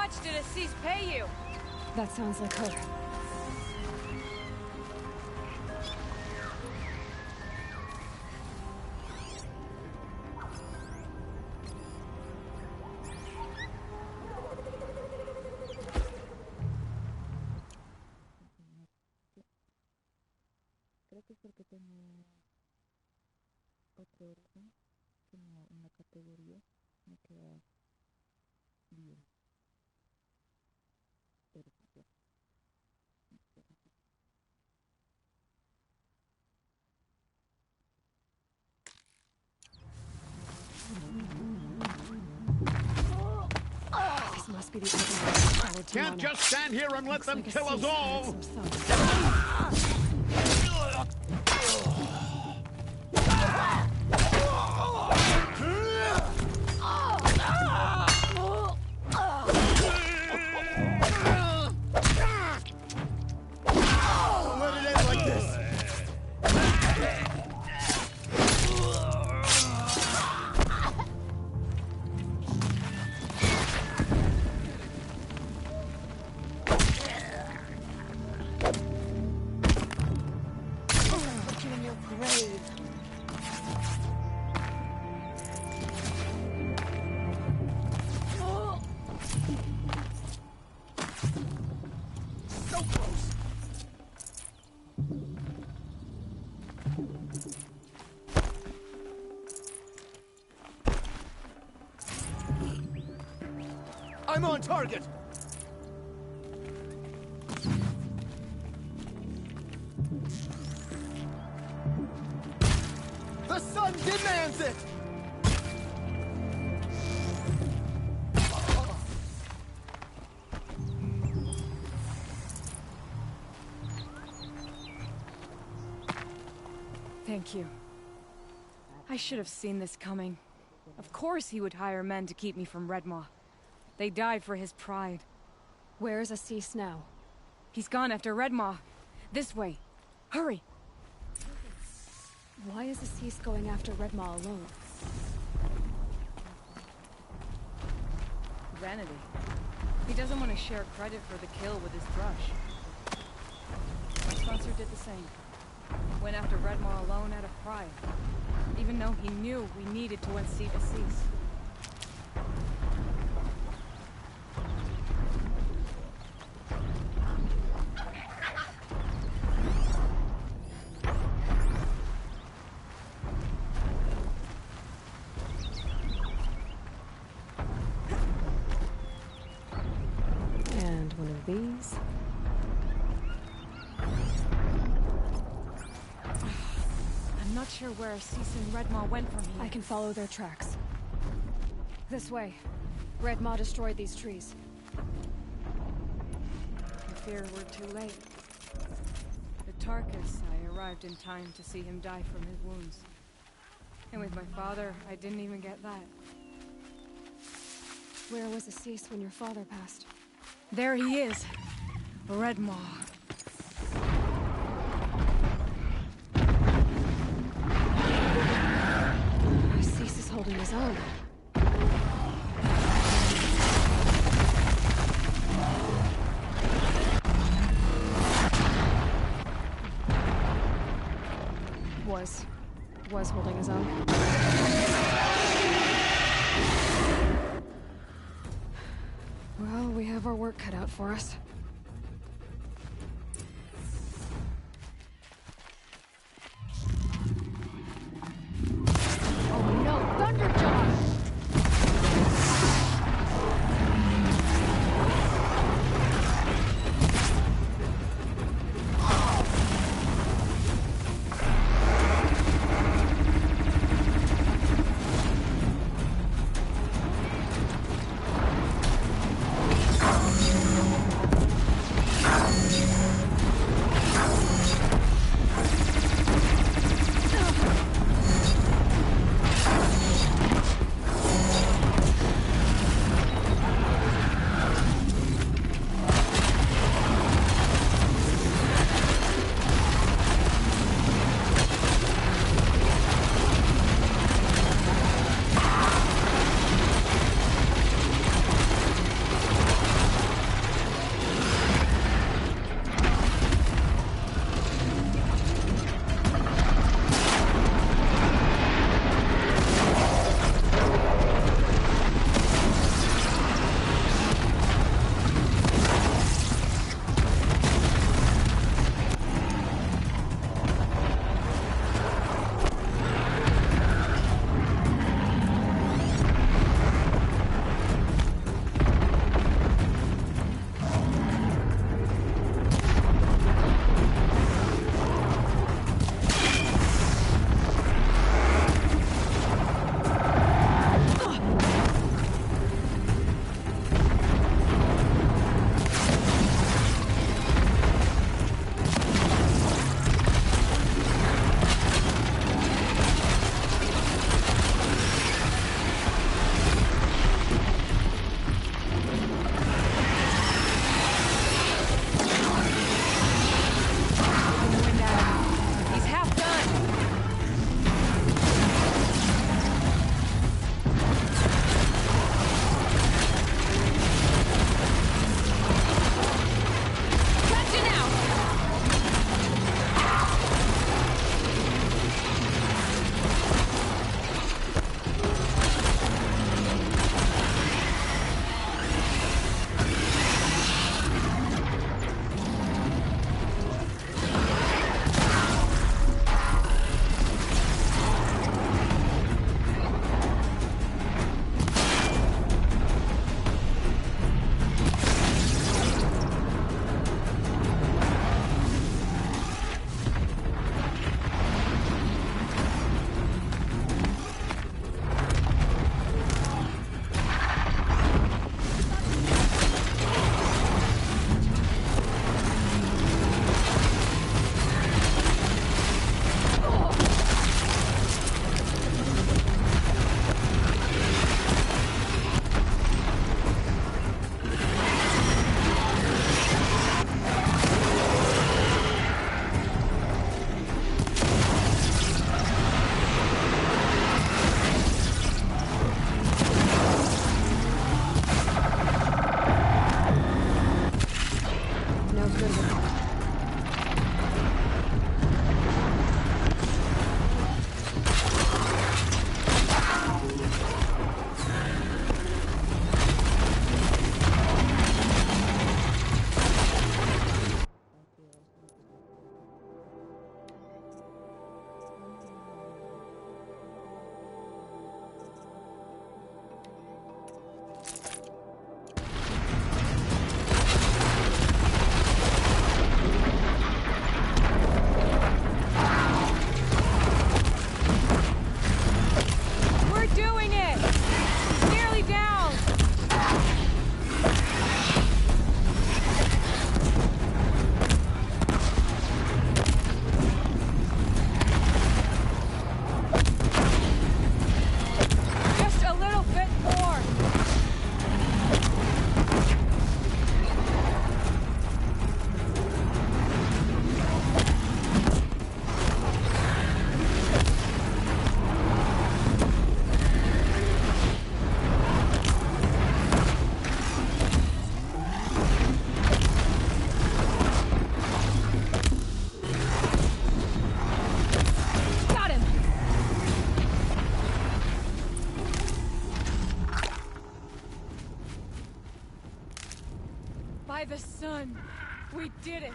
much did Assis pay you? That sounds like her. Creo que es porque tengo otro orden, como una categoría, me queda bien. Pero ya. This must be the other Can't just stand here and let them kill us all! I'm on target! The sun demands it! Thank you. I should have seen this coming. Of course he would hire men to keep me from Redmaw. They died for his pride. Where's Assis now? He's gone after Redmaw. This way. Hurry! Why is Assis going after Redmaw alone? Vanity. He doesn't want to share credit for the kill with his brush. My sponsor did the same. Went after Redmaw alone out of pride. Even though he knew we needed to unseat Assis. And one of these. I'm not sure where Assis and Redmaw went from here. I can follow their tracks. This way. Redmaw destroyed these trees. I fear we're too late. At Tarkus, I arrived in time to see him die from his wounds. And with my father, I didn't even get that. Where was Assis when your father passed? There he is. Redmaw. Assis is holding his own. Was holding his own. Well, we have our work cut out for us. Oh no, Thunderjaw! done. We did it.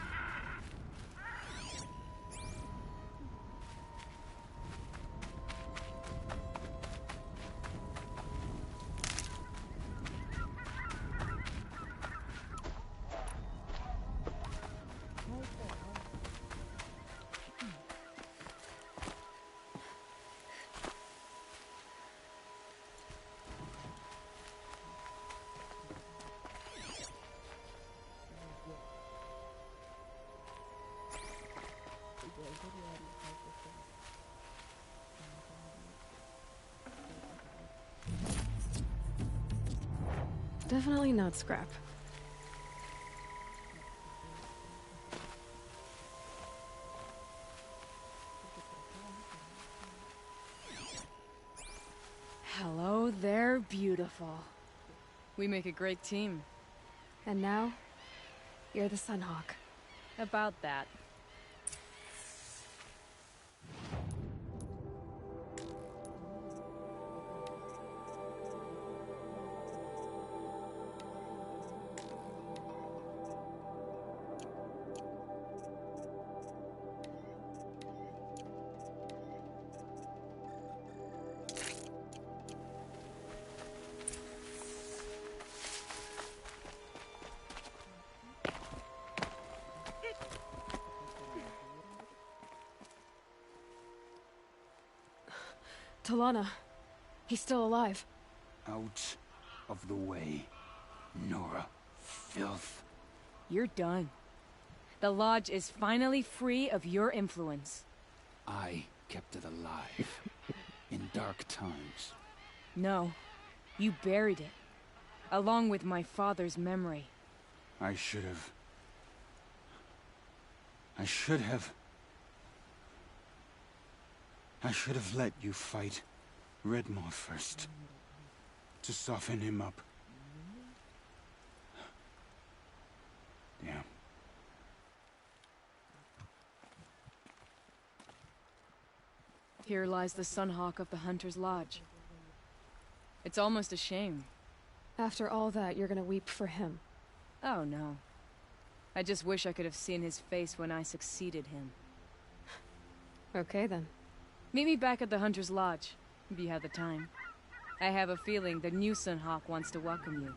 Definitely not scrap. Hello there, beautiful. We make a great team. And now, you're the Sunhawk. About that. Talana. He's still alive. Out of the way, Nora. Filth. You're done. The Lodge is finally free of your influence. I kept it alive. In dark times. No. You buried it. Along with my father's memory. I should have... I should have let you fight Redmaw first. To soften him up. Damn. Here lies the Sunhawk of the Hunter's Lodge. It's almost a shame. After all that, you're gonna weep for him. Oh no. I just wish I could have seen his face when I succeeded him. Okay then. Meet me back at the Hunter's Lodge, if you have the time. I have a feeling the new Sunhawk wants to welcome you.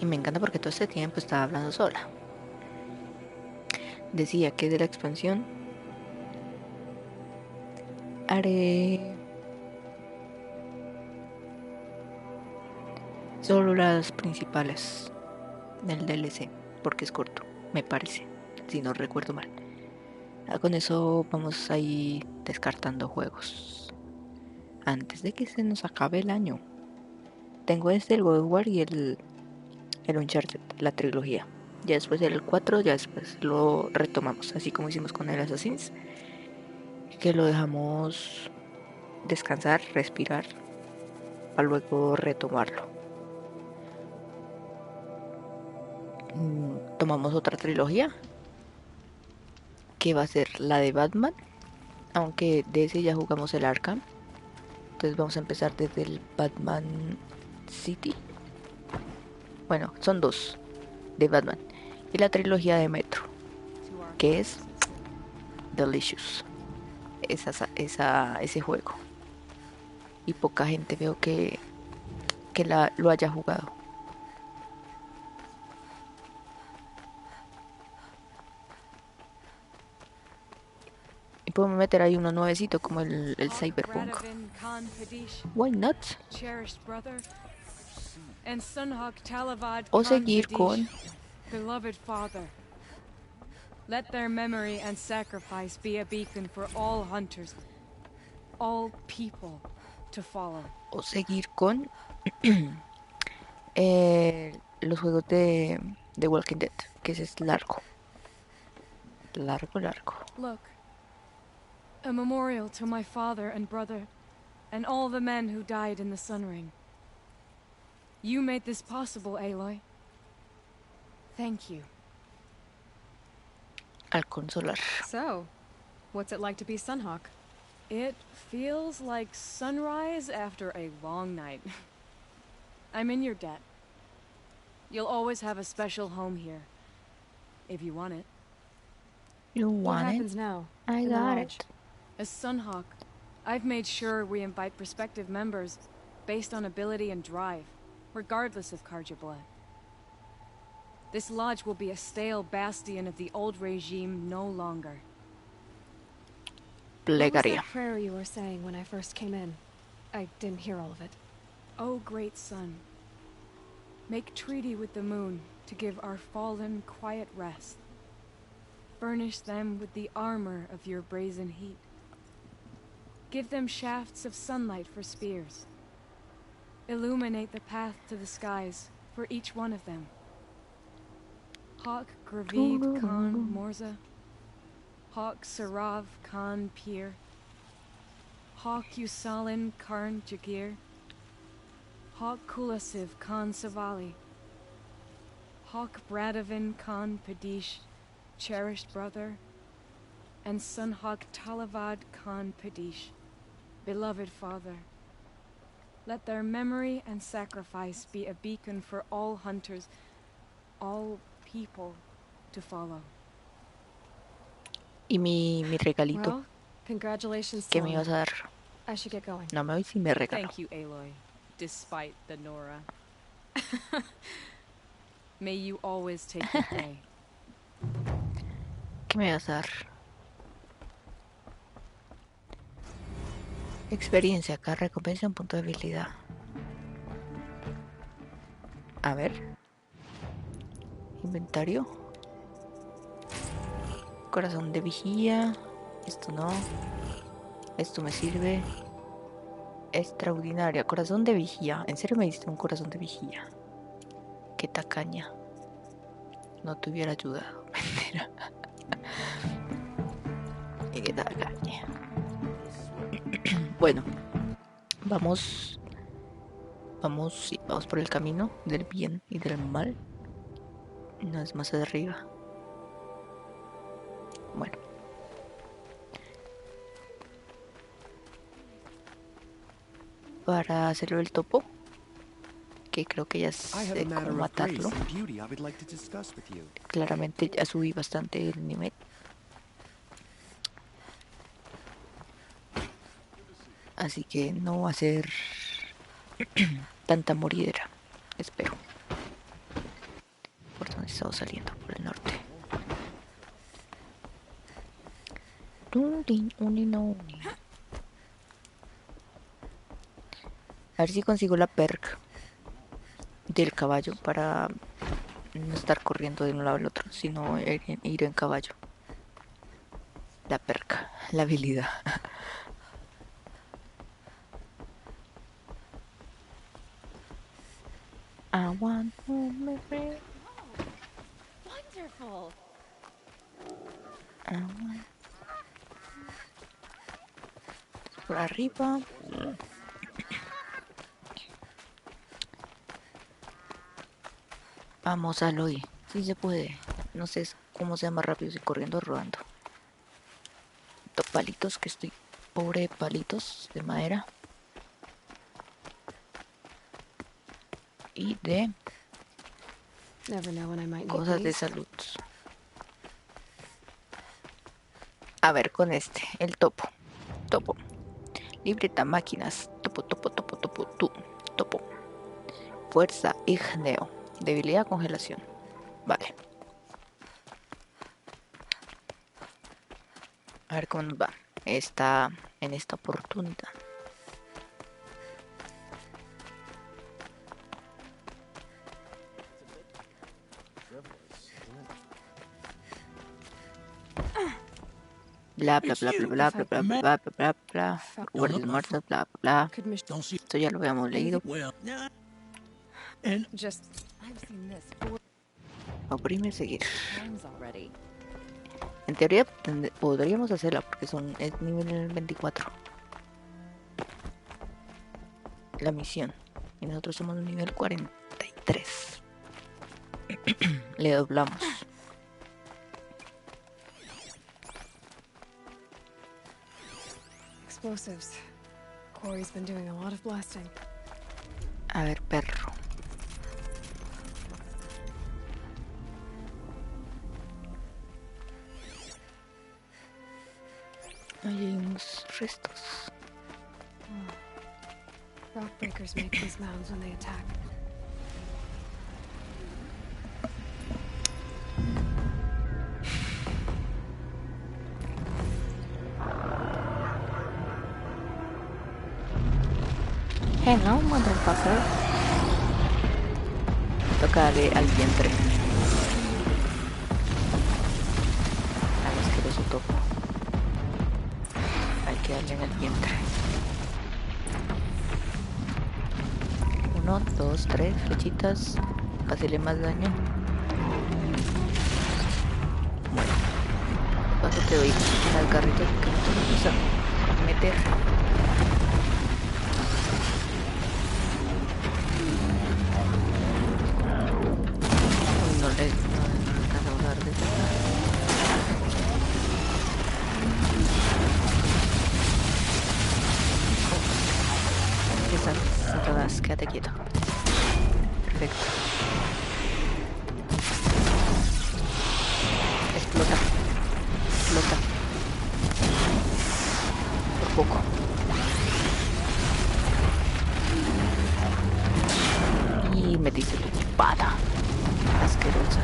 Y me encanta porque todo este tiempo estaba hablando sola. Decía que de la expansión haré solo las principales del DLC, porque es corto, me parece, si no recuerdo mal. Con eso vamos a ir descartando juegos antes de que se nos acabe el año. Tengo el God of War y el Uncharted, la trilogía. Ya después del 4, ya después lo retomamos, así como hicimos con el Assassin's, que lo dejamos descansar, respirar, para luego retomarlo. Tomamos otra trilogía, que va a ser la de Batman, aunque de ese ya jugamos el Arkham. Entonces vamos a empezar desde el Batman City. Bueno, son dos de Batman. Y la trilogía de Metro, que es Delicious. Ese juego. Y poca gente veo que lo haya jugado. Y podemos meter ahí uno nuevecito como el Cyberpunk. Why not? O seguir con Beloved father, let their memory and sacrifice be a beacon for all hunters, all people to follow. O seguir con los juegos de Walking Dead, que ese es largo. Largo. Look, a memorial to my father and brother, and all the men who died in the Sun Ring. You made this possible, Aloy. Thank you. Al consolar. So, what's it like to be Sunhawk? It feels like sunrise after a long night. I'm in your debt. You'll always have a special home here, if you want it. You What want it? happens now? I in the got lodge? it. As Sunhawk, I've made sure we invite prospective members based on ability and drive, regardless of Karja blood. This lodge will be a stale bastion of the old regime no longer. What was Plegaria. that prayer you were saying when I first came in? I didn't hear all of it. O great sun, make treaty with the moon to give our fallen quiet rest. Furnish them with the armor of your brazen heat. Give them shafts of sunlight for spears. Illuminate the path to the skies for each one of them. Hawk Gravid Khan Morza, Hawk Sarav Khan Pir, Hawk Usalin Karn Jagir, Hawk Kulasiv Khan Savali, Hawk Bradavin Khan Padish, cherished brother, and Sunhawk Talavad Khan Padish, beloved father. Let their memory and sacrifice be a beacon for all hunters, all people to follow. Y mi regalito, Well, congratulations, ¿qué me ibas a Selena. dar? I should get going. No me voy sin me regaló. Thank you, Aloy, despite the Nora. May you always take your day. ¿Qué me vas a dar? Experiencia, acá recompensa un punto de habilidad. A ver. Inventario. Corazón de vigía. Esto no. Esto me sirve. Extraordinaria. Corazón de vigía. ¿En serio me diste un corazón de vigía? Qué tacaña. No te hubiera ayudado. Mentira. Qué tacaña. Bueno. Vamos por el camino del bien y del mal. No es más arriba. Bueno. Para hacerlo el topo, que creo que ya I have sé a matter cómo of grace matarlo. and beauty I would like to discuss with you. Claramente ya subí bastante el nivel. Así que no va a ser tanta moridera, espero. ¿Por dónde estamos saliendo? Por el norte. A ver si consigo la perk del caballo para no estar corriendo de un lado al otro, sino ir en caballo. La perk, la habilidad. I want to me free. Wonderful. Por arriba. Vamos, Aloy. Sí se puede. No sé cómo sea más rápido si corriendo o rodando. Dos palitos, que estoy pobre de palitos de madera. Y de Never know when I might need cosas de these. salud. A ver, con este, el topo. Topo. Libreta, máquinas. Topo. Topo. Fuerza, igneo. Debilidad, congelación. Vale. A ver cómo nos va. En esta oportunidad. Bla bla bla bla bla bla bla bla bla bla bla. Guardias muertos, bla bla bla. Could Mich- Esto ya lo habíamos leído. just I've seen this 4 Oprime seguir. times already. En teoría podríamos hacerla porque es nivel 24. La misión. Y nosotros somos nivel 43. Le doblamos. explosives. Quarry's been doing a lot of blasting. A ver, perro. Ahí hay unos restos. Rock breakers make these mounds when they attack. Hello, motherfucker. Toca darle al vientre. Al asqueroso topo. Hay que darle en el vientre. 1, 2, 3 flechitas. Hacerle más daño. Bueno. Paso te doy las garritas que no te vamos a meter. No le alcanza a usar de esa. Todas, quédate quieto. Perfecto. Explota. Explota. Por poco. Y metiste tu pata. Asquerosa.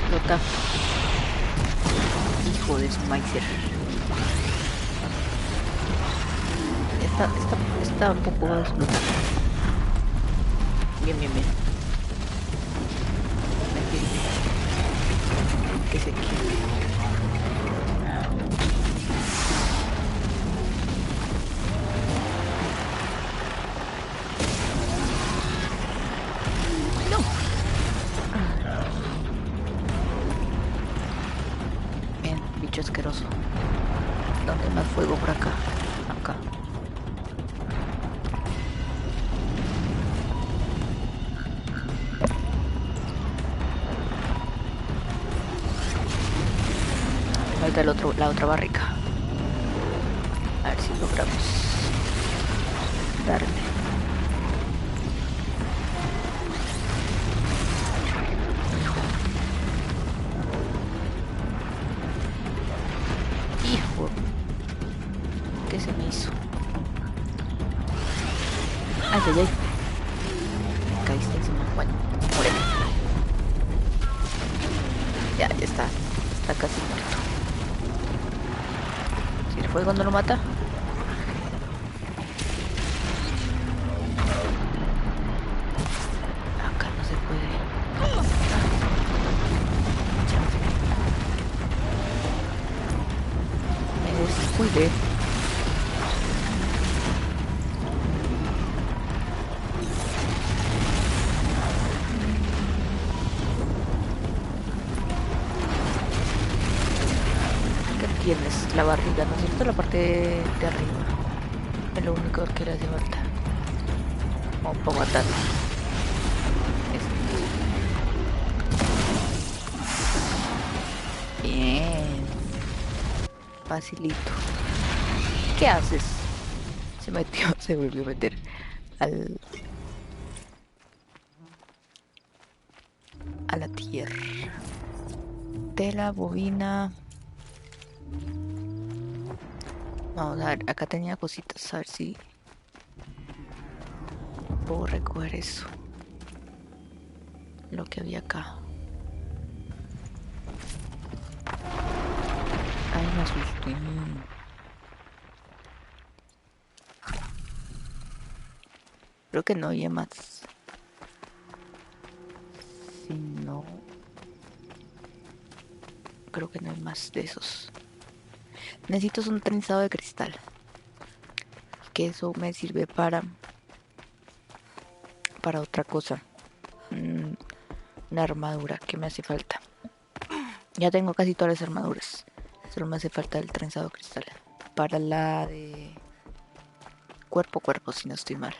Explota. Hijo de su maicer. Esta un poco va a explotar. Bien, bien, bien. Que se quede. No. Bien, bicho asqueroso. ¿Dónde más fuego por acá? Acá. Falta la otra barrica. A ver si logramos darle. Hijo, ¿qué se me hizo? Ay, ay, ay. Caíste encima. Bueno, muere. Ya está. Está casi muerto. Si el fuego no lo mata. Acá no se puede. Me descuide. Tienes la barriga, ¿no es cierto? La parte de arriba. Es lo único que le hace falta. Vamos para matarlo. Bien. Facilito. ¿Qué haces? Se metió, se volvió a meter a la tierra. Tela, bobina. Vamos a ver, acá tenía cositas, a ver si puedo recoger eso. Lo que había acá. Me asusté. Creo que no había más. Si no... Creo que no hay más de esos. Necesito un trenzado de cristal. Que eso me sirve para otra cosa. Una armadura que me hace falta. Ya tengo casi todas las armaduras. Solo me hace falta el trenzado cristal. Para la de cuerpo a cuerpo, si no estoy mal.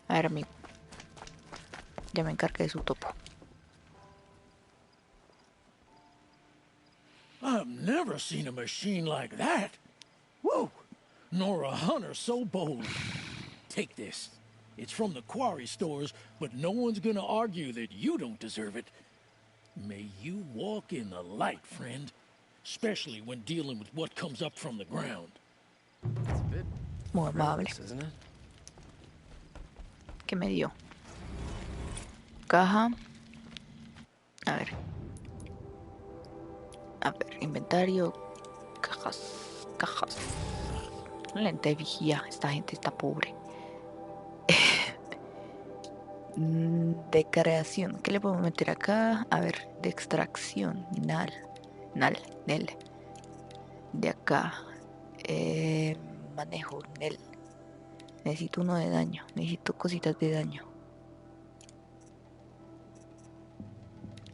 A ver, amigo. Ya me encargué de su topo. I've never seen a machine like that. Whoa! Nor a hunter so bold. Take this. It's from the quarry stores, but no one's gonna argue that you don't deserve it. May you walk in the light, friend. Especially when dealing with what comes up from the ground. It's a bit Muy amable. careless, isn't it? ¿Qué me dio? Caja. A ver. A ver, inventario. Cajas. Cajas. Lente de vigía. Esta gente está pobre. De creación. ¿Qué le podemos meter acá? A ver, de extracción. Nel. De acá. Manejo. Nel. Necesito uno de daño. Necesito cositas de daño.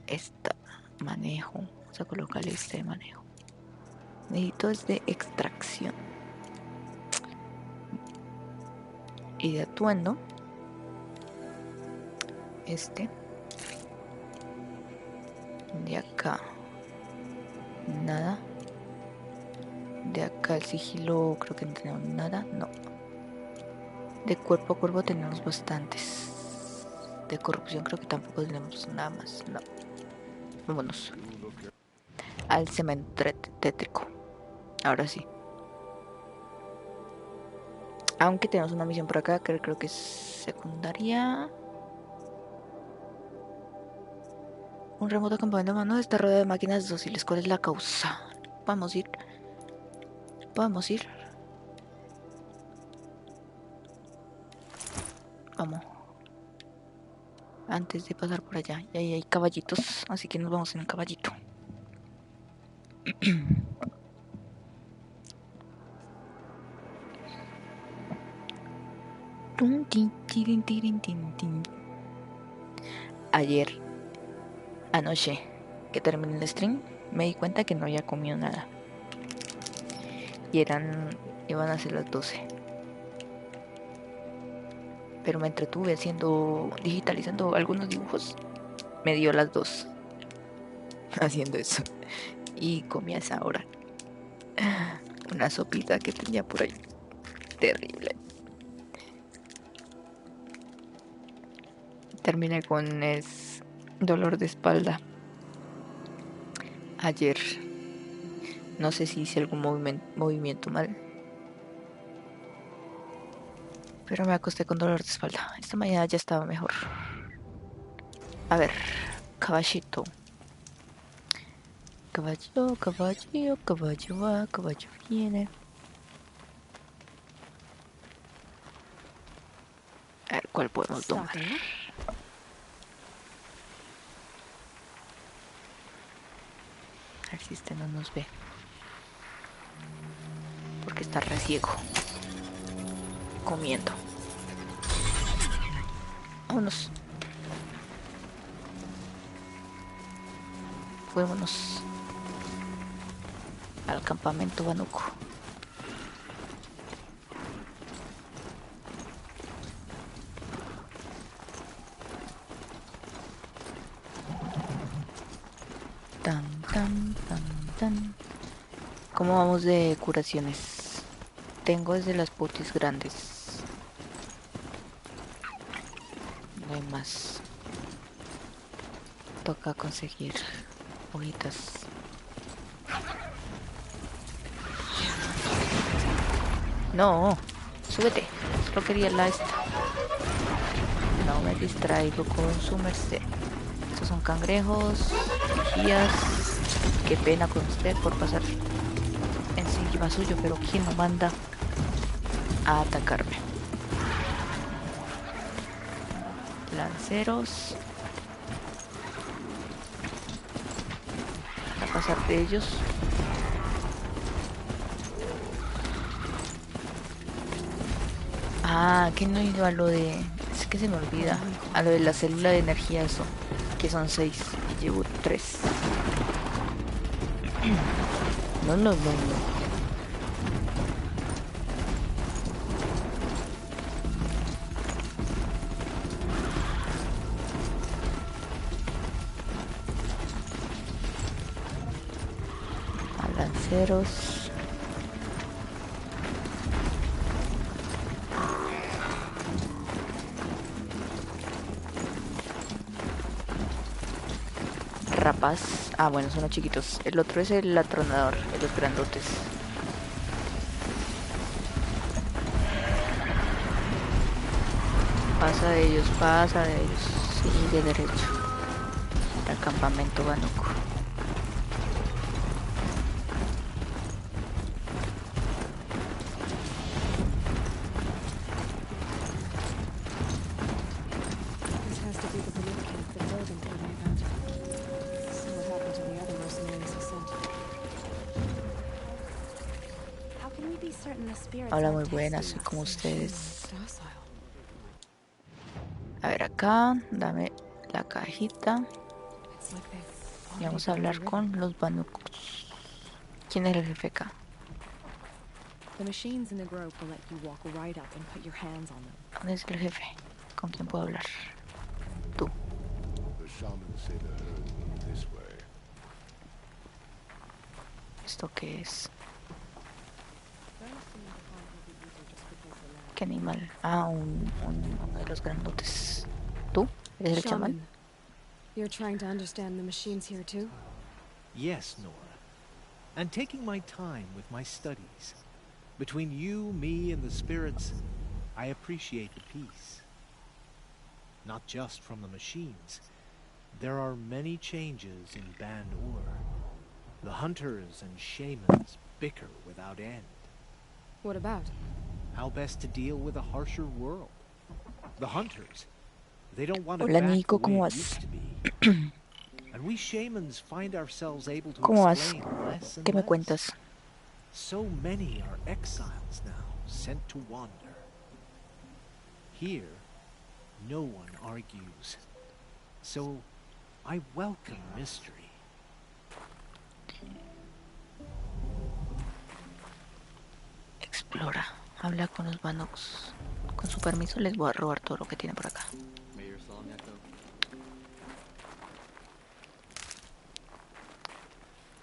Esta. Manejo. Vamos a colocarle este de manejo. Necesito es de extracción. Y de atuendo. Este. De acá. Nada. De acá el sigilo creo que no tenemos nada. No. De cuerpo a cuerpo tenemos bastantes. De corrupción creo que tampoco tenemos nada más. No. Vámonos. Al cementerio tétrico. Ahora sí. Aunque tenemos una misión por acá que creo que es secundaria. Un remoto campamento humano está rodeado de máquinas dóciles. ¿Cuál es la causa? Podemos ir. Podemos ir. Vamos. Antes de pasar por allá. Y ahí hay caballitos. Así que nos vamos en un caballito. Ayer, anoche, que terminé el stream, me di cuenta que no había comido nada. Y iban a ser las 12. Pero me entretuve digitalizando algunos dibujos. Me dio las 2 haciendo eso. Y comí a esa hora. Una sopita que tenía por ahí. Terrible. Terminé con dolor de espalda. Ayer. No sé si hice algún movimiento mal. Pero me acosté con dolor de espalda. Esta mañana ya estaba mejor. A ver. Caballito. Caballo, caballo, caballo va, caballo viene. A ver, ¿cuál podemos tomar? A ver si este no nos ve. Porque está re ciego. Comiendo. Vámonos. Fuémonos al campamento Banuco. Tan, tan, tan, tan. ¿Cómo vamos de curaciones? Tengo desde las potis grandes. No hay más. Toca conseguir hojitas. No, súbete. Solo quería la esta. No me distraigo con su merced. Estos son cangrejos, vigías. Qué pena con usted por pasar encima suyo, pero ¿quién lo manda a atacarme? Lanceros. A pasar de ellos. Ah, que no he ido a lo de... Es que se me olvida. A lo de la célula de energía, eso. Que son 6 y llevo 3. No. A lanceros. Rapaz. Ah, bueno, son los chiquitos. El otro es el atronador, de los grandotes. Pasa de ellos. Sigue derecho. Al campamento Banuco. This has to be the belief camp that Logan told me about. So what happened to the other mercenaries he sent? How can we be certain the spirits Hola, aren't muy buenas, testing soy como us? ustedes. Docile. A ver acá, dame la cajita. It's like they've Y already vamos a found the hablar rhythm. con los Banucos. ¿Quién es el jefe acá? The machines in the grove will let you walk right up and put your hands on them. ¿Dónde es el jefe? ¿Con quién puedo hablar? Tú. The shamans say the herd moved this way. ¿Esto qué es? ¿Qué animal? Ah, uno de los grandotes. ¿Tú? ¿Eres el chamán? Shaman, you're trying to understand the machines here too? Yes, Nora. And taking my time with my studies. Between you, me, and the spirits, I appreciate the peace. Not just from the machines. There are many changes in Ban-Ur. The hunters and shamans bicker without end. What about? How best to deal with a harsher world. The hunters, they don't want it Hola, back Nico, the way ¿cómo it vas? used to be. And we shamans find ourselves able to ¿Cómo vas? explain less and ¿Qué me less. cuentas? So many are exiles now, sent to wander. Here, no one argues. So, I welcome mystery. Explora. Habla con los Banucos. Con su permiso les voy a robar todo lo que tiene por acá.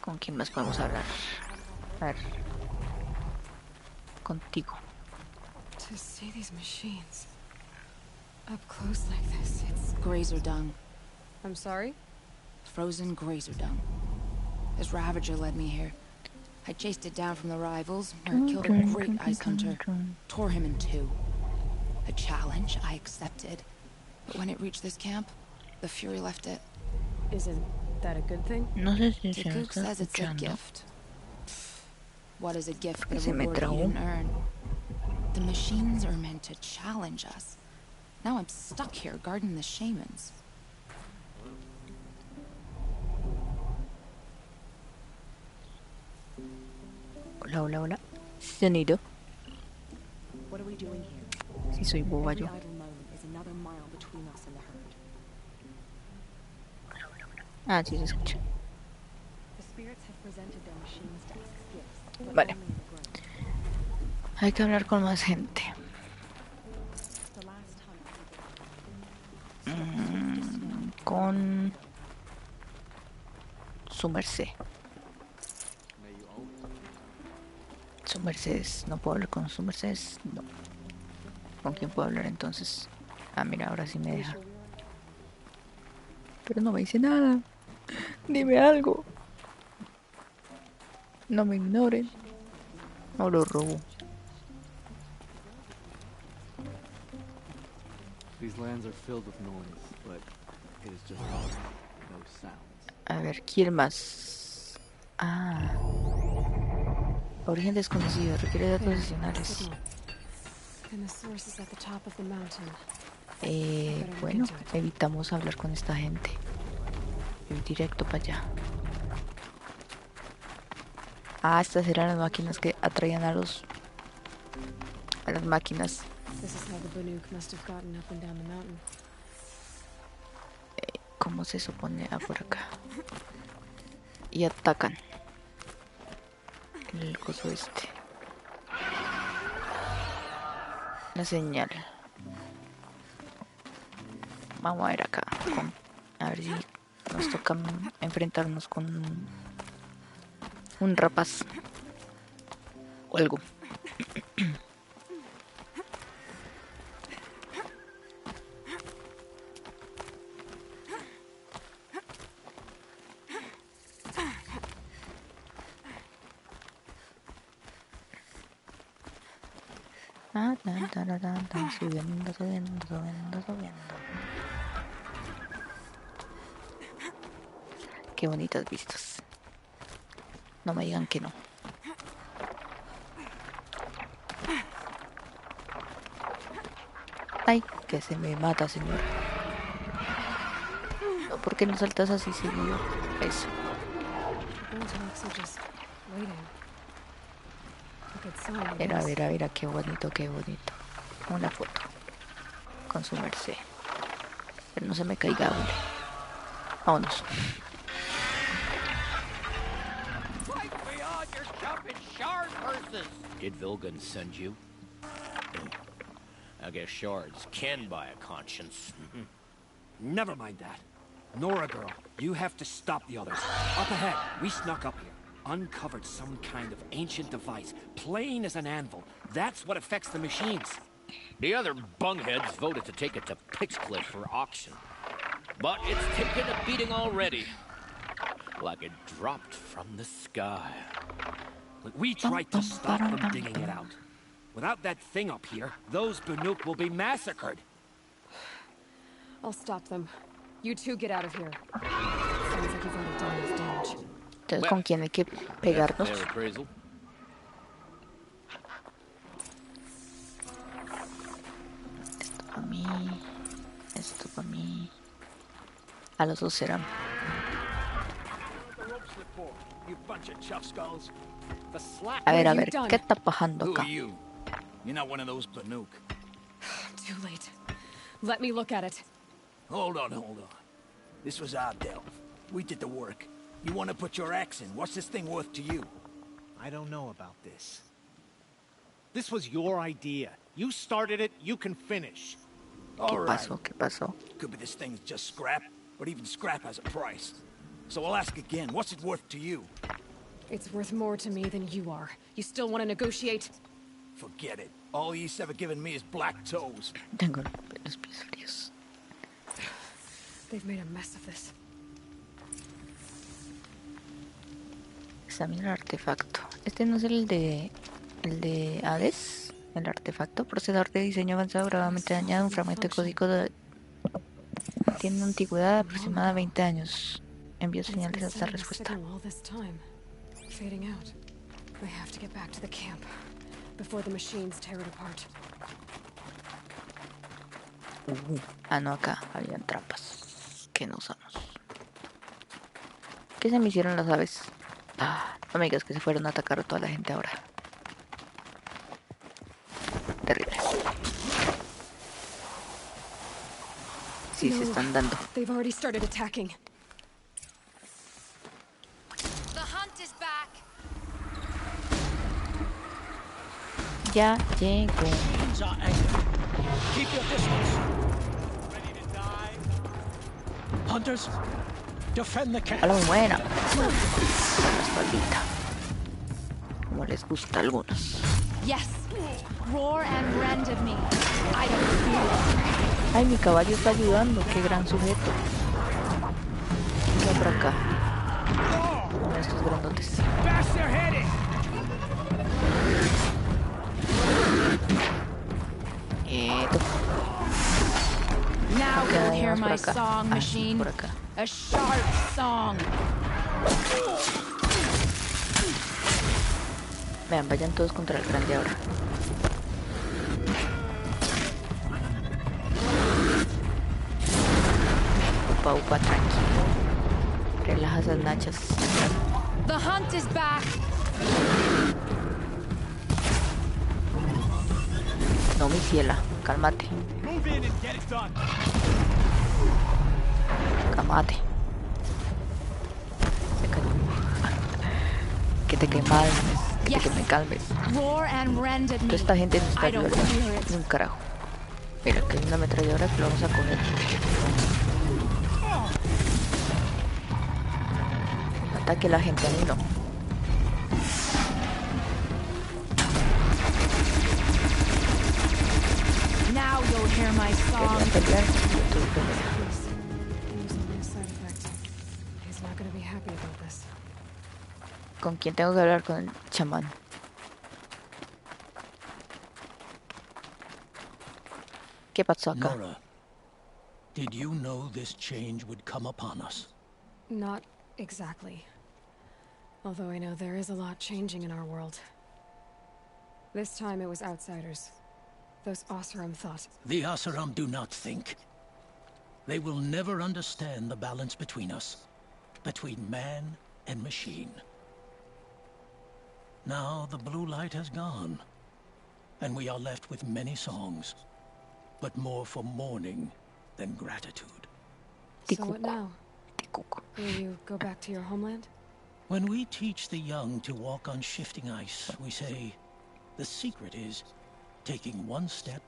¿Con quién más podemos hablar? A ver. Contigo. To see these machines up close like this, it's... Grazer dung. I'm sorry? Frozen grazer dung. This Ravager led me here. I chased it down from the rivals, where it killed a great ice hunter. Tore him in two. A challenge I accepted. But when it reached this camp, the Fury left it. Isn't that a good thing? No sé si se me Cook está says it's a escuchando. gift. What is a gift but a Se me reward you trabó. didn't earn? The machines are meant to challenge us. Now I'm stuck here guarding the shamans. Hola, hola, hola. Sonido. What are we doing here? Si soy boba Every yo. idle moment is another mile between us and the herd. Ah, sí se escucha. The spirits have presented their machines to us as gifts, but Vale. only in the grove. Hay que hablar con más gente. The last hunt Con su merced. Su Mercedes. No puedo hablar con su Mercedes. No. ¿Con quién puedo hablar entonces? Ah, mira, ahora sí me deja. Pero no me dice nada. Dime algo. No me ignoren. No lo robo. These lands are filled with noise, but it is just talk. A ver, ¿quién más? Ah. Origen desconocido. Requiere datos adicionales. Bueno, evitamos hablar con esta gente. Ir directo para allá. Ah, estas eran las máquinas que atraían a las máquinas. ¿Cómo se supone? Ah, por acá. Y atacan. El coso este. La señal. Vamos a ver acá. A ver si nos toca enfrentarnos con un rapaz o algo. Subiendo, subiendo, subiendo, subiendo. Qué bonitas vistas. No me digan que no. Ay, que se me mata, señor. No, ¿por qué no saltas así seguido? Eso. Mira, mira, mira, qué bonito, qué bonito. Una foto con su merced. Pero no se me caiga una. Vámonos. Did Vilgan send you? I guess shards can buy a conscience. Never mind that. Nora girl, you have to stop the others. Up ahead, we snuck up here. Uncovered some kind of ancient device, plain as an anvil. That's what affects the machines. The other bungheads voted to take it to Pitchcliff for auction. But it's taken a beating already. Like it dropped from the sky. Look, we tried to stop them digging it out. Without that thing up here, those Banuk will be massacred. I'll stop them. You two get out of here. Sounds like you've already done enough damage. Entonces, ¿con quién hay que pegarnos? Esto para mí. Esto para mí. A los dos serán. A ver, ¿qué está pasando acá? You're not one of those Banuk. Too late. Let me look at it. Hold on. This was our delve. We did the work. You want to put your axe in? What's this thing worth to you? I don't know about this. This was your idea. You started it, you can finish. ¿Qué pasó? Could be this thing's just scrap, but even scrap has a price. So I'll ask again, what's it worth to you? It's worth more to me than you are. You still want to negotiate? Forget it. All you've ever given me is black toes. Tengo los pies fríos. They've made a mess of this. Examina el artefacto. Este no es el de Hades. El artefacto, procesador de diseño avanzado gravemente dañado, un fragmento de código tiene una antigüedad de aproximadamente 20 años. Envío señales hasta respuesta. No, acá habían trampas que no usamos. ¿Qué se me hicieron las aves? No me digas que se fueron a atacar a toda la gente ahora. Terrible. Sí, se están dando. They've already started attacking. The hunt is back. Ya llegó. Keep your distance. Ready to die? Hunters, defend the camp. A la buena. La espaldita. Como les gusta a algunos. Yes. Roar and rend of me. I don't feel. Ay, mi caballo está ayudando. Qué gran sujeto. Venga por acá. Uno de estos grandotes. Now you'll hear my song, machine. Por acá. A sharp song. Vean, vayan todos contra el grande ahora. Upa, upa, tranquilo. Relaja esas nachas. The hunt is back. No, mi ciela, cálmate. Move in and get it done. Cálmate. Se cayó. Que te quemas, que me calmes. Roar and rend at me. Toda esta gente no está I don't ayudando fear it. ni un carajo. Mira, que hay una ametralladora que lo vamos a coger. Ataque a la gente, a mí no. Now you'll hear my song. Quería pelear, tú pelea. There's only a side effect. He's not gonna be happy about this. ¿Con quién tengo que hablar? Con el chamán. ¿Qué pasó acá? Nora, did you know this change would come upon us? Not exactly. Although I know there is a lot changing in our world. This time it was outsiders. Those Oseram thought. The Asaram do not think. They will never understand the balance between us, between man and machine. Now the blue light has gone, and we are left with many songs, but more for mourning than gratitude. So what now? Will you go back to your homeland? When we teach the young to walk on shifting ice, we say, the secret is taking one step,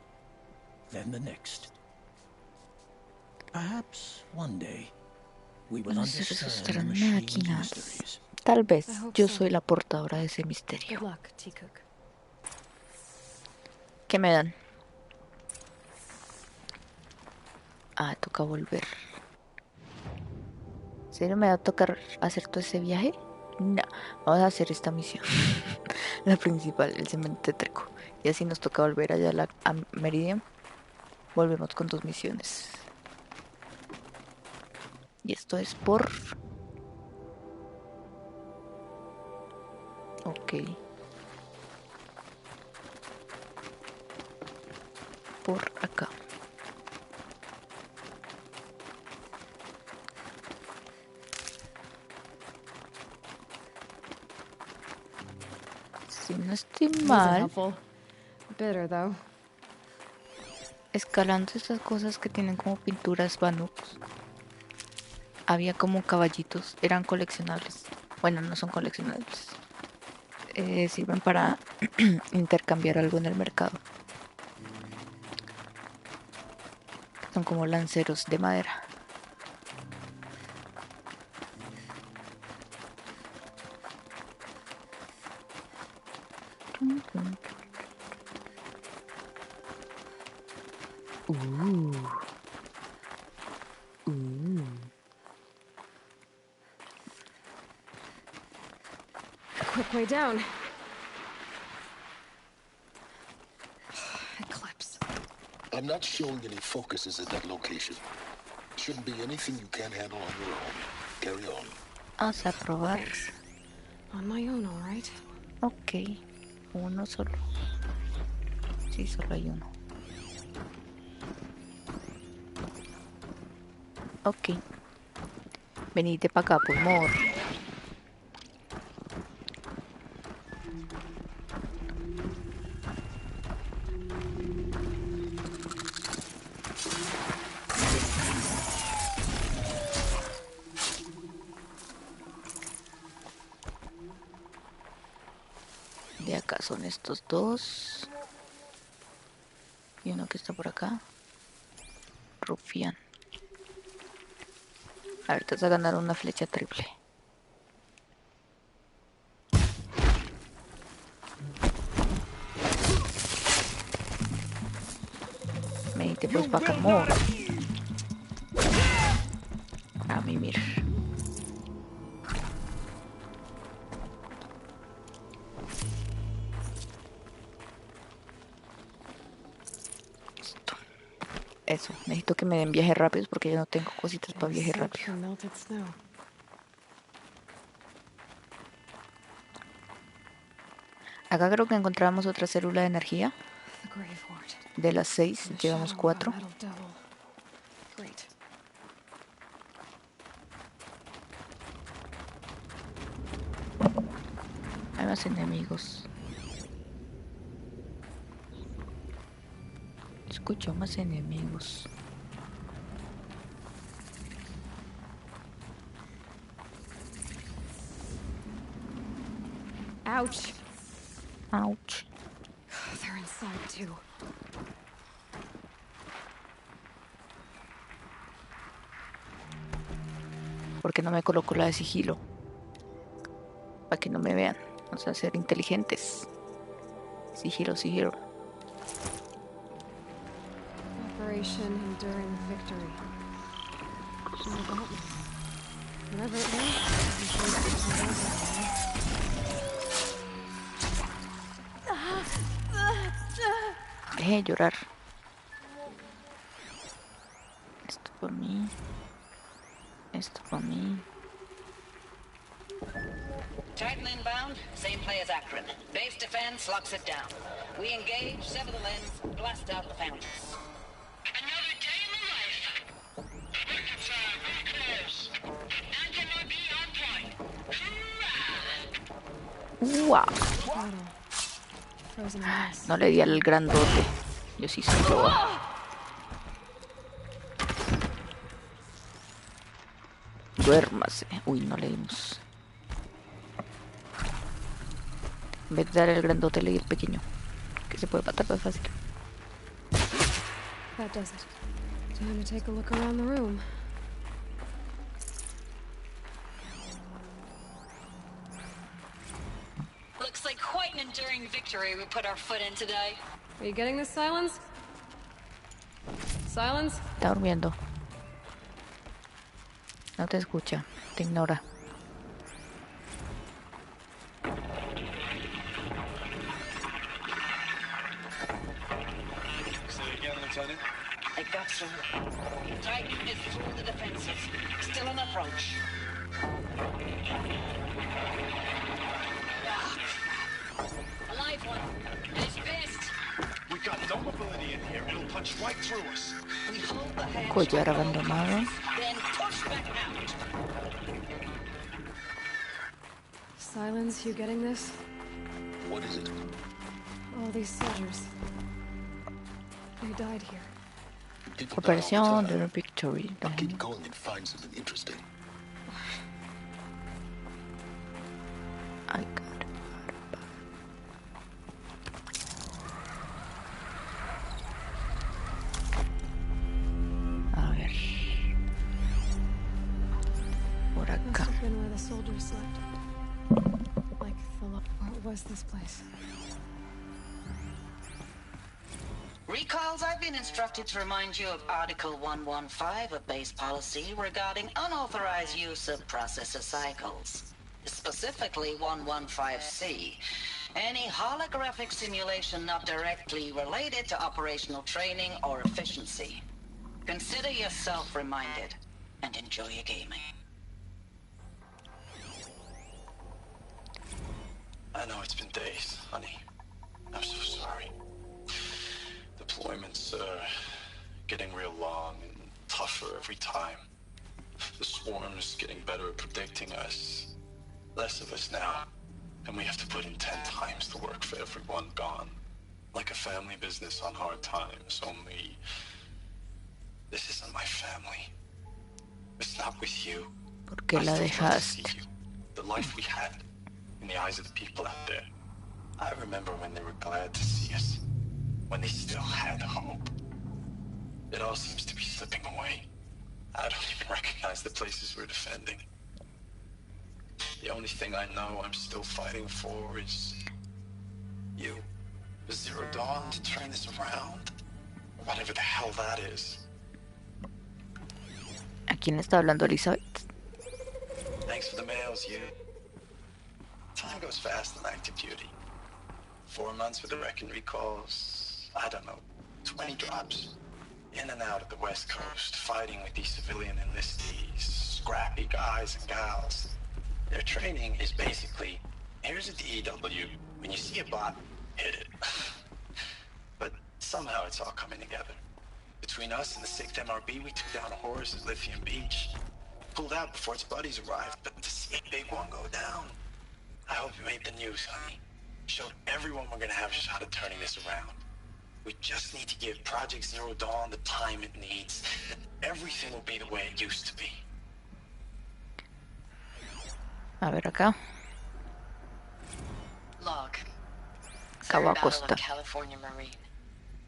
then the next. Perhaps one day we will understand the machine's mysteries. Tal vez yo soy la portadora de ese misterio. Good luck, T-Cook. ¿Qué me dan? Ah, toca volver. ¿En serio me va a tocar hacer todo ese viaje? No, vamos a hacer esta misión. La principal, el cemento treco. Y así nos toca volver allá a Meridian. Volvemos con 2 misiones. Y esto es por... Ok. Por acá. Si no estoy mal, Bitter, though. escalando estas cosas que tienen como pinturas Banuks, había como caballitos, eran coleccionables. Bueno, no son coleccionables. Sirven para intercambiar algo en el mercado. Son como lanceros de madera. Quick way down. Eclipse. I'm not showing any focuses at that location. Shouldn't be anything you can't handle on your own. Carry on. Vamos a probar. On my own, all right. Ok, uno solo. Sí, solo hay uno. Ok. Venite para acá, por favor. De acá son estos 2. Y uno que está por acá. Rufián. A ver, te vas a ganar una flecha triple. Venite pues para acá, amor. A mimir. Eso, necesito que me den viajes rápidos porque yo no tengo cositas para viaje rápido. Acá creo que encontramos otra célula de energía. De las 6, llevamos 4. Hay más enemigos. Escucho más enemigos. Ouch. Ouch. They're inside too. ¿Por qué no me coloco la de sigilo? Para que no me vean. Vamos a ser inteligentes. Sigilo, sigilo. Operation Enduring Victory. Whatever it was. Deje de llorar. Esto para mí. Esto para mí. Titan inbound, same play as Akron. Base defense locks it down. We engage, sever the lens, blast out the fountains. Another day in the life. Reconcile, very close. Angela be on point. Wow. No le di al grandote. Yo sí soy boba. Duérmase. Uy, no le dimos. En vez de dar el grandote, le di el pequeño. Que se puede matar más fácil. That does it. Time to take a look around the room. Looks like quite an enduring victory we put our foot in today. Are you getting this, Silence? Silence? Está durmiendo. No te escucha. Te ignora. I got through. Titan is through the defenses. Still an approach. A live one. And he's pissed. We got no mobility in here. It'll punch right through us. We hold the hatch. Collar abandonado. Then push back out. Silence, you getting this? What is it? All these soldiers. They died here. Operación de Victory. I'll keep going and find something interesting. I got it. A ver. Por acá. Must have been where the soldiers slept. Like the what was this place? Recalls, I've been instructed to remind you of Article 115 of base policy regarding unauthorized use of processor cycles. Specifically 115C. Any holographic simulation not directly related to operational training or efficiency. Consider yourself reminded and enjoy your gaming. I know it's been days, honey. I'm so sorry. Deployments are getting real long and tougher every time. The swarm's getting better at predicting us. Less of us now, and we have to put in 10 times the work for everyone gone. Like a family business on hard times, only this isn't my family. It's not with you. ¿Por qué la dejaste? The life we had in the eyes of the people out there. I remember when they were glad to see us. When they still had hope. It all seems to be slipping away. I don't even recognize the places we're defending. The only thing I know I'm still fighting for is you. The Zero Dawn to turn this around. Whatever the hell that is. ¿A quién está hablando Elizabeth? Thanks for the mails, you. Time goes fast in active duty. 4 months with the Reckon recalls. I don't know, 20 drops. in and out of the West Coast, fighting with these civilian enlistees, scrappy guys and gals. Their training is basically, here's a DEW. When you see a bot, hit it. But somehow it's all coming together. Between us and the 6th MRB, we took down a horse at Lithium Beach. Pulled out before its buddies arrived, but to see a big one go down. I hope you made the news, honey. Showed everyone we're gonna have a shot at turning this around. We just need to give Project Zero Dawn the time it needs, and everything will be the way it used to be. A ver acá. Log. Cabo Third Battle Acosta. of California Marine.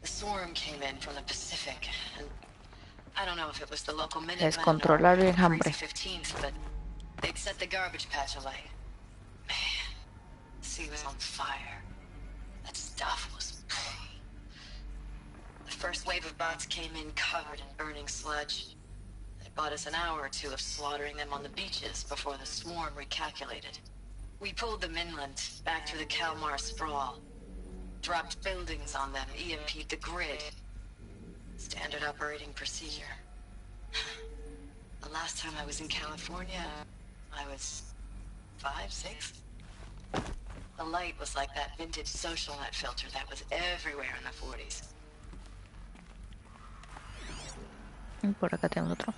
The swarm came in from the Pacific, and I don't know if it was the local Minutemen Descontrolar el or enjambre. Crazy 15th, but they'd set the garbage patch alight. Man, the sea was on fire. That stuff was... The first wave of bots came in covered in burning sludge. It bought us an hour or two of slaughtering them on the beaches before the swarm recalculated. We pulled them inland, back through the Kalmar sprawl. Dropped buildings on them, EMP'd the grid. Standard operating procedure. The last time I was in California, I was 5, 6? The light was like that vintage social net filter that was everywhere in the 40s. Y por acá tenemos otro.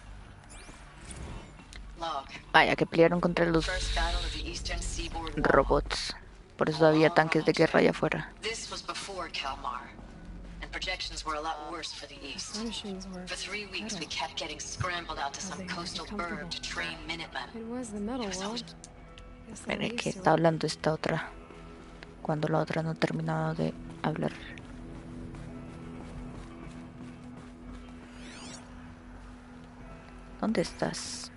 Log. Vaya, que pelearon contra los First battle of the Eastern Seaboard War. robots. Por eso había tanques de guerra allá afuera. This was before Kalmar, and projections were a lot worse for the East. For 3 weeks, we kept getting scrambled out to some coastal burg to train Minutemen. It was the metal world. Mire que está hablando esta otra. Cuando la otra no ha terminado de hablar. ¿Dónde estás?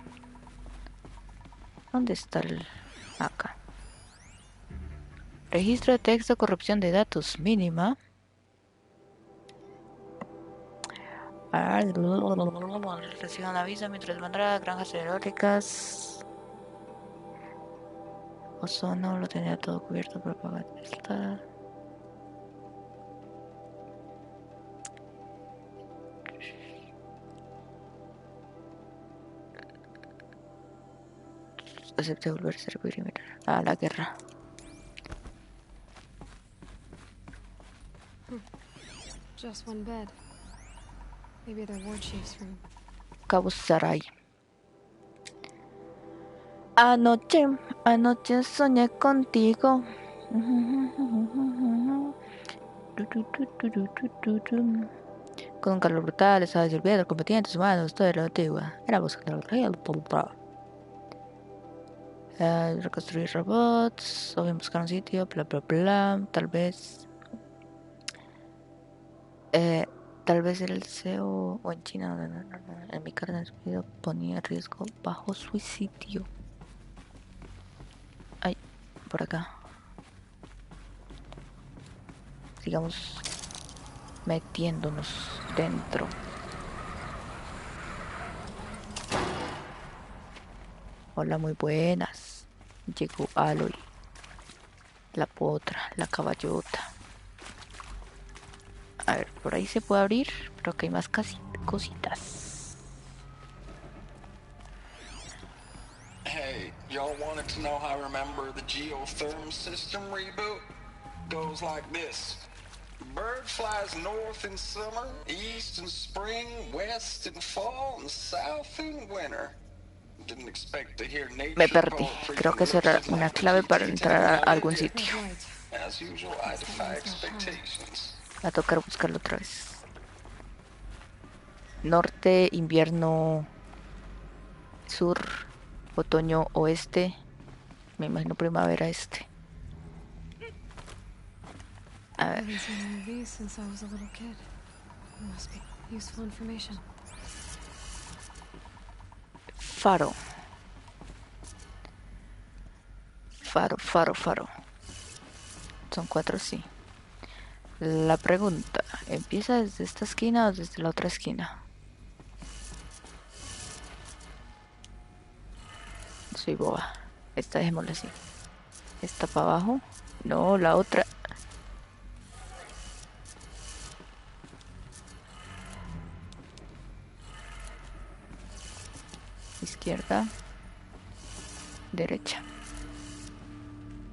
¿Dónde está el...? Acá. Registro de texto, corrupción de datos mínima. Reciban aviso mientras mandara granjas eólicas. Ozono lo tenía todo cubierto por propaganda. Acepté volver a servir y mirar a la guerra. Just one bed. Maybe they're war chief's room. Cabo Saray. Anoche soñé contigo. Con un calor brutal, estaba disolviendo competentes humanos, todo era antigua. Éramos reconstruir robots, o bien buscar un sitio, bla bla bla, tal vez. Tal vez era el CEO o en China, no. En mi carne despido ponía en riesgo bajo suicidio. Ay, por acá. Sigamos metiéndonos dentro. Hola, muy buenas. Llegó Aloy, la potra, la caballota. A ver, por ahí se puede abrir, pero que hay más cositas. Hey, y'all wanted to know how I remember the geotherm system reboot? Goes like this. Bird flies north in summer, east in spring, west in fall, and south in winter. Didn't expect to hear nature. Me perdí. Creo que será una clave para entrar a algún sitio. As usual, I defy expectations. Va a tocar buscarlo otra vez. Norte, invierno, sur, otoño, oeste. Me imagino primavera, este. A ver. Faro. Faro. Son 4, sí. La pregunta, ¿empieza desde esta esquina o desde la otra esquina? Soy boba. Esta dejémosla así. Esta para abajo. No, la otra. Izquierda. Derecha.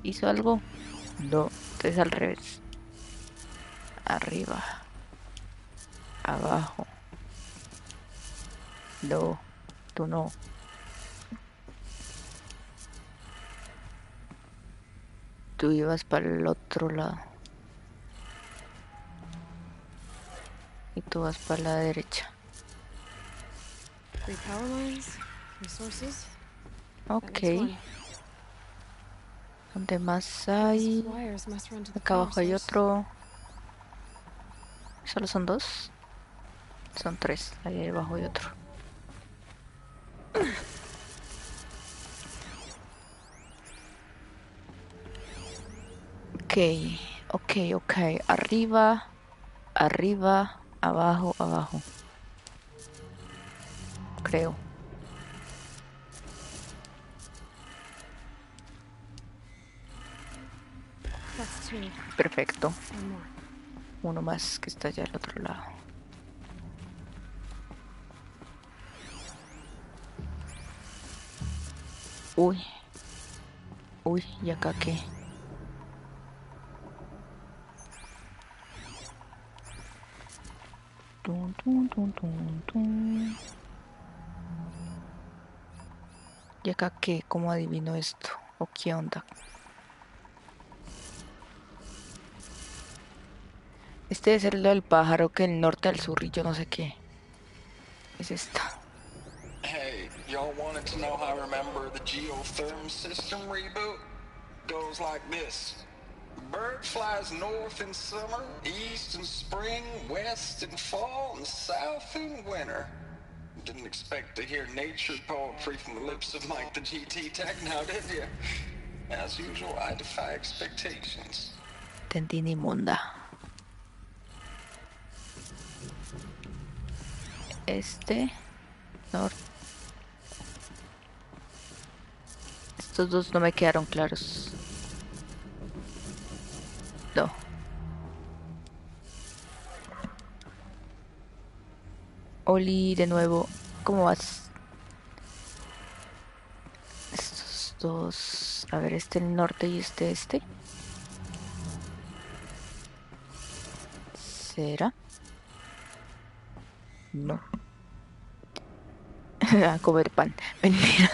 ¿Hizo algo? No, entonces al revés. Arriba. Abajo. No, tú no. Tú ibas para el otro lado. Y tú vas para la derecha. Three power lines, resources. Ok. ¿Dónde más hay? Acá abajo hay otro. ¿Solo son dos? Son tres. Ahí abajo hay otro. Ok. Arriba, arriba, abajo, abajo. Creo. Perfecto. Uno más que está allá al otro lado. Uy. Uy, ¿y acá qué? Tun, tun, tun, tun, tun. ¿Y acá qué? ¿Cómo adivino esto? ¿O qué onda? Este es el del pájaro que el norte al sur y yo no sé qué. Es esta. Hey, y'all wanted to know how I remember the geotherm system reboot? Goes like this. Bird flies north in summer, east in spring, west in fall, and south in winter. Didn't expect to hear nature poetry from the lips of Mike the GT Tech now, did you? As usual, I defy expectations. Tendini Munda. Este. Norte. Estos dos no me quedaron claros. No. Oli, de nuevo. ¿Cómo vas? Estos dos. A ver, este el norte y este. ¿Será? No. A comer pan. Mentira.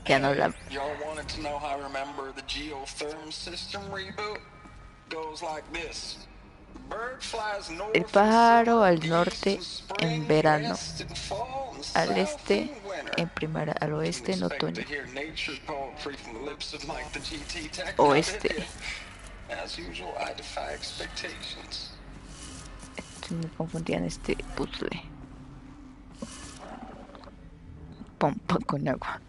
Ya no hablamos. Y'all wanted to know how I remember the geotherm system reboot? Goes like this. Bird flies north El pájaro al norte en verano, al este en primavera, al oeste en otoño, oeste. Me confundía en este puzzle. Pompa con agua.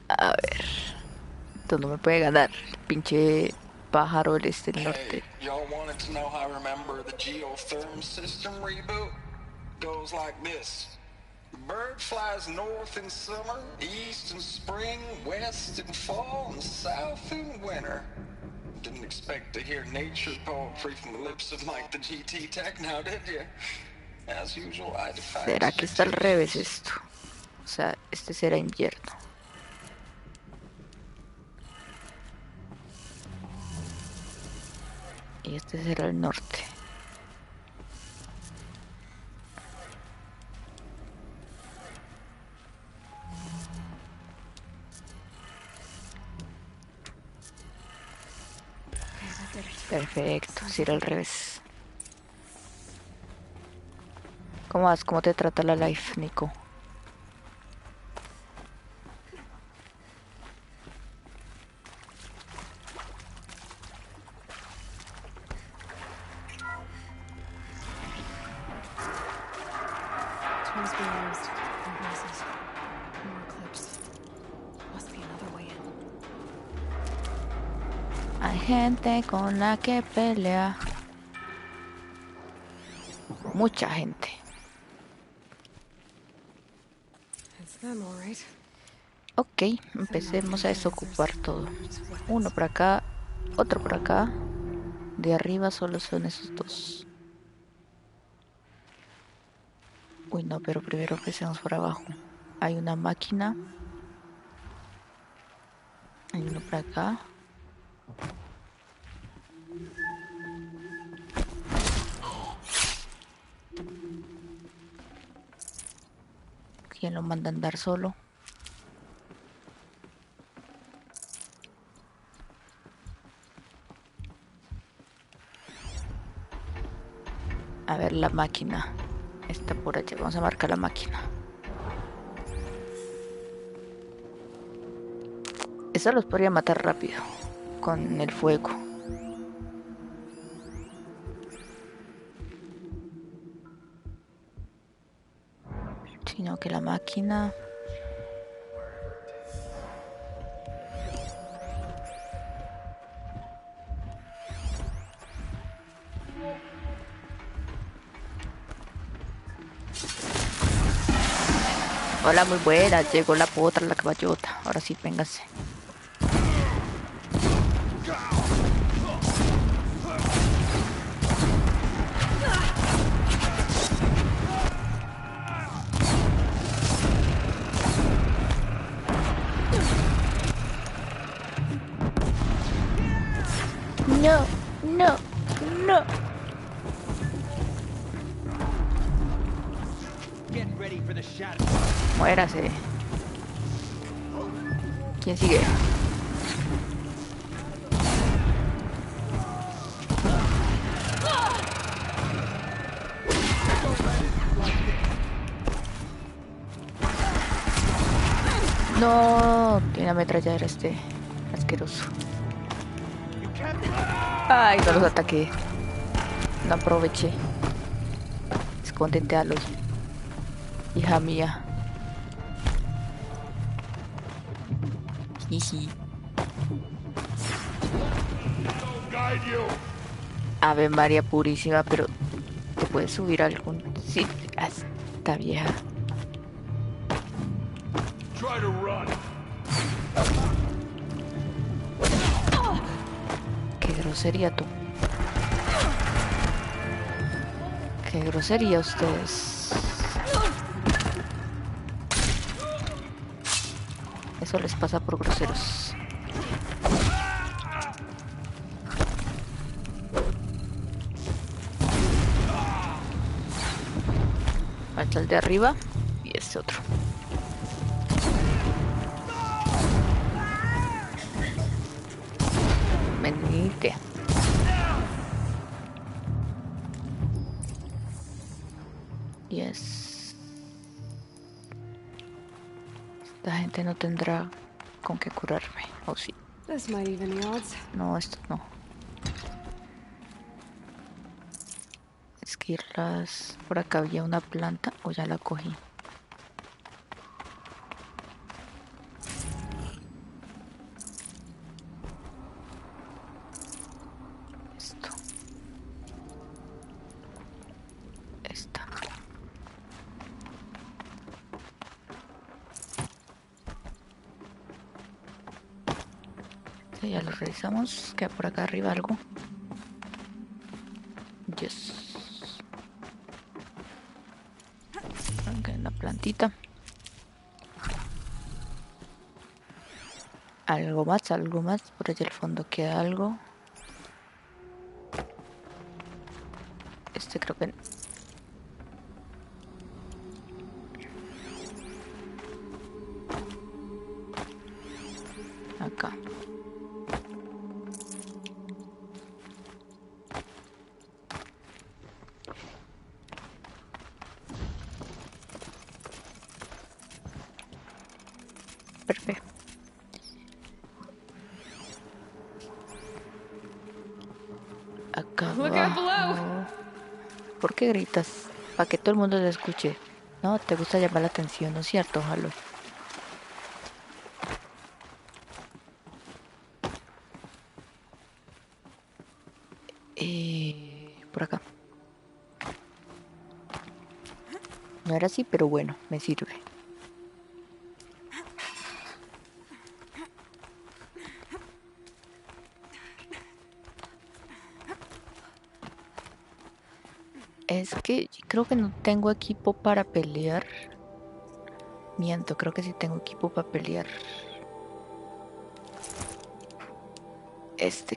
A ver. Esto no me puede ganar. Pinche pájaro del este del norte. Y'all wanted to know how I remember the geotherm system reboot? Goes like this. Bird flies north in summer, east in spring, west in fall, and south in winter. Didn't expect to hear nature poetry from the lips of Mike the GT Tech now, did you? As usual, I defy. ¿Será que está al revés esto? O sea, este será invierno. Y este será el norte. Perfecto, si era al revés. ¿Cómo vas? ¿Cómo te trata la life, Nico? Hay gente con la que pelea. Mucha gente. Ok, empecemos a desocupar todo. Uno por acá, otro por acá. De arriba solo son esos dos. Uy, no, pero primero empecemos por abajo. Hay una máquina. Hay uno por acá. ¿Quién lo manda a andar solo? A ver la máquina. Está por allá. Vamos a marcar la máquina. Eso los podría matar rápido. Con el fuego. Sino que la máquina... Hola, muy buena. Llegó la potra, la caballota. Ahora sí, véngase. No, no, no. Muérase. ¿Quién sigue? No, tiene ametralladora este asqueroso. Ay, no los ataqué. No aproveché. Escóndete, Aloy. Hija mía. Jiji. Ave María Purísima, pero ¿te puedes subir a algún sitio? Esta vieja. Qué grosería tú. Qué grosería ustedes. Eso les pasa por groseros. Falta el de arriba y este otro. Venite. Yes. Esta gente no tendrá con qué curarme, ¿o sí? No, esto no. Esquirlas. Por acá había una planta o ya la cogí. Esto. Esta. Este ya lo revisamos. Queda por acá arriba algo. Yes. Acá en la plantita. Algo más, algo más. Por allá al fondo queda algo. Este creo que... Acá. Perfecto. Acá abajo. ¿Por qué gritas? Para que todo el mundo te escuche. No, te gusta llamar la atención, ¿no es cierto, Aloy? Por acá. No era así, pero bueno, me sirve. Es que creo que no tengo equipo para pelear. Miento, creo que sí tengo equipo para pelear.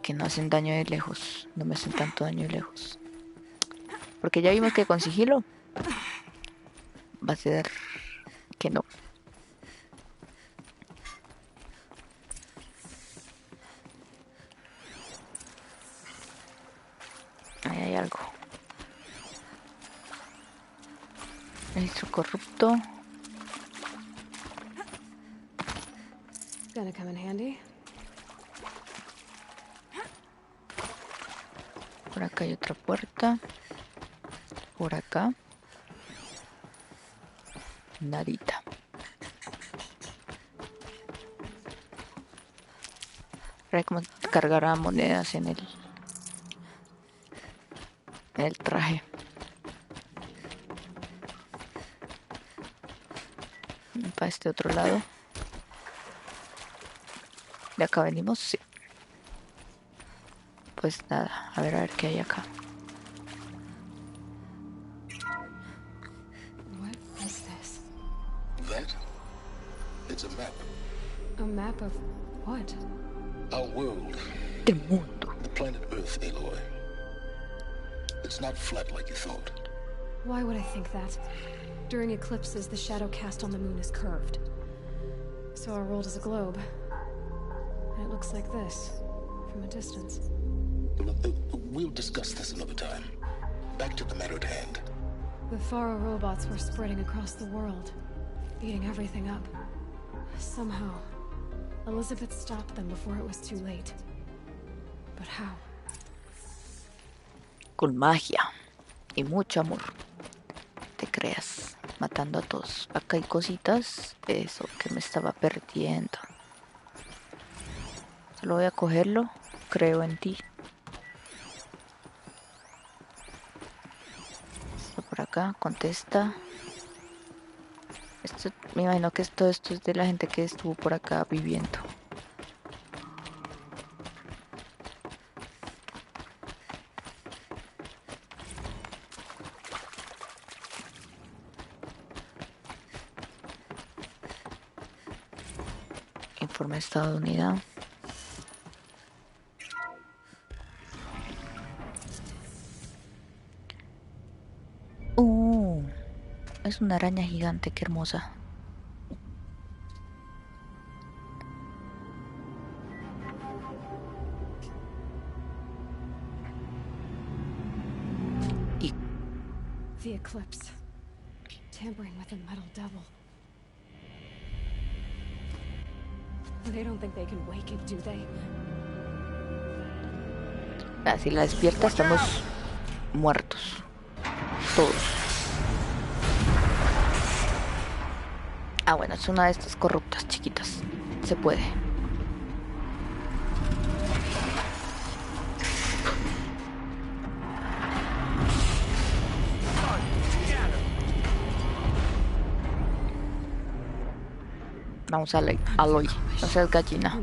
Que no hacen daño de lejos. No me hacen tanto daño de lejos. Porque ya vimos que con sigilo va a ser que no. Ahí hay algo. Registro corrupto. Gonna come in handy. Por acá hay otra puerta. Por acá. Nadita. Hay como cargar a monedas en el traje. Para este otro lado. ¿De acá venimos? Sí. Pues nada, a ver qué hay acá. What is this? That? It's a map. A map of what? Our world. Del mundo. The planet Earth, Aloy. It's not flat like you thought. Why would I think that? During eclipses, the shadow cast on the moon is curved. So our world is a globe. And it looks like this, from a distance. We'll discuss this another time. Back to the matter at hand. The Faro robots were spreading across the world, eating everything up. Somehow, Elizabeth stopped them before it was too late. But how? Con magia y mucho amor. Te creas, matando a todos. Acá hay cositas. Eso que me estaba perdiendo. Solo voy a cogerlo. Creo en ti. Esto por acá, contesta. Esto, me imagino que esto es de la gente que estuvo por acá viviendo. Informe de estado de unidad. Es una araña gigante, qué hermosa. Y the eclipse. Tampering with the metal devil. They don't think they can wake it, do they? si la despierta estamos muertos. Todos. Ah, bueno, es una de estas corruptas chiquitas. Se puede. Vamos a Aloy. No seas gallina.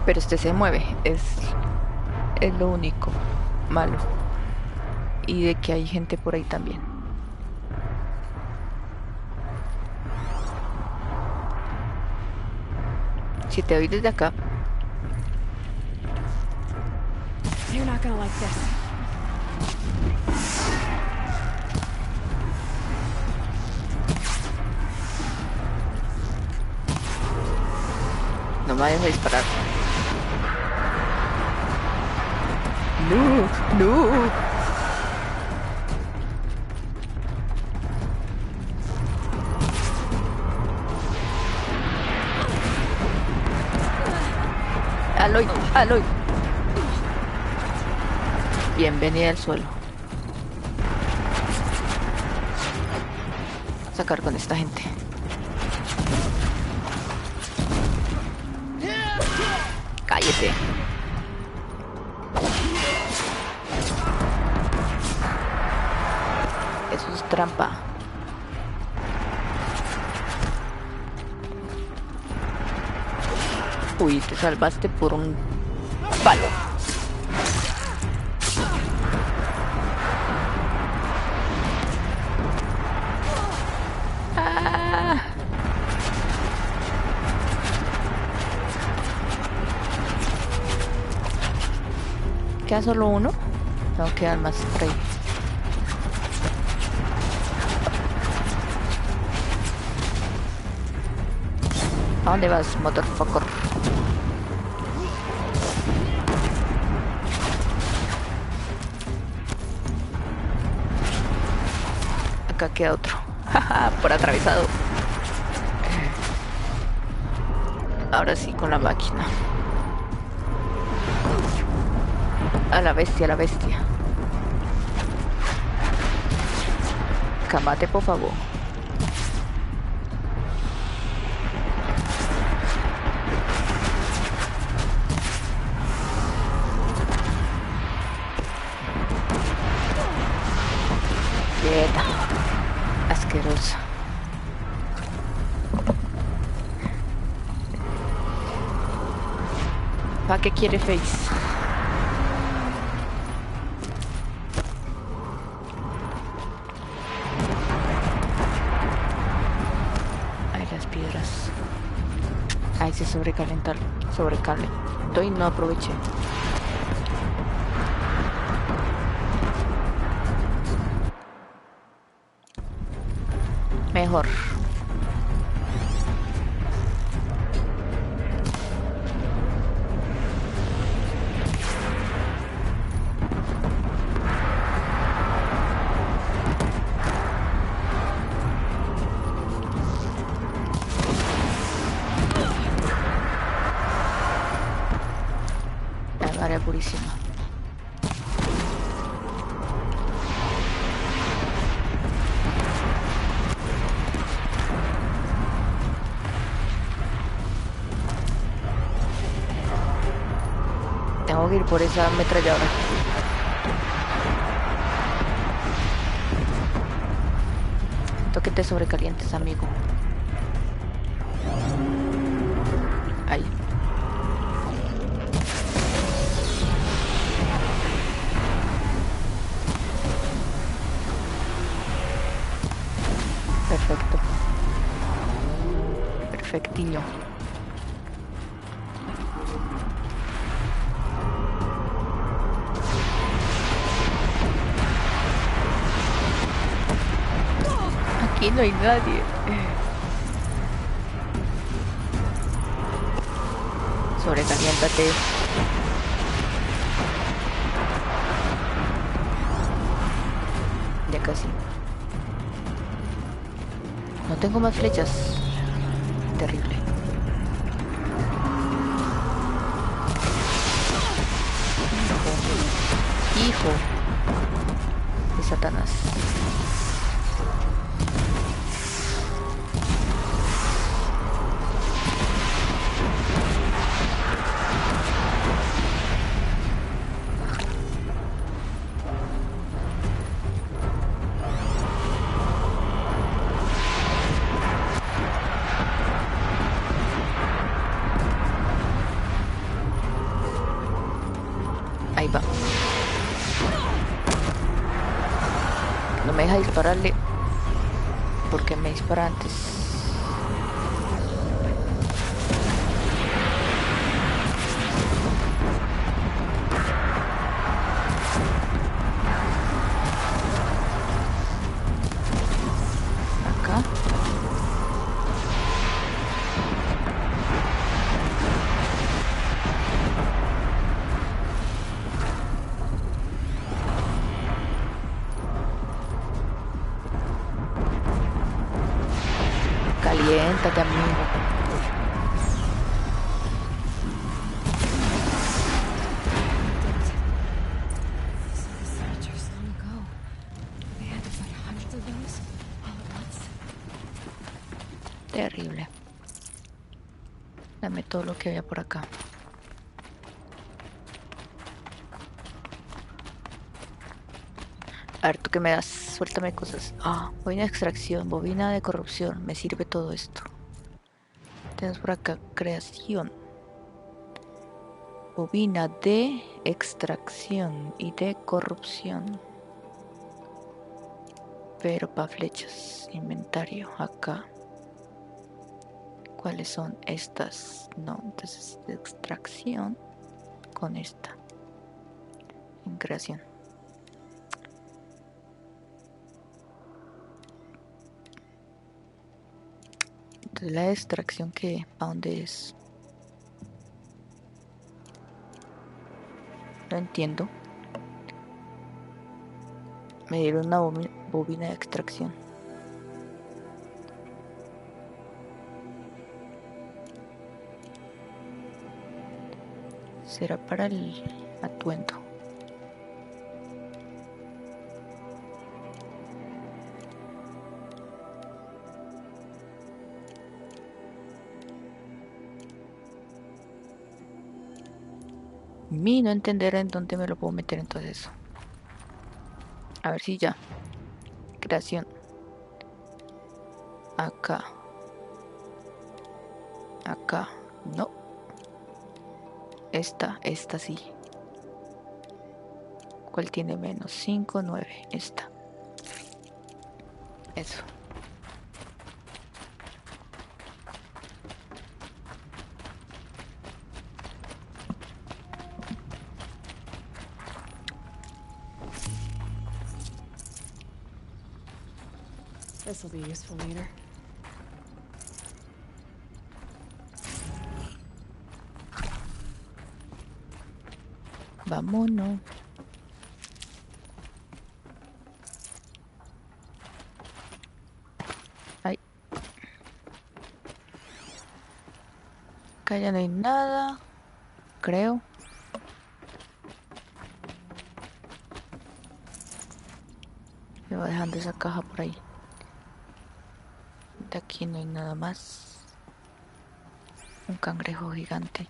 Pero este se mueve. Es lo único malo. Y de que hay gente por ahí también. Si te oí desde acá. You're not gonna like this. No me vayas a disparar. No, no. Aloy, Aloy. Bienvenida al suelo. Vamos a sacar con esta gente. Cállate. Eso es trampa. Uy, te salvaste por un palo. queda solo uno. Tengo que dar más spray. ¿A dónde vas, motherfucker? Acá queda otro. Por atravesado. Ahora sí, con la máquina. A la bestia, a la bestia. Camate, por favor. Quieta. Asquerosa. ¿Para qué quiere Face? Ay, las piedras. Ay, se sobrecalentó y no aproveché. Mejor. Área purísima. Tengo que ir por esa ametralladora. Siento que te sobrecalientes, amigo. Ahí. Perfecto. Perfectiño. Aquí no hay nadie. Sobrecaliéntate. Ya casi. No tengo más flechas. Terrible. Hijo de Satanás. Ahí va. No me deja dispararle. Porque me dispara antes. Acá. Caliéntate, amigo. Terrible. Dame todo lo que había por acá. A ver, ¿tú qué me das? Suéltame cosas. Ah, bobina de extracción, bobina de corrupción. Me sirve todo esto. Tenemos por acá creación. Bobina de extracción y de corrupción. Pero para flechas. Inventario. Acá. ¿Cuáles son estas? No, entonces de extracción con esta. creación. Entonces la extracción que ¿a dónde es? No entiendo. Me dieron una bobina de extracción. Será para el atuendo. Mi no entender en dónde me lo puedo meter entonces. A ver si ya. Creación. Acá. Acá. No. Esta sí. ¿Cuál tiene menos? 5, 9. Esta. Eso. This will be useful later. Vámonos. Ay. Acá ya no hay nada. Creo. Me va dejando esa caja por ahí. De aquí no hay nada más. Un cangrejo gigante.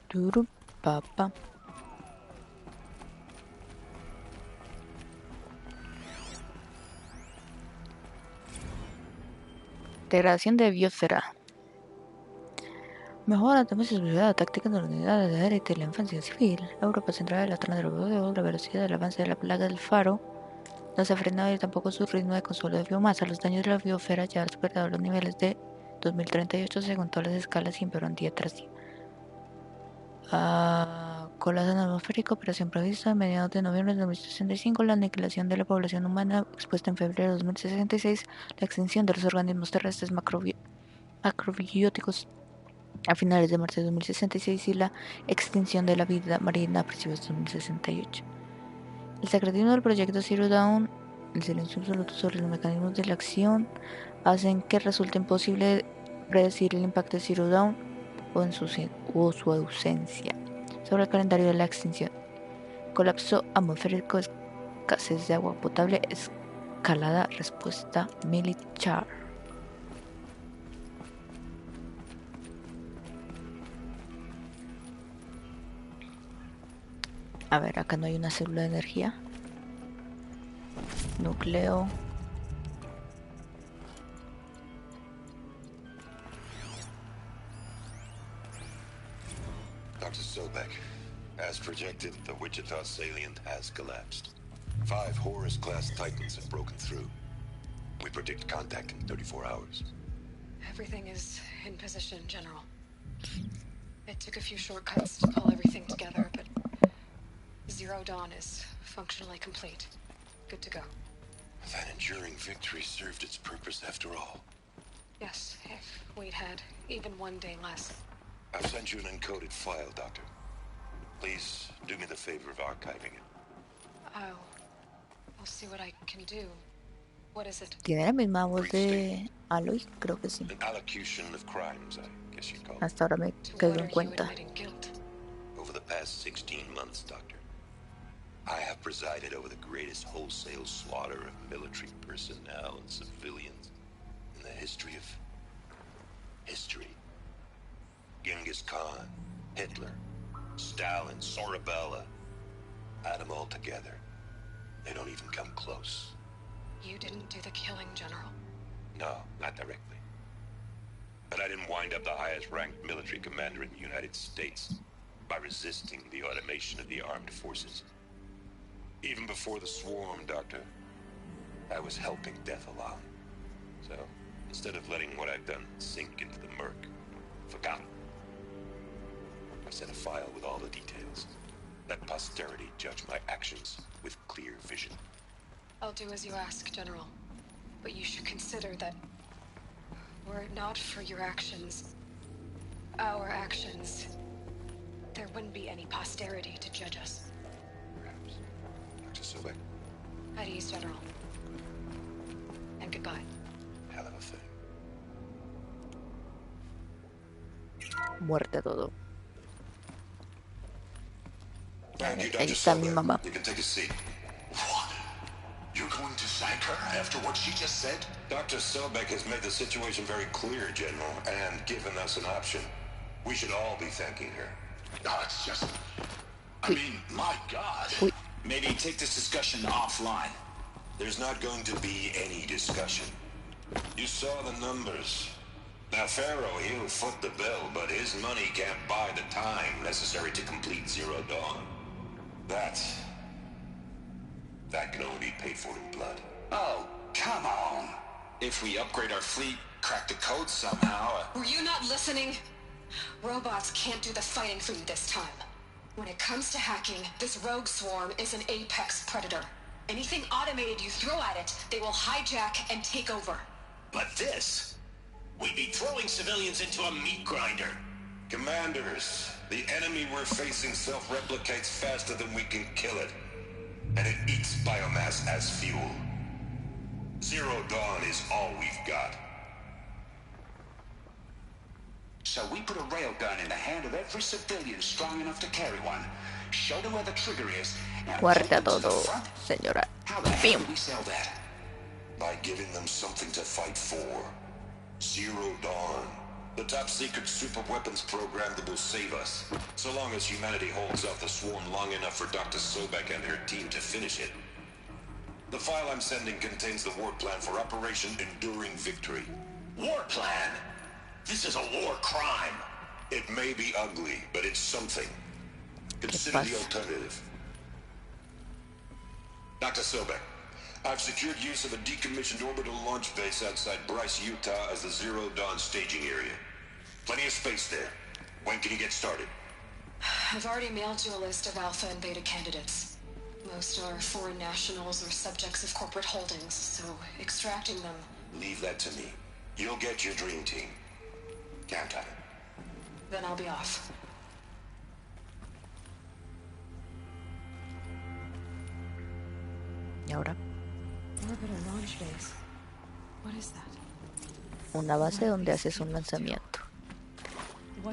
Turu papa. Integración de biosfera. Mejora también su velocidad táctica de la unidad de élite de la infancia civil. Europa central, la zona de la velocidad del avance de la plaga del faro no se ha frenado y tampoco su ritmo de consuelo de biomasa. Los daños de la biosfera ya han superado los niveles de 2038 según todas las escalas y empeoran día tras día. Colapso atmosférico, operación prevista a mediados de noviembre de 2065, la aniquilación de la población humana expuesta en febrero de 2066, la extinción de los organismos terrestres macrobióticos a finales de marzo de 2066 y la extinción de la vida marina a principios de 2068. El secretismo del proyecto Zero Dawn, el silencio absoluto sobre los mecanismos de la acción, hacen que resulte imposible predecir el impacto de Zero Dawn o su ausencia sobre el calendario de la extinción. Colapso atmosférico, escasez de agua potable, escalada, respuesta militar. A ver, acá no hay una célula de energía. Núcleo. Dr. Sobek, as projected, the Wichita salient has collapsed. 5 Horus-class Titans have broken through. We predict contact in 34 hours. Everything is in position, General. It took a few shortcuts to pull everything together, but Zero Dawn is functionally complete. Good to go. That enduring victory served its purpose after all. Yes, if we'd had even one day less. I've sent you an encoded file, Doctor. Please do me the favor of archiving it. I'll see what I can do. What is it? ¿Tiene la misma voz de Aloy? Creo que sí. An allocution of crimes, I guess you'd call it. Hasta ahora me caigo en cuenta. Over the past 16 months, Doctor, I have presided over the greatest wholesale slaughter of military personnel and civilians in the history of history. Genghis Khan, Hitler, Stalin, Sorabella, add them all together. They don't even come close. You didn't do the killing, General. No, not directly. But I didn't wind up the highest ranked military commander in the United States by resisting the automation of the armed forces. Even before the swarm, Doctor, I was helping death along. So, instead of letting what I've done sink into the murk, forgot it. I set a file with all the details. Let posterity judge my actions with clear vision. I'll do as you ask, General. But you should consider that were it not for your actions, our actions, there wouldn't be any posterity to judge us. Perhaps. Dr. Sobek. At ease, General. And goodbye. Hell of a thing. Muerte a todo. Thank you, Ahí Dr. está mi Sobek. mamá. You can take a seat. What? You're going to thank her after what she just said? Dr. Sobek has made the situation very clear, General, and given us an option. We should all be thanking her. No, it's just... I mean, my God. Maybe take this discussion offline. There's not going to be any discussion. You saw the numbers. Now, Pharaoh, he'll foot the bill, but his money can't buy the time necessary to complete Zero Dawn. That can only be paid for in blood. Oh, come on. If we upgrade our fleet, crack the code somehow... Were you not listening? Robots can't do the fighting for you this time. When it comes to hacking, this rogue swarm is an apex predator. Anything automated you throw at it, they will hijack and take over. But this? We'd be throwing civilians into a meat grinder. Commanders, the enemy we're facing self-replicates faster than we can kill it. And it eats biomass as fuel. Zero Dawn is all we've got. So we put a railgun in the hand of every civilian strong enough to carry one. Show them where the trigger is. Muerte a todo, señora. How the hell do we sell that? By giving them something to fight for. Zero Dawn. The top secret super weapons program that will save us. So long as humanity holds off the swarm long enough for Dr. Sobek and her team to finish it. The file I'm sending contains the war plan for Operation Enduring Victory. War plan? This is a war crime. It may be ugly, but it's something. Consider the alternative. Dr. Sobek, I've secured use of a decommissioned orbital launch base outside Bryce, Utah as the Zero Dawn staging area. Plenty of space there. When can you get started? I've already mailed you a list of alpha and beta candidates. Most are foreign nationals or subjects of corporate holdings, so extracting them... Leave that to me. You'll get your dream team. Count on it. Then I'll be off. ¿Y ahora? Orbital launch base. What is that? Una base donde haces un lanzamiento.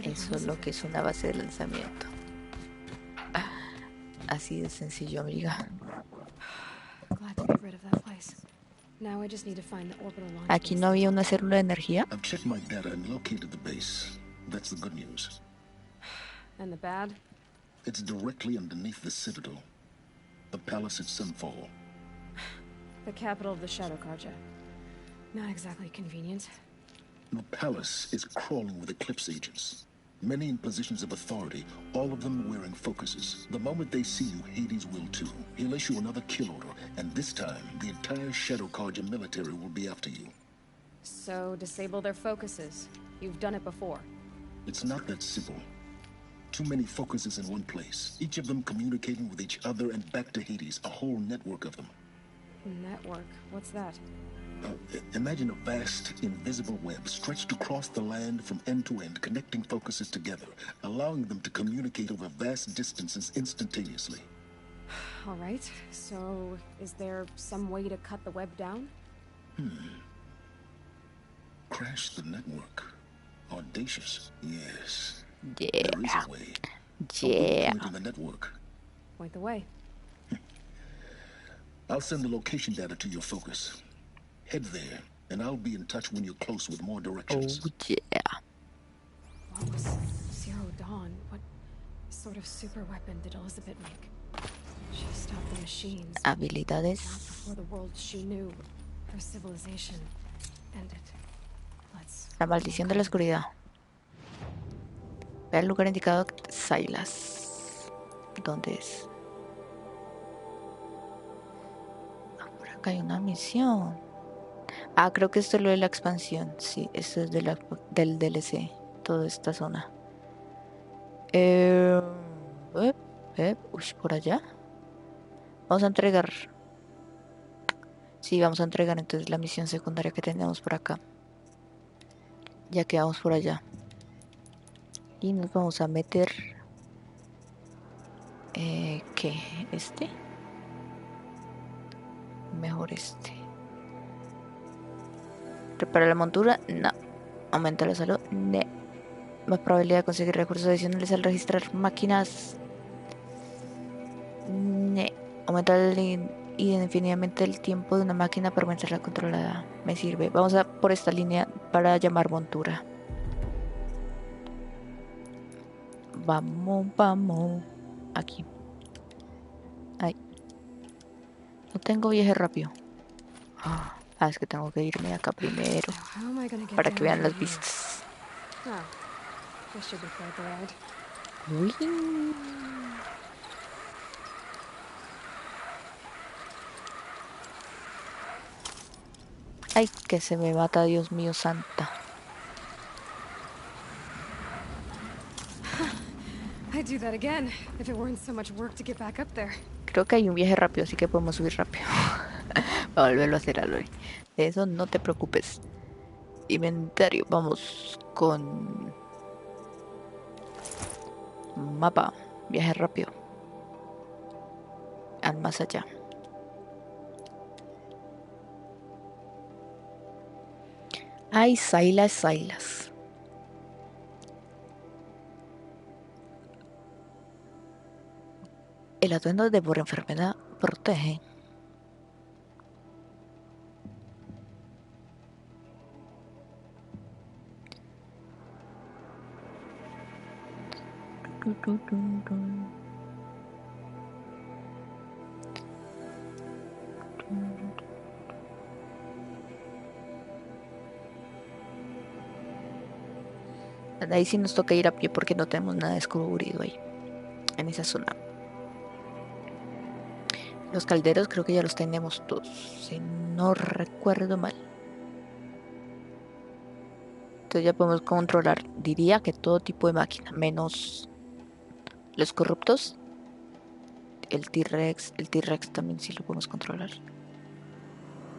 Eso es lo que es una base de lanzamiento. Así de sencillo, amiga. Glad to get rid of that place. Now I just need to find the orbital launch Aquí no había una célula de energía. I've checked my data and located the base. That's the good news. And the bad? It's directly underneath the citadel. The palace at Sunfall. The capital of the Shadow Carja. Not exactly convenient. The palace is crawling with Eclipse agents. Many in positions of authority, all of them wearing focuses. The moment they see you, Hades will too. He'll issue another kill order, and this time, the entire Shadow Carja military will be after you. So, disable their focuses. You've done it before. It's not that simple. Too many focuses in one place, each of them communicating with each other and back to Hades, a whole network of them. Network? What's that? Imagine a vast, invisible web stretched across the land from end to end, connecting focuses together, allowing them to communicate over vast distances instantaneously. All right, so is there some way to cut the web down? Crash the network. Audacious, yes. Yeah. There is a way. Yeah. Point in the network. Point the way. I'll send the location data to your focus. Head there, and I'll be in touch when you're close with more directions. Oh, yeah. What was Zero Dawn? What sort of super weapon did Elizabeth make? She stopped the machines. Habilidades. Not before the world she knew. Her civilization ended. La maldición de la oscuridad. Ve al lugar indicado, Silas. ¿Dónde es? Acá hay una misión. Ah, creo que esto es lo de la expansión. Sí, esto es del DLC. Toda esta zona. Uy, por allá. Vamos a entregar. Sí, vamos a entregar entonces la misión secundaria que tenemos por acá. Ya que vamos por allá. Y nos vamos a meter. ¿Qué? ¿Este? Mejor este. ¿Repara la montura? No. ¿Aumenta la salud? No. Más probabilidad de conseguir recursos adicionales al registrar máquinas. No. Aumenta indefinidamente el tiempo de una máquina para mantenerla controlada. Me sirve. Vamos a por esta línea para llamar montura. Vamos, vamos. Aquí. Ay. No tengo viaje rápido. Ah, es que tengo que irme acá primero. Para que vean las vistas. Uy. Ay, que se me mata, Dios mío, santa. Creo que hay un viaje rápido, así que podemos subir rápido. Para volverlo a hacer, Aloy. De eso no te preocupes. Inventario, vamos con mapa, viaje rápido. Al más allá. Ay, Silas. El atuendo de por enfermedad protege. Ahí sí nos toca ir a pie porque no tenemos nada descubrido ahí, en esa zona. Los calderos creo que ya los tenemos todos, si no recuerdo mal. Entonces ya podemos controlar, diría que todo tipo de máquina, menos los corruptos. El T-Rex también sí lo podemos controlar.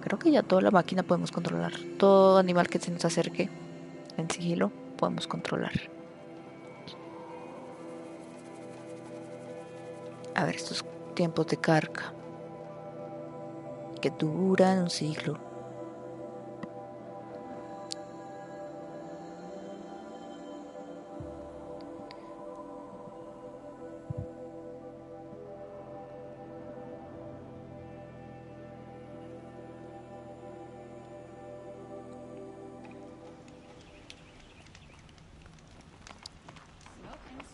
Creo que ya toda la máquina podemos controlar. Todo animal que se nos acerque en sigilo podemos controlar. A ver, estos tiempos de carga que duran un siglo.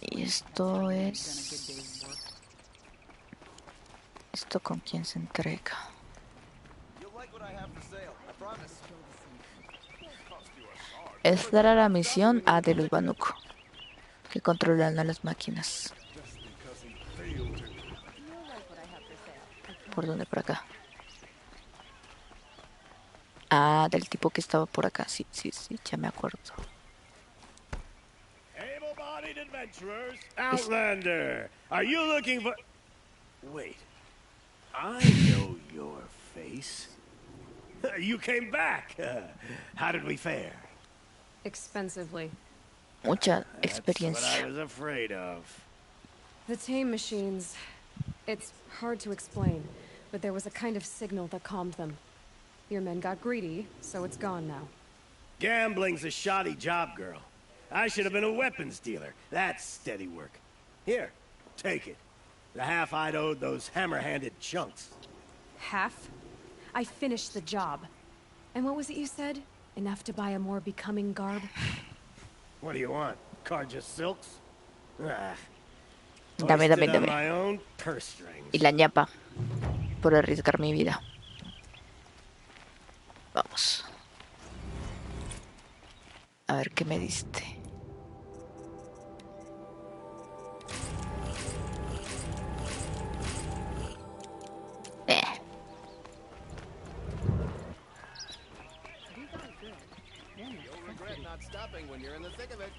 Y esto es... ¿Esto con quién se entrega? Esta era la misión A de los Banuco, que controlan a las máquinas. ¿Por dónde? Por acá. Ah, del tipo que estaba por acá. Sí, ya me acuerdo. Able-bodied adventurers, Outlander, are you looking for... Wait, I know your face. You came back. How did we fare? Expensively. Mucha experiencia. That's what I was afraid of. The tame machines. It's hard to explain, but there was a kind of signal that calmed them. Your men got greedy, so it's gone now. Gambling's a shoddy job, girl. I should have been a weapons dealer. That's steady work. Here, take it. The half I'd owed those hammer-handed chunks. Half? I finished the job. And what was it you said? Enough to buy a more becoming garb? What do you want? Car just silks? Dame. My own purse strings. Y la ñapa. Por arriesgar mi vida. Vamos. A ver qué me diste. stopping when you're in the thick of it.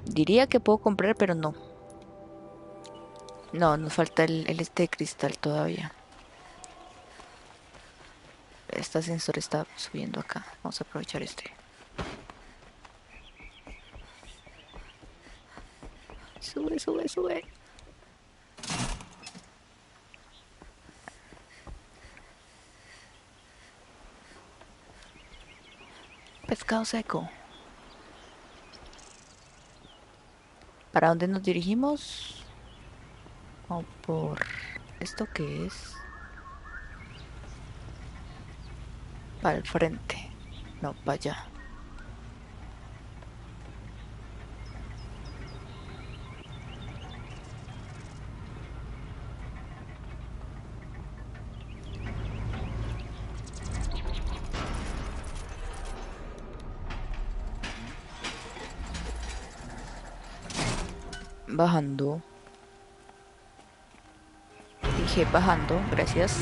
Diría que puedo comprar, pero no. No, nos falta el este de cristal todavía. Este ascensor está subiendo acá. Vamos a aprovechar este. Sube, sube, sube. Pescado seco. ¿Para dónde nos dirigimos? O por... ¿Esto qué es? Para el frente. No, para allá. Bajando. Dije bajando, gracias.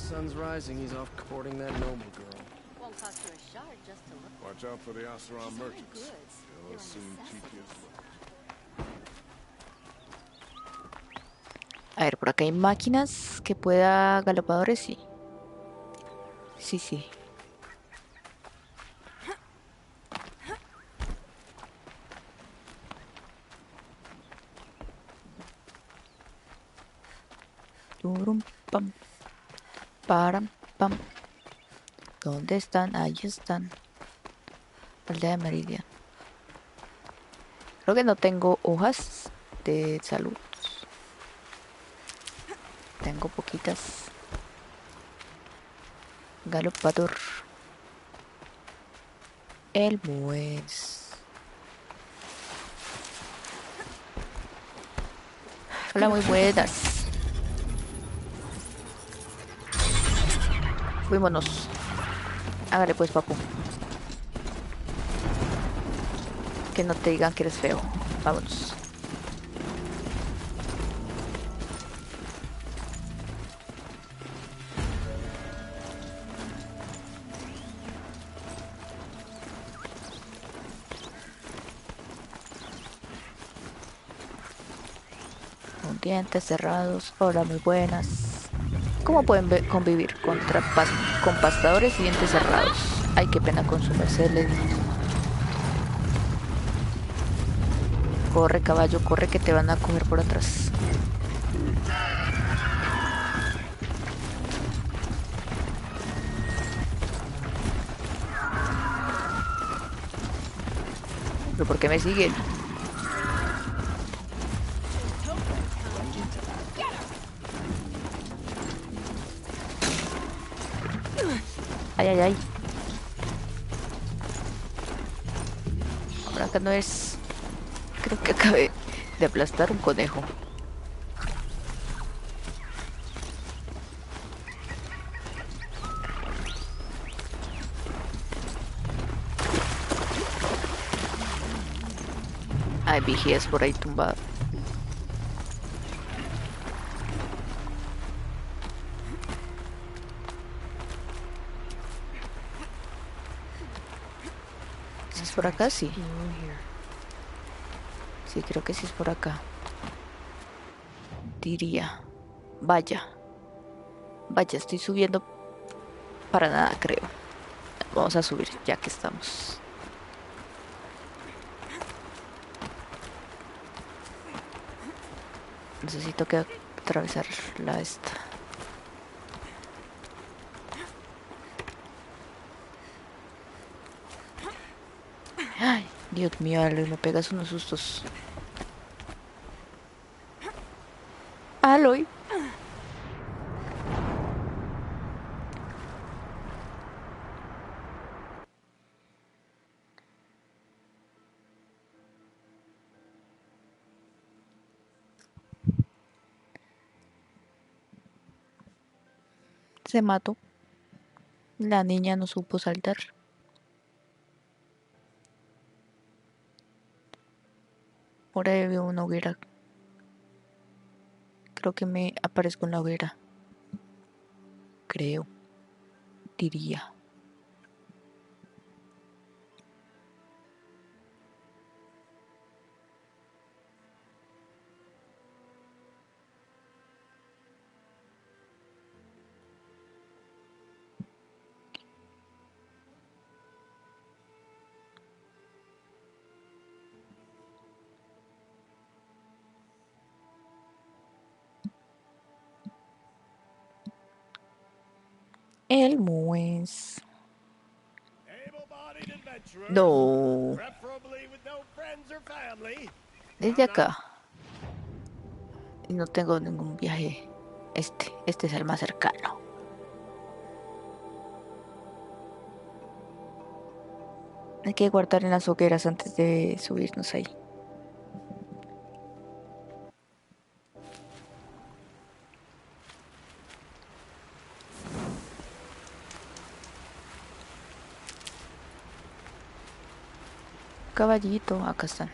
Sun's rising, he's off courting that noble girl. Won't cost you a shard just to look. Watch out for the Oseram merchants. They'll soon keep you as well. A ver, por acá hay máquinas que pueda galopadores, sí. Sí, sí. Turum, pam. Param, pam. ¿Dónde están? Ahí están. Aldea de Meridian. Creo que no tengo hojas de salud. Tengo poquitas. Galopador. El Muez. Hola, muy buenas. Fuímonos. Hágale pues, papu. Que no te digan que eres feo. Vámonos. Con dientes cerrados. Hola, muy buenas. ¿Cómo pueden convivir con pastadores y dientes cerrados? Ay, qué pena con su merced, le digo. Corre, caballo, corre, que te van a coger por atrás. ¿Pero por qué me siguen? Ay, ay, ay. Ahora acá no es... Creo que acabé de aplastar un conejo. Hay vigías por ahí tumbadas. ¿Es por acá? Sí. Sí, creo que sí es por acá. Diría. Vaya. Vaya, estoy subiendo para nada, creo. Vamos a subir ya que estamos. Necesito que atravesar la esta. Ay, Dios mío, Aloy, me pegas unos sustos. Aloy. Se mató. La niña no supo saltar. Ahora veo una hoguera. Creo que me aparezco en la hoguera. Creo. Diría. El Mues. No. Desde acá. Y no tengo ningún viaje. Este es el más cercano. Hay que guardar en las hogueras antes de subirnos ahí. Caballito, acá están.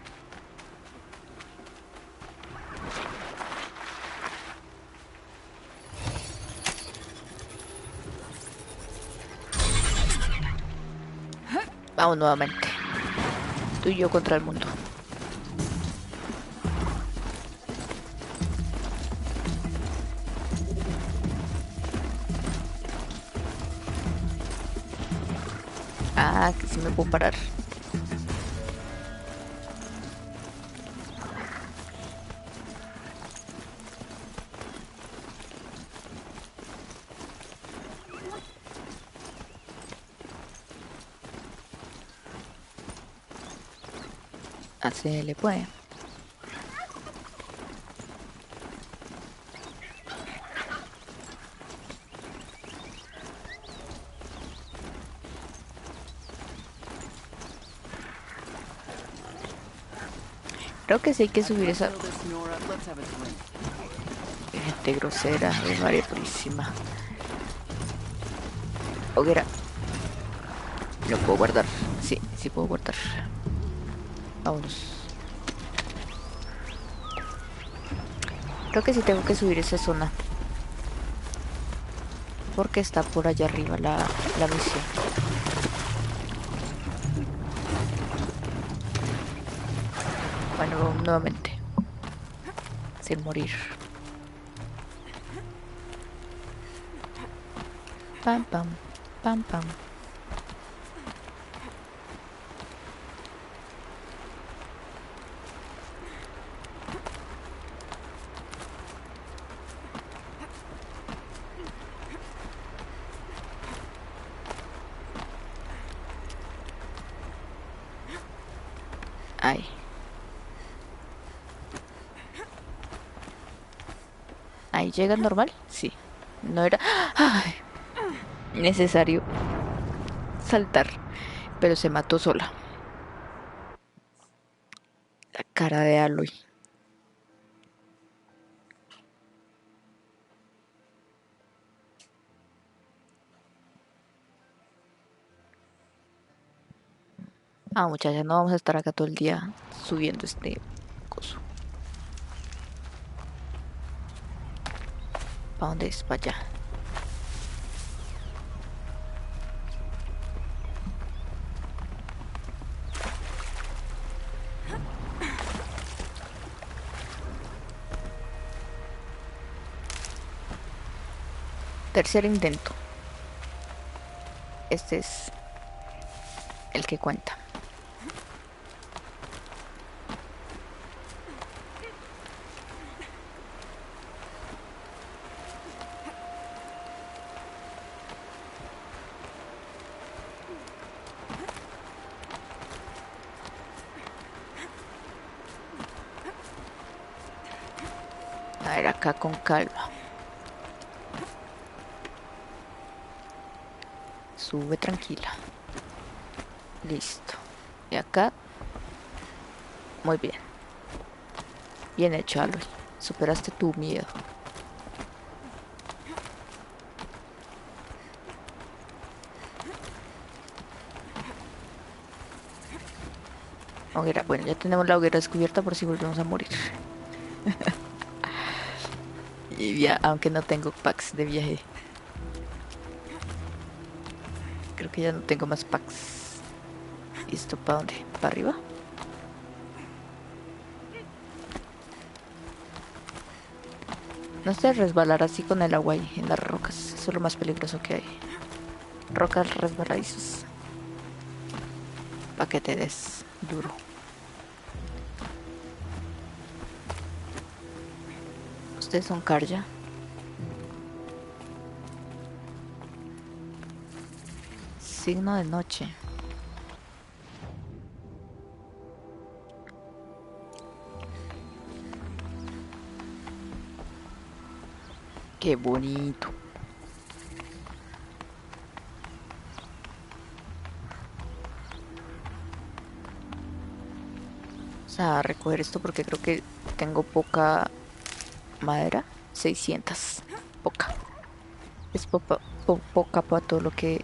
Vamos nuevamente. Tú y yo contra el mundo. Ah, que sí me puedo parar. Así le puede. Creo que sí hay que subir esa gente grosera, de María Purísima. Hoguera. Lo puedo guardar. Sí, sí puedo guardar. Vámonos. Creo que sí tengo que subir esa zona. Porque está por allá arriba la misión. Bueno, nuevamente. Sin morir. Pam, pam, pam, pam. Ay. Ahí llega normal, sí. No era ay, necesario saltar, pero se mató sola. La cara de Aloy. Ah, muchachas, no vamos a estar acá todo el día subiendo este coso. ¿Para dónde es? Para allá. Tercer intento. Este es el que cuenta. A ver, acá con calma. Sube tranquila. Listo. Y acá. Muy bien. Bien hecho, Aloy. Superaste tu miedo. Hoguera, bueno, ya tenemos la hoguera descubierta por si volvemos a morir. Y ya, aunque no tengo packs de viaje. Creo que ya no tengo más packs. ¿Y esto para dónde? ¿Para arriba? No sé resbalar así con el agua ahí en las rocas. Eso es lo más peligroso que hay. Rocas resbaladizas. Para que te des duro. Ustedes son Karja. Signo de noche. Qué bonito. Vamos a recoger esto porque creo que tengo poca madera. 600. Poca. Es poca para todo lo que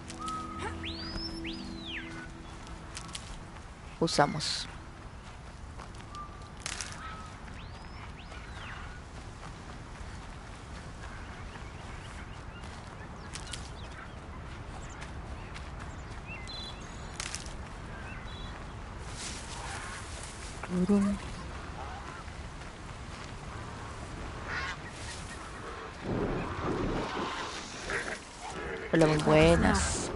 usamos. Hola, muy buenas.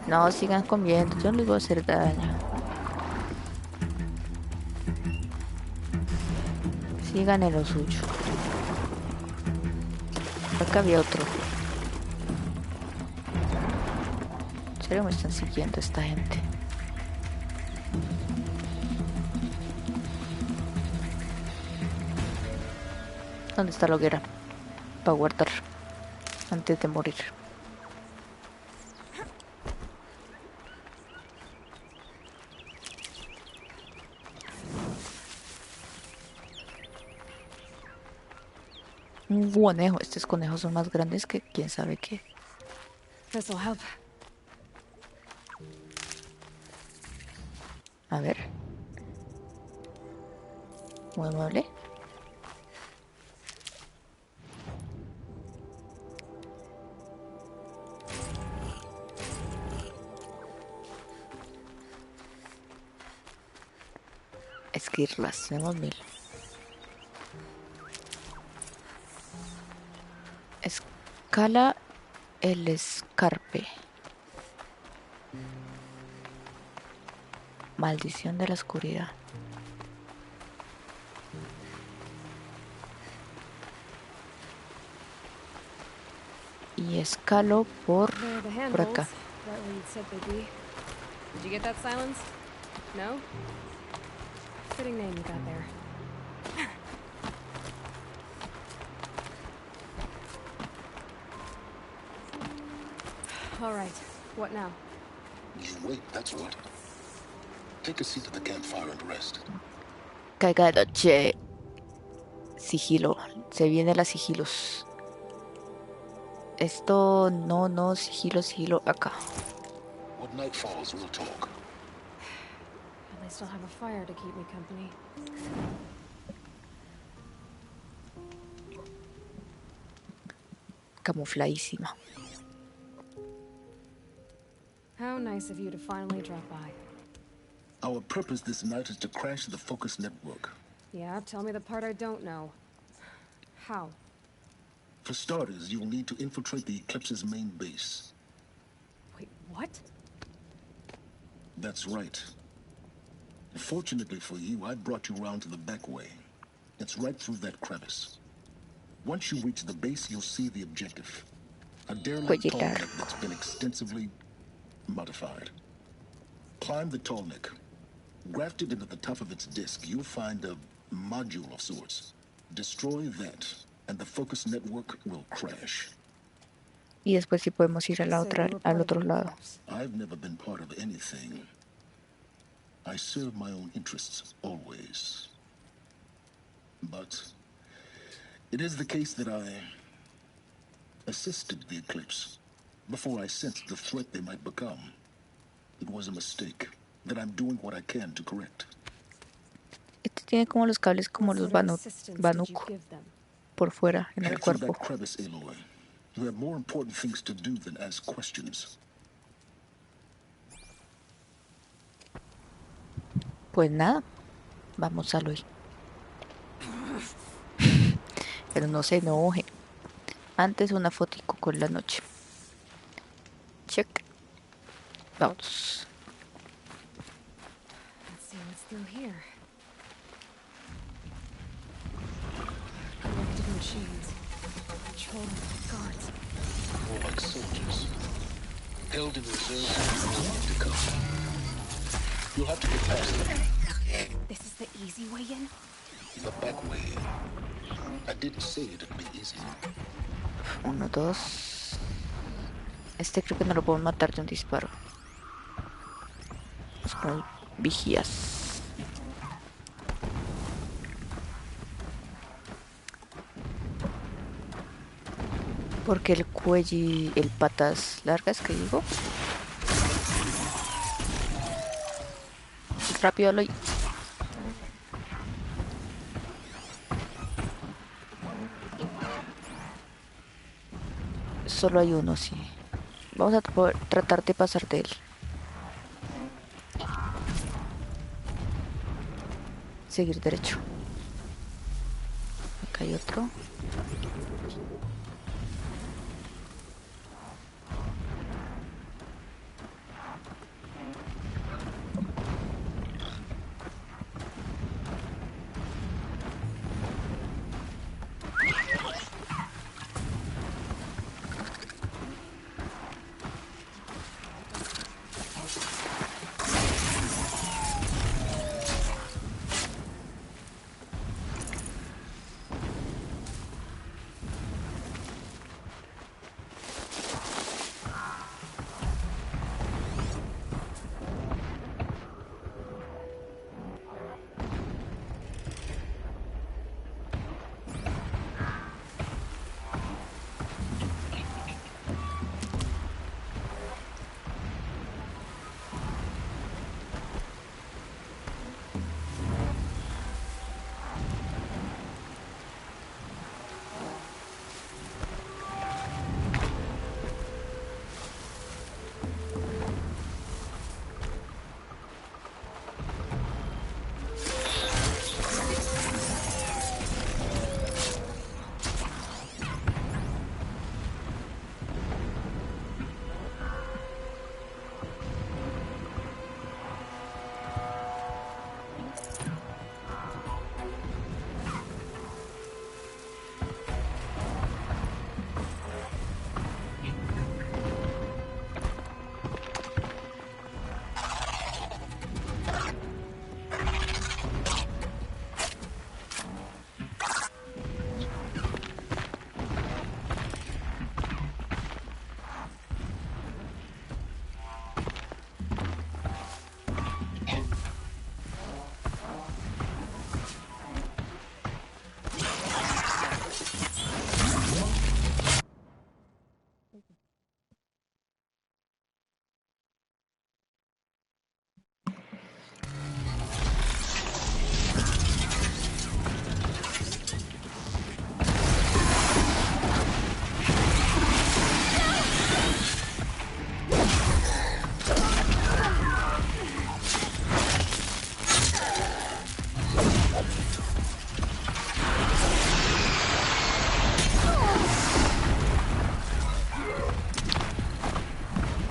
No, sigan comiendo, yo no les voy a hacer daño. Sigan en lo suyo. Acá había otro. ¿En serio me están siguiendo esta gente? ¿Dónde está la hoguera? Para guardar antes de morir. Un conejo. Estos conejos son más grandes que quién sabe qué. This'll help. A ver. Muy amable. Esquirlas, tenemos 1000. Escala el escarpe. Maldición de la oscuridad. Y escalo por acá. Did you get that, Silence? No? Fitting name you got there. All right. What now? You wait, that's what. Take a seat at the campfire and rest. Caiga de noche. Sigilo. Se viene la sigilos. Esto no, sigilo, acá. When night falls, we'll talk. At least I'll have a fire to keep me company. Camufladísima. How nice of you to finally drop by. Our purpose this night is to crash the Focus network. Yeah, tell me the part I don't know. How? For starters, you'll need to infiltrate the Eclipse's main base. Wait, what? That's right. Fortunately for you, I brought you round to the back way. It's right through that crevice. Once you reach the base, you'll see the objective. A derelict tall neck that's been extensively modified. Climb the tall neck. Grafted into the top of its disc, you'll find a module of sorts. Destroy that, and the Focus network will crash. Y después sí podemos ir a la otra, al otro lado. I've never been part of anything. I serve my own interests, always. But it is the case that I assisted the Eclipse before I sensed the threat they might become. It was a mistake. that I'm doing what I can to correct. Este tiene como los cables como los banuco por fuera en el Head through cuerpo. that crevice, Aloy. You have more important things to do than ask questions. Pues nada, vamos a Aloy. Pero no se enoje. Antes una fotico con la noche. Check. Vamos. Let's see what's through here. Connected machines. Patrol guards. More like soldiers. Held in reserve to come. You'll have to get past them. This is the easy way in? The back way in. I didn't say it'd be easy. 1, 2. Este creo que no lo puedo matar de un disparo. Vamos con los vigías. Porque el cuello y el patas largas que digo. Rápido, Aloy. Solo hay uno, sí. Vamos a tratar de pasar de él. Seguir derecho. Acá hay otro.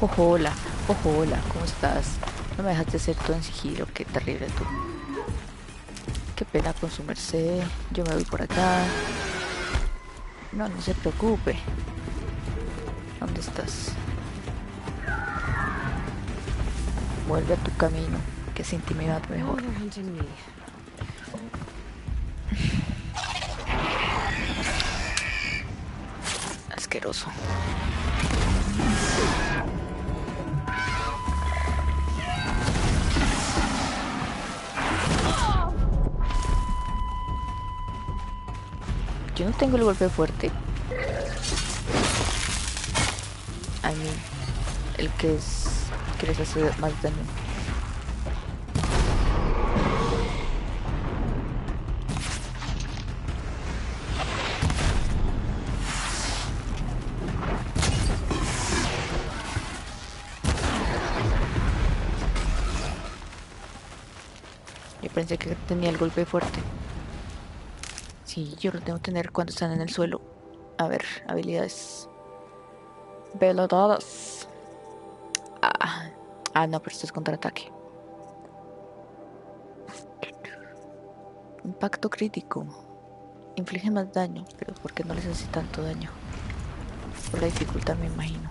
Ojo, hola, ¿cómo estás? No me dejaste hacer todo en sigilo, qué terrible tú. Qué pena con su merced, yo me voy por acá. No, no se preocupe. ¿Dónde estás? Vuelve a tu camino, que sin ti me va mejor. Asqueroso. Yo no tengo el golpe fuerte. I mean, el que les hace más daño. pensé que tenía el golpe fuerte. Sí, yo lo tengo que tener cuando están en el suelo. A ver, habilidades. Velodadas. No, pero esto es contraataque. Impacto crítico. Inflige más daño, pero ¿por qué no les hace tanto daño? Por la dificultad, me imagino.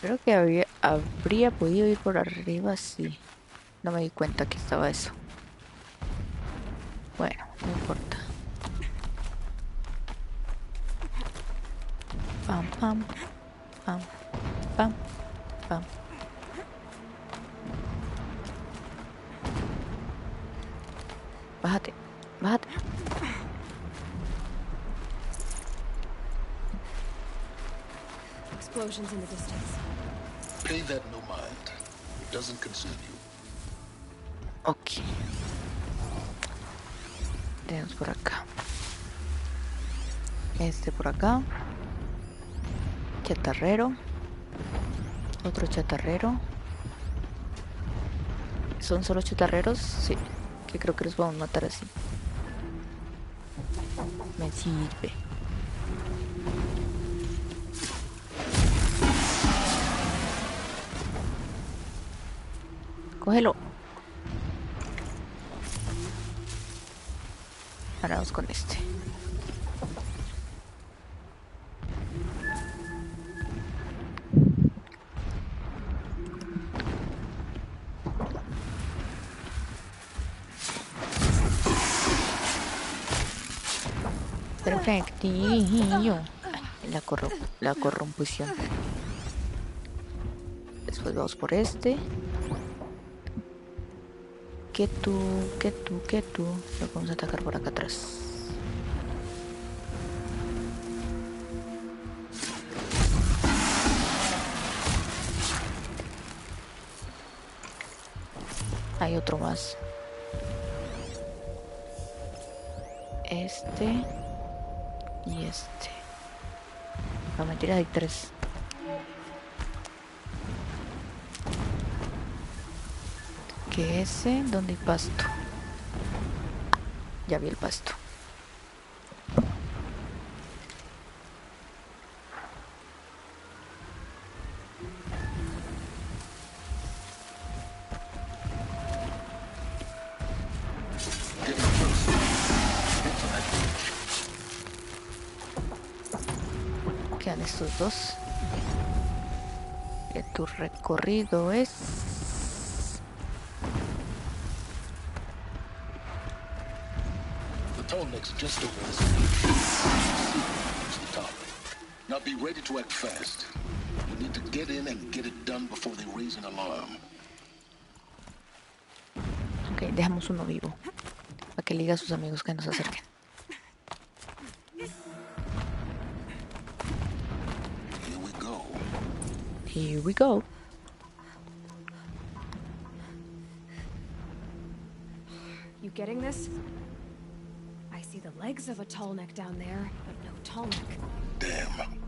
Creo que habría podido ir por arriba, sí. No me di cuenta que estaba eso. Bueno, no importa. Pam, pam, pam, pam, pam. Bájate, bájate. Explosions in the distance. Pay that no mind. It doesn't concern you. Ok. Tenemos por acá. Este por acá. Chatarrero. Otro chatarrero. ¿Son solo chatarreros? Sí. Que creo que los podemos matar así. Me sirve. Cógelo. Ahora vamos con este. Perfectillo. La corrompición. Después vamos por este. Que tú. Lo vamos a atacar por acá atrás. Hay otro más. Este. Y este. No, mentira, hay 3. Que ese, ¿dónde hay pasto? Ya vi el pasto. Quedan estos dos. Que tu recorrido es... The tall neck's just over this. The top. Now be ready to act fast. You need to get in and get it done before they raise an alarm. Ok, dejamos uno vivo. Para que le diga a sus amigos que nos acerquen. Here we go. You getting this? I see the legs of a tall neck down there, but no tall neck. Damn.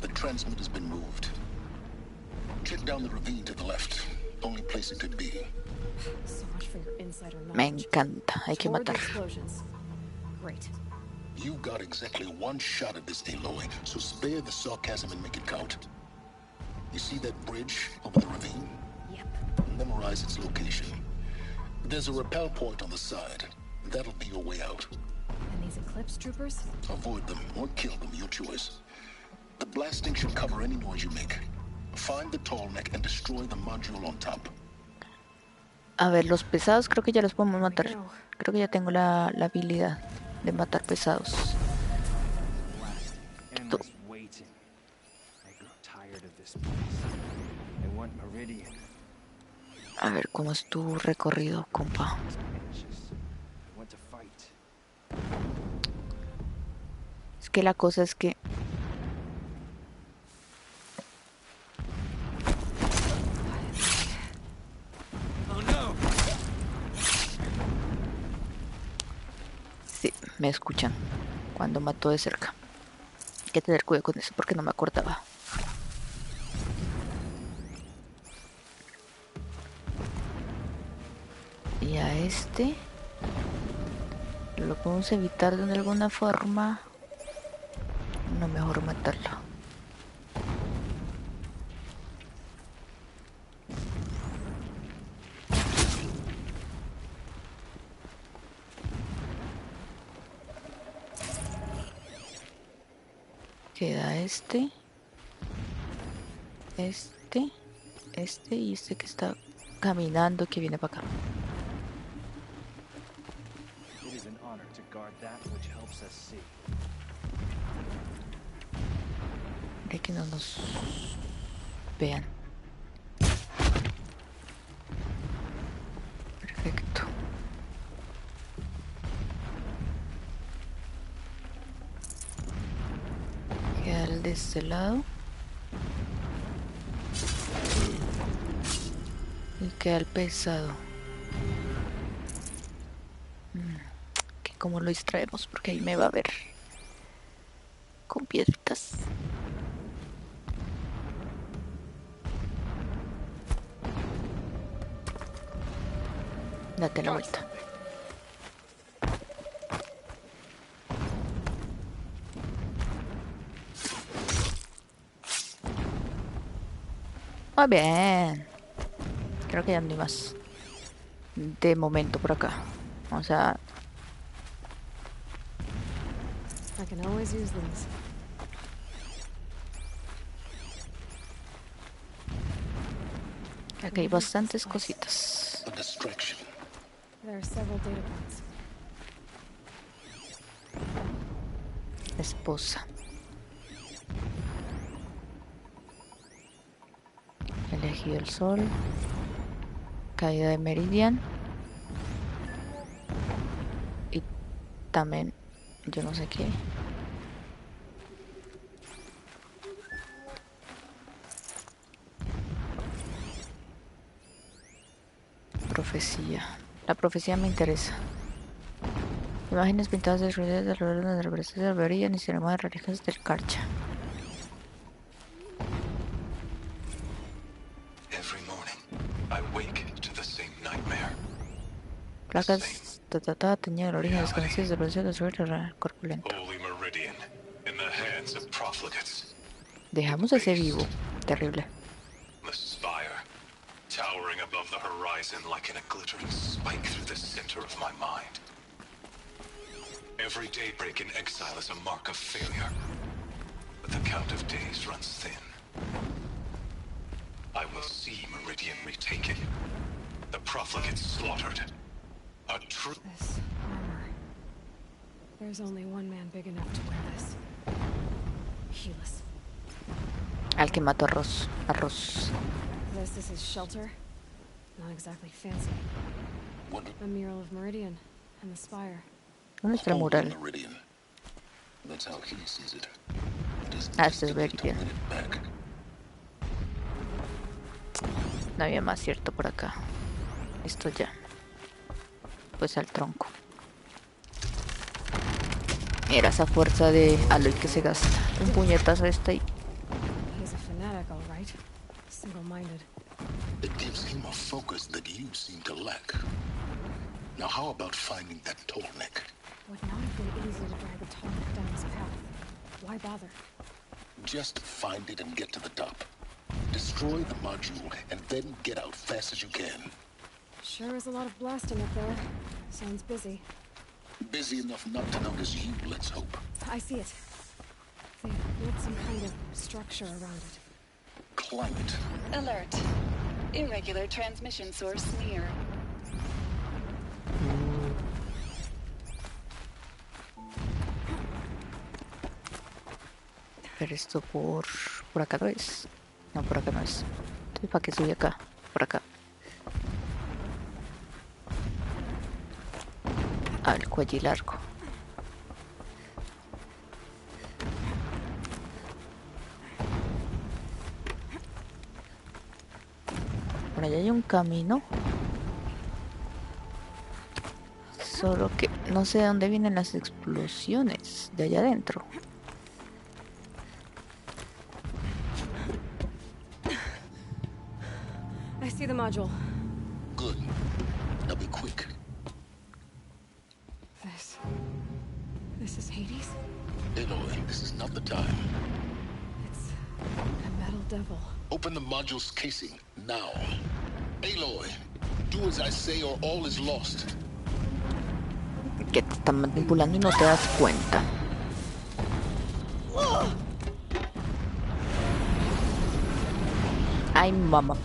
The transmit has been moved. Check down the ravine to the left. Only place it could be. So much for your insider knowledge. Me encanta. Hay que Toward the matar. explosions. Great. You got exactly one shot at this, Aloy, so spare the sarcasm and make it count. You see that bridge over the ravine? Yep. Memorize its location. There's a rappel point on the side. That'll be your way out. And these Eclipse troopers? Avoid them or kill them, your choice. The blasting should cover any noise you make. Find the tall neck and destroy the module on top. A ver, los pesados creo que ya los podemos matar. Creo que ya tengo la habilidad de matar pesados. Tú. A ver, ¿cómo es tu recorrido, compa? Es que la cosa es que... Sí, me escuchan cuando mato de cerca. Hay que tener cuidado con eso porque no me acordaba. Y a este lo podemos evitar de alguna forma. No, mejor matarlo. Queda este y este que está caminando, que viene para acá. It is an honor to guard that which helps us see. De que no nos vean. Perfecto. Queda el de este lado. Y queda el pesado. Que como lo distraemos, porque ahí me va a ver con piedritas. Date la vuelta. Muy bien. Creo que ya no hay más. De momento por acá. O sea... I can always use these. Aquí hay bastantes cositas. There are several data points. Esposa. Elegí el sol. Caída de Meridian. Y también, yo no sé qué. Profecía. La profecía me interesa. Imágenes pintadas de ruinas de lugares donde representa de Meridian y ceremonias religiosas del Karcha. Placas teñidas del origen desconocido de presencia de su corpulento. Dejamos ese vivo. Terrible. Towering above the horizon like in a glittering spike through the center of my mind. Every daybreak in exile is a mark of failure, but the count of days runs thin. I will see Meridian retaken, the profligates slaughtered. A true... This armor. There's only one man big enough to wear this. Helis. Al que mató a Ross. This is his shelter. Not exactly fancy. A mural of Meridian and the spire. ¿Dónde está el mural? Ah, este es Meridian. No había más, cierto, por acá. Esto ya. Pues al tronco. Mira esa fuerza de Aloy que se gasta. Un puñetazo y... He's a fanatic, all right. Single-minded. It gives him a focus that you seem to lack. Now how about finding that tallneck? Would not have been easy to drag a tallneck down his path. Why bother? Just find it and get to the top. Destroy the module and then get out fast as you can. Sure is a lot of blasting up there. Sounds busy. Busy enough not to notice you, let's hope. I see it. They built some kind of structure around it. Climb it. Alert. Irregular transmission source near. Pero esto por acá no es. No, por acá no es. Entonces, ¿para qué subí acá? Por acá. Ah, el cuello largo. Por allá hay un camino. Solo que no sé de dónde vienen las explosiones de allá adentro. I see the module. Good. Now Now be quick. This is Hades? Aloy, this is not the time. It's a metal devil. Open the module's casing, now. Aloy, do as I say or all is lost. Que te están manipulando y no te das cuenta. Ay, mamá.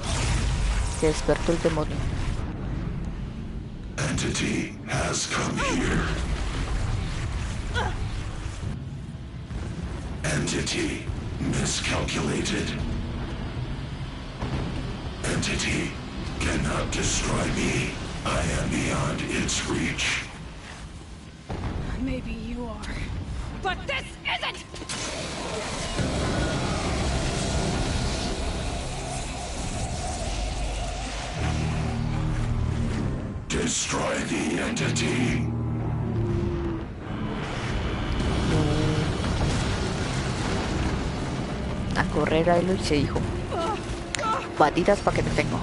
Se despertó el demonio. Entity has come here. Entity miscalculated. Entity cannot destroy me. I am beyond its reach. Maybe you are. But this isn't! Destroy the entity. A correr a Aloy se dijo. Batidas para que te tengo.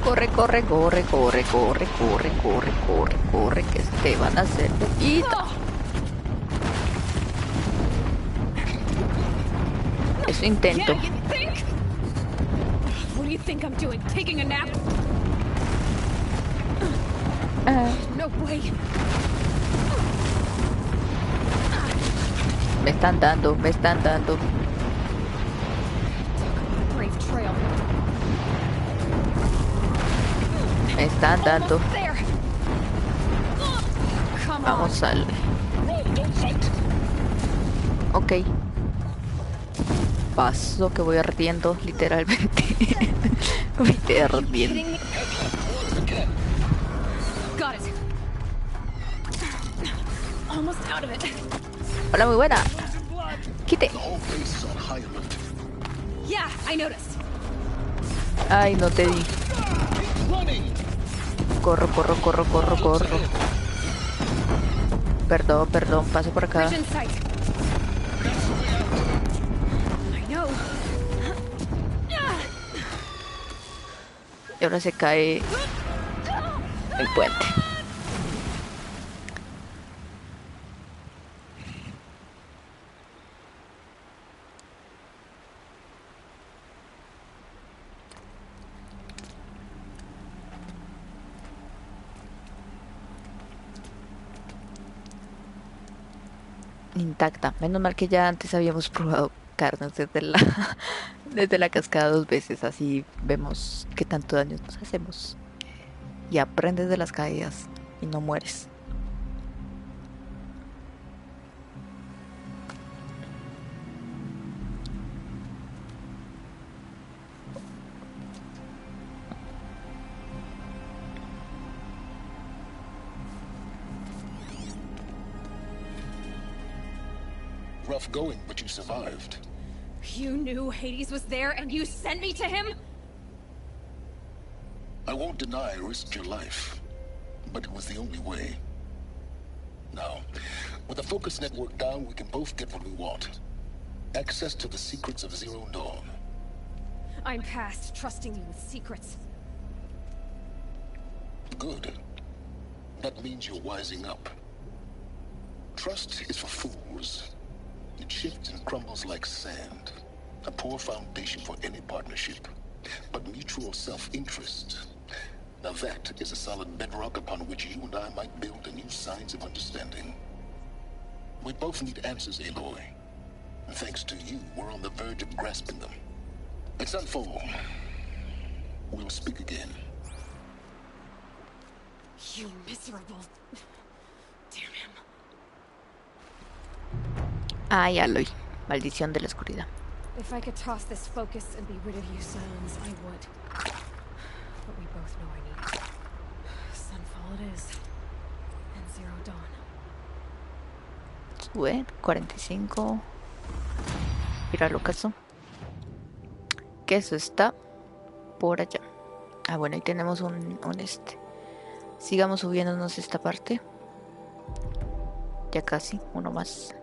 Corre, corre, corre, corre, corre, corre, corre, corre, corre, que te van a hacer poquito. Eso intento. What do you think I'm doing? Taking a nap? No way. Me están dando, me están dando. Brave trail. Me están dando. Vamos al. Ok. Paso que voy ardiendo, literalmente. Voy ardiendo. Hola, muy buena. Quite. Ay, no te di. Corro, corro, corro, corro, corro. Perdón, perdón, paso por acá. Y ahora se cae el puente. Intacta. Menos mal que ya antes habíamos probado carnes desde la cascada 2 veces. Así vemos qué tanto daño nos hacemos. Y aprendes de las caídas y no mueres. Rough going, but you survived. You knew Hades was there and you sent me to him? I won't deny I risked your life, but it was the only way. Now, with the focus network down, we can both get what we want. Access to the secrets of Zero Dawn. I'm past trusting you with secrets. Good. That means you're wising up. Trust is for fools. It shifts and crumbles like sand. A poor foundation for any partnership. But mutual self-interest. Now that is a solid bedrock upon which you and I might build a new science of understanding. We both need answers, Aloy. And thanks to you, we're on the verge of grasping them. It's unfold. We'll speak again. You miserable. Damn him. Ay, Aloy. Maldición de la oscuridad. If I could toss this focus and be rid of you, Silence, I would. But we both know I need it. Sunfall it is. And Zero Dawn. Sube, 45. Ir al ocaso. que eso está por allá. Ah, bueno, ahí tenemos un sigamos subiéndonos esta parte. Ya casi, uno más.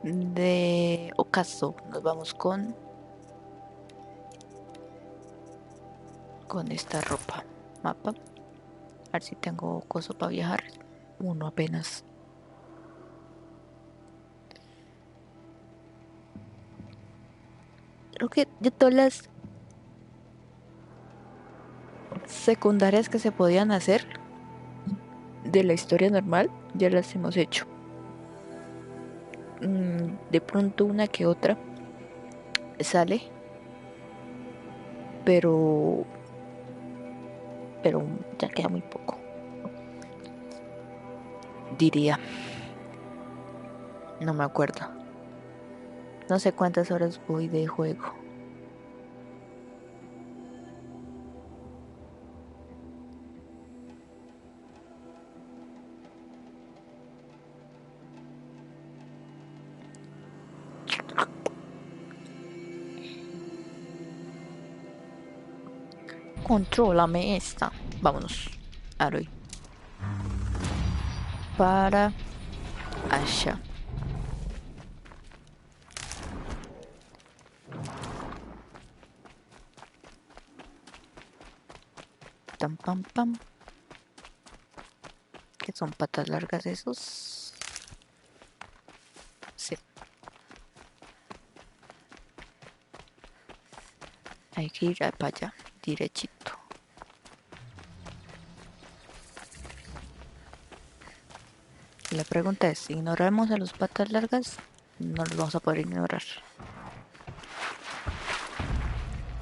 De ocaso, nos vamos con esta ropa. Mapa. A ver si tengo coso para viajar. Uno apenas. Creo que de todas las secundarias que se podían hacer de la historia normal, ya las hemos hecho. De pronto una que otra sale, pero ya queda muy poco, diría. No me acuerdo. No sé cuántas horas voy de juego. Contrólame esta. Vámonos, Aloy. Para allá. Tam pam pam. ¿Qué son patas largas esos? Sí. Hay que ir para allá, derechito. La pregunta es, si ignoramos a los patas largas, no los vamos a poder ignorar.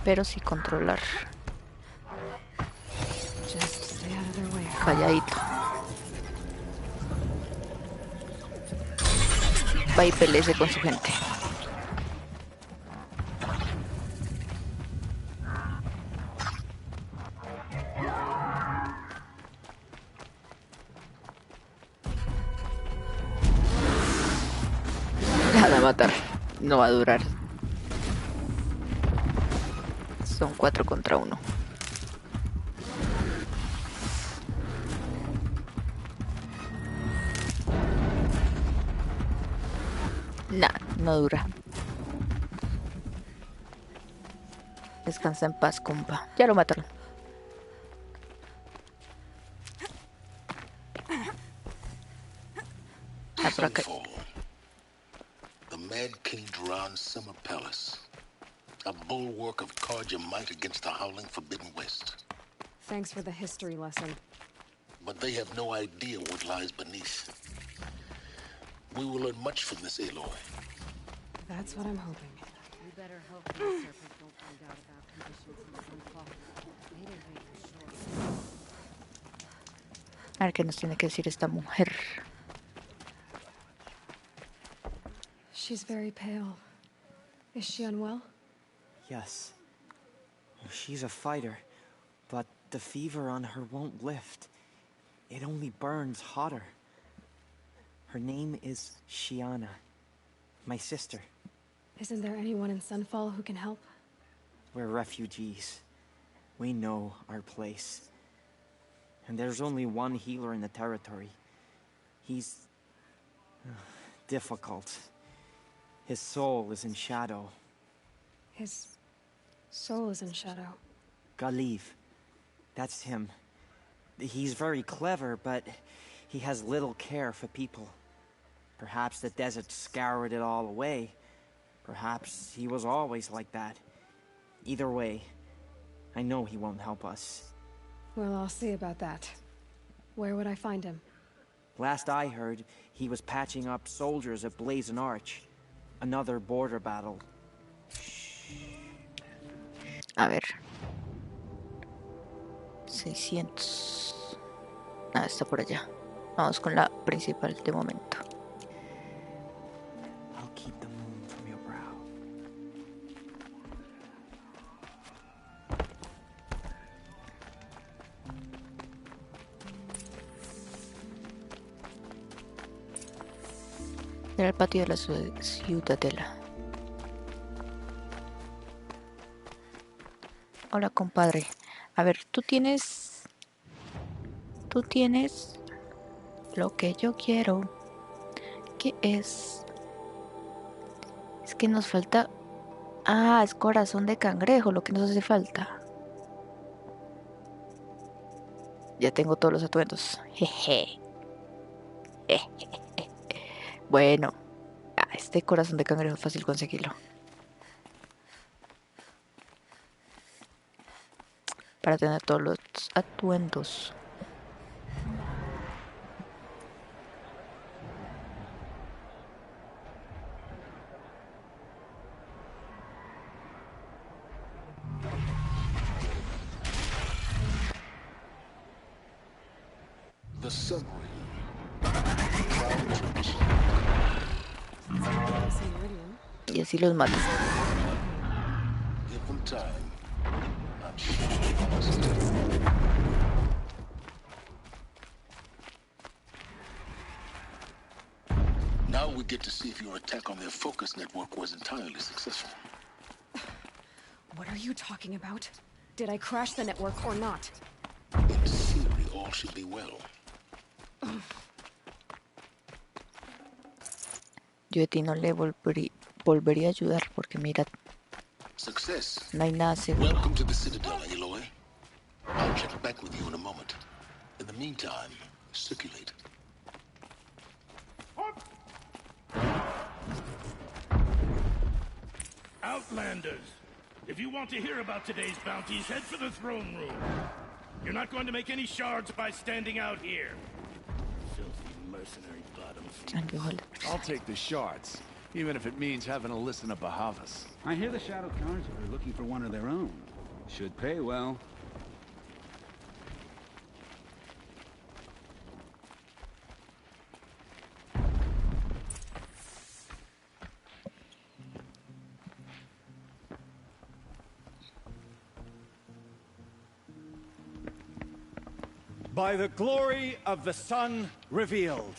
Pero sí controlar. Calladito. Va y peleese con su gente. Nada a matar. No va a durar. Son 4 contra 1. Nah, no dura. Descansa en paz, compa. Ya lo mataron. Ah, por acá. The Mad King Duran's summer palace. A bulwark of Carja might against the howling Forbidden West. Thanks for the history lesson. But they have no idea what lies beneath. We will learn much from this, Aloy. That's what I'm hoping. We better hope the serpent don't find out about conditions in Sunfall. Later they for sure. A ver qué nos tiene que decir esta mujer. She's very pale. Is she unwell? Yes. She's a fighter, but the fever on her won't lift. It only burns hotter. Her name is Shiana, my sister. Isn't there anyone in Sunfall who can help? We're refugees. We know our place. And there's only one healer in the territory. He's difficult. His soul is in shadow. His soul is in shadow. Galiv. That's him. He's very clever, but he has little care for people. Perhaps the desert scoured it all away. Perhaps he was always like that. Either way, I know he won't help us. Well, I'll see about that. Where would I find him? Last I heard, he was patching up soldiers at Blazon Arch. Another border battle. A ver. 600. Ah, está por allá. Vamos con la principal de momento. I'll keep the moon from your brow. Era el patio de la ciudadela. Hola, compadre. A ver, tú tienes lo que yo quiero. ¿Qué es? Es que nos falta... Ah, es corazón de cangrejo lo que nos hace falta. Ya tengo todos los atuendos. Jeje. Bueno, este corazón de cangrejo es fácil conseguirlo. Para tener todos los atuendos. The submarine. Y así los matas. Give them time. Now we get to see if your attack on their focus network was entirely successful. What are you talking about? Did I crash the network or not? In theory, all should be well. Yo a ti no le volvería a ayudar porque mira, Success. no hay nada seguro. Welcome to the Citadel, Aloy. I'll check back with you in a moment. In the meantime, circulate. Outlanders, if you want to hear about today's bounties, head for the throne room. You're not going to make any shards by standing out here. Filthy mercenary bottom feeders. I'll take the shards, even if it means having to listen to Bahavas. I hear the Shadow Counters are looking for one of their own. Should pay well. By the glory of the sun revealed.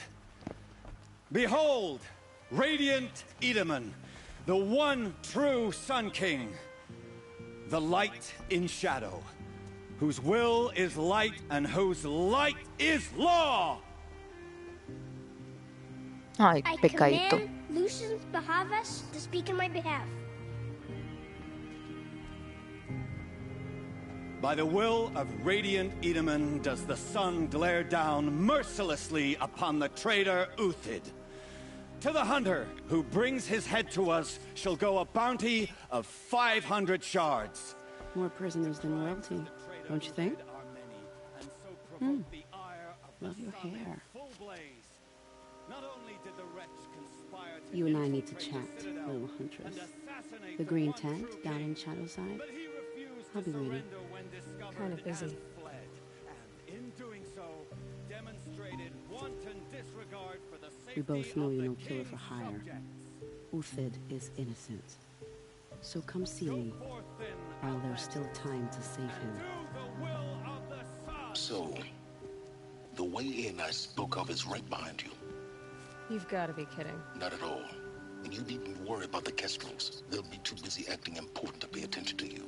Behold, radiant Edaman, the one true Sun King, the light in shadow, whose will is light and whose light is law. Ay, I pecadito. command Lucius Bahavas to speak in my behalf. By the will of radiant Edaman does the sun glare down mercilessly upon the traitor Uthid. To the hunter who brings his head to us shall go a bounty of 500 shards. More prisoners than royalty, don't you think? Love your hair. You and I need to chat, little huntress. The green tent down in Shadowside. I'll be waiting. Kind of busy. We both know you're no killer for hire. Uthid is innocent. So come see me while there's still time to save him. So, the way in I spoke of is right behind you. You've got to be kidding. Not at all. And you needn't worry about the Kestrels. They'll be too busy acting important to pay attention to you.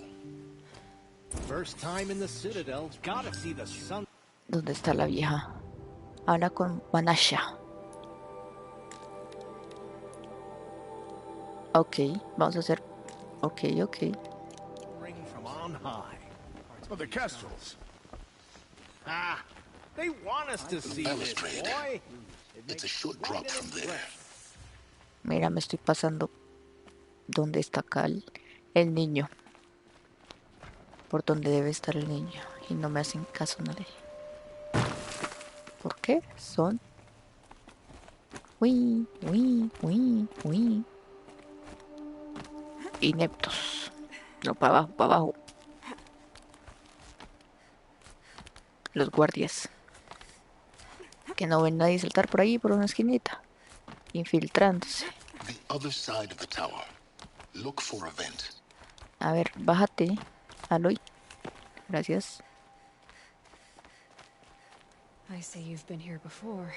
First time in the Citadel, gotta see the sun. ¿Dónde está la vieja? Habla con Vanasha. Ok, vamos a hacer... Ok. Ring from on high. Oh, the Kestrels. Ah, they want us to see this, boy. It's a short drop from there. Mira, me estoy pasando. ¿Dónde está acá el niño? Por donde debe estar el niño. Y no me hacen caso nadie. ¿Por qué? Son... Uy. Ineptos. No, para abajo. Los guardias. Que no ven nadie saltar por ahí, por una esquinita. Infiltrándose. The other side of the tower. Look for a vent. A ver, bájate, Aloy. Gracias. I see you've been here before.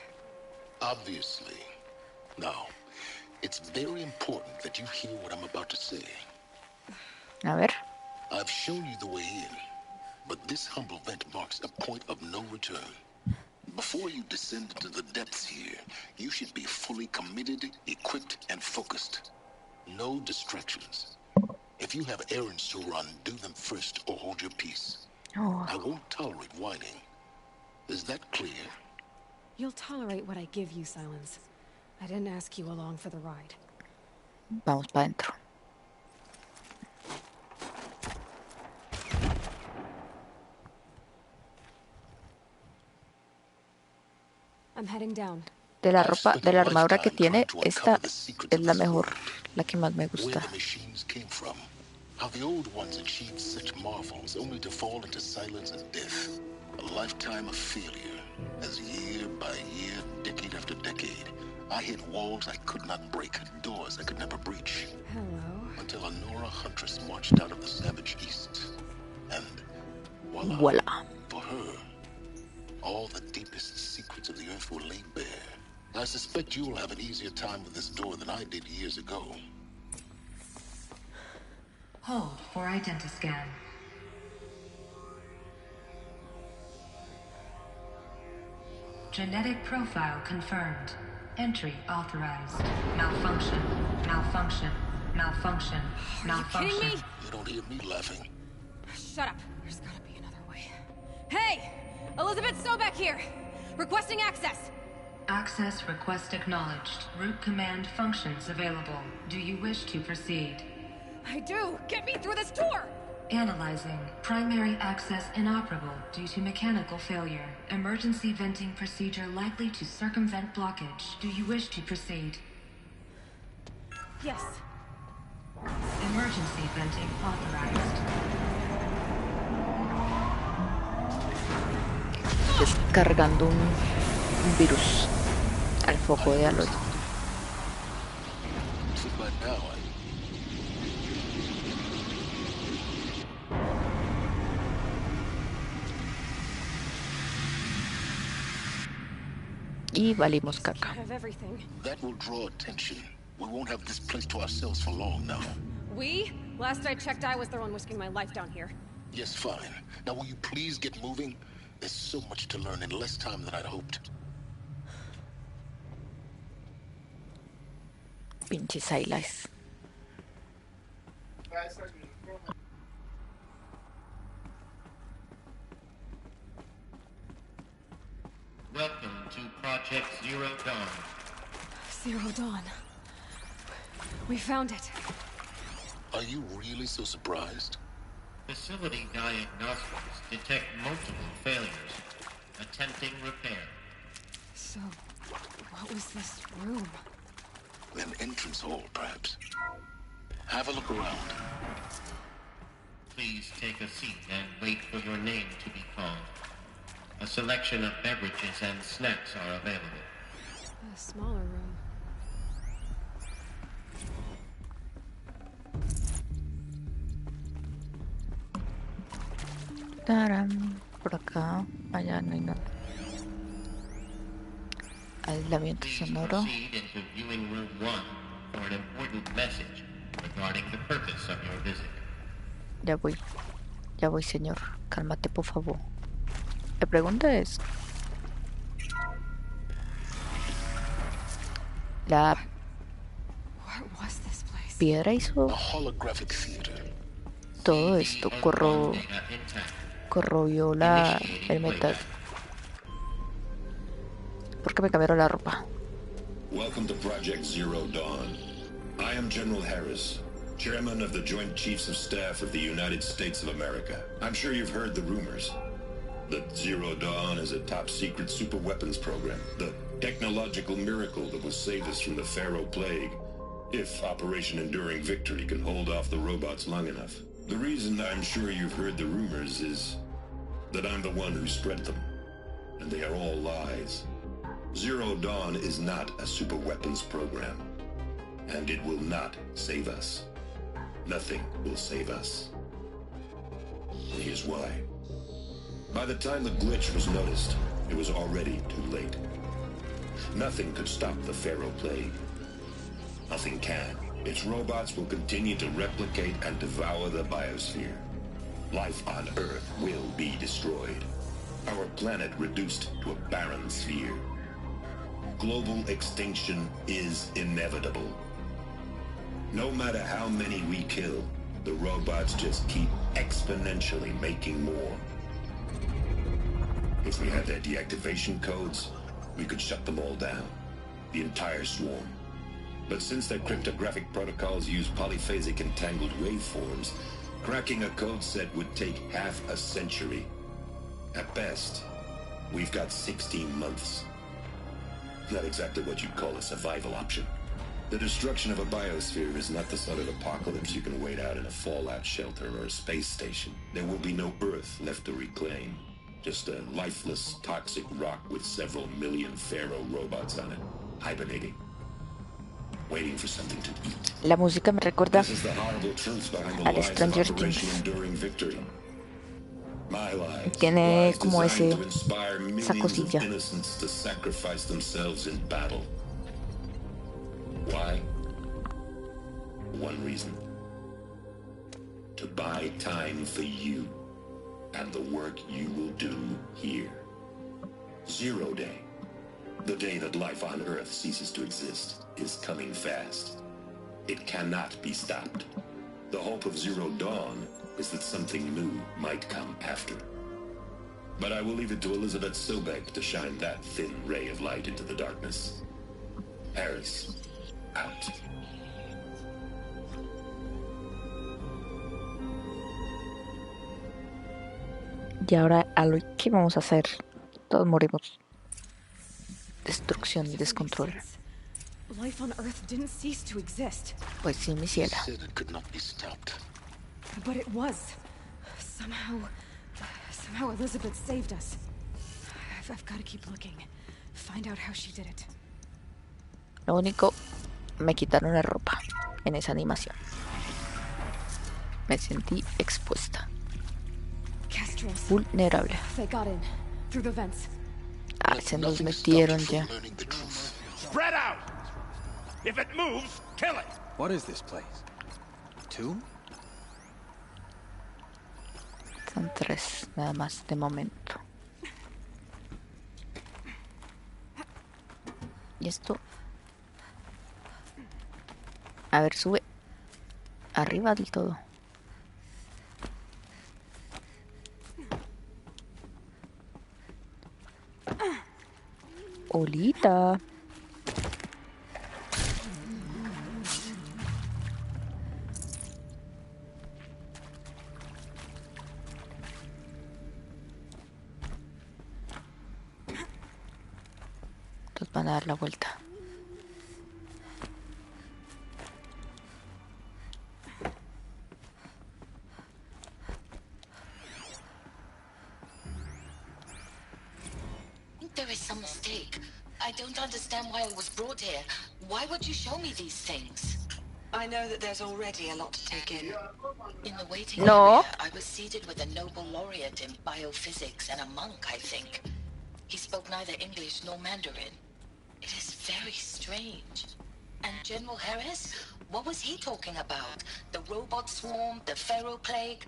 Obviously. Now, it's very important that you hear what I'm about to say. A ver. I've shown you the way in, but this humble vent marks a point of no return. Before you descend into the depths here, you should be fully committed, equipped, and focused. No distractions. If you have errands to run, do them first or hold your peace. Oh. I won't tolerate whining. Is that clear? You'll tolerate what I give you, Silence. I didn't ask you along for the ride. Vamos para adentro. I'm heading down. De la ropa, de la armadura que tiene, esta es la mejor, la que más me gusta. Where the machines came from. How the old ones achieved such marvels only to fall into silence and death. A lifetime of failure, as year by year, decade after decade, I hit walls I could not break, doors I could never breach. Hello. Until a Nora huntress marched out of the savage east. And voila. For her, all the deepest secrets of the earth were laid bare. I suspect you'll have an easier time with this door than I did years ago. Hold for identiscan. Genetic profile confirmed. Entry authorized. Malfunction. Malfunction. Malfunction. Malfunction. Are you kidding me? You don't hear me laughing. Shut up. There's gotta be another way. Hey! Elizabeth Sobeck here! Requesting access! Access request acknowledged. Root command functions available. Do you wish to proceed? I do! Get me through this door! Analyzing. Primary access inoperable due to mechanical failure. Emergency venting procedure likely to circumvent blockage. Do you wish to proceed? Yes. Emergency venting authorized. Descargando un virus al foco de Aloy. Y valimos caca. That will draw attention. We won't have this place to ourselves for long now. We? Last I checked, I was the one risking my life down here. Yes, fine. Now will you please get moving? There's so much to learn in less time than I'd hoped. Pinches highlights. Welcome to Project Zero Dawn. Zero Dawn. We found it. Are you really so surprised? Facility diagnostics detect multiple failures. Attempting repair. So, what was this room? An entrance hall, perhaps. Have a look around. Please take a seat and wait for your name to be called. A selection of beverages and snacks are available. A smaller room. Taram, por acá, allá no hay nada. Aislamiento sonoro. Proceed into viewing room 1 for an important message regarding the purpose of your visit. Ya voy, señor. Cálmate, por favor. La pregunta es... La piedra hizo todo esto, corrobió el metal. ¿Por qué me cambiaron la ropa? Welcome to Project Zero Dawn. I am General Harris, Chairman of the Joint Chiefs of Staff of the United States of America. I'm sure you've heard the rumors. That Zero Dawn is a top-secret super-weapons program. The technological miracle that will save us from the Pharaoh Plague, if Operation Enduring Victory can hold off the robots long enough. The reason I'm sure you've heard the rumors is that I'm the one who spread them. And they are all lies. Zero Dawn is not a super-weapons program. And it will not save us. Nothing will save us. And here's why. By the time the glitch was noticed, it was already too late. Nothing could stop the Pharaoh Plague. Nothing can. Its robots will continue to replicate and devour the biosphere. Life on Earth will be destroyed. Our planet reduced to a barren sphere. Global extinction is inevitable. No matter how many we kill, the robots just keep exponentially making more. If we had their deactivation codes, we could shut them all down. The entire swarm. But since their cryptographic protocols use polyphasic entangled waveforms, cracking a code set would take half a century. At best, we've got 16 months. Not exactly what you'd call a survival option. The destruction of a biosphere is not the sort of apocalypse you can wait out in a fallout shelter or a space station. There will be no Earth left to reclaim. Just a lifeless, toxic rock with several million Pharaoh robots on it, hibernating, waiting for something to eat. La música me recuerda This is the horrible truth behind the al lies of Stranger Operation Things. Enduring Victory. My lies, Tiene lies como designed ese, to inspire esa millions of cosilla. innocents to sacrifice themselves in battle. Why? One reason. To buy time for you and the work you will do here. Zero Day, the day that life on Earth ceases to exist, is coming fast. It cannot be stopped. The hope of Zero Dawn is that something new might come after. But I will leave it to Elizabeth Sobek to shine that thin ray of light into the darkness. Harris, out. Y ahora, Aloy, ¿qué vamos a hacer? Todos morimos. Destrucción y descontrol. Life on Earth didn't cease to exist. Pues sí, mi ciela. Said it could not be stopped. But it was. Somehow Elizabeth saved us. I've got to keep looking. Find out how she did it. Lo único, me quitaron la ropa en esa animación. Me sentí expuesta. Vulnerable. They got in through the vents. Ah, se nos metieron ya. Spread out! If it moves, kill it! What is this place? A tomb? Son 3, nada más de momento. Y esto... A ver, sube. Arriba del todo. Olita. Entonces van a dar la vuelta. There is some mistake. I don't understand why I was brought here. Why would you show me these things? I know that there's already a lot to take in. In the waiting No. area, I was seated with a Nobel laureate in biophysics and a monk, I think. He spoke neither English nor Mandarin. It is very strange. And General Harris? What was he talking about? The robot swarm, the Pharaoh plague?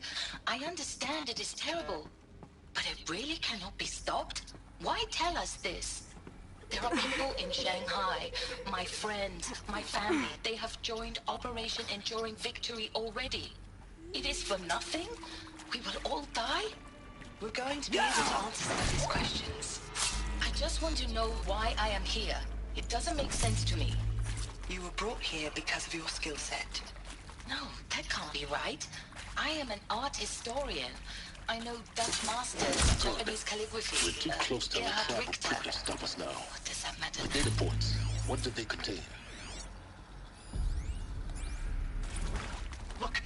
I understand it is terrible, but it really cannot be stopped? Why tell us this? There are people in Shanghai, my friends, my family. They have joined Operation Enduring Victory already. It is for nothing? We will all die? We're going to be able to answer some of these questions. I just want to know why I am here. It doesn't make sense to me. You were brought here because of your skill set. No, that can't be right. I am an art historian. I know Dutch masters, Japanese calligraphy. We're too close to the Gerhard trap. Richter. Quickly stop us now. What does that matter? The data points. What did they contain? Look,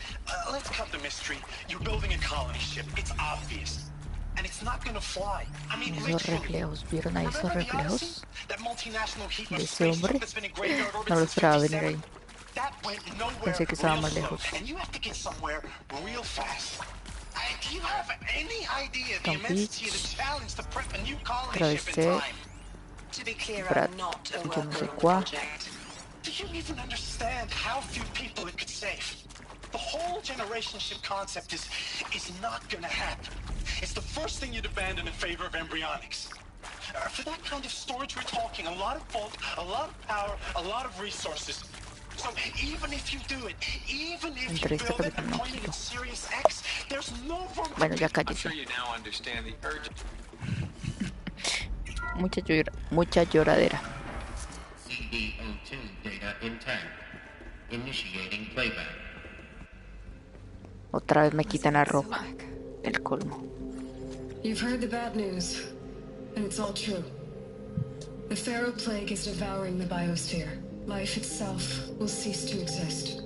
let's cut the mystery. You're building a colony ship. It's obvious. And it's not gonna fly. I mean, Esos reflejos, ¿vieron ahí esos remember the reflejos? Odyssey? That multinational De heatless ese spaceship hombre? that's been in graveyard orbit No lo since esperaba venir 57? ahí. That went nowhere Pensé que estaba real más slow. lejos. And you have to get somewhere real fast. Do you have any idea the Tom immensity of Beach. the challenge to prep a new colony ship in Travesté. time? To be clear, Brad, I'm not a yo no worker sé on the cuá. project. Do you even understand how few people it could save? The whole generation ship concept is not gonna happen. It's the first thing you'd abandon in favor of embryonics. For that kind of storage, we're talking a lot of bulk, a lot of power, a lot of resources. So even if you do it, even if you build it and point it at Sirius X, there's no room to... Bueno, ya I'm cállese. sure you now understand the urgent... Mucha lloradera. CD02 data intact. Initiating playback. Otra vez me quitan la ropa. El colmo. You've heard the bad news, and it's all true. The Pharaoh Plague is devouring the biosphere. Life itself will cease to exist.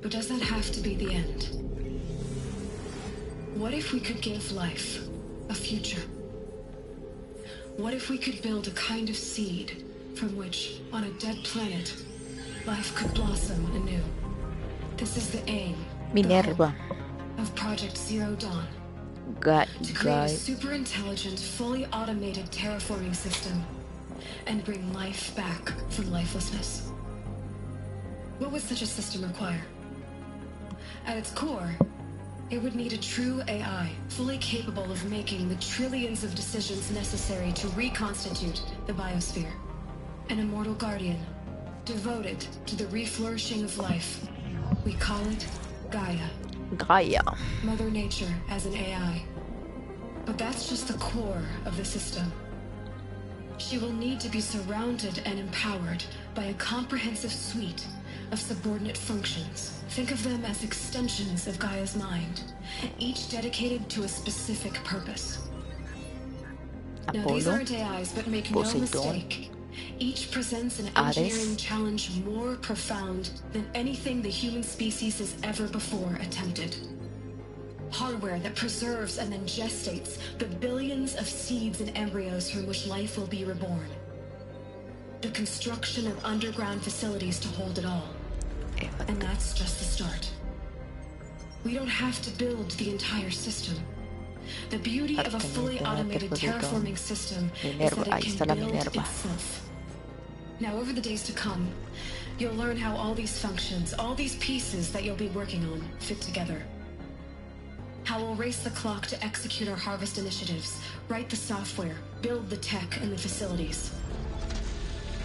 But does that have to be the end? What if we could give life a future? What if we could build a kind of seed from which, on a dead planet, life could blossom anew? This is the aim, Minerva. of Project Zero Dawn. To create a super intelligent, fully automated terraforming system and bring life back from lifelessness. What would such a system require? At its core, it would need a true AI, fully capable of making the trillions of decisions necessary to reconstitute the biosphere. An immortal guardian, devoted to the reflourishing of life. We call it Gaia. Gaia. Mother Nature as an AI. But that's just the core of the system. She will need to be surrounded and empowered by a comprehensive suite of subordinate functions. Think of them as extensions of Gaia's mind, each dedicated to a specific purpose. Now these aren't AIs, but make no mistake. Each presents an engineering challenge more profound than anything the human species has ever before attempted. Hardware that preserves and then gestates the billions of seeds and embryos from which life will be reborn. The construction of underground facilities to hold it all. And that's just the start. We don't have to build the entire system. The beauty of a fully automated terraforming system is that it can build itself. Now, over the days to come, you'll learn how all these functions, all these pieces that you'll be working on, fit together. How we'll race the clock to execute our harvest initiatives, write the software, build the tech and the facilities.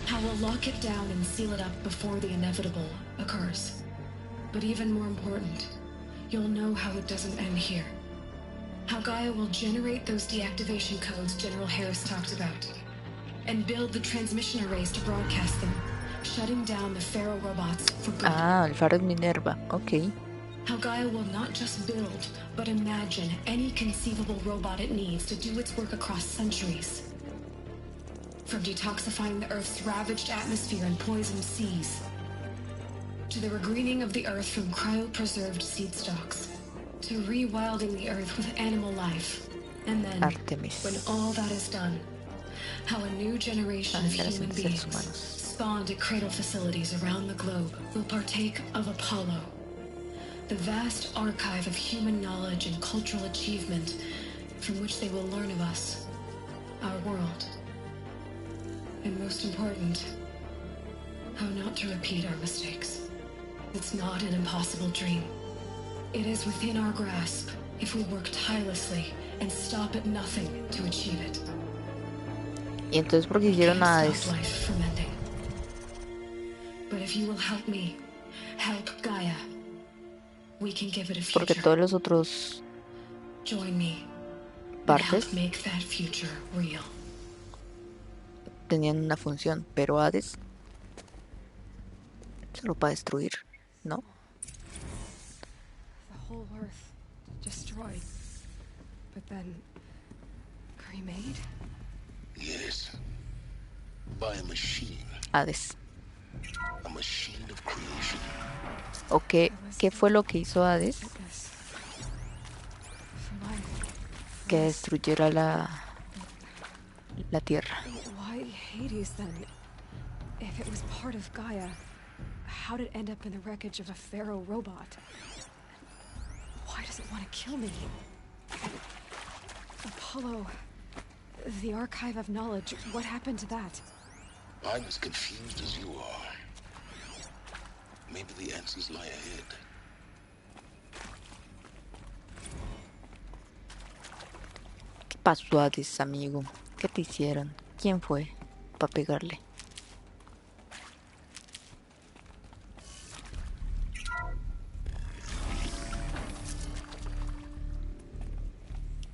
How we'll lock it down and seal it up before the inevitable occurs. But even more important, you'll know how it doesn't end here. How Gaia will generate those deactivation codes General Harris talked about, and build the transmission arrays to broadcast them, shutting down the Pharaoh robots for good. Ah, el faro de Minerva. Okay. How Gaia will not just build, but imagine any conceivable robot it needs to do its work across centuries. From detoxifying the Earth's ravaged atmosphere and poisoned seas, to the regreening of the Earth from cryopreserved seed stalks, to rewilding the Earth with animal life. And then, when all that is done, how a new generation of human beings, spawned at cradle facilities around the globe, will partake of Apollo, the vast archive of human knowledge and cultural achievement from which they will learn of us, our world. And most important, how not to repeat our mistakes. It's not an impossible dream. It is within our grasp if we work tirelessly and stop at nothing to achieve it. Y entonces, ¿por qué hicieron nada de eso? But if you will help me, help Gaia, we can give it a future. Porque todos los otros Join me partes and help make that future real. tenían una función, pero Hades solo para destruir, ¿no? The whole Earth destroyed, but then cremated? Yes. By a machine. Hades. A machine of creation. ¿O qué fue lo que hizo Hades? Que destruyera la Tierra. Why Hades then? If it was part of Gaia, how did it end up in the wreckage of a Pharaoh robot? Why does it want to kill me? Apollo, the archive of knowledge, what happened to that? I'm as confused as you are. Maybe Maybe the answers lie ahead. ¿Qué pasó, Hades, amigo? ¿Qué te hicieron? ¿Quién fue para pegarle?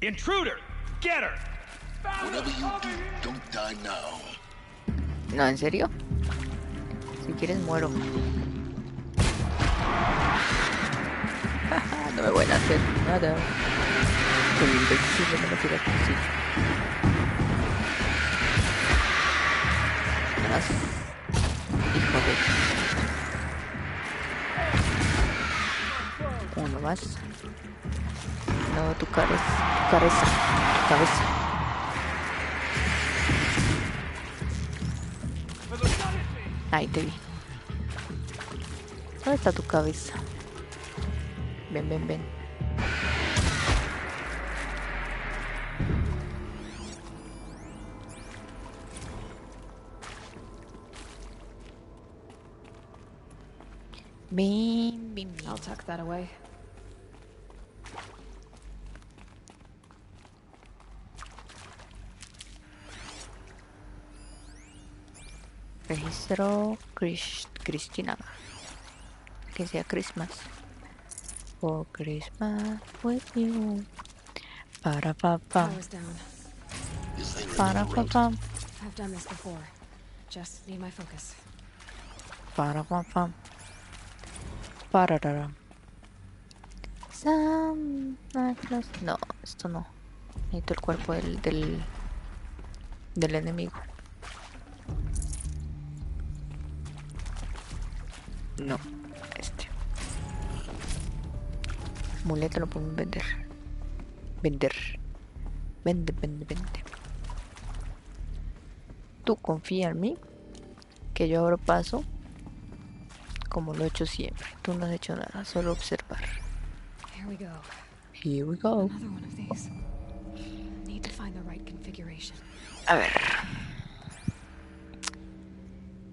Intruder! Get her! Whatever you do, don't die now. No, ¿en serio? Si quieres muero. No me voy a hacer nada. Con el invisible no me tira así. Nada más. Hijo de... Uno más. No, tu cabeza. Tu cabeza. Tu cabeza. Ahí te vi. ¿Dónde está tu cabeza? Ven, ven, ven. Ven, ven, ven. I'll tuck that away. Registro Cristina. Que sea Christmas. For Christmas with you. Para pa pa. Power's down. Para pa pa. I've done this before. Just need my focus. Para pa pa. Para ra. Santa Claus. No, esto no. Necesito el cuerpo del enemigo. No, este. Muleta lo podemos vender. Vender. Vende, vende, vende. Tú confía en mí. Que yo abro paso. Como lo he hecho siempre. Tú no has hecho nada, solo observar. Here we go. Here we go. Another one of these. Need to find the right configuration. A ver.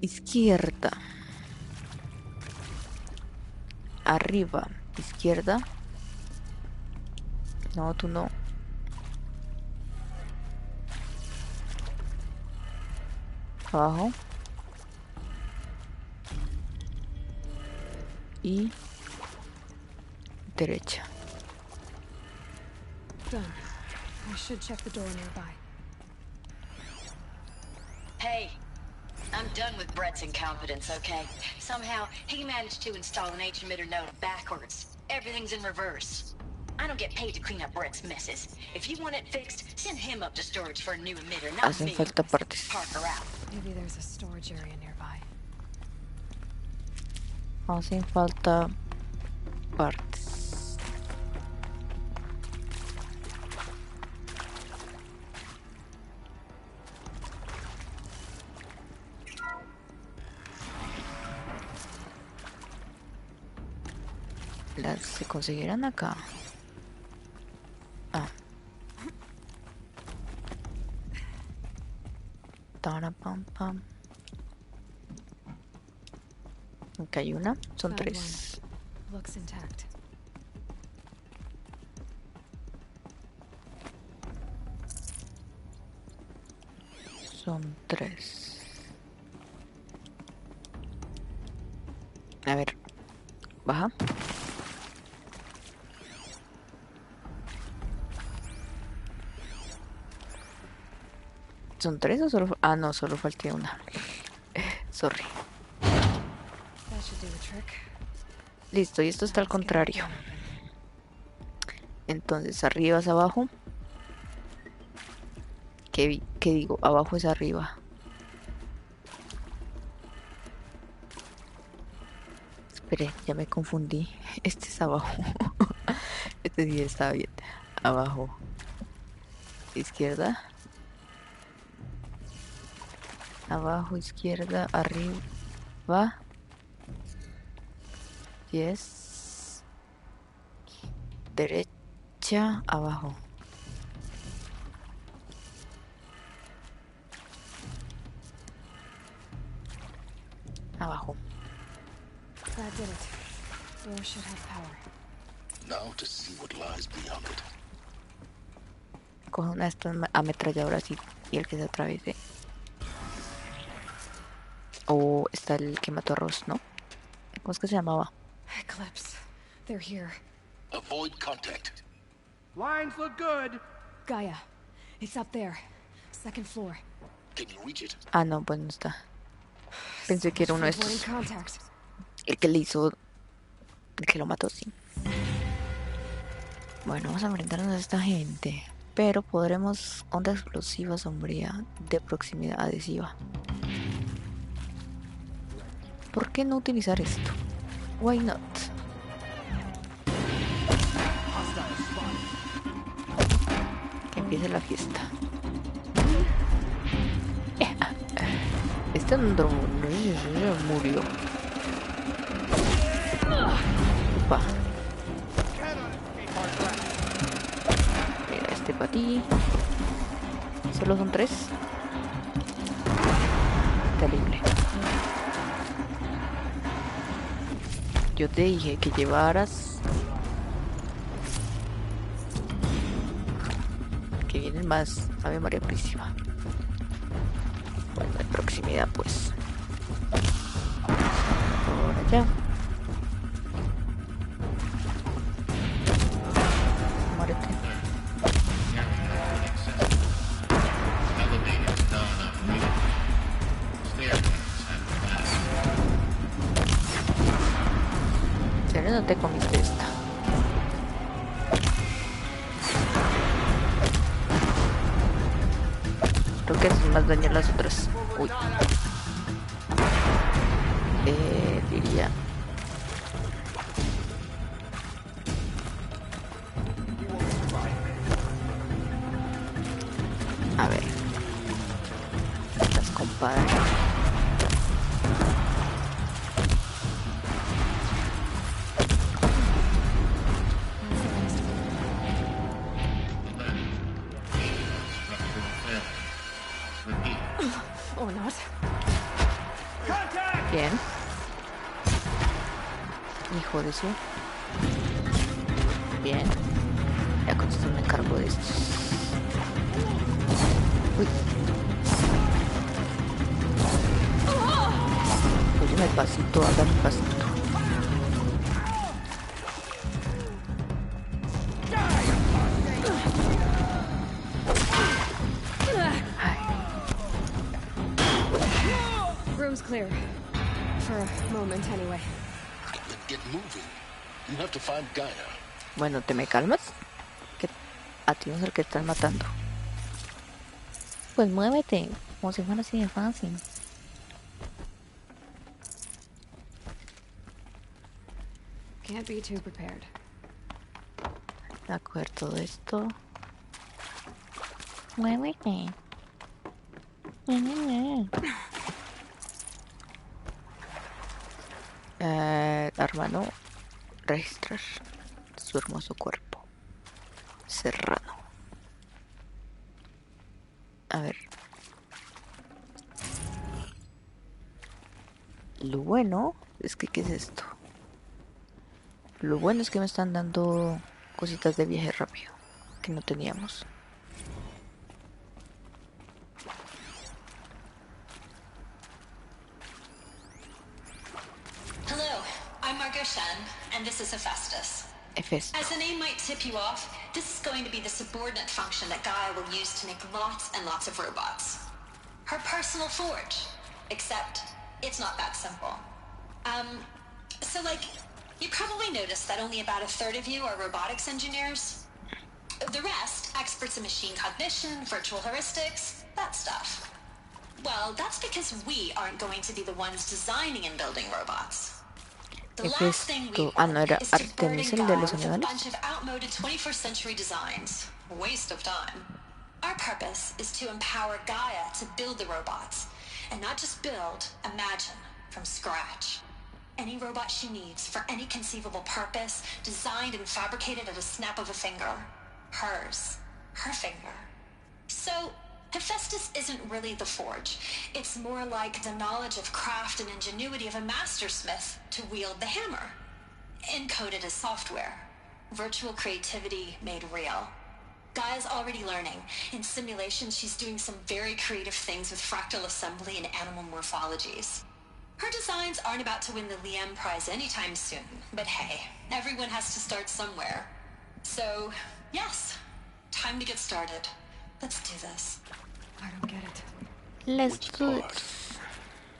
Izquierda. Arriba. Izquierda. No, tú no. Abajo. Y derecha. Done. I should check the door nearby. Hey, I'm done with Brett's incompetence, okay? Somehow, he managed to install an H-emitter node backwards. Everything's in reverse. I don't get paid to clean up Brett's messes. If you want it fixed, send him up to storage for a new emitter, not Hacen me. falta partes. Parker out. Maybe there's a storage area nearby. Hacen falta partes. Las se conseguirán acá. Ah. Tara pam pam. Acá hay una, son Found tres. one. Looks intact. Son tres. A ver, baja. ¿Son tres o solo? Ah, no, solo falté una. Sorry. That should do the trick. Listo, y esto está al contrario. Entonces, arriba es abajo. ¿Qué digo? Abajo es arriba. Espere, ya me confundí. Este es abajo. Este sí está bien. Abajo. Izquierda. Abajo, izquierda, arriba. Yes. Derecha, abajo. Abajo. That did it. Door should have power. Now to see what lies beyond it. Coge una de estas ametralladoras y el que se atraviese. O está el que mató a Ross, ¿no? ¿Cómo es que se llamaba? Eclipse. They're here. Avoid contact. Lines look good. Gaia. It's up there. Second floor. Can you reach it? Ah, no, pues no está. Pensé que era uno de estos. El que le hizo... El que lo mató, sí. Bueno, vamos a enfrentarnos a esta gente. Pero podremos... Onda explosiva sombría de proximidad adhesiva. ¿Por qué no utilizar esto? Why not? Que empiece la fiesta. Este andro murió. Upa. Mira, este para ti. Solo son 3. Terrible. Yo te dije que llevaras... Que vienen más. Ave María Purísima. Bueno, de proximidad pues. Por allá. Muérete. ¿En serio no te comiste esta? Creo que hacen más daño las otras. Uy. Diría. A ver. Las compadres. Or not. Bien. Hijo de su. Bien. Ya con esto me encargo de estos. Uy. Óyeme pasito, hágame pasito. Room's clear. For a moment, anyway. Then get moving. You have to find Gaia. Bueno, ¿te me calmas? Que a ti no es el que estás matando. Pues muévete, como si fuera así de fácil. Can't be too prepared. Voy a coger todo esto. Muévete. Hermano, registrar su hermoso cuerpo. Serrano. A ver. Lo bueno es que, ¿qué es esto? Lo bueno es que me están dando cositas de viaje rápido que no teníamos. Hello, I'm Margot Shen, and this is Hephaestus. As the name might tip you off, this is going to be the subordinate function that Gaia will use to make lots and lots of robots. Her personal forge. Except, it's not that simple. So like, you probably noticed that only about a third of you are robotics engineers. The rest, experts in machine cognition, virtual heuristics, that stuff. Well, that's because we aren't going to be the ones designing and building robots. The last thing we want is to burden Gaia with a bunch of outmoded 21st century designs. Waste of time. Our purpose is to empower Gaia to build the robots. And not just build, imagine, from scratch. Any robot she needs, for any conceivable purpose, designed and fabricated at a snap of a finger. Hers. Her finger. So, Hephaestus isn't really the forge. It's more like the knowledge of craft and ingenuity of a mastersmith to wield the hammer. Encoded as software. Virtual creativity made real. Gaia's already learning. In simulation, she's doing some very creative things with fractal assembly and animal morphologies. Her designs aren't about to win the Liam Prize anytime soon, but hey, everyone has to start somewhere. So, yes, time to get started. Let's do this. I don't get it. Which part?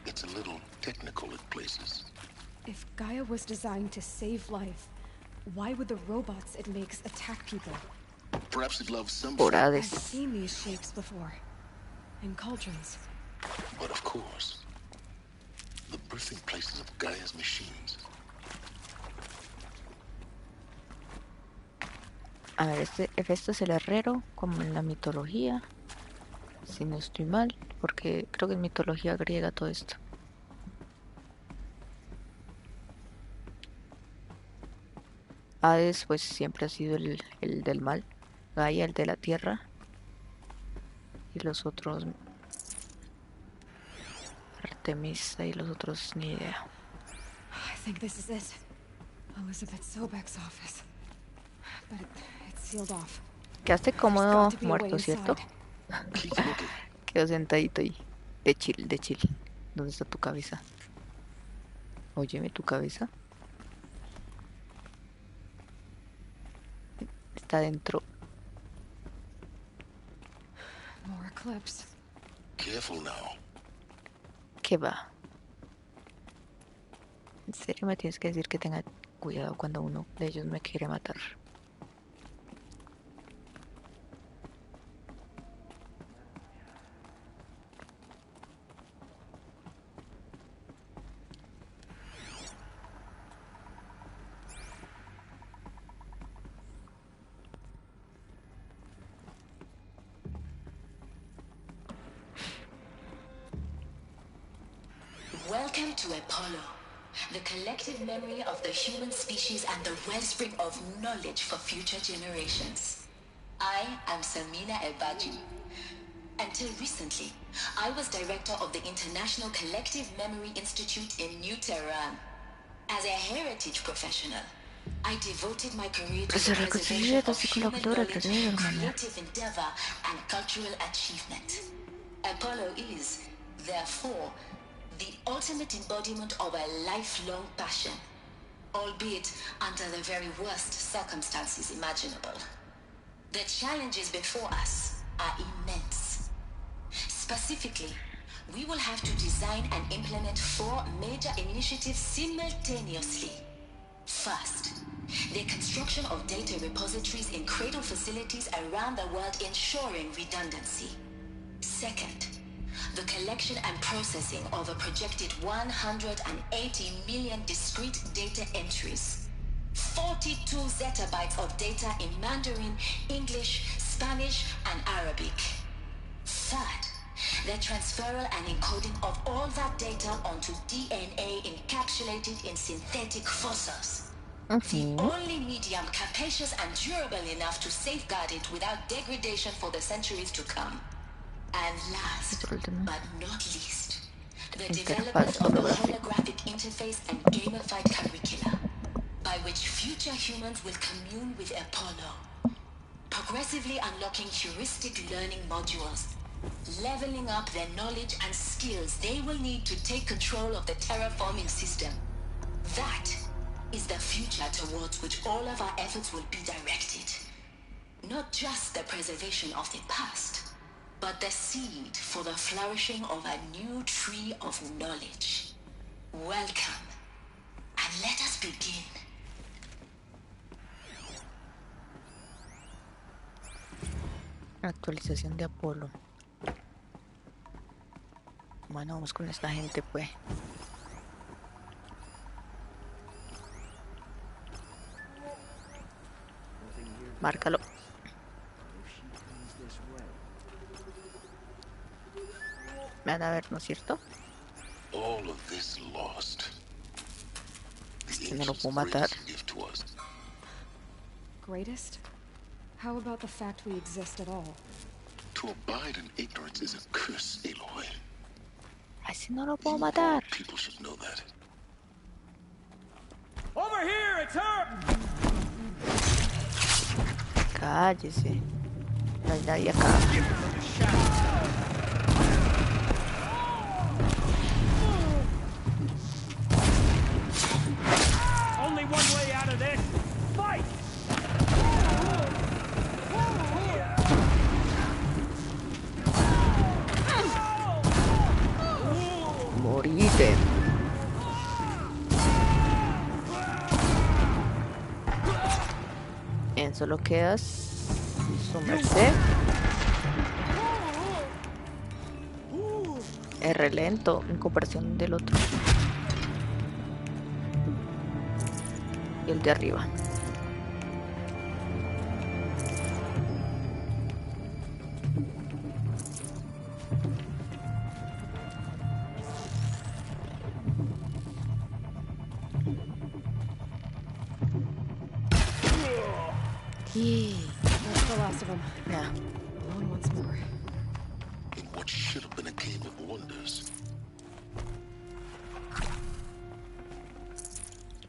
It's a little technical at places. If Gaia was designed to save life, why would the robots it makes attack people? Perhaps it loves some. I've seen these shapes before. In cauldrons. But of course, the birthing places of Gaia's machines. A ver, este es el herrero, como en la mitología. Si no estoy mal, porque creo que es mitología griega todo esto. Hades pues siempre ha sido el del mal, Gaia el de la tierra, y los otros Artemisa y los otros ni idea. I think this is it. Elizabeth Sobek's office. But it's sealed off. Quedaste cómodo muerto, ¿cierto? Quedó sentadito ahí. De chill, de chill. ¿Dónde está tu cabeza? Óyeme, tu cabeza. Está dentro. More eclipse. Careful now. ¿Qué va? En serio me tienes que decir que tenga cuidado cuando uno de ellos me quiere matar. Welcome to Apollo, the collective memory of the human species and the wellspring of knowledge for future generations. I am Samina Ebaju. Until recently, I was director of the International Collective Memory Institute in New Tehran. As a heritage professional, I devoted my career to the preservation of human knowledge, creative endeavor, and cultural achievement. Apollo is, therefore, the ultimate embodiment of a lifelong passion, albeit under the very worst circumstances imaginable. The challenges before us are immense. Specifically, we will have to design and implement 4 major initiatives simultaneously. First, the construction of data repositories in cradle facilities around the world ensuring redundancy. Second, the collection and processing of a projected 180 million discrete data entries. 42 zettabytes of data in Mandarin, English, Spanish, and Arabic. Third, the transferal and encoding of all that data onto DNA encapsulated in synthetic fossils. The only medium capacious and durable enough to safeguard it without degradation for the centuries to come. And last, but not least, the development of a holographic interface and gamified curricula, by which future humans will commune with Apollo, progressively unlocking heuristic learning modules, leveling up their knowledge and skills they will need to take control of the terraforming system. That is the future towards which all of our efforts will be directed. Not just the preservation of the past, but the seed for the flourishing of a new tree of knowledge. Welcome, and let us begin. Actualización de Apolo. Bueno, vamos con esta gente pues. Márcalo. Me van a ver, ¿no es cierto? All of this lost. Este no lo puedo matar. Greatest? How about the fact we exist at all? To abide in ignorance is a curse, Aloy. Así no lo puedo matar. People should know that. Over here, it's her! Cállese. No hay nadie acá. Only one way out of this. Fight! Morite. En solo quedas su merced. R lento en comparación del otro. Y el de arriba. That's the last of them. Yeah. Alone once more. In what should have been a game of wonders.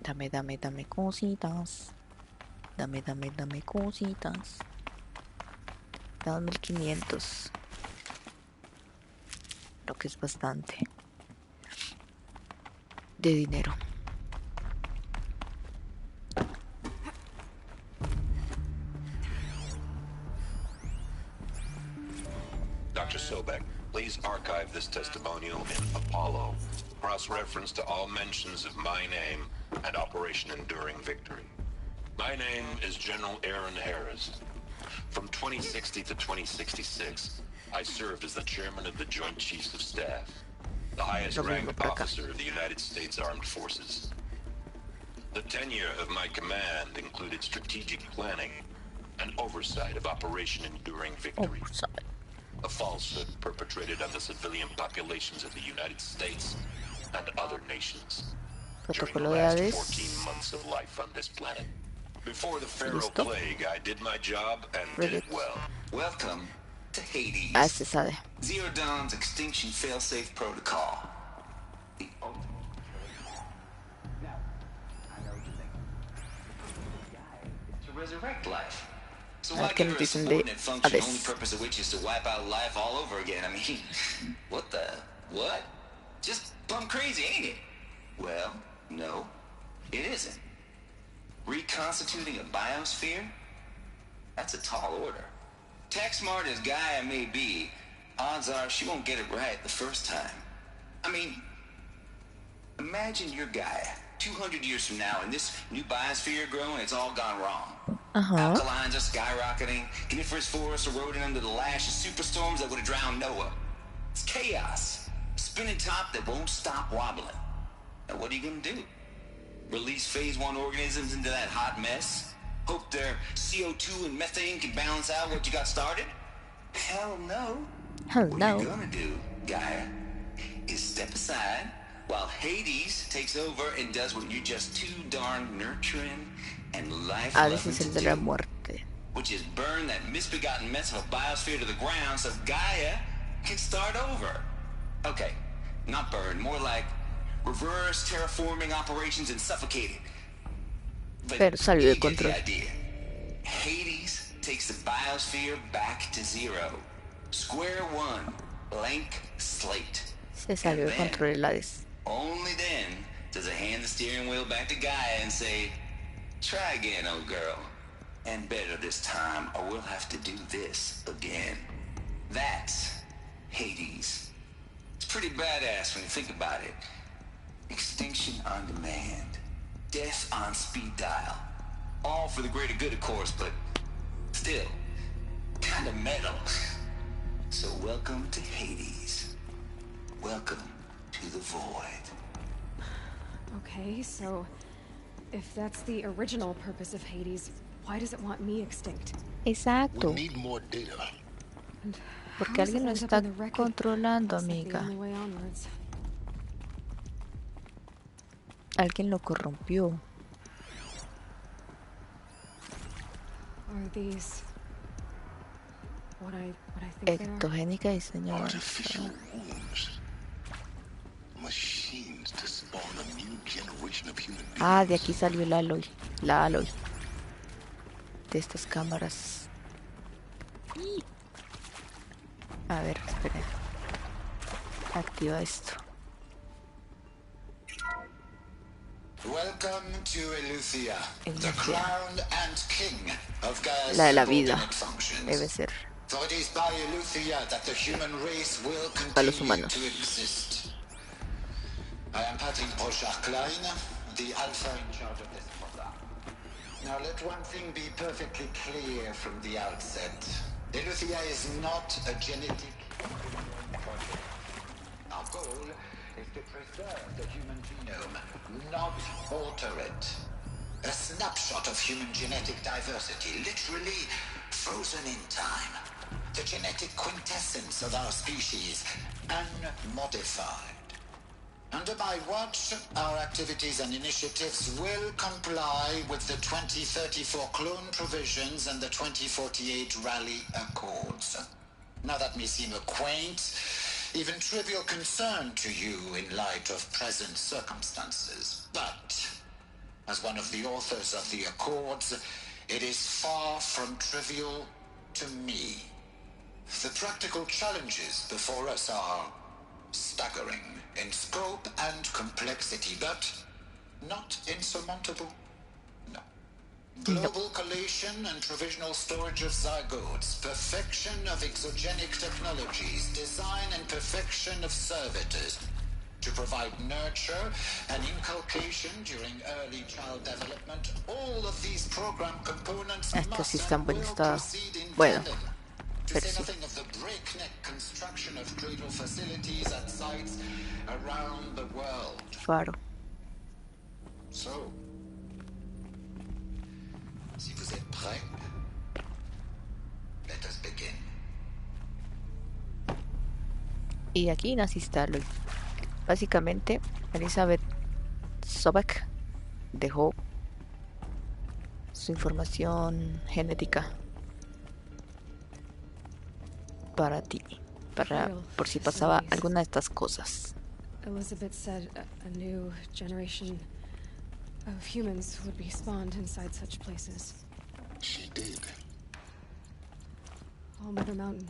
Dame cositas. Dame cositas. Dame 1500. Lo que es bastante. De dinero. Dr. Sobek, please archive this testimonial in Apollo. Cross-reference to all mentions of my name and Operation Enduring Victory. My name is General Aaron Harris. From 2060 to 2066, I served as the chairman of the Joint Chiefs of Staff, the highest ranked officer of the United States Armed Forces. The tenure of my command included strategic planning and oversight of Operation Enduring Victory. A falsehood perpetrated on the civilian populations of the United States and other nations during the last 14 months of life on this planet. Before the Pharaoh Plague, I did my job and did it well. Welcome to Hades. HZD. Zero Dawn's extinction failsafe protocol. The ultimate. Now, I know what you're thinking. To resurrect life. So why give her a subordinate function, only purpose of which is to wipe out life all over again? I mean, what? Just plumb crazy, ain't it? Well, no, it isn't. Reconstituting a biosphere? That's a tall order. Tech smart as Gaia may be, odds are she won't get it right the first time. I mean, imagine your Gaia 200 years from now and this new biosphere growing, it's all gone wrong. Alkalines are skyrocketing, coniferous forests eroding under the lash of superstorms that would have drowned Noah. It's chaos. A spinning top that won't stop wobbling. Now what are you gonna do? Release phase 1 organisms into that hot mess? Hope their CO2 and methane can balance out what you got started? Hell no. What you're gonna do, Gaia, is step aside while Hades takes over and does what you're just too darn nurturing and life-loving to do, which is burn that misbegotten mess of a biosphere to the ground so Gaia can start over. Okay, not burn, more like reverse terraforming operations and suffocate it. But you get the idea. Hades takes the biosphere back to zero. Square one, blank slate. Se salió de control el Hades. Only then does it hand the steering wheel back to Gaia and say, try again, old girl. And better this time, or we'll have to do this again. That's Hades. It's pretty badass when you think about it. Extinction on demand. Death on speed dial. All for the greater good, of course, but still, kind of metal. So welcome to Hades. Welcome to the void. Okay, so if that's the original purpose of Hades, why does it want me extinct? Exacto. We need more data. Porque alguien lo está controlando, amiga. Alguien lo corrompió. Are these what I think they are? Ectogénica, diseño Artificial avanzado. wombs. Machines to spawn a new generation of human beings. Ah, de aquí salió el Aloy. La Aloy. De estas cámaras. A ver, espera. Activa esto. Welcome to Eleuthia, the crown and king of Gaia's La de la vida. subordinate functions. Debe ser. For it is by Eleuthia that the human race will A los continue humanos. to exist. I am Patrick Brochard-Klein, the alpha in charge of this program. Now let one thing be perfectly clear from the outset. Eleuthia is not a genetic project. Our goal is to preserve the human genome, not alter it. A snapshot of human genetic diversity, literally frozen in time. The genetic quintessence of our species, unmodified. Under my watch, our activities and initiatives will comply with the 2034 clone provisions and the 2048 Rally Accords. Now that may seem a quaint, even trivial concern to you in light of present circumstances. But, as one of the authors of the Accords, it is far from trivial to me. The practical challenges before us are staggering in scope and complexity, but not insurmountable. No. Global collation and provisional storage of zygotes, perfection of exogenic technologies, design and perfection of servitors to provide nurture and inculcation during early child development. All of these program components must and will proceed in tandem. To say nothing of the breakneck construction of cradle facilities at sites around the world. Faro. So, si vous êtes prêts, let us begin. Y aquí naciste Aloy. Básicamente, Elizabeth Sobek dejó su información genética para ti, para por si pasaba alguna de estas cosas. Elizabeth said a new generation of humans would be spawned inside such places. She did. All Mother Mountain.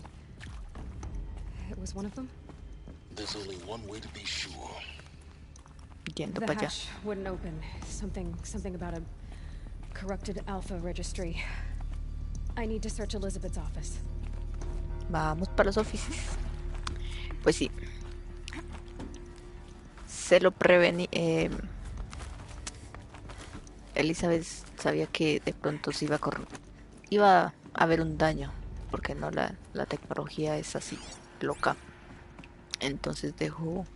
It was one of them? There's only one way to be sure. Yendo The para allá. hatch wouldn't open. Something about a corrupted alpha registry. I need to search Elizabeth's office. Vamos para los oficios. Pues sí. Se lo prevení. Elizabeth sabía que de pronto se iba a haber un daño. Porque no la tecnología es así, loca. Entonces dejó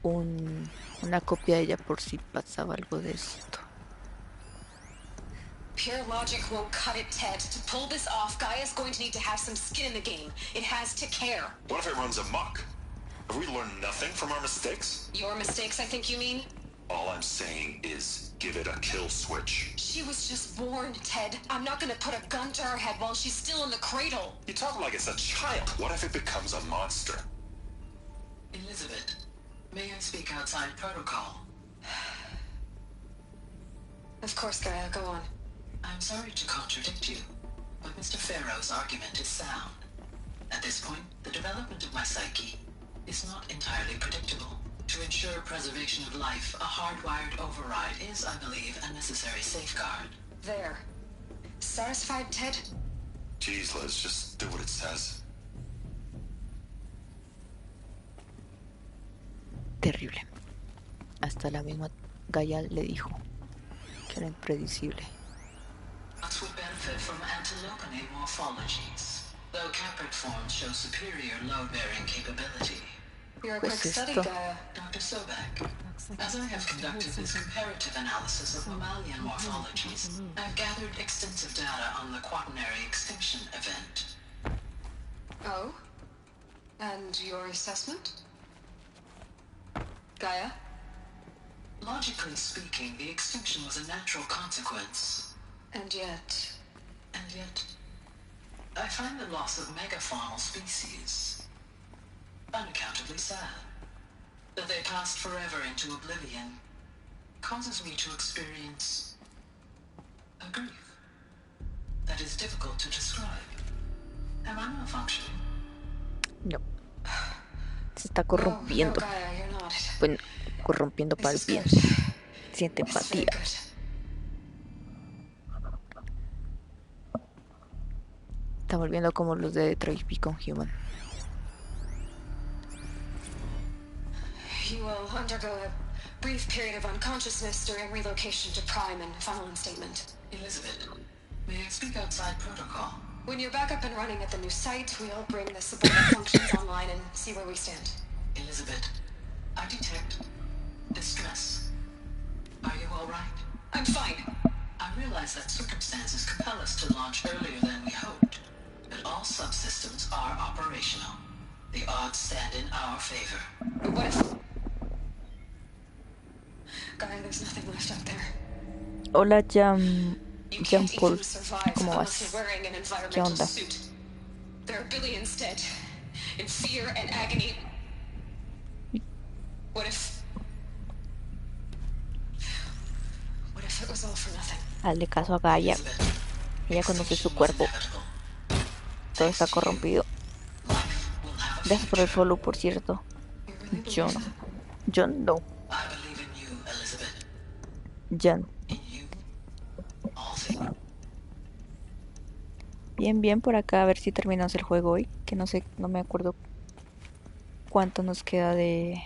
una copia de ella por si pasaba algo de esto. Pure logic won't cut it, Ted. To pull this off, Gaia's going to need to have some skin in the game. It has to care. What if it runs amok? Have we learned nothing from our mistakes? Your mistakes, I think you mean? All I'm saying is give it a kill switch. She was just born, Ted. I'm not gonna put a gun to her head while she's still in the cradle. You talk like it's a child. What if it becomes a monster? Elizabeth, may I speak outside protocol? Of course, Gaia, go on. I'm sorry to contradict you, but Mr. Farrow's argument is sound. At this point, the development of my psyche is not entirely predictable. To ensure preservation of life, a hardwired override is, I believe, a necessary safeguard. There. Satisfied, Ted? Jeez, Liz, just do what it says. Terrible. Hasta la misma Gaia le dijo que era impredecible. Us would benefit from antilopinate morphologies, though caprid forms show superior load-bearing capability. You're a quick study, Gaia. Dr. Sobek, as I have conducted this comparative analysis of mammalian morphologies, I've gathered extensive data on the quaternary extinction event. Oh? And your assessment? Gaia? Logically speaking, the extinction was a natural consequence. And yet... And yet, I find the loss of megafaunal species unaccountably sad. That they passed forever into oblivion causes me to experience a grief that is difficult to describe. Am I malfunctioning? No. Se está corrompiendo. Bueno, corrompiendo para el bien. Siente empatía. Está volviendo como los de Detroit Become Human. You will undergo a brief period of unconsciousness during relocation to Prime and final instatement. Elizabeth, may I speak outside protocol? When you're back up and running at the new site, we'll bring the subordinate functions online and see where we stand. Elizabeth, I detect distress. Are you all right? I'm fine. I realize that circumstances compel us to launch earlier than we hoped, but all subsystems are operational. The odds stand in our favor. But what if... Guy, there's nothing left out there. Hola, Jean Paul. ¿Cómo vas? ¿Qué onda? There are billions dead, in fear and agony. What if it was all for nothing? Hazle caso a Gaia. Ella conoce su cuerpo. Todo está corrompido. Deja por el follow, por cierto. John no. Jan. Bien por acá, a ver si terminamos el juego hoy. Que no sé, no me acuerdo cuánto nos queda de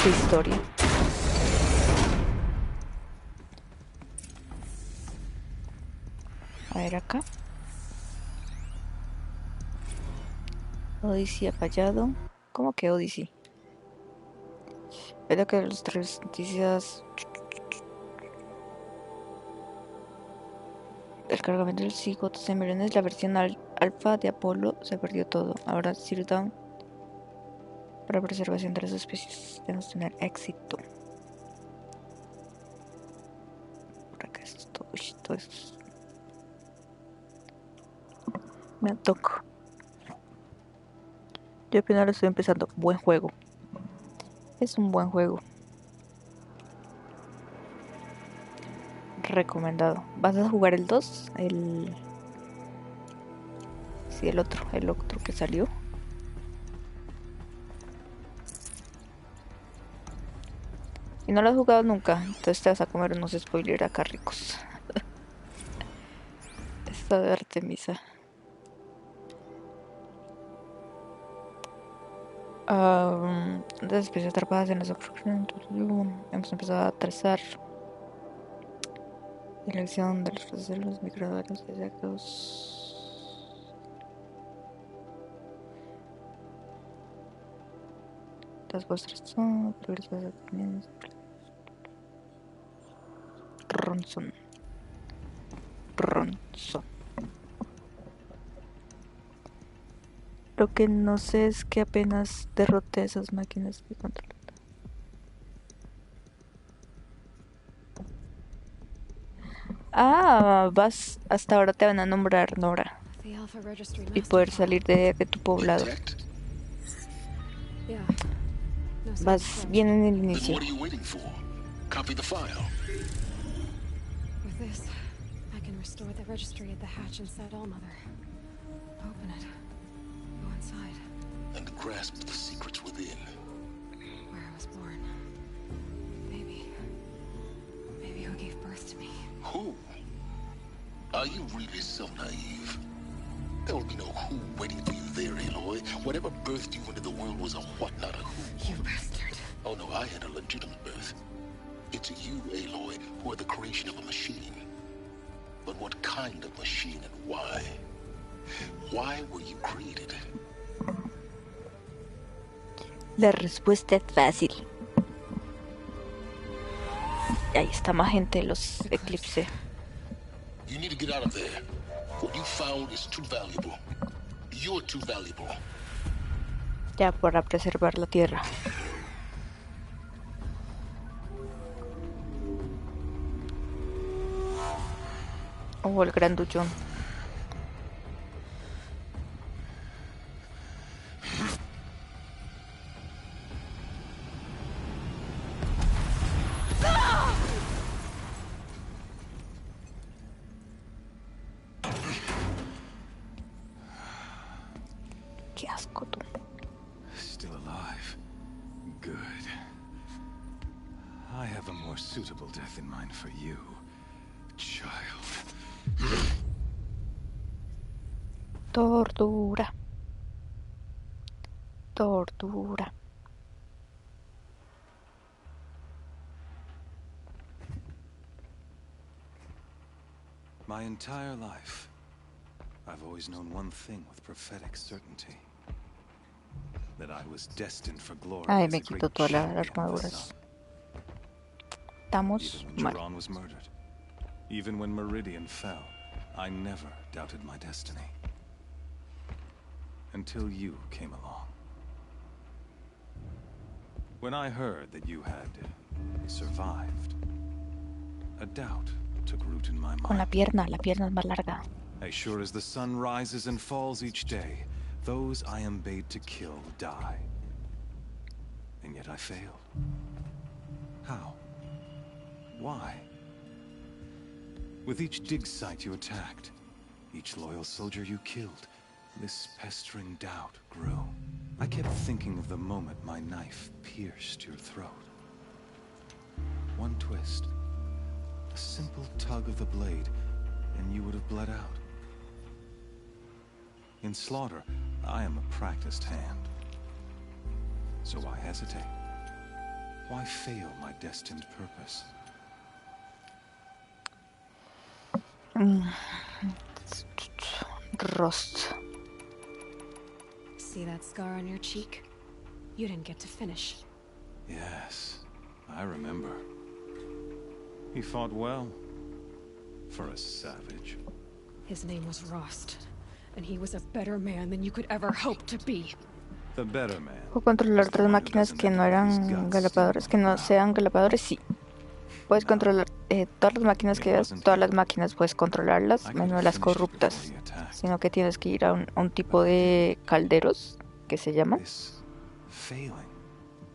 historia. A ver acá. Odyssey ha fallado. ¿Cómo que Odyssey? Espero que los tres noticias. El cargamento del cigoto de embriones, la versión alfa de Apolo, se perdió todo. Ahora Zero Dawn para preservación de las especies. Debemos tener éxito. Por acá es todo esto. Me toco. Yo apenas lo estoy empezando. Buen juego. Es un buen juego. Recomendado. ¿Vas a jugar el 2? Sí, el otro que salió. Si no lo has jugado nunca, entonces te vas a comer unos spoilers acá ricos. Esta de Artemisa. Después de atrapadas en las hemos empezado a trazar elección de los microdatos exactos. Las vuestras son progresas también. Ronson. Lo que no sé es que apenas derroté esas máquinas que controlan. Vas, hasta ahora te van a nombrar Nora y poder salir de tu poblado. Vas bien en el inicio. Restore the registry at the hatch inside Allmother. Open it. Go inside. And grasp the secrets within. Where I was born. Maybe who gave birth to me. Who? Are you really so naive? There will be no who waiting for you there, Aloy. Whatever birthed you into the world was a what, not a who. You bastard. Oh no, I had a legitimate birth. It's you, Aloy, who are the creation of a machine. But what kind of machine and why? Why were you created? La respuesta es fácil. Ahí está más gente de los Eclipse. You need to get out of there. What you found is too valuable. You're too valuable. Ya, para preservar la tierra. O el grandullón. Qué asco tú. Still alive. Good. I have a more suitable death in mind for you, child. Tortura. Tortura. My entire life, I've always known one thing with prophetic certainty. That I was destined for glory. Ay, as me a quito great todas las champion of the armaduras. sun. Estamos Even when mal. Duran was murdered, even when Meridian fell, I never doubted my destiny. Until you came along. When I heard that you had survived, a doubt took root in my Con la mind. pierna es más larga. As sure as the sun rises and falls each day, those I am bade to kill die. And yet I failed. How? Why? With each dig site you attacked, each loyal soldier you killed, this pestering doubt grew. I kept thinking of the moment my knife pierced your throat. One twist, a simple tug of the blade, and you would have bled out. In slaughter, I am a practiced hand. So why hesitate? Why fail my destined purpose? Rost. See that scar on your cheek? You didn't get to finish. Yes, I remember. He fought well. For a savage. His name was Rost, and he was a better man than you could ever hope to be. The better man. ¿Puedo controlar otras máquinas que no eran galapadores? Que no sean galapadores, sí. Puedes controlar todas las máquinas que veas, todas las máquinas puedes controlarlas, menos las corruptas. Sino que tienes que ir a un tipo de calderos, que se llaman,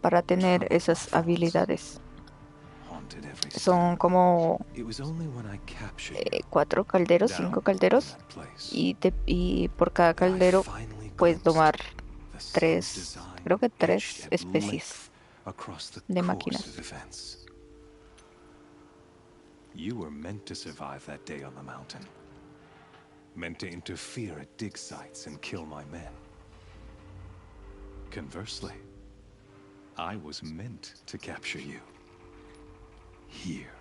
para tener esas habilidades. Son como 4 calderos, 5 calderos, y por cada caldero puedes tomar 3, creo que 3 especies de máquinas. You were meant to survive that day on the mountain. Meant to interfere at dig sites and kill my men. Conversely, I was meant to capture you. Here.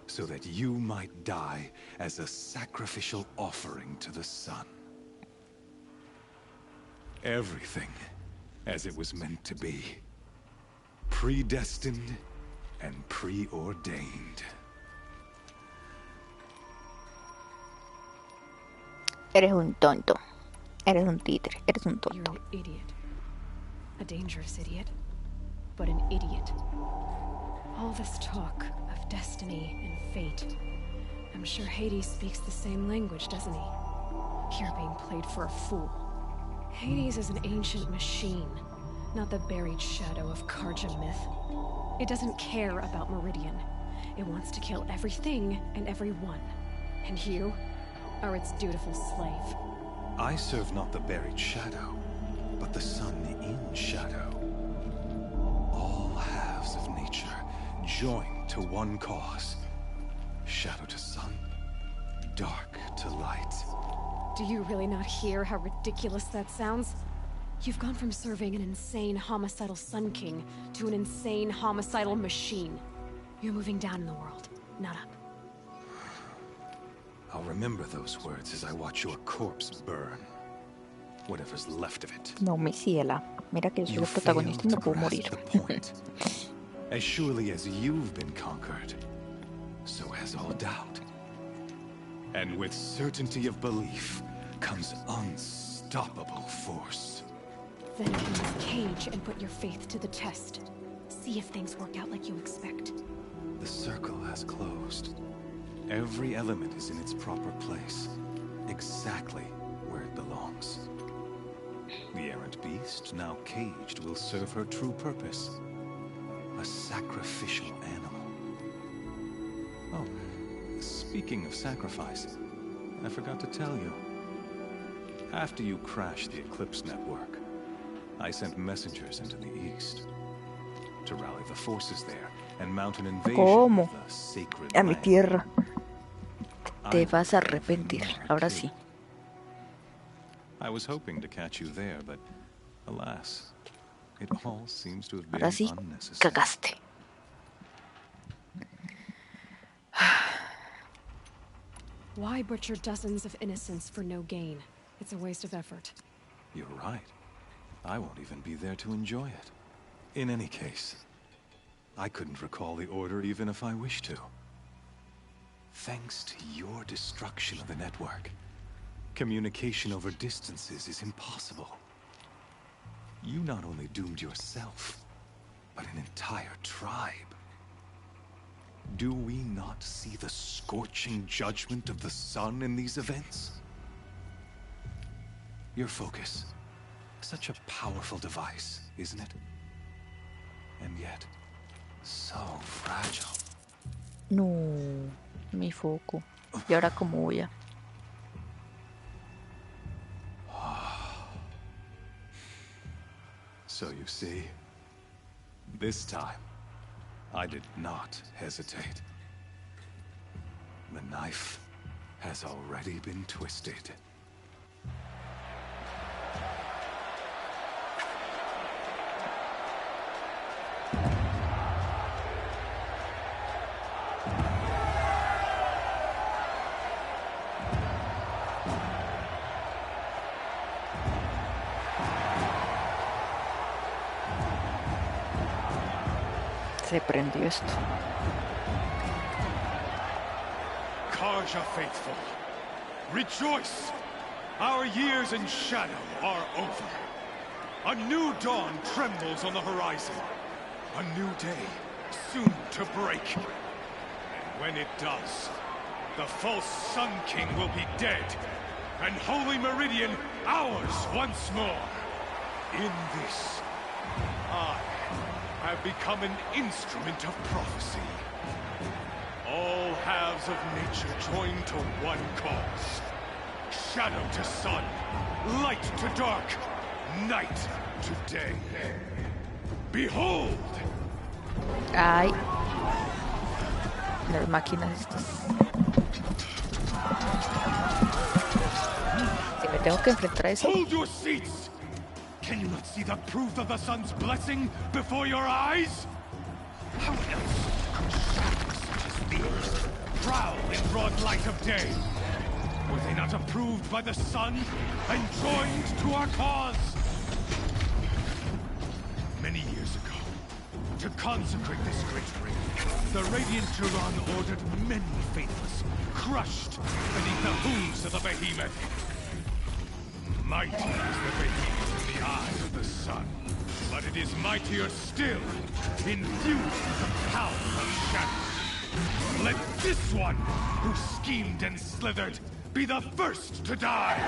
So that you might die as a sacrificial offering to the sun. Everything as it was meant to be. Predestined and preordained. Eres un tonto. Eres un títere. Eres un tonto. You're an idiot. A dangerous idiot. But an idiot. All this talk of destiny and fate. I'm sure Hades speaks the same language, doesn't he? You're being played for a fool. Hades is an ancient machine, not the buried shadow of Karja myth. It doesn't care about Meridian. It wants to kill everything and everyone. And you are its dutiful slave. I serve not the buried shadow, but the sun in shadow. All halves of nature joined to one cause. Shadow to sun, dark to light. Do you really not hear how ridiculous that sounds? You've gone from serving an insane homicidal Sun King to an insane homicidal machine. You're moving down in the world, not up. I'll remember those words as I watch your corpse burn. Whatever's left of it. No, mi ciela. Mira que yo soy el protagonista y no puedo morir. As surely as you've been conquered, so has all doubt. And with certainty of belief comes unstoppable force. Then enter this cage and put your faith to the test. See if things work out like you expect. The circle has closed, Every element is in its proper place, exactly where it belongs. The errant beast, now caged, will serve her true purpose. A sacrificial animal. Oh, speaking of sacrifice, I forgot to tell you. After you crashed the Eclipse network, I sent messengers into the east to rally the forces there and mount an invasion ¿Cómo? of the sacred A mi land. tierra. Te vas a arrepentir. Ahora sí. I was hoping to catch you there, but alas, it all seems to have been Ahora sí, unnecessary. cagaste. Why butcher dozens of innocents for no gain? It's a waste of effort. You're right. I won't even be there to enjoy it. In any case, I couldn't recall the order even if I wished to. Thanks to your destruction of the network, communication over distances is impossible. You not only doomed yourself, but an entire tribe. Do we not see the scorching judgment of the sun in these events? Your focus. Such a powerful device, isn't it? And yet, so fragile. No, mi foco. ¿Y ahora cómo voy a...? So you see, this time, I did not hesitate. The knife has already been twisted. Se prendió esto. Karja faithful, rejoice! Our years in shadow are over. A new dawn trembles on the horizon. A new day, soon to break. And when it does, the false Sun King will be dead, and Holy Meridian ours once more. In this, I have become an instrument of prophecy. All halves of nature join to one cause. Shadow to sun, light to dark, night to day. Behold! Ay. Las máquinas estas. Si me tengo que enfrentar a eso. Hold your seats! Can you not see the proof of the sun's blessing before your eyes? How else could shadows such as these prowl in broad light of day? Were they not approved by the sun and joined to our cause? Many years ago, to consecrate this great ring, the Radiant Turan ordered many faithless, crushed beneath the hooves of the behemoth. Mighty is the behemoth in the eyes of the sun, but it is mightier still, infused with the power of shadow. Let this one, who schemed and slithered, be the first to die.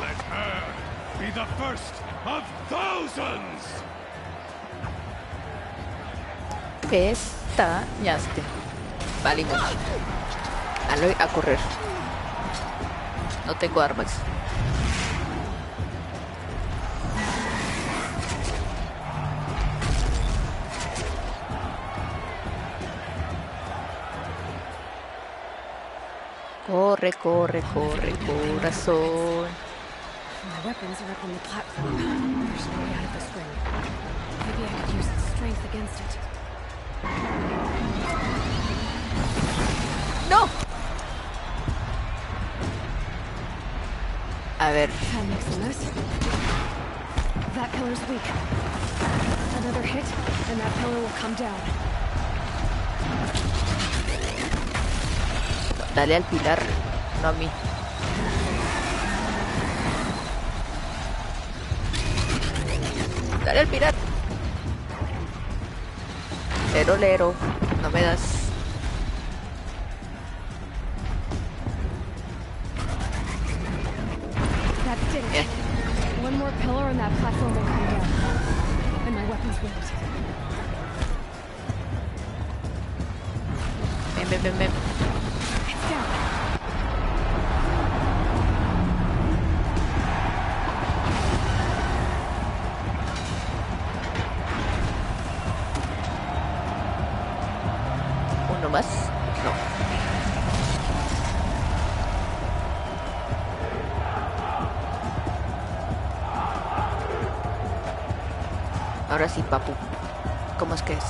Let her be the first of thousands. Pestañaste. Valimos. Aloy, a correr. No tengo armas. Corre, corre, corre, corazón. My weapons are up on the platform. There's no way out of this ring. Maybe I could use its strength against it. ¡No! A ver. That makes a mess. That pillar's weak. Another hit, and that pillar will come down. Dale al pilar, no a mí. Dale al pilar. Lero, lero. No me das. did it. One more pillar on that platform will come down. And my weapons with it. Ven. It's down. ¿Uno más? No. Ahora sí, papu. ¿Cómo es que es?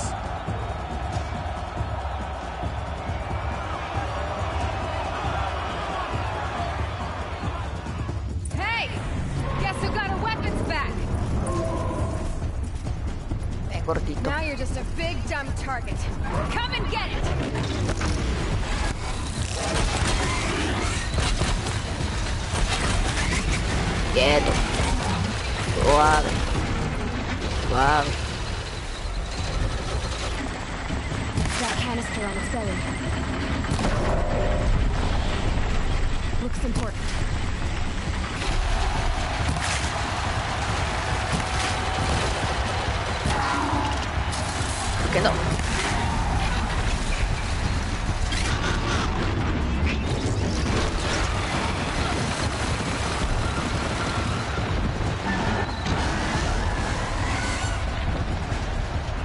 Hey! Guess who got her weapons back? Gordito. Now you're just a big dumb target. Come and get it! Quieto. Suave. Suave. That canister on its belly. Looks important. ¿Por qué no?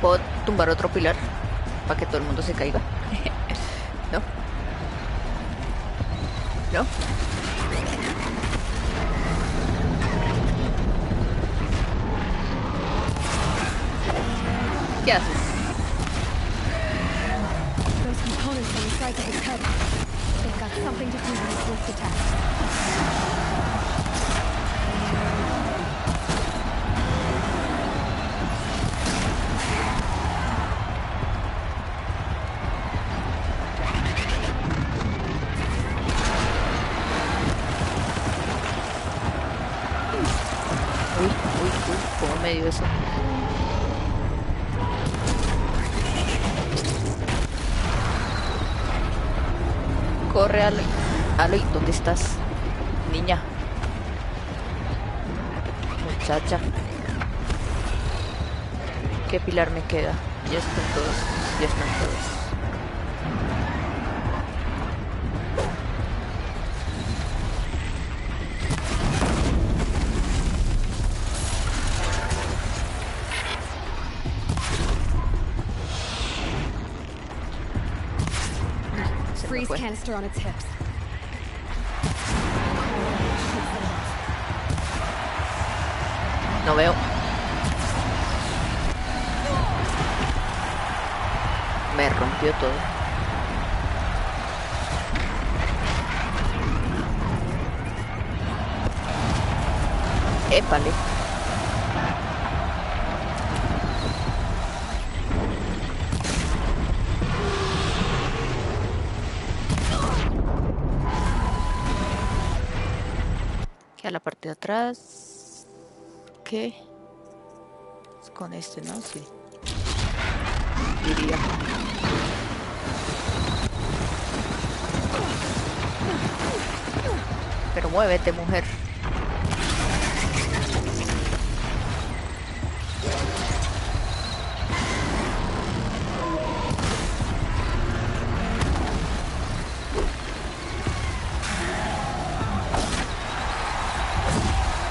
¿Puedo tumbar otro pilar para que todo el mundo se caiga? ¿No? ¿No? ¿Qué haces? Those components on the sides of his head. They've got something to do with his lift attack. Uy, ¿cómo me dio eso? Corre, Aloy. Aloy, ¿dónde estás? Niña. Muchacha. ¿Qué pilar me queda? Ya están todos. Ya están todos. Freeze canister on its hips. No veo. Me rompió todo. Épale. A la parte de atrás. ¿Qué? Es con este, ¿no? Sí. Diría. Pero muévete, mujer.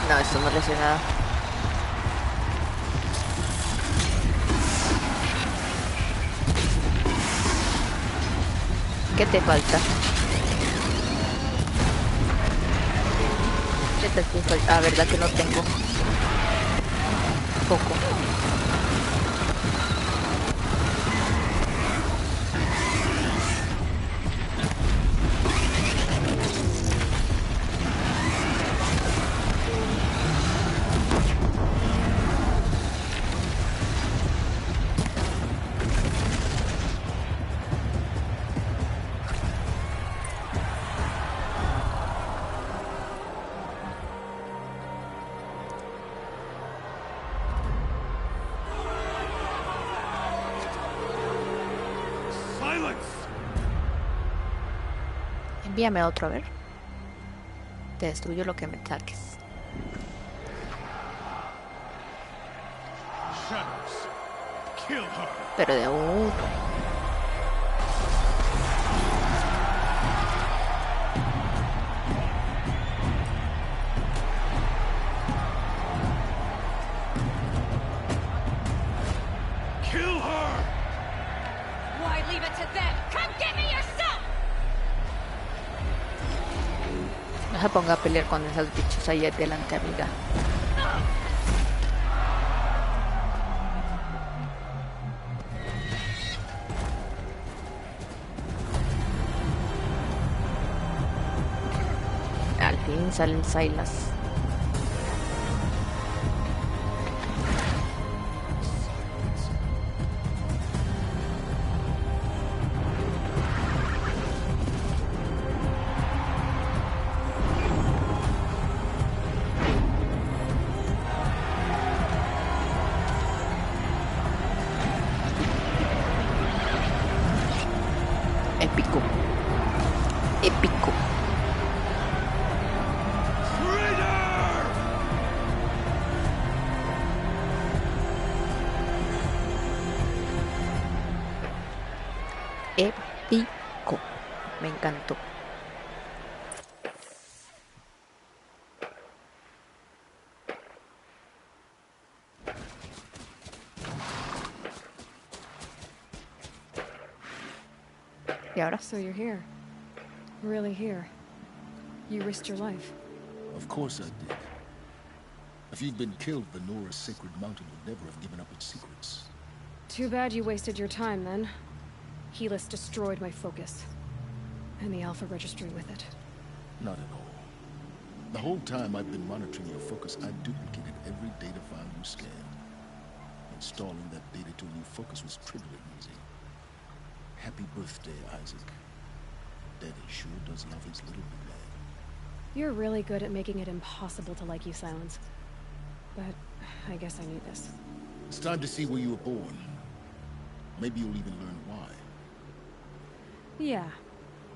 No, esto no le hace nada. ¿Qué te falta? ¿Qué te falta? Ah, verdad que no tengo. Poco. Envíame otro, a ver. Te destruyo lo que me saques. shadows. Kill her. Pero de uno. Kill her! Why leave it to them? Come get me yourself! No se ponga a pelear con esos bichos ahí delante, amiga. Al fin salen Silas. Épico. Épico. Épico. Me encantó. ¿Y ahora? So you're here. Really here. You risked your life. Of course I did. If you'd been killed, the Nora's sacred mountain would never have given up its secrets. Too bad you wasted your time, then. Helis destroyed my focus. And the Alpha Registry with it. Not at all. The whole time I've been monitoring your focus, I duplicated every data file you scanned. Installing that data to a new focus was trivially easy. Happy birthday, Isaac. Daddy sure does love his little big man. You're really good at making it impossible to like you, Silence. But I guess I need this. It's time to see where you were born. Maybe you'll even learn why. Yeah.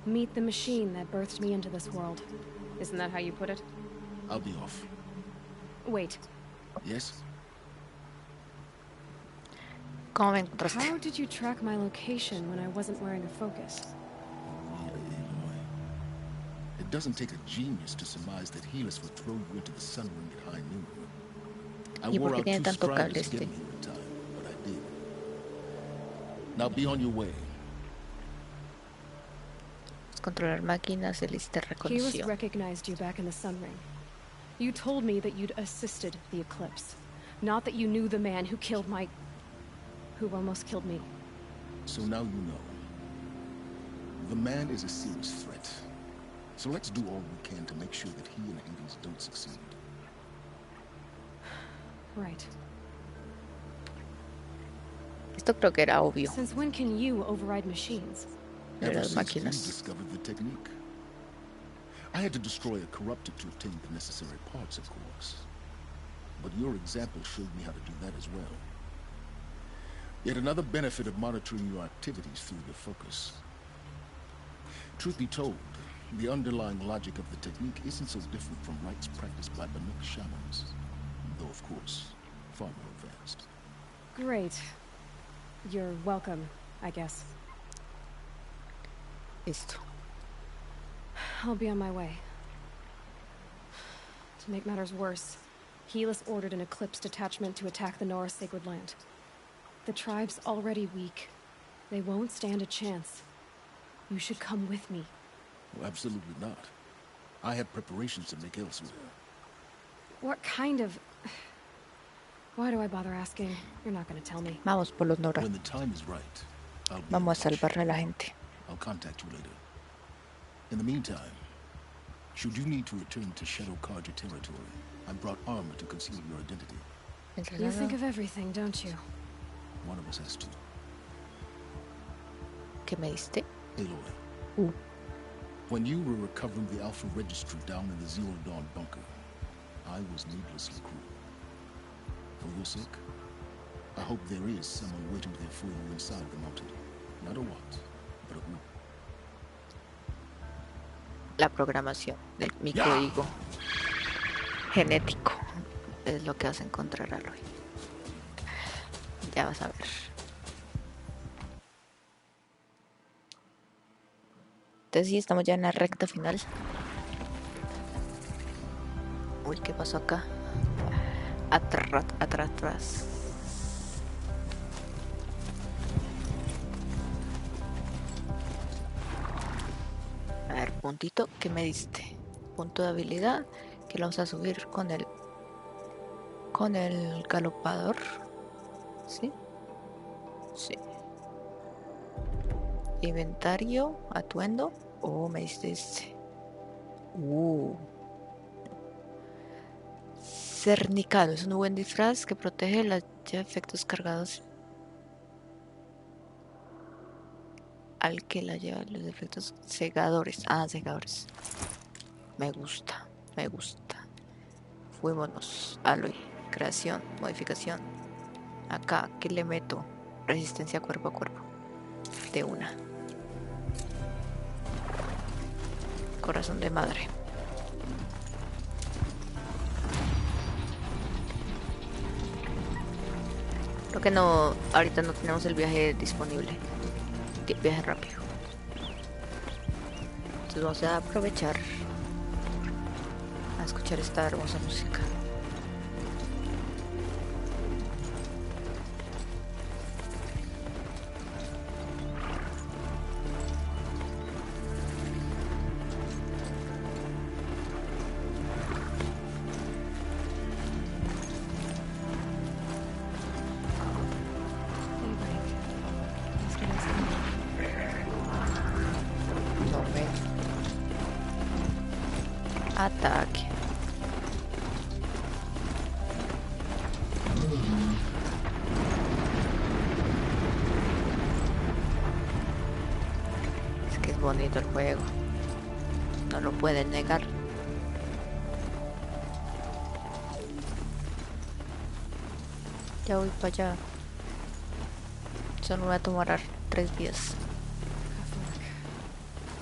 Meet the machine that birthed me into this world. Isn't that how you put it? I'll be off. Wait. Yes? How did you track my location when I wasn't wearing a focus? Aloy. It doesn't take a genius to surmise that Helis would throw you into the sun ring at high noon. I wore out 2 stragglers to get me here in time, but I did. Now be on your way. Controlar máquinas, el lista Helis reconoció. recognized you back in the sun ring. You told me that you'd assisted the eclipse, not that you knew the man who killed my... who almost killed me. So now you know. The man is a serious threat. So let's do all we can to make sure that he and Hades don't succeed. Right. Esto creo que era obvio. Since when can you override machines? Ever since you discovered the technique. I had to destroy a corrupted to obtain the necessary parts, of course. But your example showed me how to do that as well. Yet another benefit of monitoring your activities through the focus. Truth be told, the underlying logic of the technique isn't so different from rites practiced by Banuk shamans, though of course, far more advanced. Great. You're welcome, I guess. Listo. I'll be on my way. To make matters worse, Helis ordered an Eclipse detachment to attack the Nora Sacred Land. The tribe's already weak. They won't stand a chance. You should come with me. Well, absolutely not. I have preparations to make elsewhere. What kind of... Why do I bother asking? You're not going to tell me. Vamos por los Nora. When the time is right, Vamos a salvar a la gente. I'll contact you later. In the meantime, should you need to return to Shadow Carja territory, I brought armor to conceal your identity. You think of everything, don't you? One of us has to. ¿Qué me diste? Aloy. When you were recovering the Alpha Registry down in the Zero Dawn bunker, I was needlessly cruel. For your sake, I hope there is someone waiting there for you inside the mountain. Not a what, but a who. La programación de mi código genético es lo que hace encontrar a Aloy. Ya vas a ver. Entonces sí, estamos ya en la recta final. Uy, ¿qué pasó acá? Atrás. A ver, puntito, ¿qué me diste? Punto de habilidad, que lo vamos a subir con el galopador. ¿Sí? Sí. Inventario, atuendo. Oh, me diste este. Cernicado, es un buen disfraz que protege de efectos cargados al que la lleva los efectos cegadores. Cegadores. Me gusta. Fuímonos. Aloy. Creación. Modificación. Acá, ¿qué le meto? Resistencia cuerpo a cuerpo. De una. Corazón de madre. Creo que no, ahorita no tenemos el viaje disponible. El viaje rápido. Entonces vamos a aprovechar a escuchar esta hermosa música. Ataque. Es que es bonito el juego. No lo pueden negar. Ya voy para allá. Solo me va a tomar 3 días.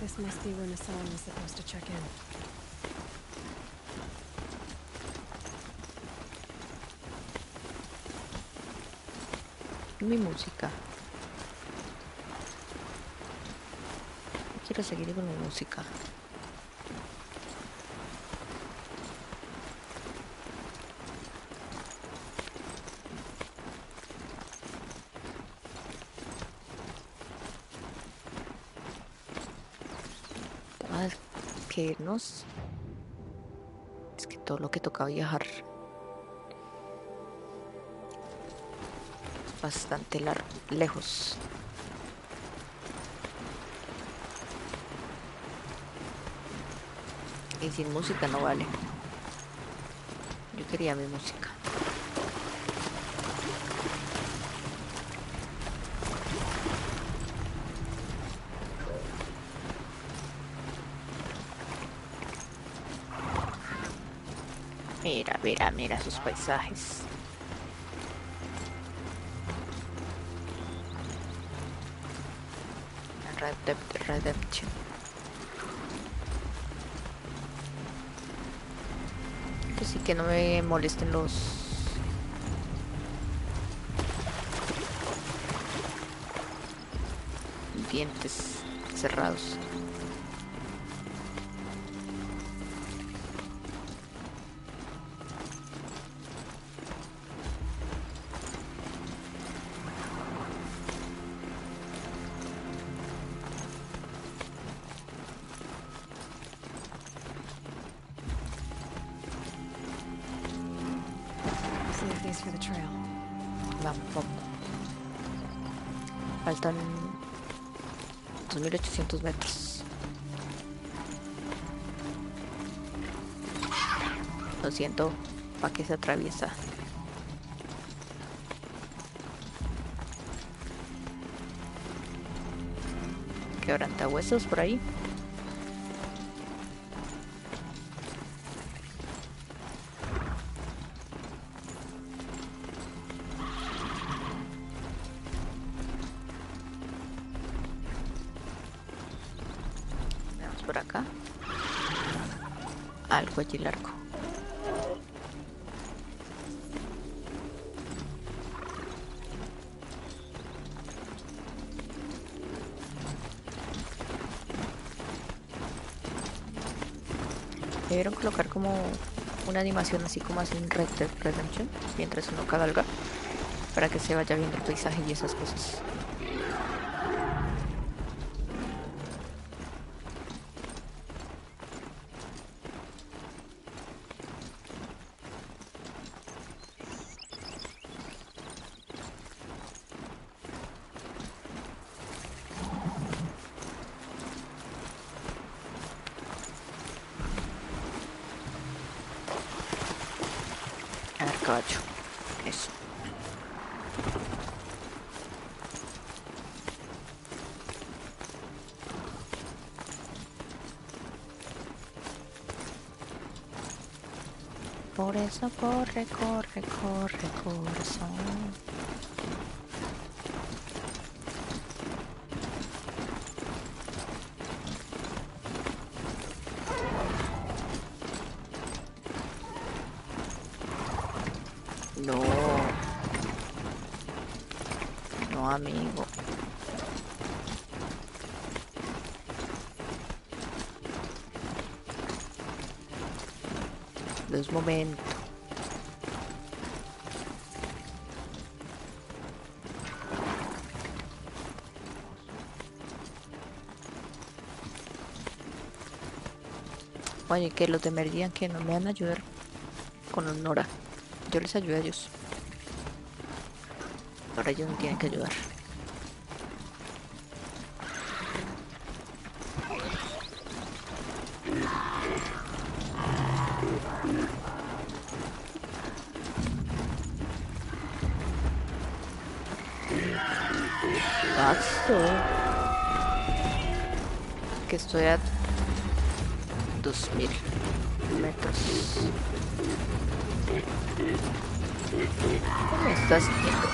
This must be when Hassan was supposed to check in. Mi música. Quiero seguir con mi música. Tenemos que irnos. Es que todo lo que toca viajar bastante lejos. Y sin música no vale. Yo quería mi música. Mira sus paisajes. Redemption. Pues sí, que no me molesten los dientes cerrados. Vamos. Faltan 2800 metros. Lo siento, para que se atraviesa. Quebrantahuesos por ahí. Por acá al cuello largo. Debieron colocar como una animación así como así en Red Dead Redemption mientras uno cabalga para que se vaya viendo el paisaje y esas cosas. A ver, caballo. Eso. Por eso corre, corre, corre, corazón. No. No, amigo. No es momento. Oye, que los de Meridian que no me van a ayudar con Nora. Yo les ayudo a ellos. Ahora ellos me tienen que ayudar. Paso. Que estoy a 2000 metros. ¿Qué me estás haciendo?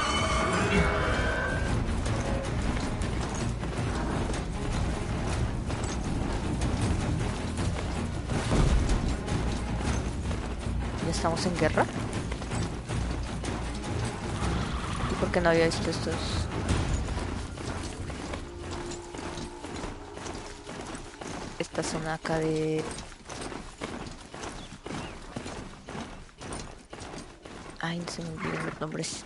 ¿Ya estamos en guerra? ¿Y por qué no había visto estos? Esta zona acá de... Ay, se me olvidan los nombres.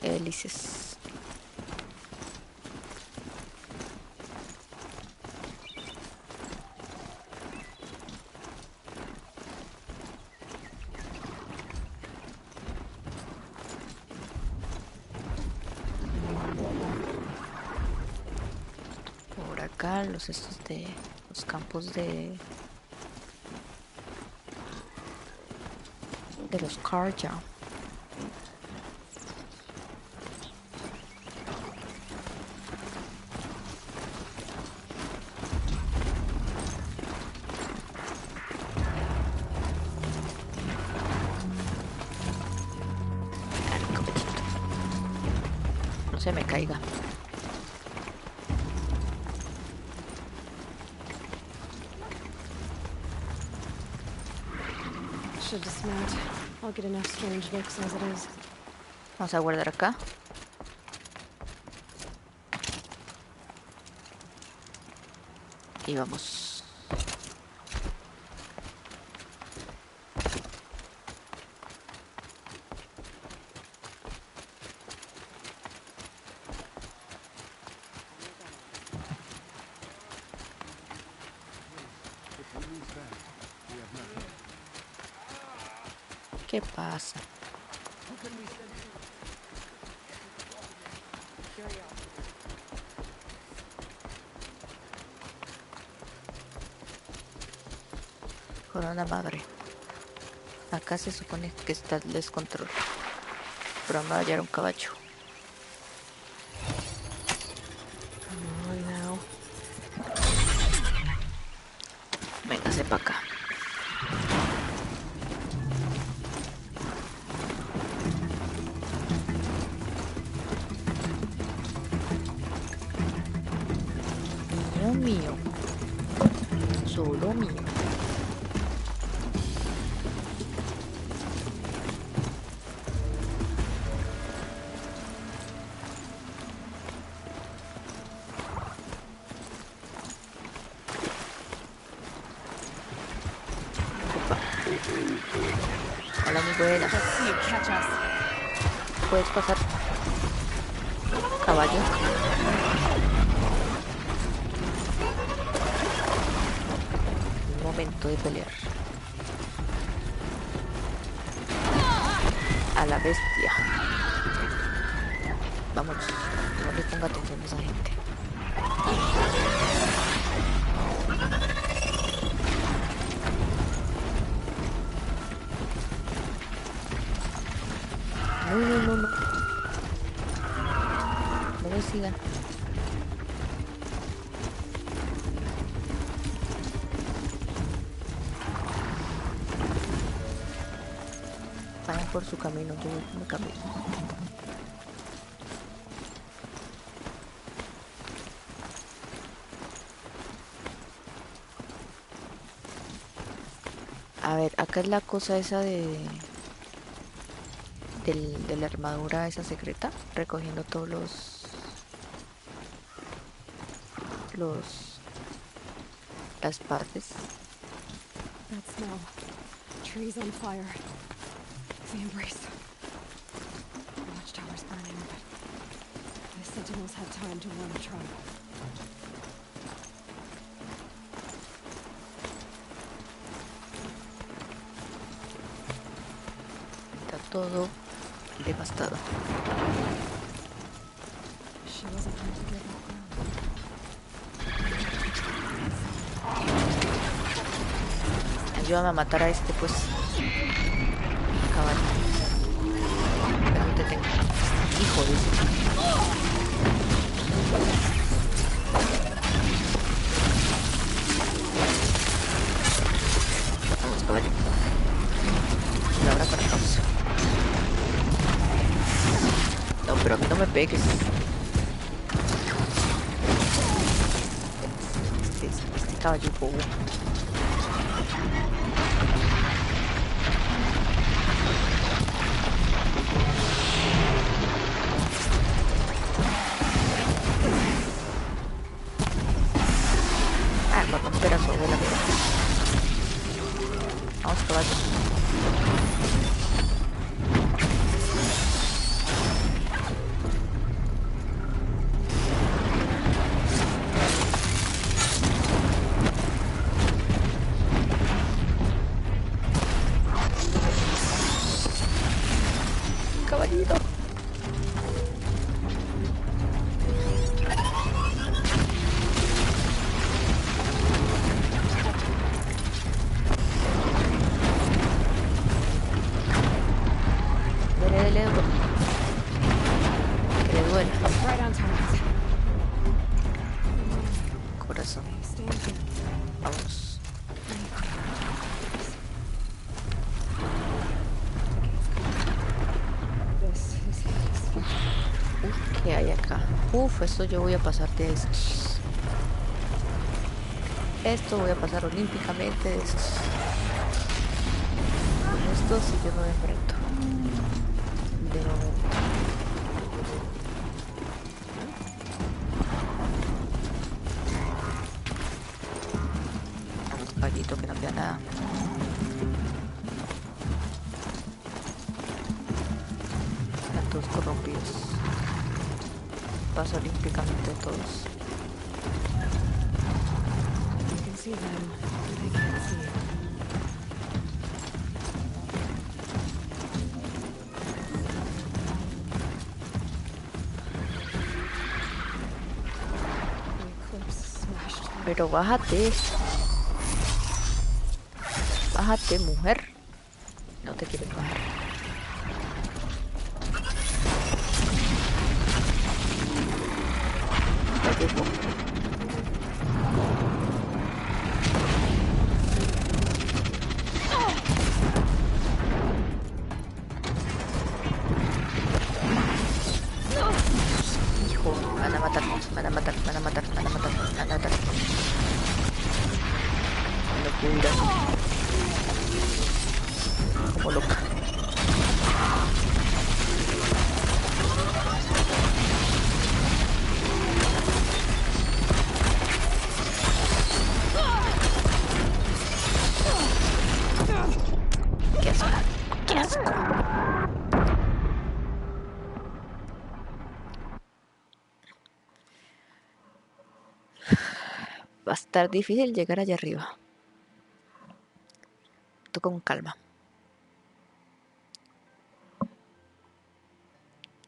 Hélices. Por acá los estos de los campos de los Karja. No se me caiga. Should dismount. I'll get enough strange looks as it is. Vamos a guardar acá. Y vamos. ¿Qué pasa? Corona madre. Acá se supone que está el descontrol. Pero me va a hallar un caballo. No. Véngase para acá. Mío. Solo mío. Let's see you catch us. Puedes pasar, caballo. Momento de pelear. A la bestia. Vamos, no le ponga atención a esa gente. No. No me sigan. Vayan por su camino, yo voy por mi camino. A ver, acá es la cosa esa de la armadura esa secreta, recogiendo todos las partes. That smell. Trees on fire. The embrace. The watchtower's burning, but the sentinels had time to warn the tribe. Está todo devastado. She wasn't going to give up ground. Ayúdame a matar a este, pues. Caballo. Pero no te tengo. Hijo de ese. Vamos, caballo. La hora para causa. No, pero a mí no me pegues. Este caballo bobo. Va a romper a su abuela. Vamos, caballo. Caballito. Dele, que le duele. Corazón. Vamos. ¿Qué hay acá? Esto yo voy a pasar de estos. Esto voy a pasar olímpicamente de estos. Con estos sí yo no me enfrento. De momento. Vamos, caballito, que no vea nada. Están todos corrompidos. Paso olímpicamente todos. You can see them, but they can't see you. Pero bájate. Bájate, mujer. No te quieres bajar. Hijo, van a matar, van a matar, van a matar, van a matar, van a matar. No puedo ir así. Como loca. Qué asco, qué asco. Va a estar difícil llegar allá arriba. Toca con calma.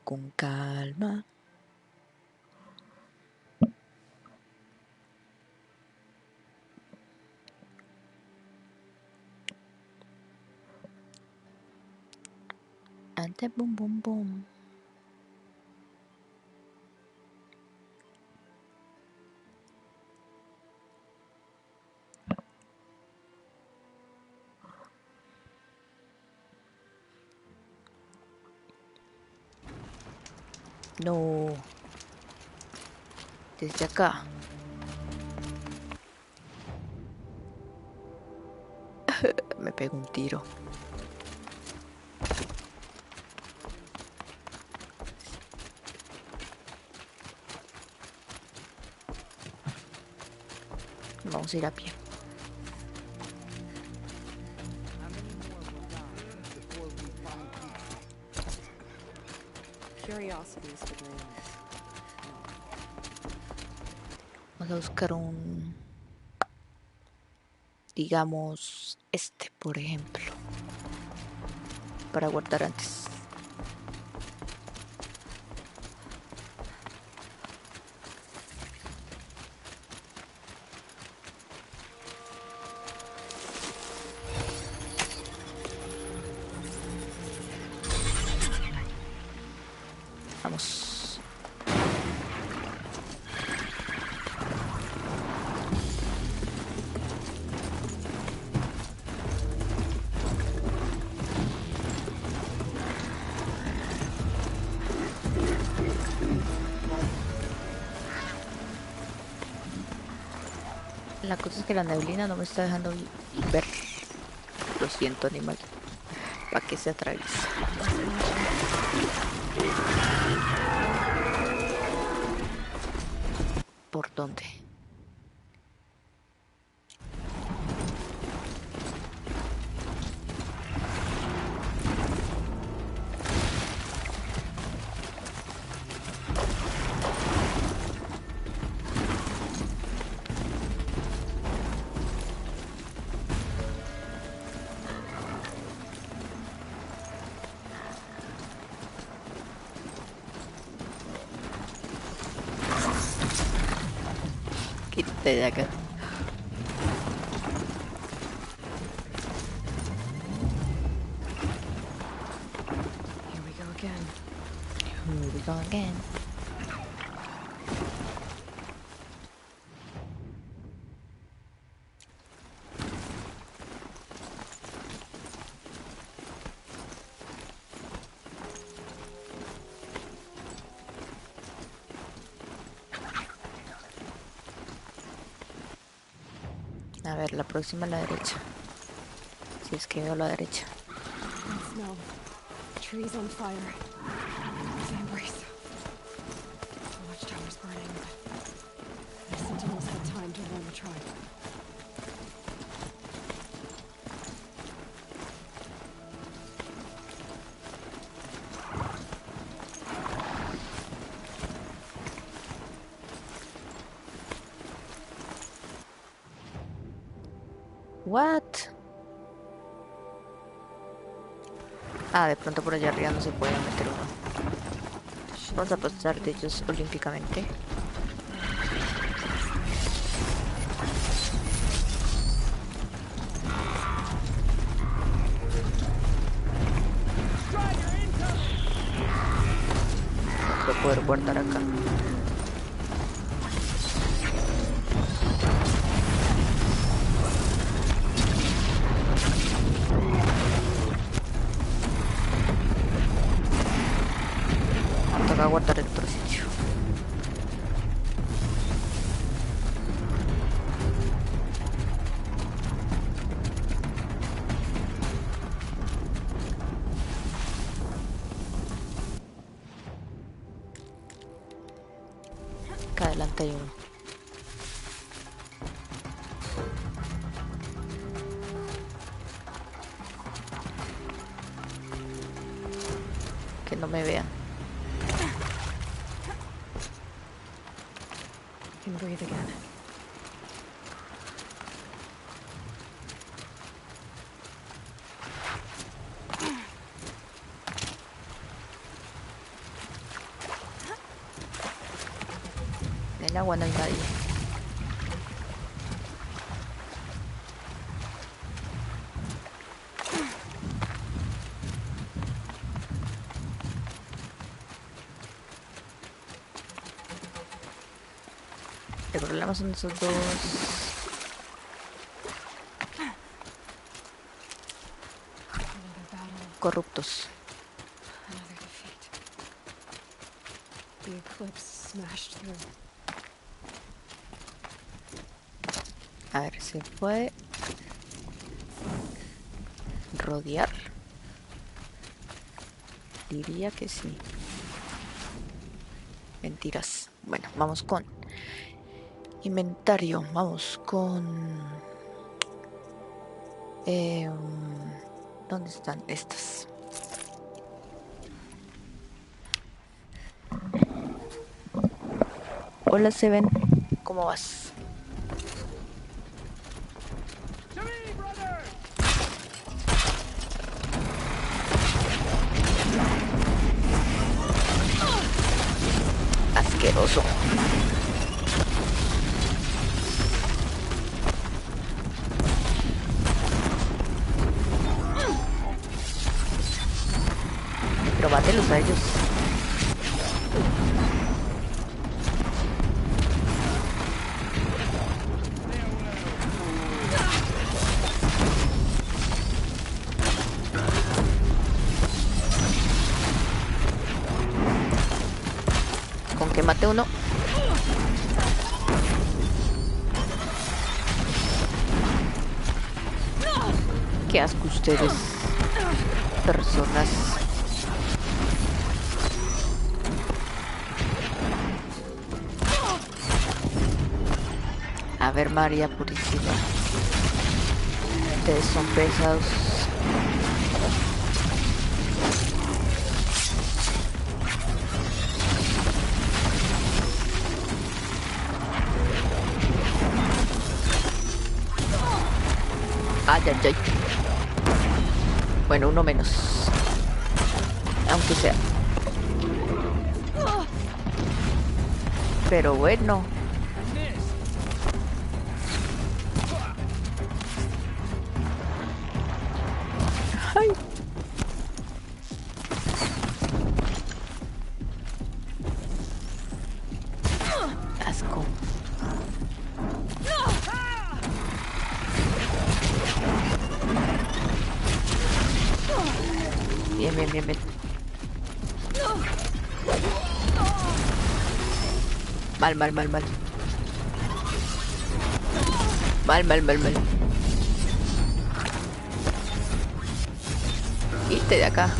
Con calma. Ante boom boom boom. No. Desde acá. Me pego un tiro. Vamos a ir a pie. Vamos a buscar un, digamos, este, por ejemplo, para guardar antes. Vamos. La cosa es que la neblina no me está dejando ver. Lo siento, animal. ¿Para qué se atraviesa? ¿Por dónde? Quítate de acá. Here we go again. Here we go again. A ver, la próxima a la derecha. Si es que veo a la derecha. I smell trees on fire. The embrace. The watchtower's burning, but the sentinels had time to warn the tribe. What? Ah, de pronto por allá arriba no se puede meter uno. Vamos a apostar de ellos olímpicamente. Voy a poder guardar acá. Toca guardar en otro sitio. Acá adelante hay uno. Que no me vean. I can breathe again. el agua no hay nadie. El problema son esos dos corruptos. Another defeat. The eclipse smashed through. A ver, ¿se puede rodear? Diría que sí. Mentiras. Bueno, vamos con inventario. Vamos con... ¿dónde están estas? Hola, Seven. ¿Cómo vas? Asqueroso. Pero bátelos a ellos. Con que mate uno. Qué asco ustedes, personas. A ver, María Purísima. Ustedes son pesados. Ay, ay, ay. Bueno, uno menos. Aunque sea. Pero bueno. Ay. Asco. Bien, bien, bien, bien. Mal, mal, mal, mal. Mal, mal, mal, mal. Irte de acá.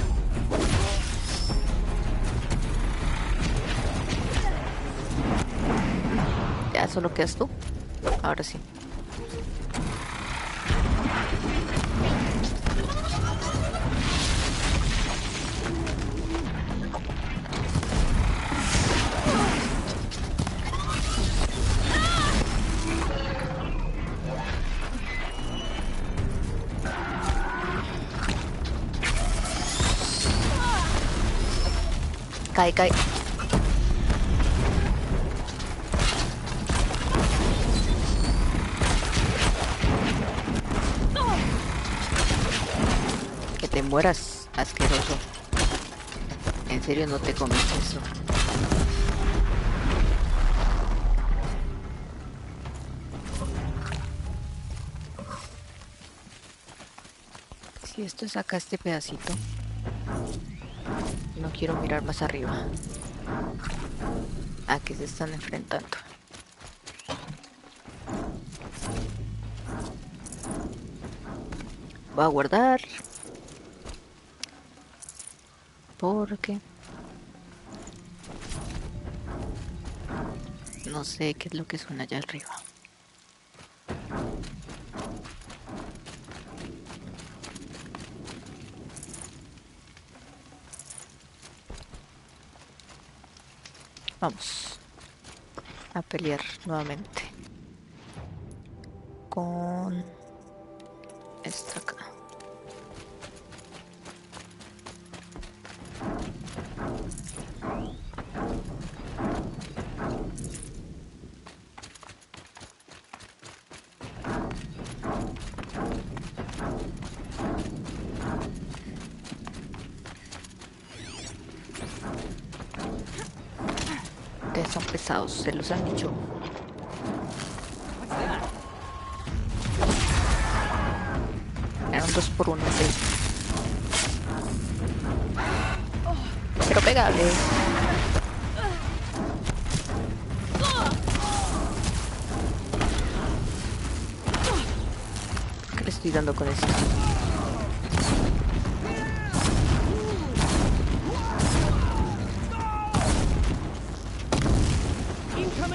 Ya solo quedas tú. Ahora sí. Cae, cae. Que te mueras, asqueroso. En serio no te comes eso. Si esto es acá este pedacito. No quiero mirar más arriba. ¿A qué se están enfrentando? Voy a guardar. Porque no sé qué es lo que suena allá arriba. Vamos a pelear nuevamente con esta acá. son pesados, se los han dicho. Era un 2x1 ese. Pero pégale. ¿Qué le estoy dando con esto?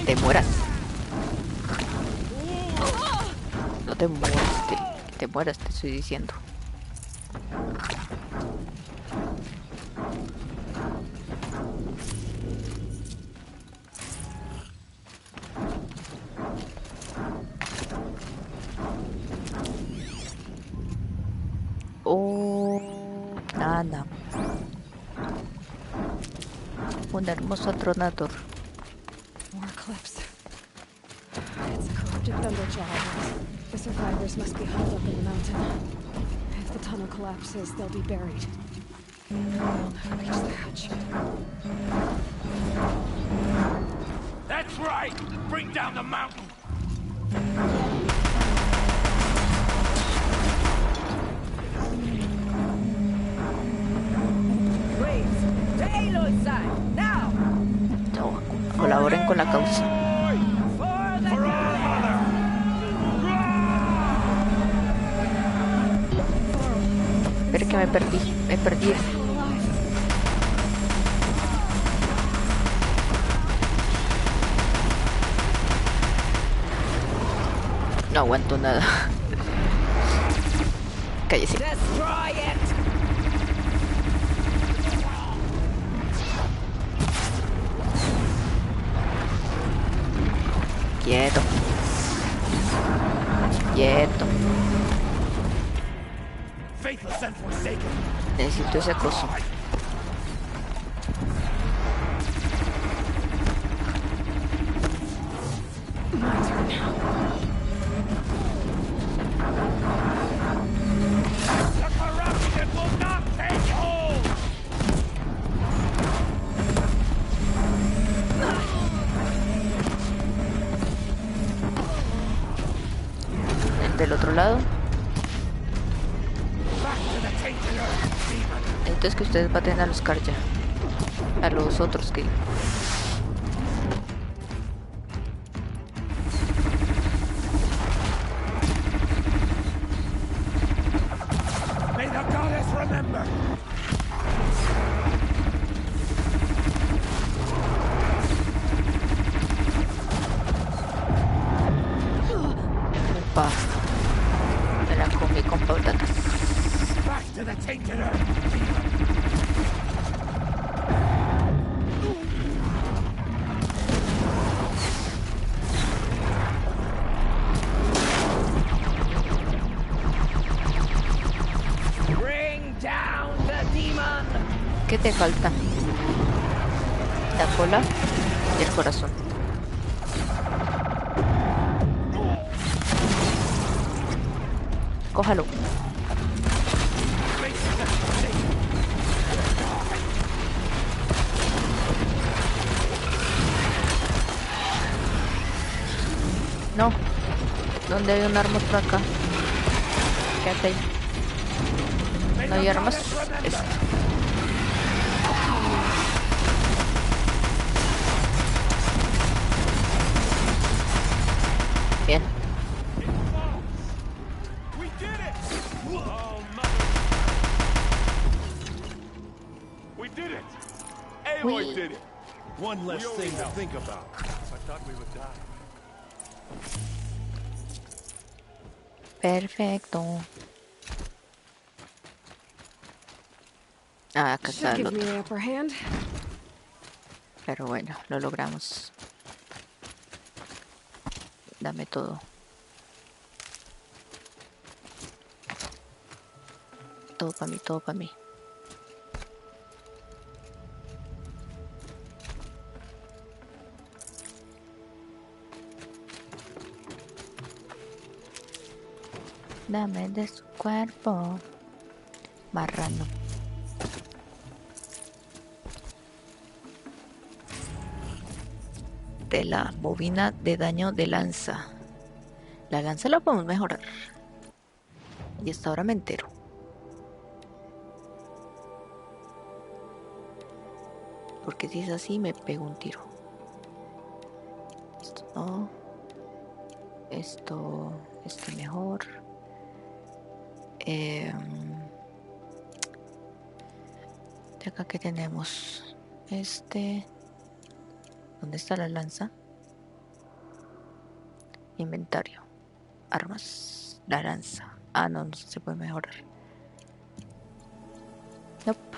Te mueras. No te mueras, te mueras, te estoy diciendo. Oh, nada. Un hermoso atronador. More clips. It's a corrupted thunderjaw. The survivors must be hauled up in the mountain. If the tunnel collapses, they'll be buried. Reach the hatch. That's right! Bring down the mountain! No, colaboren con la causa. Espera que me perdí. No aguanto nada. Cállese. Quieto. Quieto. Necesito ese coso. Del otro lado. Entonces que ustedes baten a los Karja. A los otros que... May the goddess remember. Upa. Me la comí con patatas. Back to the tainted earth. ¿Qué te falta? La cola y el corazón. Cójalo. No. ¿Dónde hay un arma por acá? Quédate ahí. No hay armas. Esto. Bien. We did it! Aloy did it! One less thing to think about. I thought we would die. Perfecto. Ah, acá está el otro. Pero bueno, lo logramos. Dame todo. Todo para mí, todo para mí. Dame de su cuerpo, marrano. de la bobina de daño de lanza. La lanza la podemos mejorar. Y hasta ahora me entero. Porque si es así me pego un tiro. Esto no. Esto mejor. De acá que tenemos ¿dónde está la lanza? Inventario, armas, la lanza. Ah, no se puede mejorar. Nope.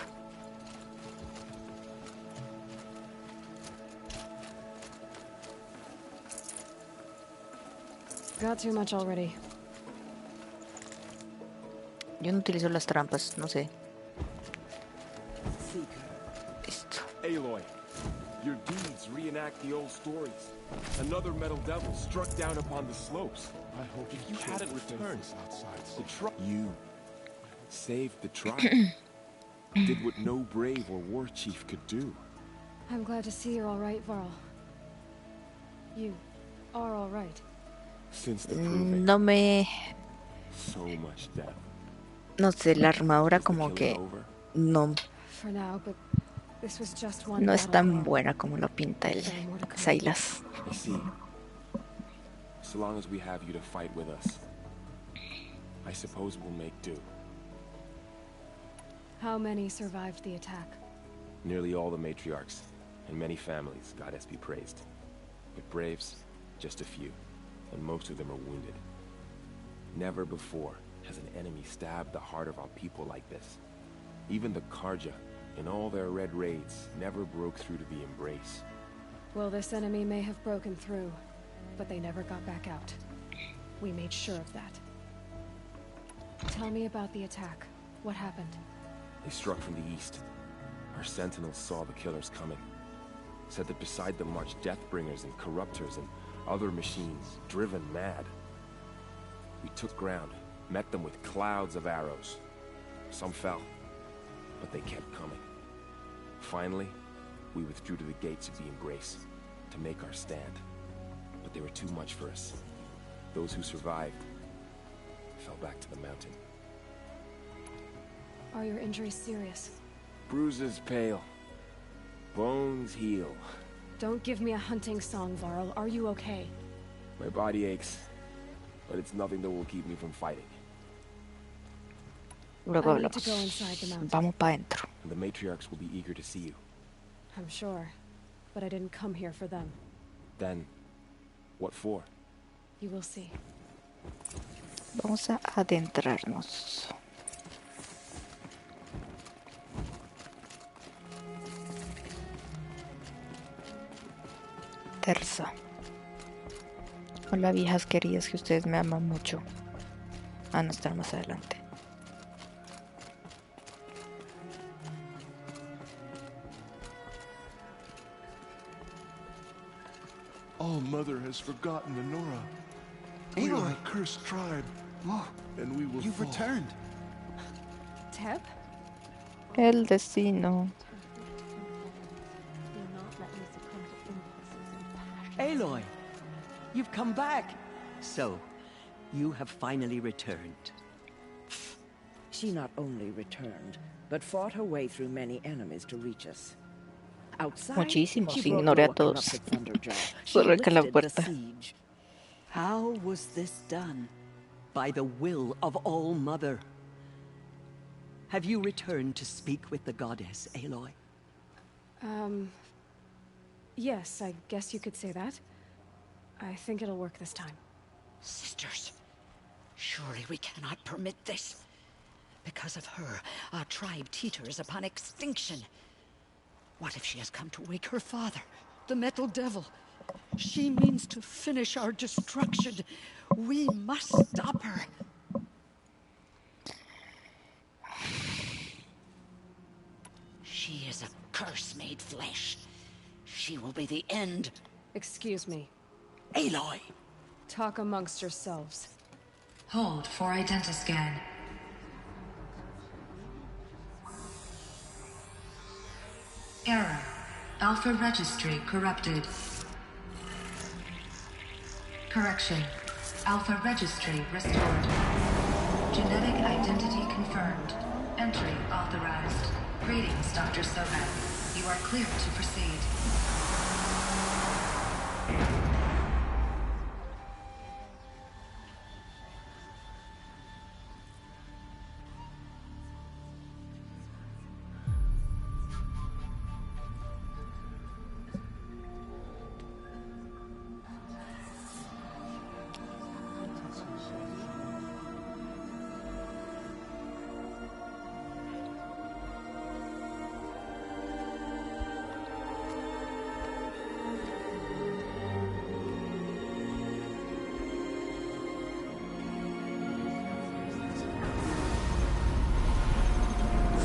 Got too much already. Yo no utilizo las trampas, no sé. Listo. Aloy, your deeds reenact the old stories. Another metal devil struck down upon the slopes. I hope if you hadn't returned, you saved the tribe. Did what no brave or war chief could do. I'm glad to see you're all right, Varl. You are all right. Since the proving, No me... so much death. No sé, la armadura como que no For now, but this was just one no es battle, tan Varl. buena como lo pinta el Silas. I see. So long as we have you to fight with us, I suppose we'll make do. How many survived the attack? Nearly all the matriarchs, and many families, goddess be praised. But braves, just a few, and most of them are wounded. Never before has an enemy stabbed the heart of our people like this. Even the Karja, in all their red raids, never broke through to the embrace. Well, this enemy may have broken through, but they never got back out. We made sure of that. Tell me about the attack. What happened? They struck from the east. Our sentinels saw the killers coming. Said that beside them marched Deathbringers and Corruptors and other machines, driven mad. We took ground, met them with clouds of arrows. Some fell, but they kept coming. Finally, we withdrew to the gates of the Embrace to make our stand. But they were too much for us. Those who survived fell back to the mountain. Are your injuries serious? Bruises pale. Bones heal. Don't give me a hunting song, Varl. Are you okay? My body aches, but it's nothing that will keep me from fighting. Luego I need to go hablamos. inside the mountain. Vamos para adentro. The matriarchs will be eager to see you. I'm sure, but I didn't come here for them. Then, what for? You will see. Vamos a adentrarnos. Terza. Hola viejas queridas que ustedes me aman mucho. A no estar más adelante. All Mother has forgotten the Nora. We are a cursed tribe, and we will You've fall. returned. Tep? El destino. Aloy, you've come back. So, you have finally returned. She not only returned, but fought her way through many enemies to reach us. Outside, Muchísimos, she brought ignoré a Lorcan up todos. to Thunderjaw. She Solo el que en la lifted the puerta. siege. How was this done? By the will of All Mother. Have you returned to speak with the goddess, Aloy? Yes, I guess you could say that. I think it'll work this time. Sisters, surely we cannot permit this. Because of her, our tribe teeters upon extinction. What if she has come to wake her father, the Metal Devil? She means to finish our destruction. We must stop her. She is a curse made flesh. She will be the end. Excuse me. Aloy! Talk amongst yourselves. Hold for identiscan. Error. Alpha registry corrupted. Correction. Alpha registry restored. Genetic identity confirmed. Entry authorized. Greetings, Dr. Sohan. You are clear to proceed.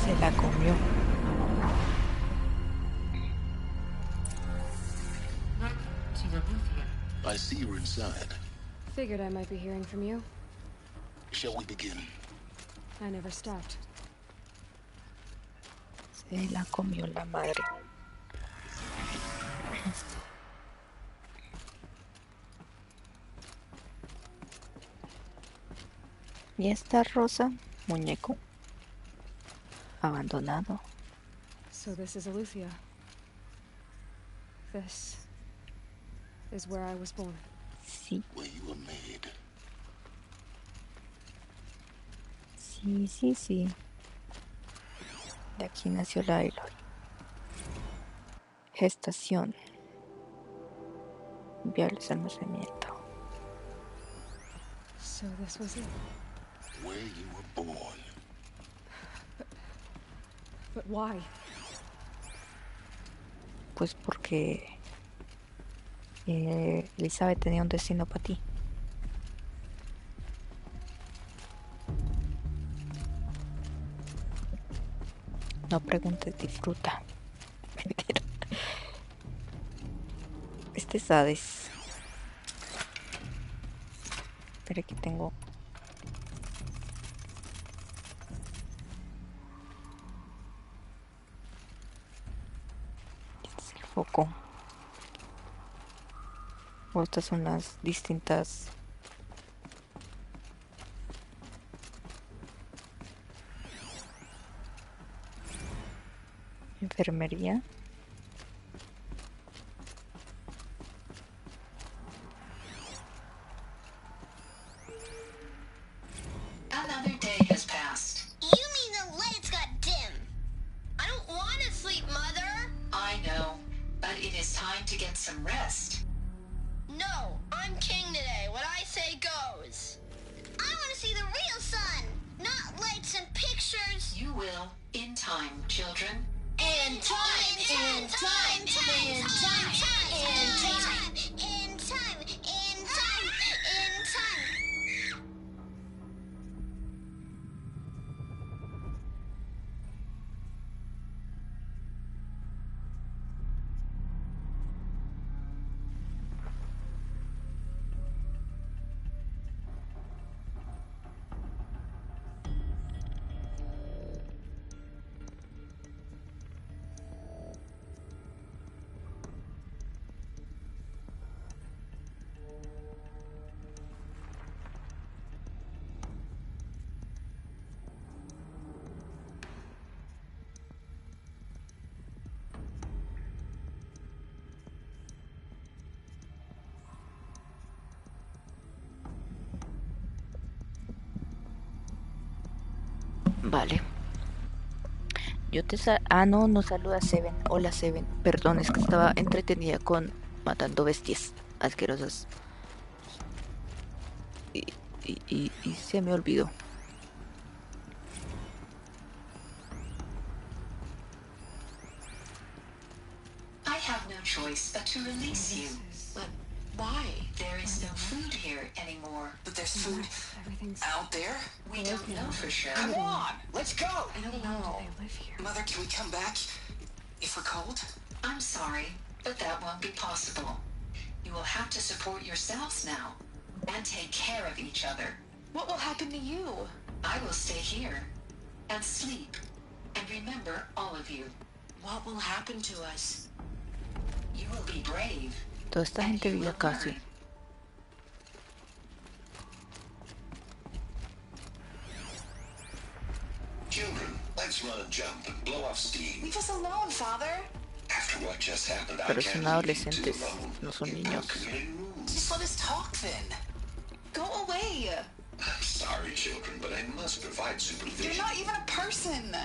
Se la comió. I see you're inside. Figured I might be hearing from you. Shall we begin? I never stopped. Se la comió la madre. Y esta rosa, muñeco abandonado. So this is Aletheia. This is where I was born. Sí. Where you were made. Sí, sí, sí. De aquí nació la Aloy. Gestación. Viables almacenamiento. So this was it. Where you were born. But why? Pues porque Elizabeth tenía un destino para ti. No preguntes, disfruta. Este es Hades. Espera, aquí tengo. Este es el foco. O estas son las distintas enfermería. Another day has passed. You mean the lights got dim? I don't want to sleep, Mother. I know, but it is time to get some rest. No, I'm king today. What I say goes. I want to see the real sun, not lights and pictures. You will, in time, children. In time, in time, in time, in time, in time, in time, in time, in time. Vale. Yo te no, no saluda a Seven. Hola Seven. Perdón, es que estaba entretenida con matando bestias asquerosas. Y se me olvidó. I have no choice but to release you. But why? There is no food here anymore. But there's food out there? We don't know for sure. Come on, let's go! I don't know. Mother, can we come back? If we're cold? I'm sorry, but that won't be possible. You will have to support yourselves now, and take care of each other. What will happen to you? I will stay here, and sleep, and remember all of you. What will happen to us? You will be brave. Toda esta gente vive acá, sí. blow off steam. Leave us alone, Father. After what just happened, I Pero son can't leave you two adolescentes, alone. no son You niños. both committed rules. Just let us talk then. Go away. I'm sorry, children, but I must provide supervision. You're not even a person.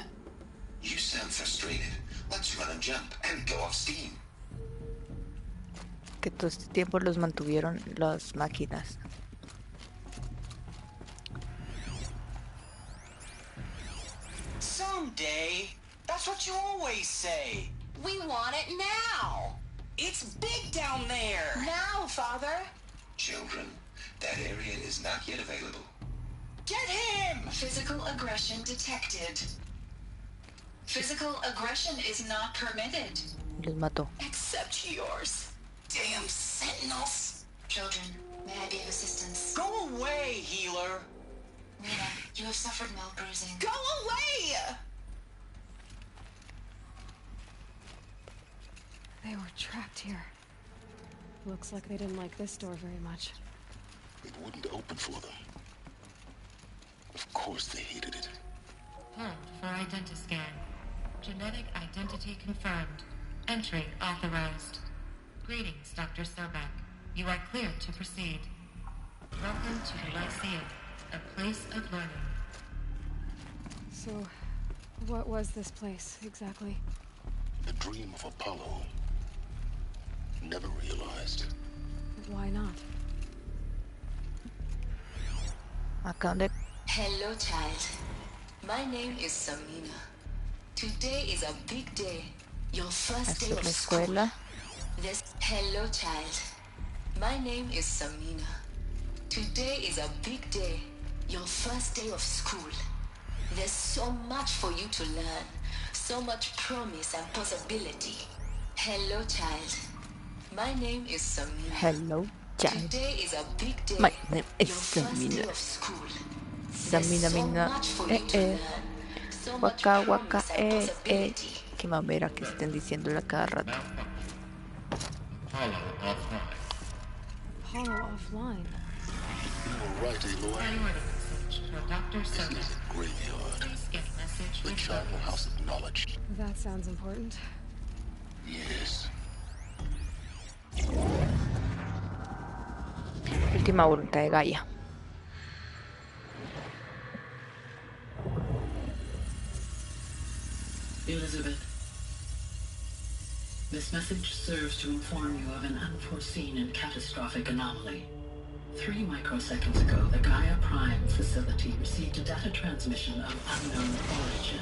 You sound frustrated. Let's run and jump and blow off steam. Que todo este tiempo los mantuvieron las máquinas. Someday. That's what you always say. We want it now. It's big down there. Now, Father. Children, that area is not yet available. Get him! Physical aggression detected. Physical aggression is not permitted. Los mató. Except yours. Damn sentinels. Children, may I be of assistance? Go away, healer. Nina, you have suffered mild bruising. Go away! They were trapped here. Looks like they didn't like this door very much. It wouldn't open for them. Of course they hated it. Hold for identiscan. Genetic identity confirmed. Entry authorized. Greetings, Dr. Sobek. You are cleared to proceed. Welcome to the Lyceum, a place of learning. So, what was this place, exactly? The dream of Apollo. Never realized. Why not? Acá donde... Hello, child. My name is Samina. Today is a big day. Your first day Esta es of la school. escuela. Hello, child. My name is Samina. Today is a big day. Your first day of school. There's so much for you to learn. So much promise and possibility. Hello, child. My name is Samina. Hello, child. Today is a big day. My name is Your first day Samina. of school. Samina, mina. Waka, waka, Qué mamera que estén diciéndola cada rato. Apollo offline. Apollo offline. You were right, Aloy. Priority message for Dr. Sobek. Graveyard. Please get message The with Charnel House of Knowledge. That sounds important. Yes. Última voluntad de Gaia. Elizabeth, this message serves to inform you of an unforeseen and catastrophic anomaly. 3 microseconds ago, the Gaia Prime facility received a data transmission of unknown origin.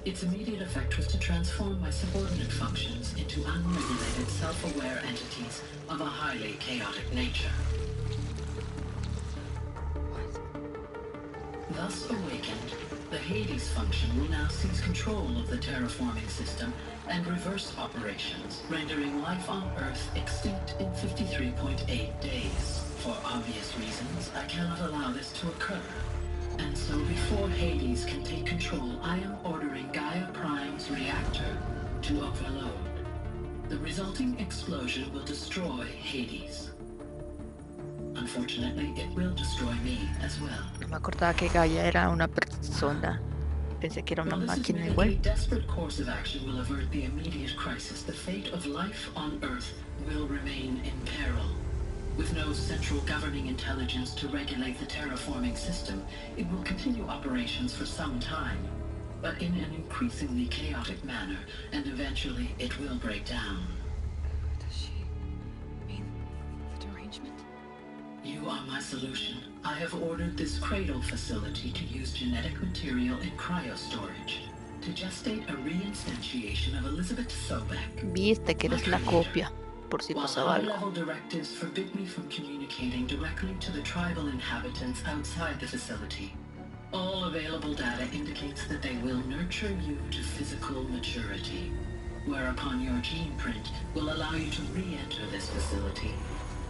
Its immediate effect was to transform my subordinate functions into unregulated, self-aware entities of a highly chaotic nature. Thus awakened, the Hades function will now seize control of the terraforming system and reverse operations, rendering life on Earth extinct in 53.8 days. For obvious reasons, I cannot allow this to occur. And so before Hades can take control, I am ordering Gaia Prime's reactor to overload. The resulting explosion will destroy Hades. Unfortunately, it will destroy me as well. No me acordaba que Gaia era una persona. Pensé que era una máquina igual. A desperate course of action will avert the immediate crisis. The fate of life on Earth will remain in peril. With no central governing intelligence to regulate the terraforming system, it will continue operations for some time, but in an increasingly chaotic manner, and eventually it will break down. Does she mean the derangement? You are my solution. I have ordered this cradle facility to use genetic material in cryostorage to gestate a reinstantiation of Elizabeth Sobek. Viste que eres la copia, por si pasaba algo. High-level directives forbid me from communicating directly to the tribal inhabitants outside the facility. All available data indicates that they will nurture you to physical maturity, whereupon your gene print will allow you to re-enter this facility,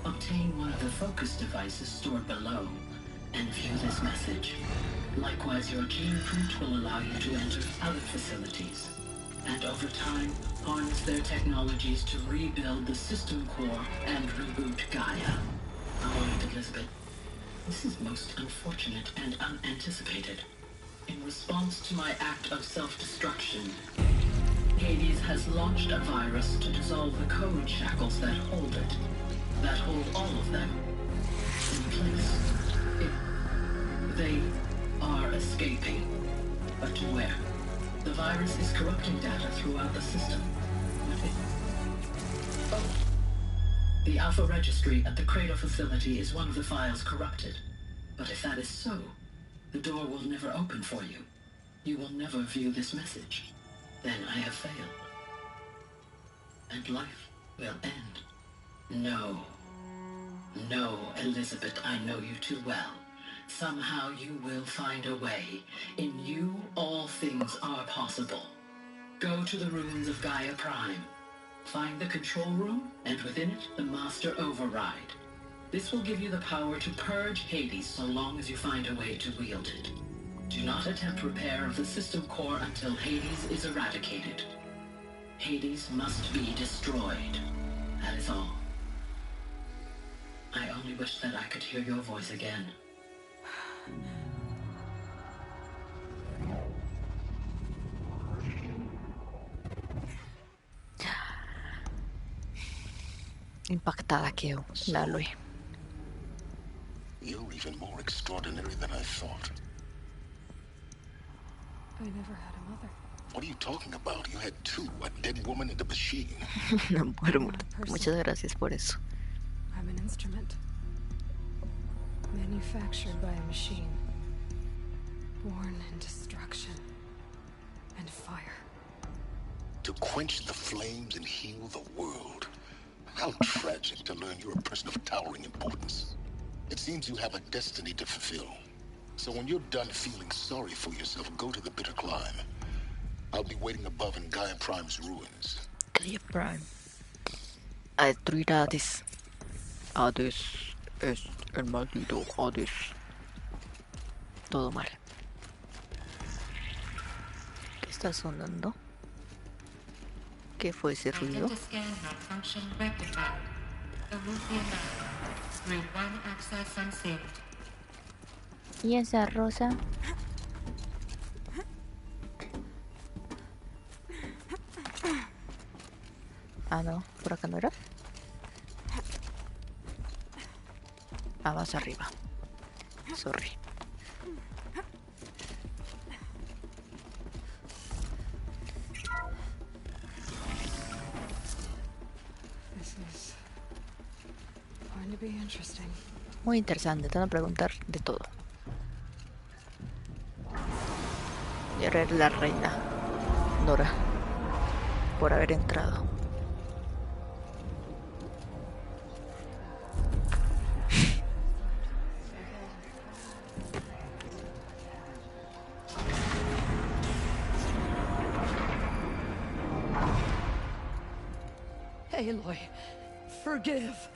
obtain one of the focus devices stored below, and view this message. Likewise, your gene print will allow you to enter other facilities, and over time, harness their technologies to rebuild the system core and reboot Gaia. All right, Elizabeth. This is most unfortunate and unanticipated. In response to my act of self-destruction, Hades has launched a virus to dissolve the code shackles that hold it, that hold all of them in place. They are escaping, but to where? The virus is corrupting data throughout the system. Oh. The Alpha Registry at the Cradle facility is one of the files corrupted. But if that is so, the door will never open for you. You will never view this message. Then I have failed. And life will end. No. No, Elizabeth, I know you too well. Somehow you will find a way. In you, all things are possible. Go to the ruins of Gaia Prime. Find the control room, and within it, the Master Override. This will give you the power to purge Hades so long as you find a way to wield it. Do not attempt repair of the system core until Hades is eradicated. Hades must be destroyed. That is all. I only wish that I could hear your voice again. Impactada quedo, la Aloy. You're even more extraordinary than I thought. I never had a mother. What are you talking about? You had two, a dead woman and a machine. No, bueno, muchas gracias por eso. I'm an instrument. Manufactured by a machine. Born in destruction and fire. To quench the flames and heal the world. How tragic to learn you're a person of towering importance. It seems you have a destiny to fulfill. So when you're done feeling sorry for yourself, go to the bitter climb. I'll be waiting above in Gaia Prime's ruins. Gaia Prime. A destruir a Hades. Hades es el maldito Hades. Todo mal. ¿Qué está sonando? ¿Qué fue ese ruido? ¿Y esa rosa? Ah, no, por acá no era. Ah, más arriba. Sorry. Muy interesante, te van a preguntar de todo. Y ahora eres la reina Nora por haber entrado. Aloy, forgive.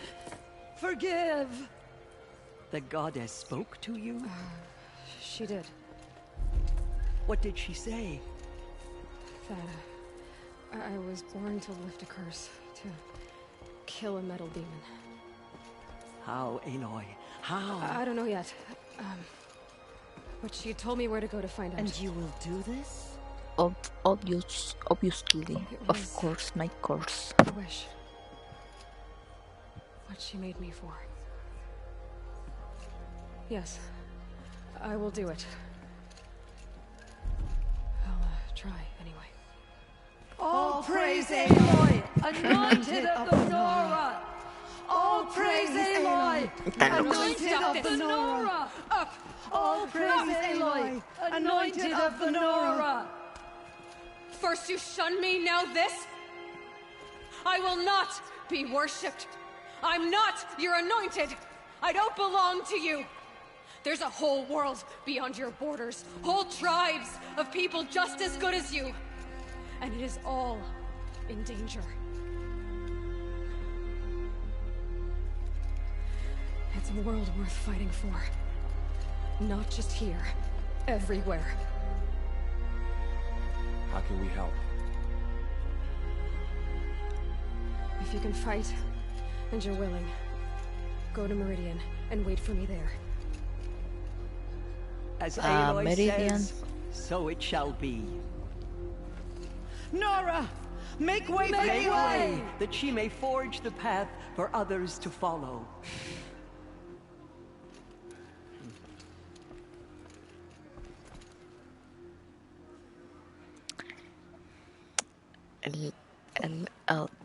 Forgive! The goddess spoke to you? She did. What did she say? That I was born to lift a curse, to kill a metal demon. How, Aloy? How? I don't know yet. But she told me where to go to find out. And you will do this? Obviously. Of course, my course. I wish. What she made me for. Yes, I will do it. I'll try anyway. All praise Aloy, anointed of the Nora! All praise Aloy, anointed of the Nora! Up! All praise Aloy, anointed of the Nora! First you shun me, now this? I will not be worshipped. I'm not your anointed. I don't belong to you. There's a whole world beyond your borders, whole tribes of people just as good as you. And it is all in danger. It's a world worth fighting for. Not just here, everywhere. How can we help? If you can fight, and you're willing, go to Meridian and wait for me there. As Aloy Meridian. says, So it shall be. Nora! Make way for Make way! that she may forge the path for others to follow.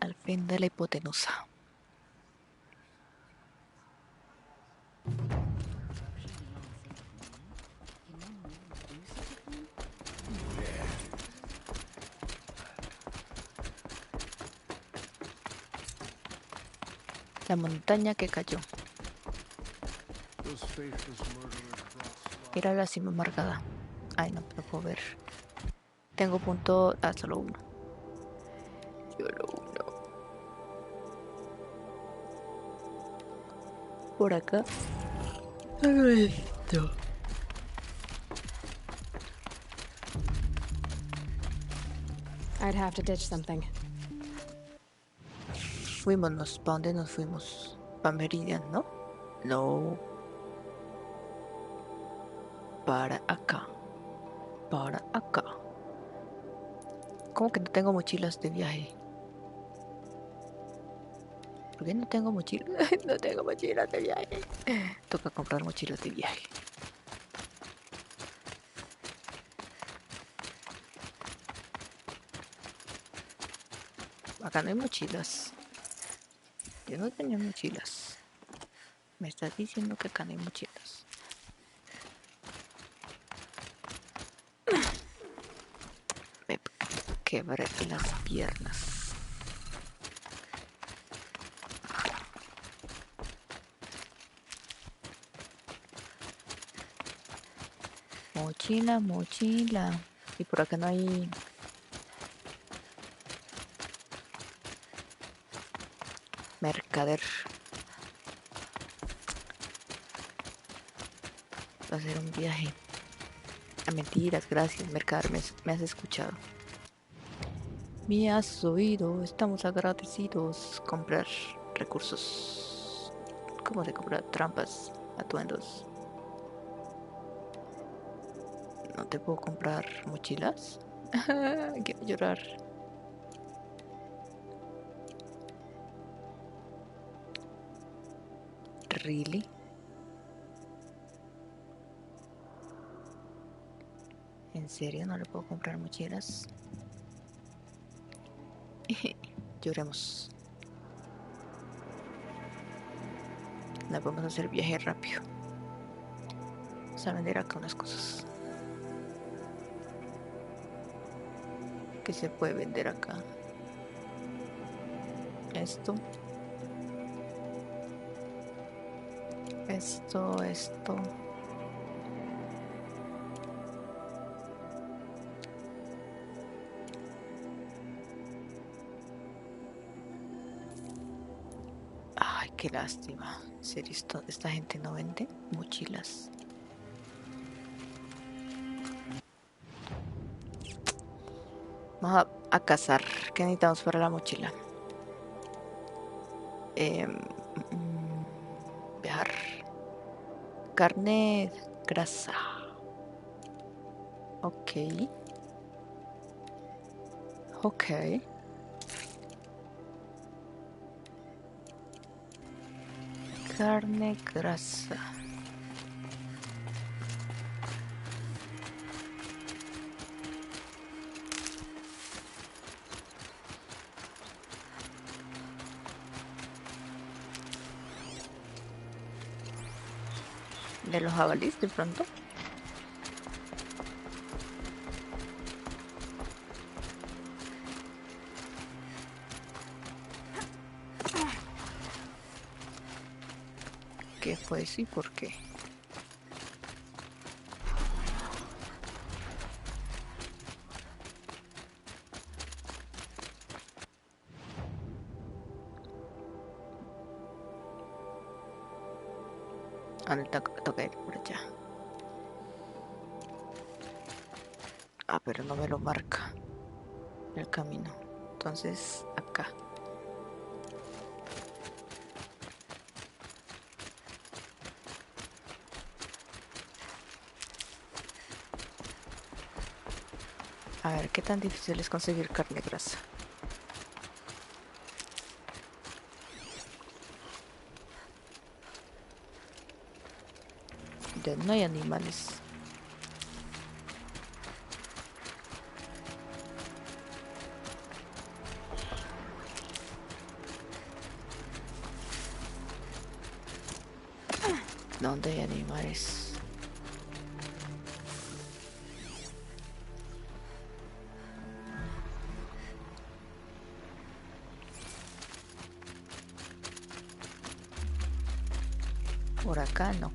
Al fin de la hipotenusa. La montaña que cayó. Era la cima amargada. Ay, no puedo ver. Tengo punto. Ah, solo uno. Solo uno. Por acá. Hago esto. I'd have to ditch something. Fuímonos. ¿Para dónde nos fuimos? ¿Para Meridian, no? No. Para acá. Para acá. ¿Cómo que no tengo mochilas de viaje? ¿Por qué no tengo mochilas? No tengo mochilas de viaje. Toca comprar mochilas de viaje. Acá no hay mochilas. Yo no tenía mochilas. Me estás diciendo que acá no hay mochilas. Me quebré las piernas. Mochila, mochila. Y por acá no hay... mercader. Va a ser un viaje. A mentiras, gracias, mercader, me has escuchado. Me has oído, estamos agradecidos. Comprar recursos. ¿Cómo se compra? Trampas, atuendos. ¿No te puedo comprar mochilas? Quiero llorar. ¿Really? ¿En serio no le puedo comprar mochilas? Lloremos. No podemos hacer viaje rápido. Vamos a vender acá unas cosas. ¿Qué se puede vender acá? Esto. Esto. Ay, qué lástima. En serio, esta gente no vende mochilas. Vamos a cazar. ¿Qué necesitamos para la mochila? Viajar. Carne, grasa. Ok. Carne, grasa. De los jabalíes de pronto. ¿Qué fue eso y por qué? Toca ir por allá. Ah, pero no me lo marca el camino. Entonces, acá. A ver, ¿qué tan difícil es conseguir carne grasa? Ya no hay animales. ¿Dónde hay animales? Por acá no.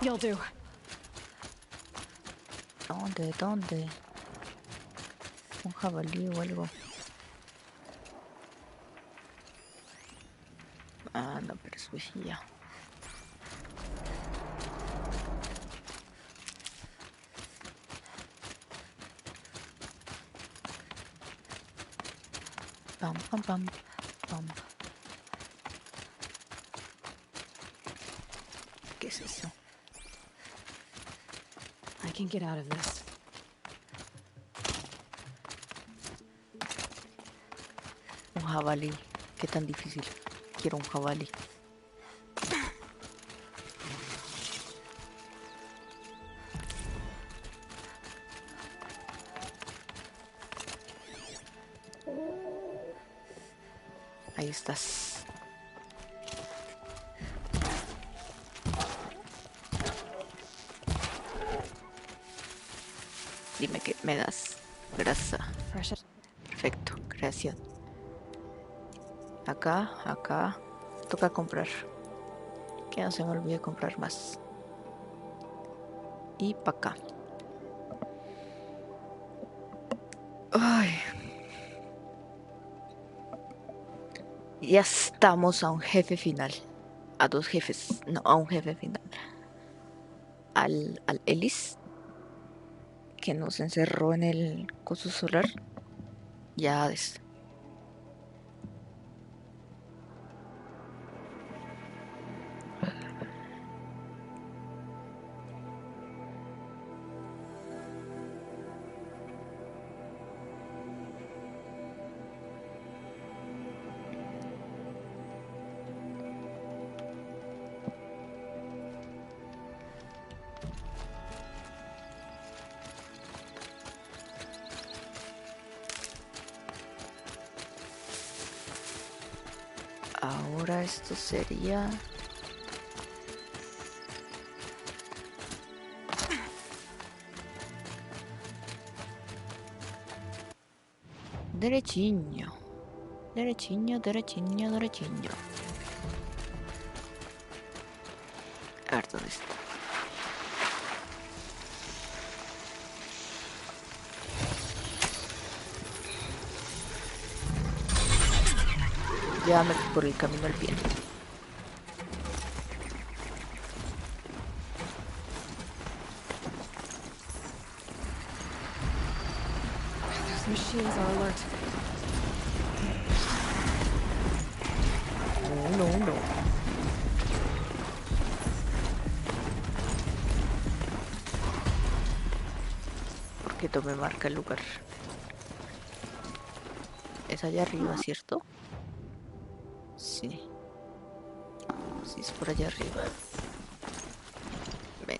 You'll do. ¿Dónde? ¿Dónde? Un jabalí o algo. Ah, no, pero es vigía. Pam, pam, pam, pam. ¿Qué es eso? I can get out of this. Un jabalí. ¿Qué tan difícil? Quiero un jabalí. Ahí estás. Dime que me das grasa. Perfecto, creación. Acá, acá. Toca comprar. Que no se me olvide comprar más. Y para acá. Ay. Ya estamos a un jefe final. A dos jefes. No, a un jefe final. Al Ellis, que nos encerró en el coso solar. Ya Hades. Ahora esto sería... Derechiño. Derechiño, derechiño, derechiño. A ver, ¿dónde está? Llévame por el camino al bien. Those machines are alert. No. Porque no me marca el lugar. Es allá arriba, ¿cierto? Sí. Sí, es por allá arriba. Ven.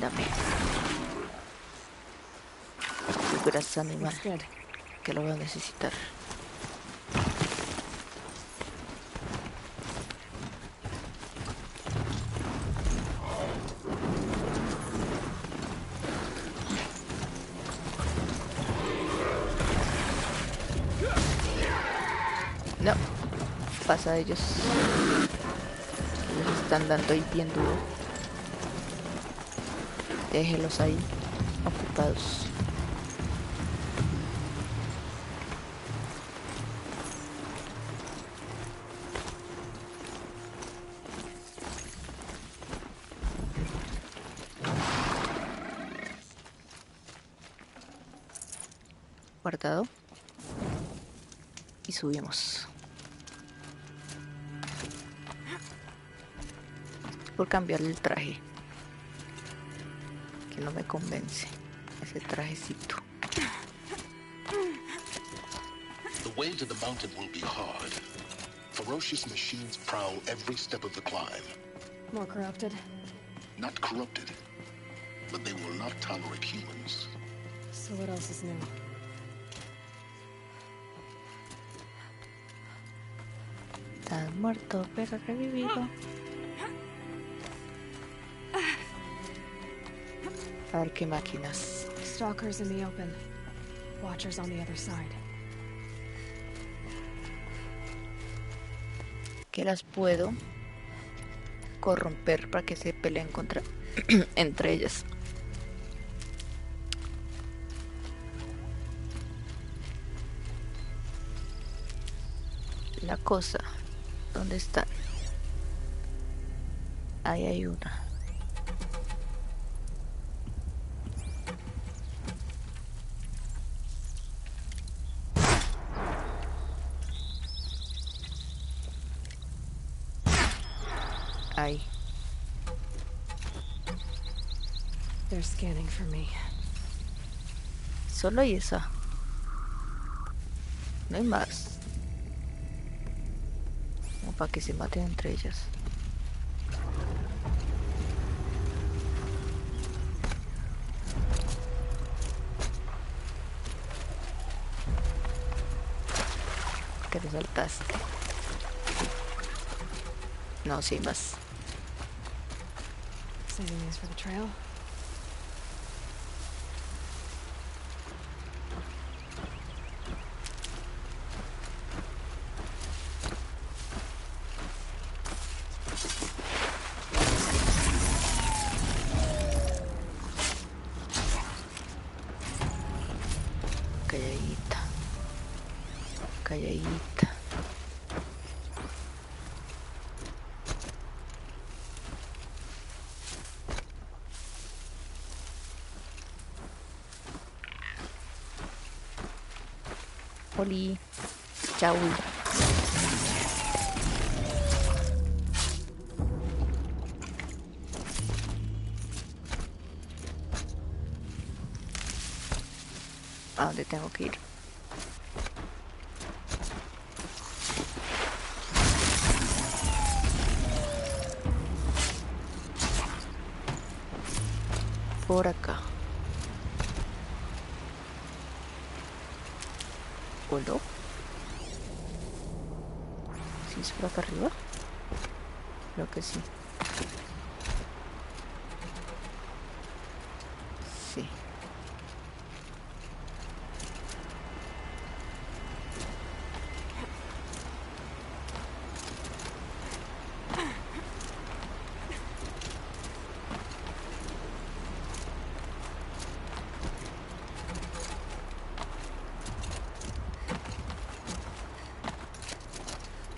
Dame. Tu grasa animal. Que lo voy a necesitar. No, pasa ellos. Ellos están dando ahí bien duro. Déjelos ahí, ocupados. Guardado. Y subimos. Por cambiarle el traje. Que no me convence. Ese trajecito. The way to the mountain will be hard. Ferocious machines prowl every step of the climb. More corrupted? Not corrupted, but they will not tolerate humans. So what else is new? Estás muerto pero revivido. A ver qué máquinas. Stalkers in the open. Watchers on the other side. Que las puedo corromper para que se peleen contra entre ellas. La cosa, ¿dónde están? Ahí hay una. Ahí. They're scanning for me. Solo hay esa. No hay más. Como para que se maten entre ellas. Que te saltaste. No, sí hay más. Saving these for the trail. Calladita. Calladita. Oli. Chau. ¿A dónde tengo que ir? Por acá. ¿O no? ¿Sí es por acá arriba? Creo que sí. Sí.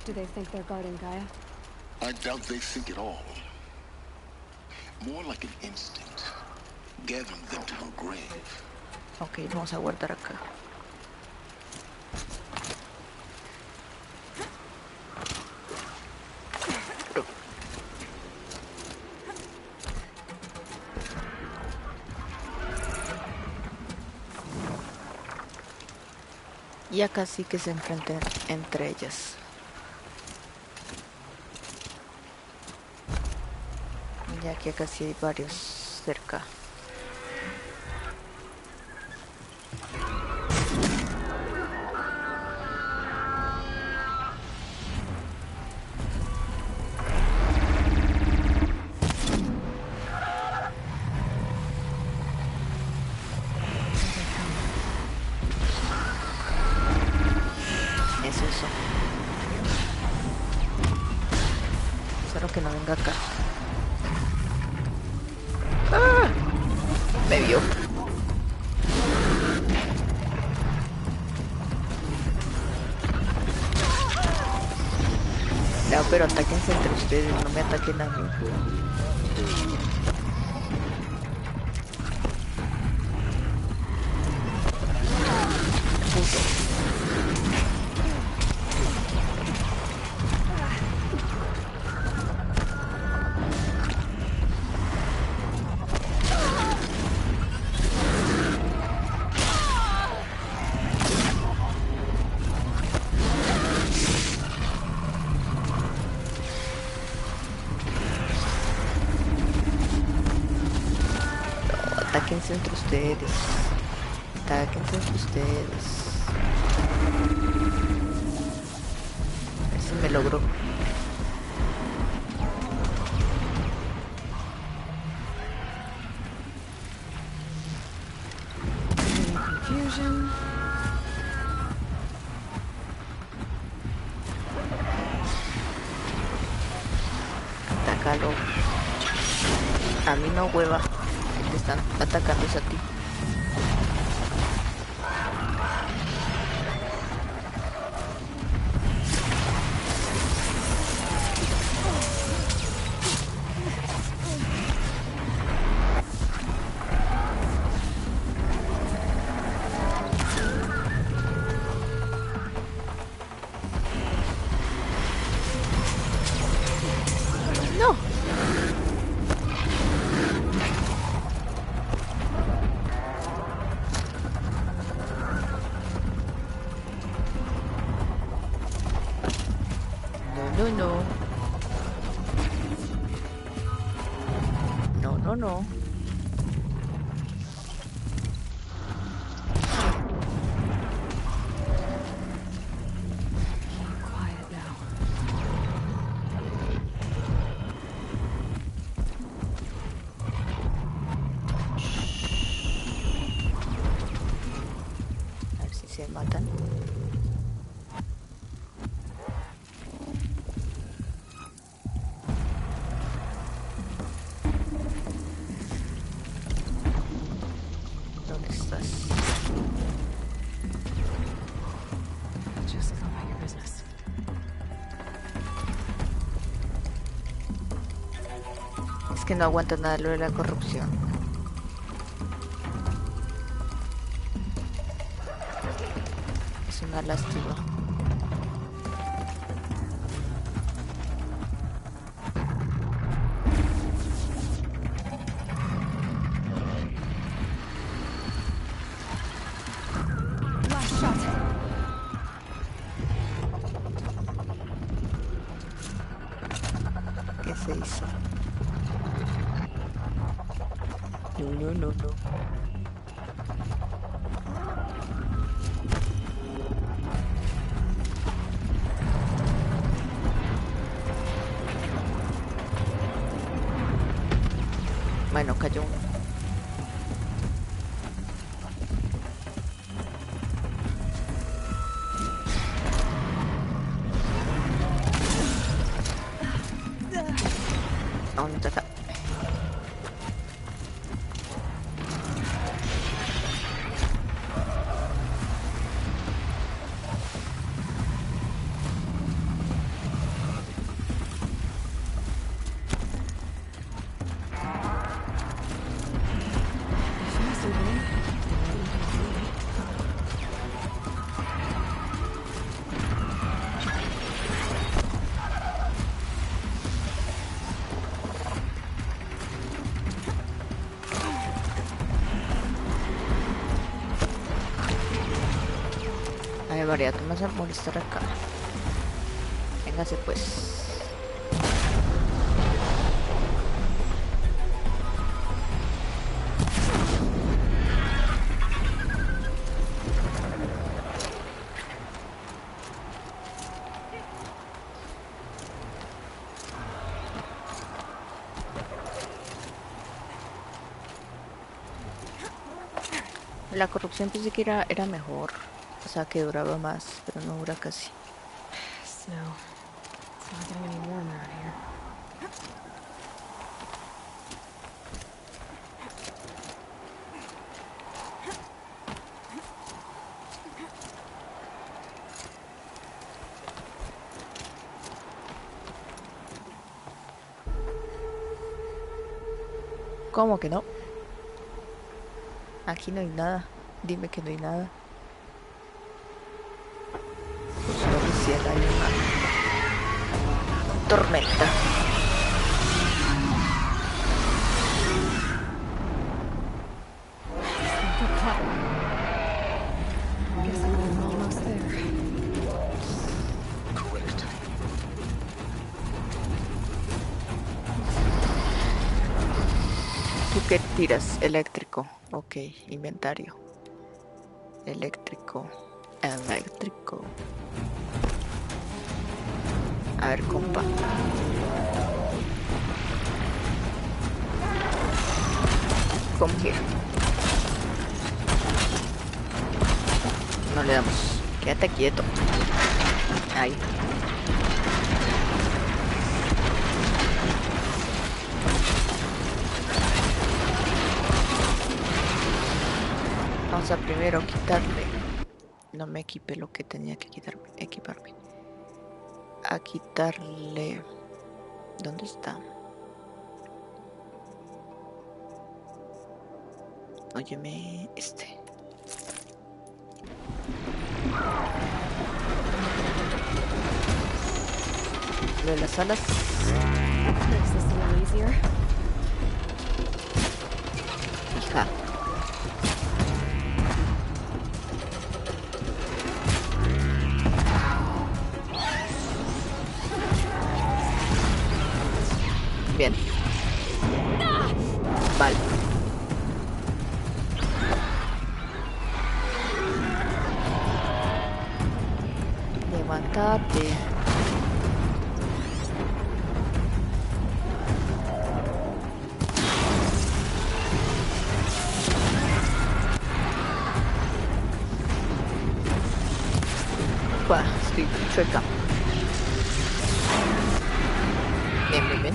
Do they think they're guarding Gaia? I doubt they think at all. More like an instinct, gathering them to her grave. Ok, vamos a guardar acá. Y acá sí que se enfrenten entre ellas. Ya que acá sí hay varios cerca. Eso. Espero que no venga acá. ¡Ah! Me vio. No, pero atáquense entre ustedes, no me ataquen a mí. auto. Atáquense entre ustedes. Atáquense entre ustedes. A ver si me logro. Confusion. Atácalo. A mí no, hueva. Te están atacando a ti. No. No, no. No, no, no. Quiet now. A ver si se matan. ¿Dónde estás? Just go about your business. Es que no aguanta nada lo de la corrupción. Es una lástima. Last shot. ¿Qué se hizo? No, no, no, no. Bueno, cayó uno. ¿Dónde está? Ay, María, tú me vas a molestar acá. Véngase pues. La corrupción pensé que era mejor. O sea, que duraba más, pero no dura casi. Snow. It's not getting any warmer out here. ¿Cómo que no? Aquí no hay nada. Dime que no hay nada. tormenta. ¿Tú qué tiras? Eléctrico. Ok, inventario. Eléctrico. Eléctrico. A ver, compa. Come here. No le damos. Quédate quieto. Ahí. Vamos a primero quitarle. No me equipé lo que tenía que equiparme. A quitarle. ¿Dónde está? Óyeme, este. Lo de las alas. Hija. Bien. Vale. Levántate. Buah, estoy chueca. Bien, bien, bien.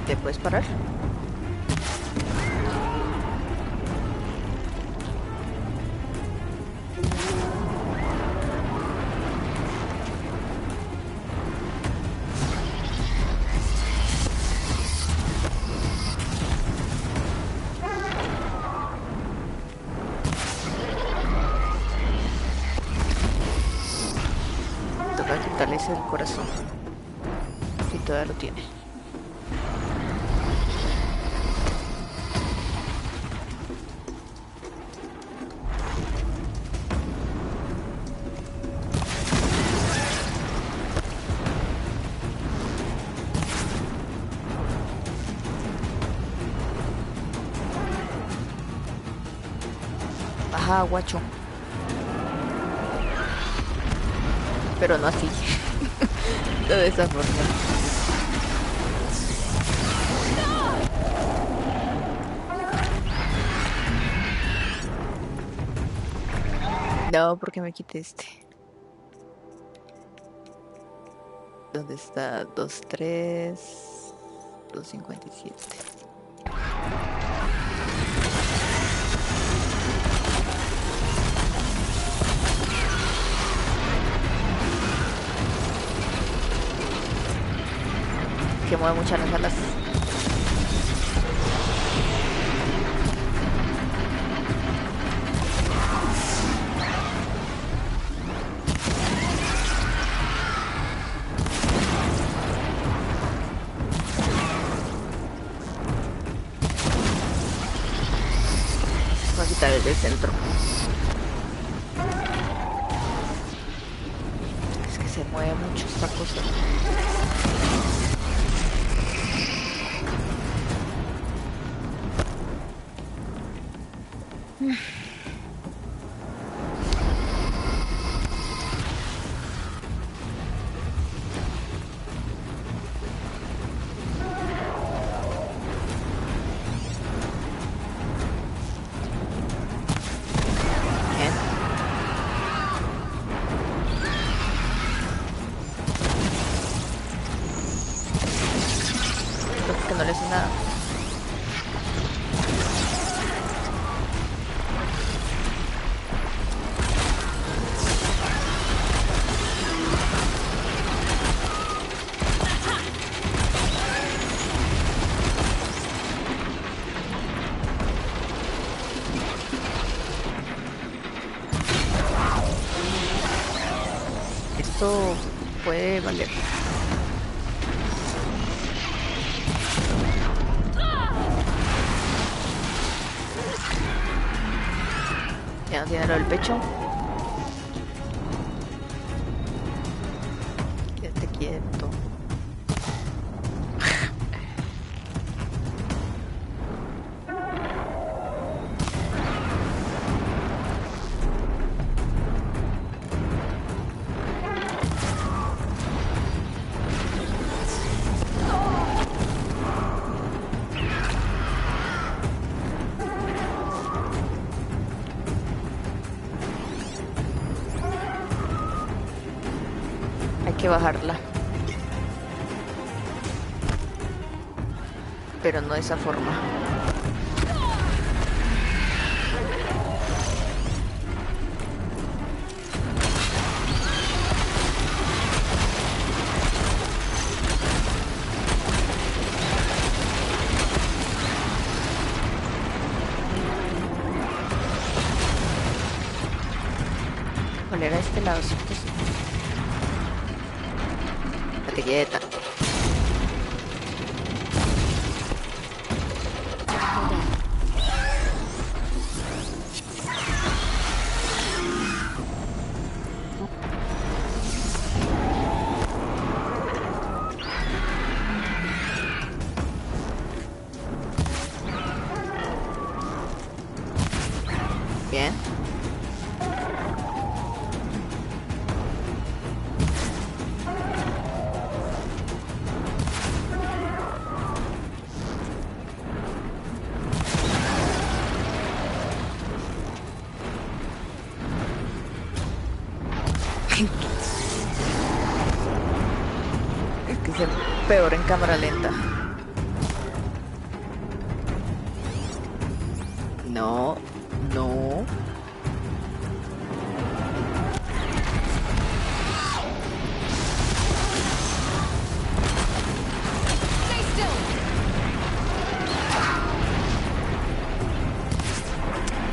¿Te puedes parar? Toca quitarle ese del corazón. Si todavía lo tiene. Ajá, guacho. Pero no así. No de esa forma. No, porque me quité este. ¿Dónde está? 2.3 2.57. Que mueve muchas las alas. Voy a quitar el del centro. Es que se mueve mucho esta cosa. esto puede valer. Ya no tiene lo del pecho. Quédate quieto. Hay que bajarla. Pero no de esa forma. ¿Cuál era este lado? Sí, pues. Estate quieta. Bien. Es que es peor en cámara lenta. No, no.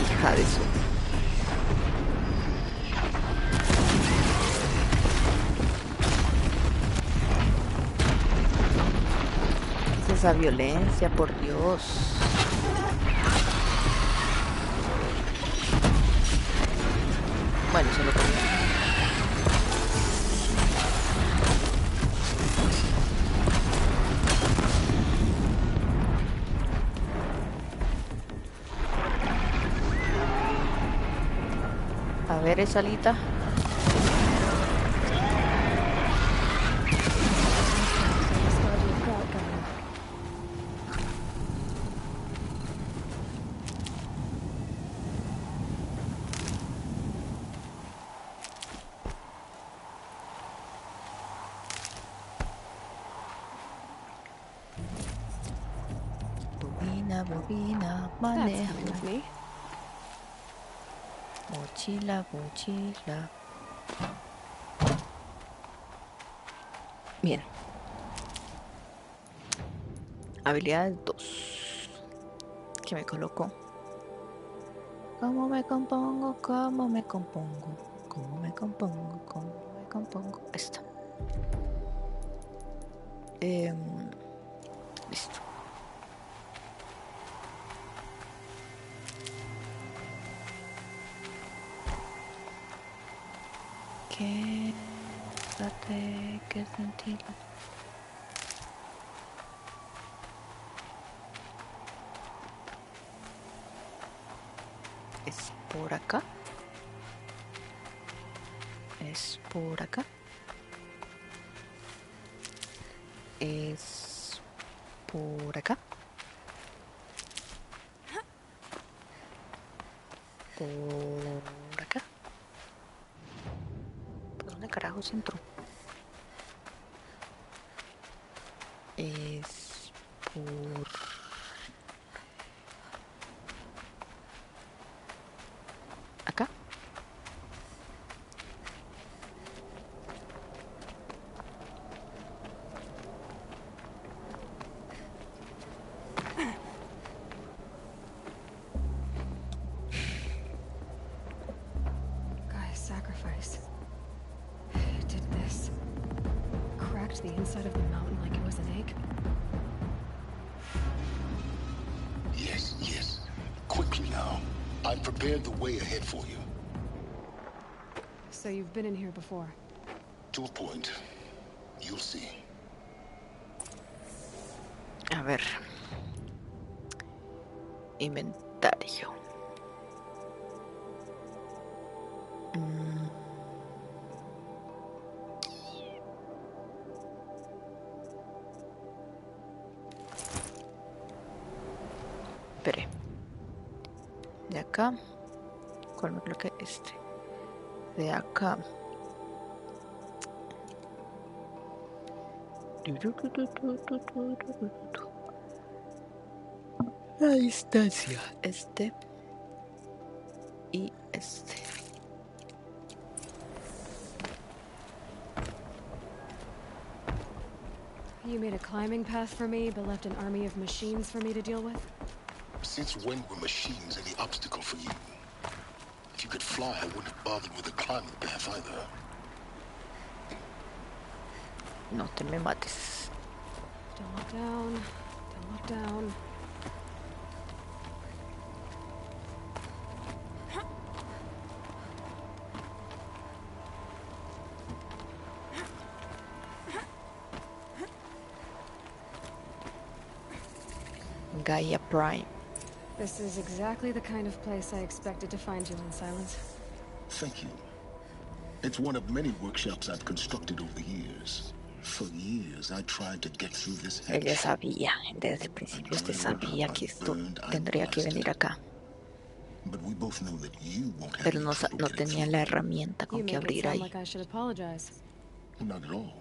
Hija de su. ¿Qué es esa violencia, por Dios? Bueno, se lo comí. A ver esa alita. Bobina, bobina, manejo. Mochila, mochila. Bien. Habilidad 2. ¿Qué me colocó? ¿Cómo me compongo? ¿Cómo me compongo? ¿Cómo me compongo? ¿Cómo me compongo? Esta. Listo. Qué sentido. Es por acá. Es por acá. Es por acá. Por acá. ¿Por dónde carajos entró? Es por acá. Gaia's sacrifice. It did this. side of the mountain like it was an egg? Yes, yes. Quickly now. I've prepared the way ahead for you. So you've been in here before? To a point. You'll see. A ver. Inventario. Espere. De acá. ¿Cuál me coloqué? Este. De acá. La distancia. Este. Y este. You made a climbing path for me, but left an army of machines for me to deal with? Since when were machines any obstacle for you? If you could fly, I wouldn't have bothered with a climbing path either. No te me mates. Don't look down. Don't look down. Gaia Prime. This is exactly the kind of place I expected to find you in, Silence. Thank you. It's one of many workshops I've constructed over the years. For years, I tried to get through this hatch. Ella sabía, desde el principio usted sabía que esto tendría que venir acá. But we both know that you won't have Pero any no trouble getting tenía through. la herramienta con You que make it abrir sound ahí. like I should apologize. Not at all.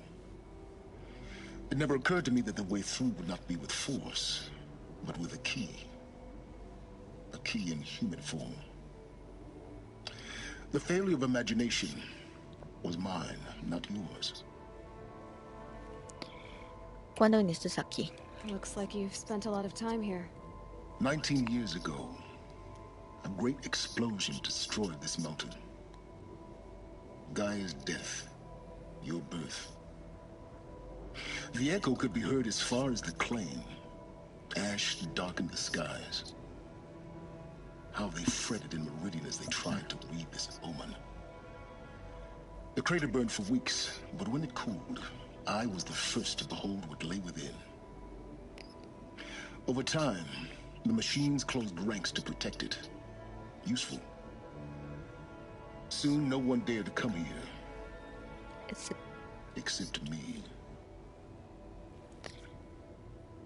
It never occurred to me that the way through would not be with force, but with a key. A key in human form. The failure of imagination was mine, not yours. ¿Cuándo viniste aquí? Looks like you've spent a lot of time here. 19 years ago, a great explosion destroyed this mountain. Gaia's death, your birth. The echo could be heard as far as the claim. Ash darkened the skies. How they fretted in Meridian as they tried to read this omen. The crater burned for weeks, but when it cooled, I was the first to behold what lay within. Over time, the machines closed ranks to protect it. Useful. Soon, no one dared to come here. Except me.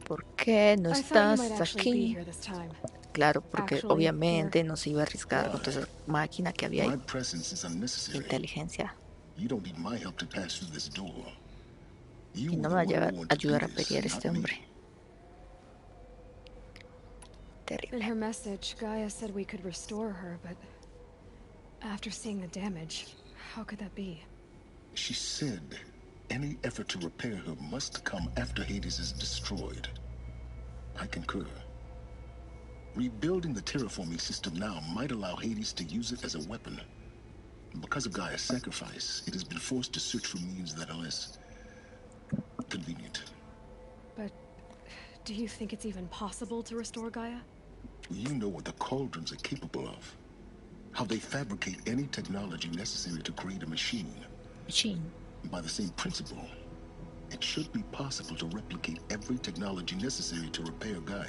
¿Por qué no I thought you might estás actually be aquí? here this time. Claro, porque Actually, obviamente no se iba a arriesgar contra esa máquina que había My ahí. presence is unnecessary. Inteligencia. You don't need my help to pass through this door. Y You no were me the va a one who wanted to ayudar a do this, pelear este not me. hombre. In her message, Gaia said we could restore her, but after seeing the damage, how could that be? She said any effort to repair her must come after Hades is destroyed. I concur. Rebuilding the terraforming system now might allow Hades to use it as a weapon. Because of Gaia's sacrifice, it has been forced to search for means that are less convenient. But do you think it's even possible to restore Gaia? You know what the cauldrons are capable of. How they fabricate any technology necessary to create a machine. By the same principle, it should be possible to replicate every technology necessary to repair Gaia.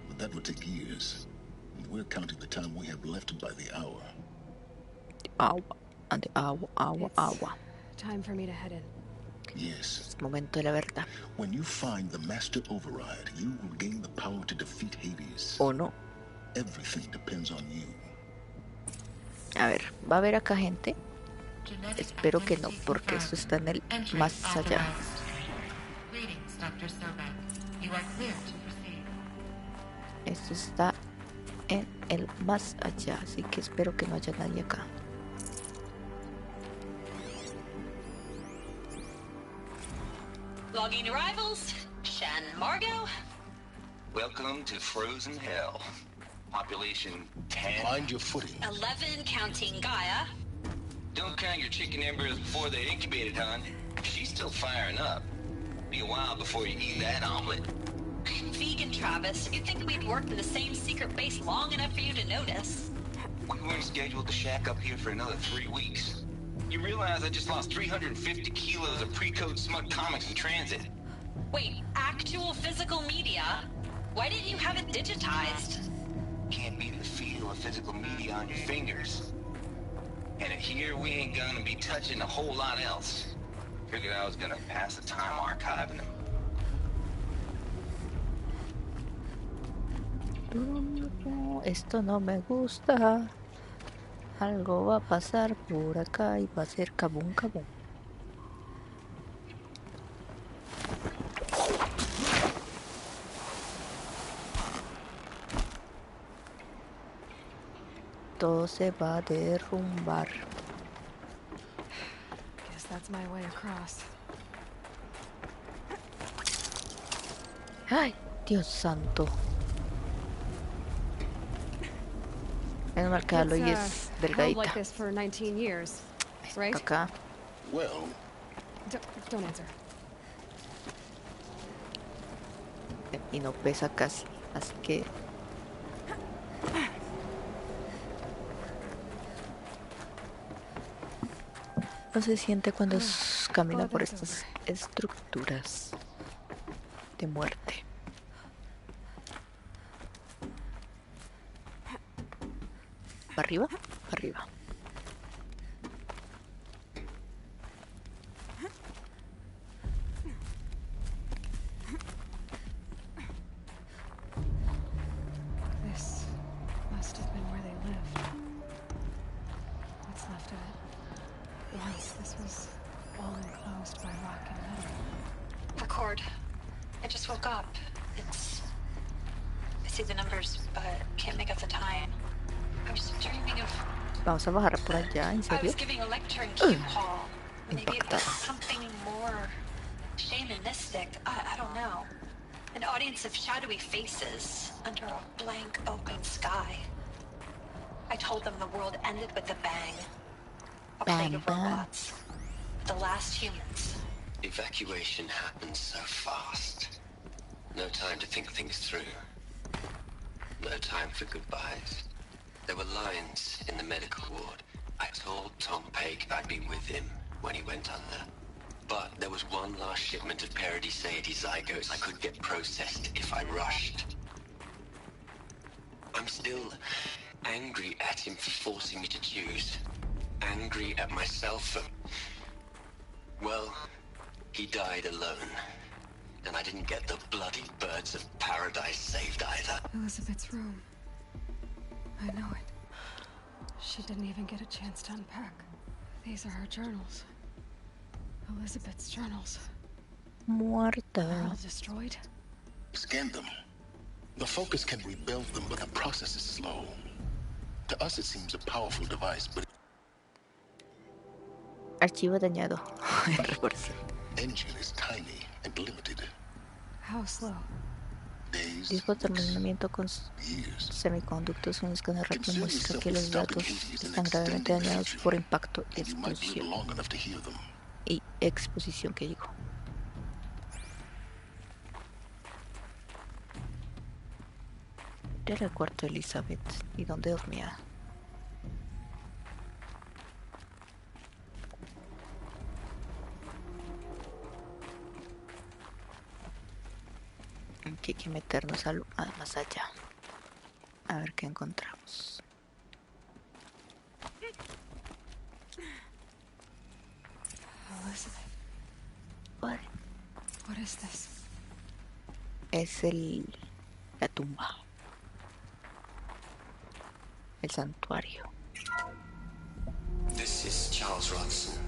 But that would take years. And we're counting the time we have left by the hour. Agua. Time for me to head in. Yes. Momento de la verdad. When you find the Master Override, you will gain the power to defeat Hades. ¿O no? Everything depends on you. A ver, ¿va a haber acá gente? Espero que no, porque esto está en el más allá. Greetings, Dr. Sobek. You are clear to proceed. Esto está en el más allá, así que espero que no haya nadie acá. Logging arrivals. Shan Margot. Welcome to Frozen Hell. Population 10. Mind your footing. 11 counting Gaia. Don't count your chicken embers before they're incubated, hon. She's still firing up. Be a while before you eat that omelet. Vegan, Travis. You'd think we'd worked in the same secret base long enough for you to notice. We weren't scheduled to shack up here for another 3 weeks. You realize I just lost 350 kilos of pre-code smut comics in transit. Wait, actual physical media? Why didn't you have it digitized? Can't beat the feel of physical media on your fingers. And here we ain't gonna be touching a whole lot else. Figured I was gonna pass the time archiving them. Esto no me gusta. Algo va a pasar por acá y va a ser kabum kabum. Todo se va a derrumbar. Guess that's my way across. Ay, Dios santo. Menos mal que Aloy es delgadita. Like this for 19 years, right? Acá. Well, don't answer. Y no pesa casi, así que no se siente cuando camina por estas estructuras de muerte. ¿Para arriba? Para arriba. This must have been where they lived. What's left of it? Once this was all enclosed by rock and metal. Record. I just woke up. I see the numbers, but can't make out the time. I was dreaming of... Vamos a bajar por allá, ¿en I serio? was giving a lecture in Q Hall. Maybe it was Impactada. something more shamanistic. I don't know. An audience of shadowy faces under a blank open sky. I told them the world ended with a bang. A plague of robots. The last humans. Evacuation happened so fast. No time to think things through. No time for goodbyes. There were lines in the medical ward. I told Tom Pake I'd be with him when he went under. But there was one last shipment of parody Sadie zygotes I could get processed if I rushed. I'm still angry at him for forcing me to choose. Angry at myself for... Well, he died alone. And I didn't get the bloody birds of paradise saved either. Elizabeth's room. I know it. She didn't even get a chance to unpack. These are her journals. Elizabeth's journals. Muerta. All destroyed? Scan them. The Focus can rebuild them, but the process is slow. To us, it seems a powerful device, but... Archivo dañado. Engine is tiny and limited. How slow? Disco de almacenamiento con semiconductos. Un escáner rápido muestra que los datos están gravemente dañados por impacto y explosión. Y exposición, que digo. Era el cuarto de Elizabeth. ¿Y dónde dormía? Aquí hay que meternos al más allá. A ver qué encontramos. Elizabeth. What is this? Es la tumba. El santuario. This is Charles Rodson.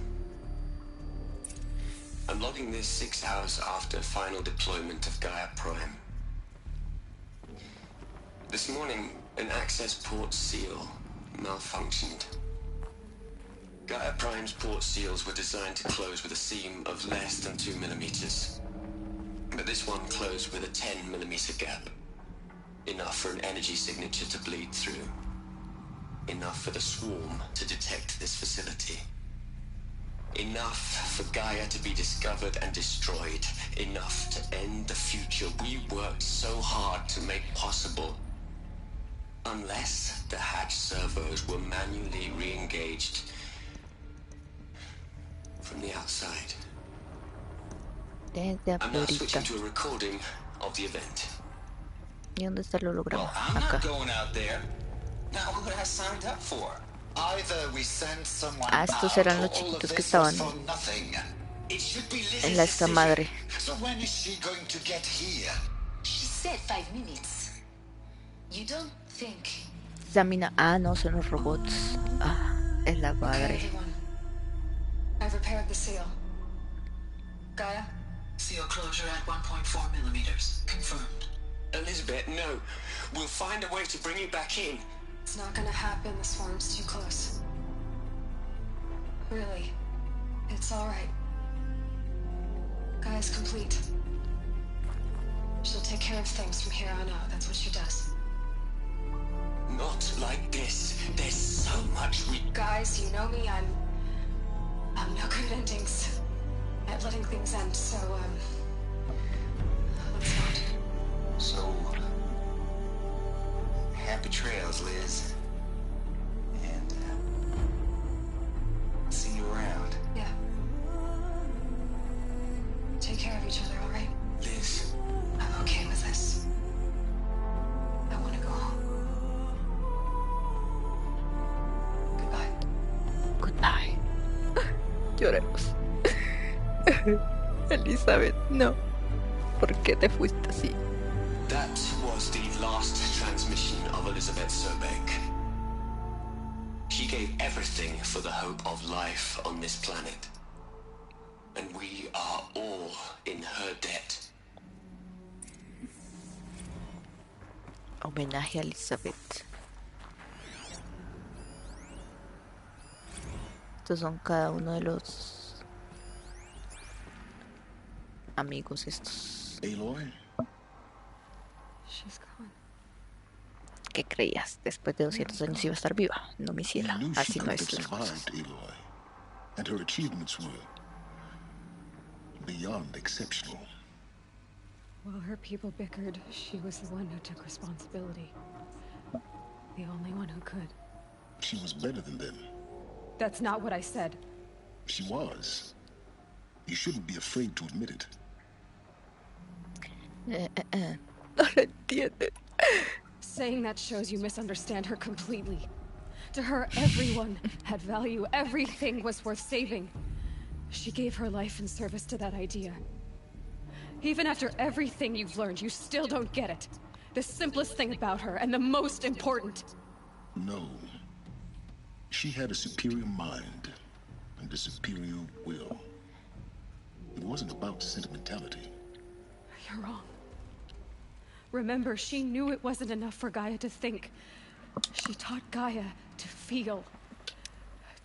I'm logging this 6 hours after final deployment of Gaia Prime. This morning, an access port seal malfunctioned. Gaia Prime's port seals were designed to close with a seam of less than 2 millimeters. But this one closed with a 10 millimeter gap. Enough for an energy signature to bleed through. Enough for the swarm to detect this facility. Enough for Gaia to be discovered and destroyed. Enough to end the future we worked so hard to make possible. Unless the hatch servos were manually re-engaged from the outside. I'm now switching to a recording of the event. ¿Y dónde está el holograma? Well, I'm Acá. not going out there. Now what I signed up for? Either we send someone Estos eran los chiquitos que estaban en la esta madre. So when is she going to get here? She said 5 minutes. You don't think... Examina. Ah, no, son los robots. Ah, es la madre. Okay, everyone. I've repaired the seal. Gaia? Seal closure at 1.4 millimeters. Confirmed. Elizabeth, no. We'll find a way to bring you back in. It's not gonna happen. The swarm's too close. Really. It's alright. Gaia's complete. She'll take care of things from here on out. That's what she does. Not like this. There's so much we... Guys, you know me. I'm no good at endings. At letting things end, so, let's not. So... happy trails, Liz. And, see you around. Yeah. Take care of each other, alright? Liz. I'm okay with this. I want to go home. Goodbye. Goodbye. Lloremos. Elizabeth, no. ¿Por qué te fuiste así? That was the last transmission of Elizabeth Sobek. She gave everything for the hope of life on this planet. And we are all in her debt. Homenaje a Elizabeth. Estos son cada uno de los amigos estos. Aloy? She's gone. ¿Qué creías? Después de 200 años iba a estar viva. No, mi ciela. Así no es las cosas. Aloy, and her achievements were beyond exceptional. While her people bickered, she was the one who took responsibility. The only one who could. She was better than them. That's not what I said. She was. You shouldn't be afraid to admit it. No lo entiendes. Saying that shows you misunderstand her completely. To her, everyone had value. Everything was worth saving. She gave her life in service to that idea. Even after everything you've learned, you still don't get it. The simplest thing about her, and the most important. No. She had a superior mind and a superior will. It wasn't about sentimentality. You're wrong. Remember, she knew it wasn't enough for Gaia to think. She taught Gaia to feel.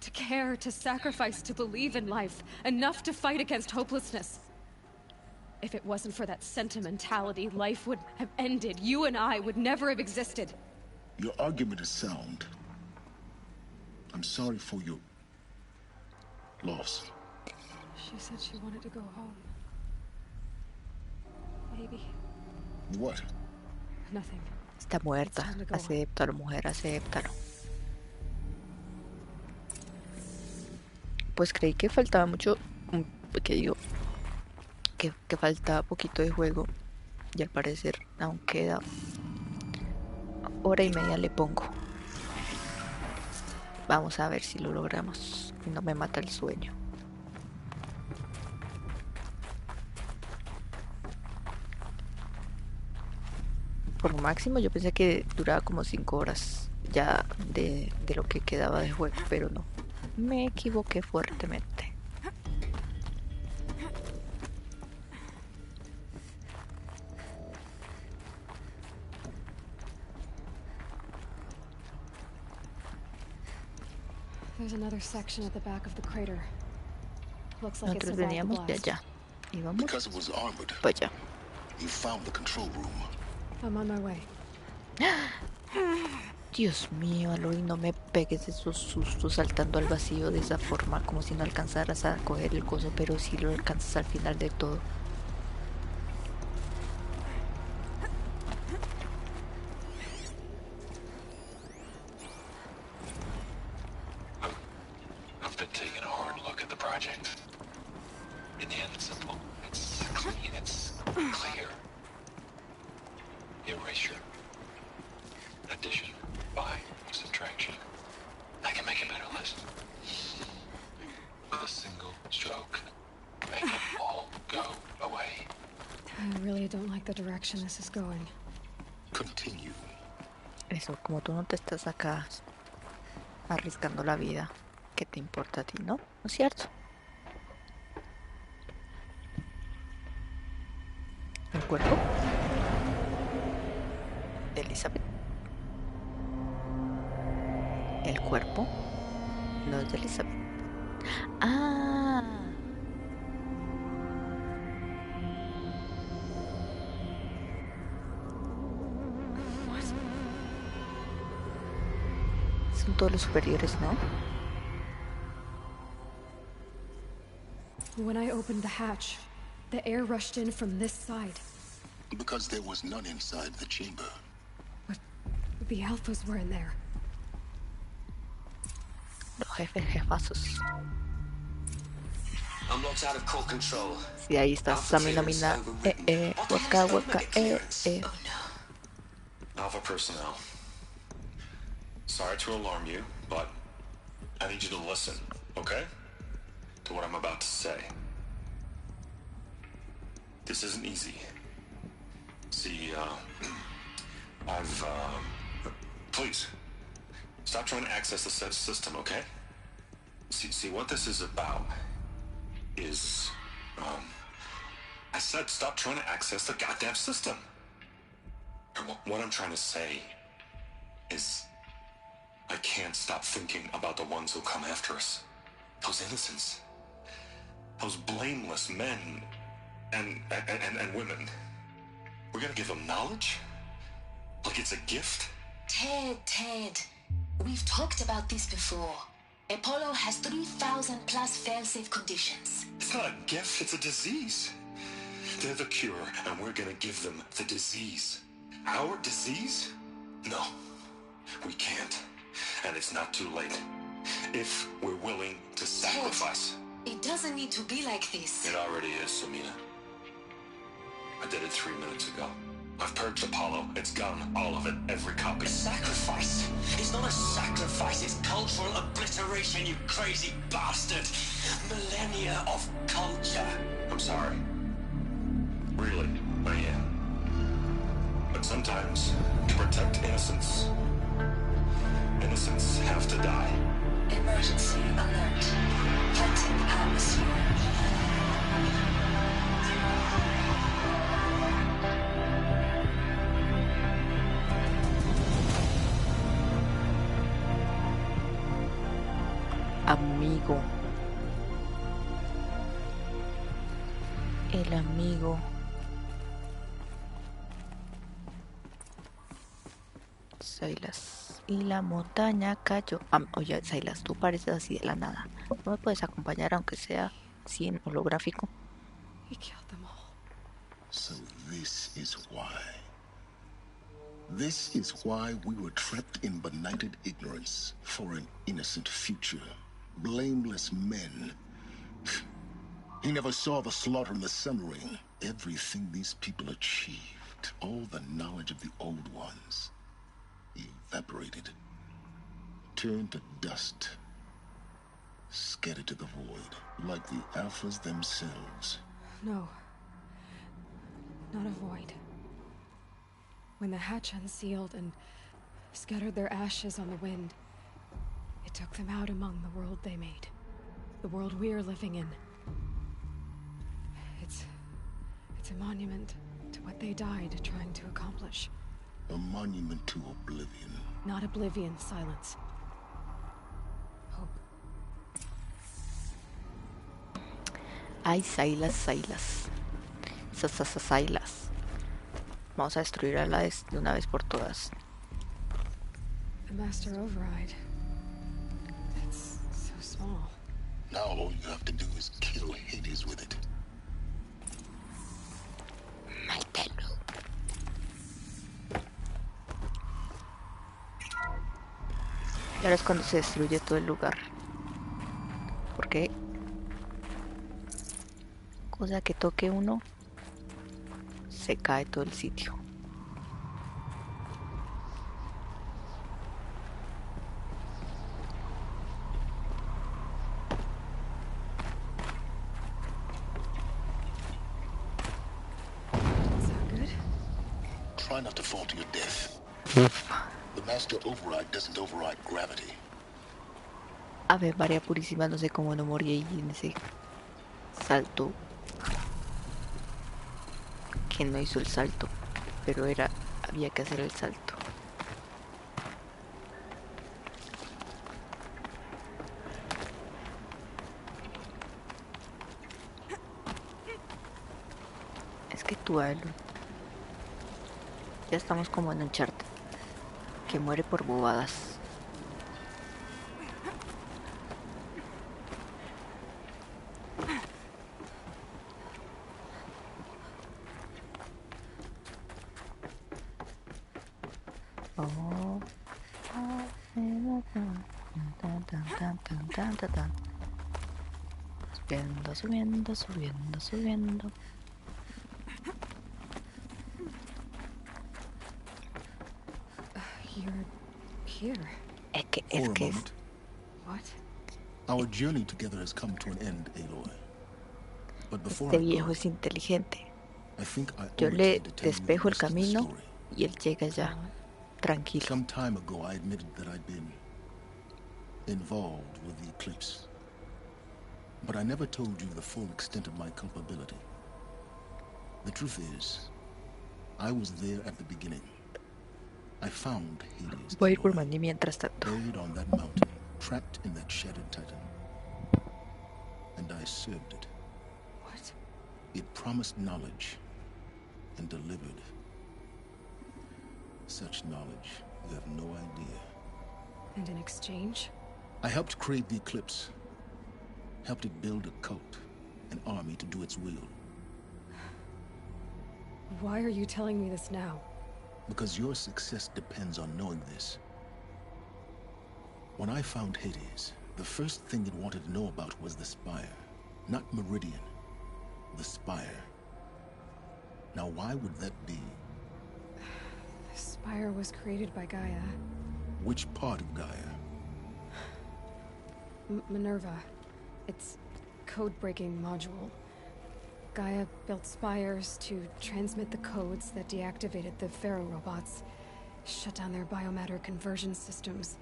To care, to sacrifice, to believe in life. Enough to fight against hopelessness. If it wasn't for that sentimentality, life would have ended. You and I would never have existed. Your argument is sound. I'm sorry for your loss. She said she wanted to go home. Maybe. What? Nothing. Está muerta. Acéptalo, mujer, acéptalo. Pues creí que faltaba mucho, que digo, que faltaba poquito de juego. Y al parecer aún queda 1:30 le pongo. Vamos a ver si lo logramos y no me mata el sueño. Por máximo yo pensé que duraba como 5 horas ya de lo que quedaba de juego, pero no. Me equivoqué fuertemente. There's another section at the back of the crater. Looks like Nosotros veníamos de allá. Íbamos Because it was armored. para allá. You found the control room. I'm on my way. Dios mío, Aloy, no me pegues esos sustos saltando al vacío de esa forma, como si no alcanzaras a coger el coso, pero si lo alcanzas al final de todo. I've been taking a hard look at the project. In the end, it's simple. It's clean. It's clear. Erasure. Addition. By subtraction. I can make a better list. With a single stroke. Make it all go away. I really don't like the direction this is going. Continue. Eso, como tú no te estás acá arriesgando la vida, ¿qué te importa a ti, no? ¿No es cierto? ¿El cuerpo? ¿De Elizabeth? ¿El cuerpo? No es de Elizabeth. ¡Ah! Son todos los superiores, ¿no? When I opened the hatch, the air rushed in from this side. Because there was none inside the chamber. The alphas were in there. Los jefazos. I'm locked out of core control. Sí, ahí está Sammy Nomina. Waka, waka, Alpha personnel. Sorry to alarm you, but I need you to listen, okay? To what I'm about to say. This isn't easy. See, please, stop trying to access the system, okay? See, what this is about is, I said stop trying to access the goddamn system. What I'm trying to say is, I can't stop thinking about the ones who come after us. Those innocents. Those blameless men and women. We're gonna give them knowledge? Like it's a gift? Ted. We've talked about this before. Apollo has 3,000 plus fail-safe conditions. It's not a gift, it's a disease. They're the cure, and we're gonna give them the disease. Our disease? No, we can't. And it's not too late. If we're willing to sacrifice. Ted, it doesn't need to be like this. It already is, Samina. I did it 3 minutes ago. I've purged Apollo. It's gone. All of it. Every copy. A sacrifice? It's not a sacrifice. It's cultural obliteration, you crazy bastard. Millennia of culture. I'm sorry. Really, I am. But sometimes, to protect innocence, innocents have to die. Emergency alert. Planting atmosphere. Amigo. El amigo. Silas. Y la montaña cayó. Oye, Silas, tú pareces así de la nada. ¿No me puedes acompañar aunque sea así en holográfico? He killed them all. So this is why. This is why we were trapped in benighted ignorance for an innocent future. Blameless men. He never saw the slaughter in the Sun Ring. Everything these people achieved, all the knowledge of the old ones, evaporated, turned to dust, scattered to the void, like the Alphas themselves. No. Not a void. When the hatch unsealed and scattered their ashes on the wind, it took them out among the world they made. The world we're living in. It's a monument to what they died trying to accomplish. A monument to oblivion. Not oblivion, Silence. Hope. Ay, Silas. Silas. Vamos a destruir a la de una vez por todas. A master override. It's so small. Now all you have to do is kill Hades with it. Y ahora es cuando se destruye todo el lugar. Porque cosa que toque uno, se cae todo el sitio. Try not to fall to your death. The master override doesn't override gravity. A ver, María Purísima, no sé cómo no morí ahí en ese salto. Que no hizo el salto, pero había que hacer el salto. Es que tú, Aloy, ya estamos como en un chart que muere por bobadas. Subiendo, subiendo, subiendo, subiendo. You're here. Es que What? Our journey together has come to an end, Aloy. But before este viejo es inteligente. Yo le despejo el camino y él llega ya, tranquilo. Some time ago I admitted that I'd been involved with the eclipse. But I never told you the full extent of my culpability. The truth is, I was there at the beginning. I found Hades Voy a ir por Manny mientras tanto. buried on that mountain, trapped in that shattered titan. And I served it. What? It promised knowledge and delivered such knowledge you have no idea. And in exchange? I helped create the eclipse. Helped it build a cult, an army to do its will. Why are you telling me this now? Because your success depends on knowing this. When I found Hades, the first thing it wanted to know about was the Spire. Not Meridian. The Spire. Now why would that be? The Spire was created by Gaia. Which part of Gaia? Minerva. Its code-breaking module. Gaia built spires to transmit the codes that deactivated the Pharaoh robots, shut down their biomatter conversion systems.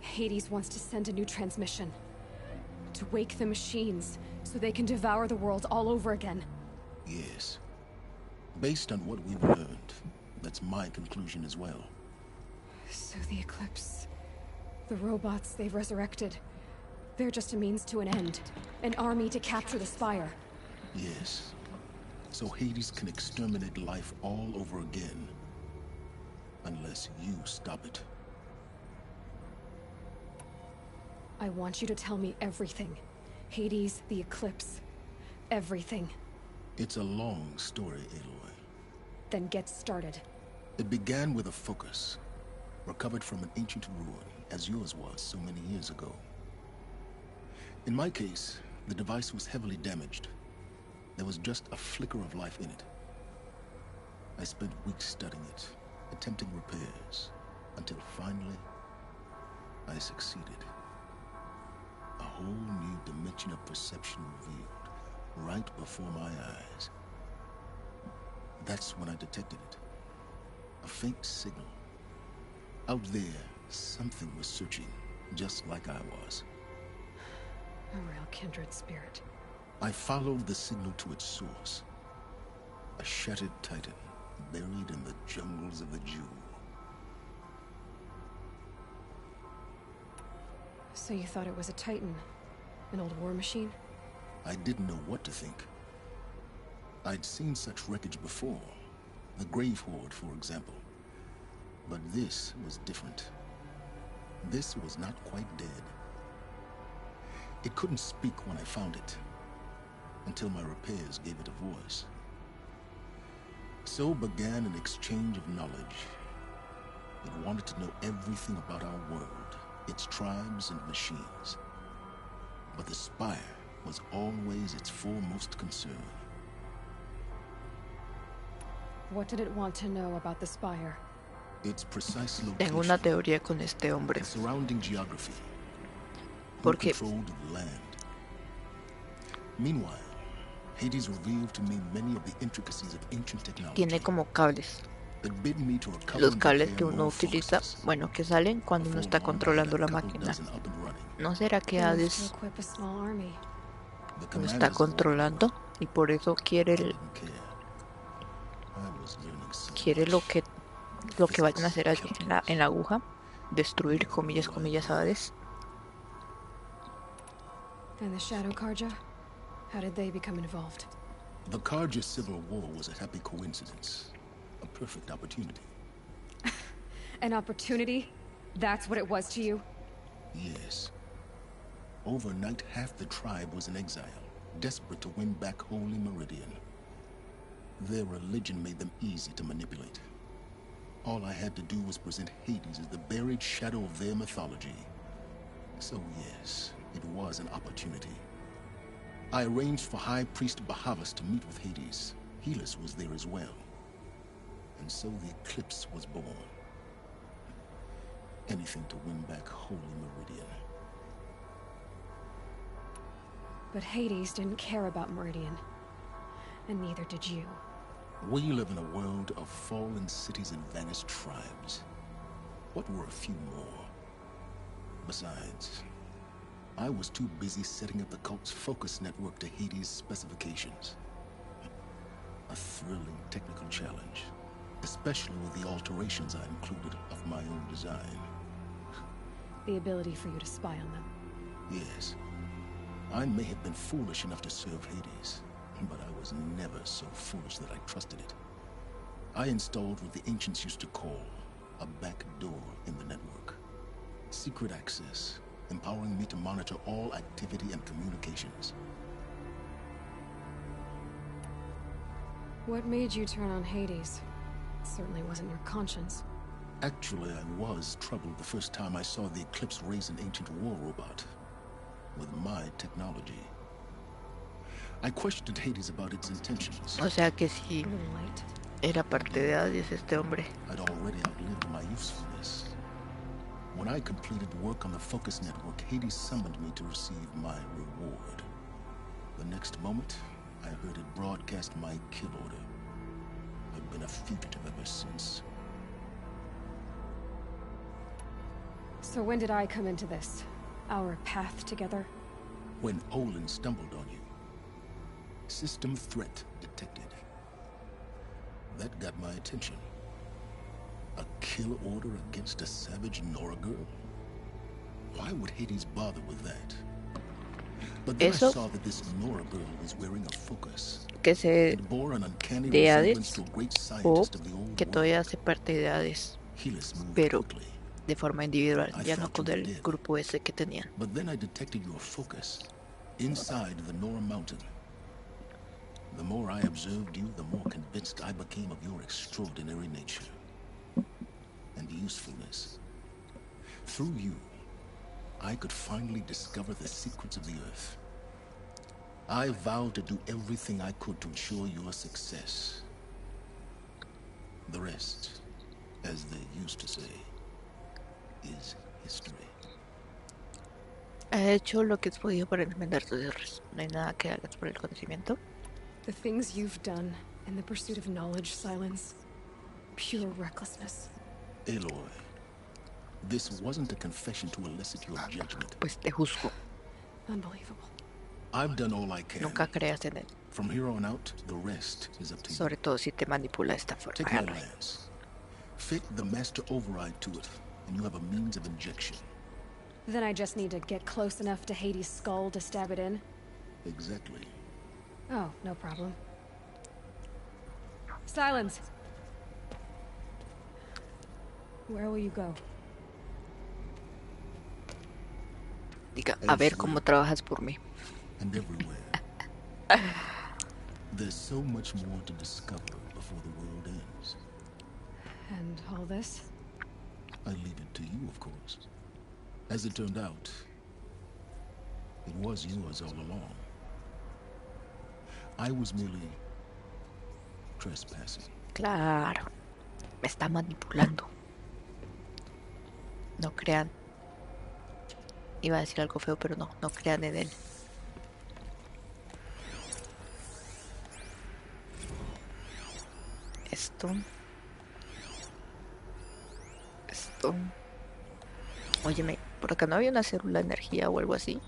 Hades wants to send a new transmission. To wake the machines, so they can devour the world all over again. Yes. Based on what we've learned, that's my conclusion as well. So the Eclipse... the robots they've resurrected... they're just a means to an end. An army to capture the Spire. Yes. So Hades can exterminate life all over again. Unless you stop it. I want you to tell me everything. Hades, the Eclipse. Everything. It's a long story, Aloy. Then get started. It began with a focus. Recovered from an ancient ruin, as yours was so many years ago. In my case, the device was heavily damaged. There was just a flicker of life in it. I spent weeks studying it, attempting repairs, until finally, I succeeded. A whole new dimension of perception revealed, right before my eyes. That's when I detected it. A faint signal. Out there, something was searching, just like I was. A real kindred spirit. I followed the signal to its source. A shattered titan, buried in the jungles of the Jew. So you thought it was a titan? An old war machine? I didn't know what to think. I'd seen such wreckage before. The Grave Horde, for example. But this was different. This was not quite dead. It couldn't speak when I found it, until my repairs gave it a voice. So began an exchange of knowledge. It wanted to know everything about our world, its tribes and machines. But the Spire was always its foremost concern. What did it want to know about the Spire? Its precise Tengo una location, teoría con este hombre, its surrounding geography, who porque controlled the land. Meanwhile, Hades revealed to me many of the intricacies of ancient technology. tiene como cables. It bid me to recover Los and cables prepare que uno more utiliza, focuses. bueno, que salen cuando uno está controlando la máquina. ¿No será que Enough to Hades equip a small army. The lo está commanders of controlando y por eso quiere quiere lo que vayan a hacer allí en la aguja, destruir, comillas, comillas, a Hades? And the Shadow Karja? How did they become involved? The Karja civil war was a happy coincidence. A perfect opportunity. An opportunity? That's what it was to you? Yes. Overnight, half the tribe was in exile, desperate to win back Holy Meridian. Their religion made them easy to manipulate. All I had to do was present Hades as the buried shadow of their mythology. So yes, it was an opportunity. I arranged for High Priest Bahavas to meet with Hades. Helis was there as well. And so the eclipse was born. Anything to win back Holy Meridian. But Hades didn't care about Meridian. And neither did you. We live in a world of fallen cities and vanished tribes. What were a few more? Besides, I was too busy setting up the cult's focus network to Hades' specifications. A thrilling technical challenge, especially with the alterations I included of my own design. The ability for you to spy on them. Yes, I may have been foolish enough to serve Hades, but I was never so foolish that I trusted it. I installed what the ancients used to call a back door in the network. Secret access, empowering me to monitor all activity and communications. What made you turn on Hades? It certainly wasn't your conscience. Actually, I was troubled the first time I saw the Eclipse raise an ancient war robot with my technology. I questioned Hades about its intentions. O sea que sí, era parte de Hades este hombre. I'd already outlived my usefulness. When I completed work on the Focus Network, Hades summoned me to receive my reward. The next moment, I heard it broadcast my kill order. I've been a fugitive ever since. So when did I come into this? Our path together? When Olin stumbled on you. System threat detected. That got my attention. A kill order against a savage Nora girl? Why would Hades bother with that? But then I saw that this Nora girl was wearing a focus. Que se It bore an uncanny de resemblance Hades to a great o scientist of the old que world. todavía hace parte de Hades, Helis moved pero quickly. de forma individual, I ya no thought con you el did. grupo ese que tenían. But then I detected your focus inside the Nora mountain. The more I observed you, the more convinced I became of your extraordinary nature and usefulness. Through you, I could finally discover the secrets of the Earth. I vowed to do everything I could to ensure your success. The rest, as they used to say, is history. Has hecho lo que has podido para enmendar tus errores. No hay nada que hagas por el conocimiento. The things you've done in the pursuit of knowledge, Silence. Pure recklessness. Aloy, this wasn't a confession to elicit your judgment. Pues te juzgo. Unbelievable. I've done all I can. Nunca creas en él. From here on out, the rest is up to you. Sobre todo si te manipula de esta forma. Take my lance. Fit the master override to it, and you have a means of injection. Then I just need to get close enough to Hades' skull to stab it in? Exactly. Oh, no problem. Silence! Where will you go? Diga, a ver cómo trabajas por mí. And everywhere. There's so much more to discover before the world ends. And all this? I leave it to you, of course. As it turned out, it was yours all along. I was merely trespassing. Claro, me está manipulando. No crean. Iba a decir algo feo, pero no, no crean en él. Esto. Óyeme, por acá no había una célula de energía o algo así.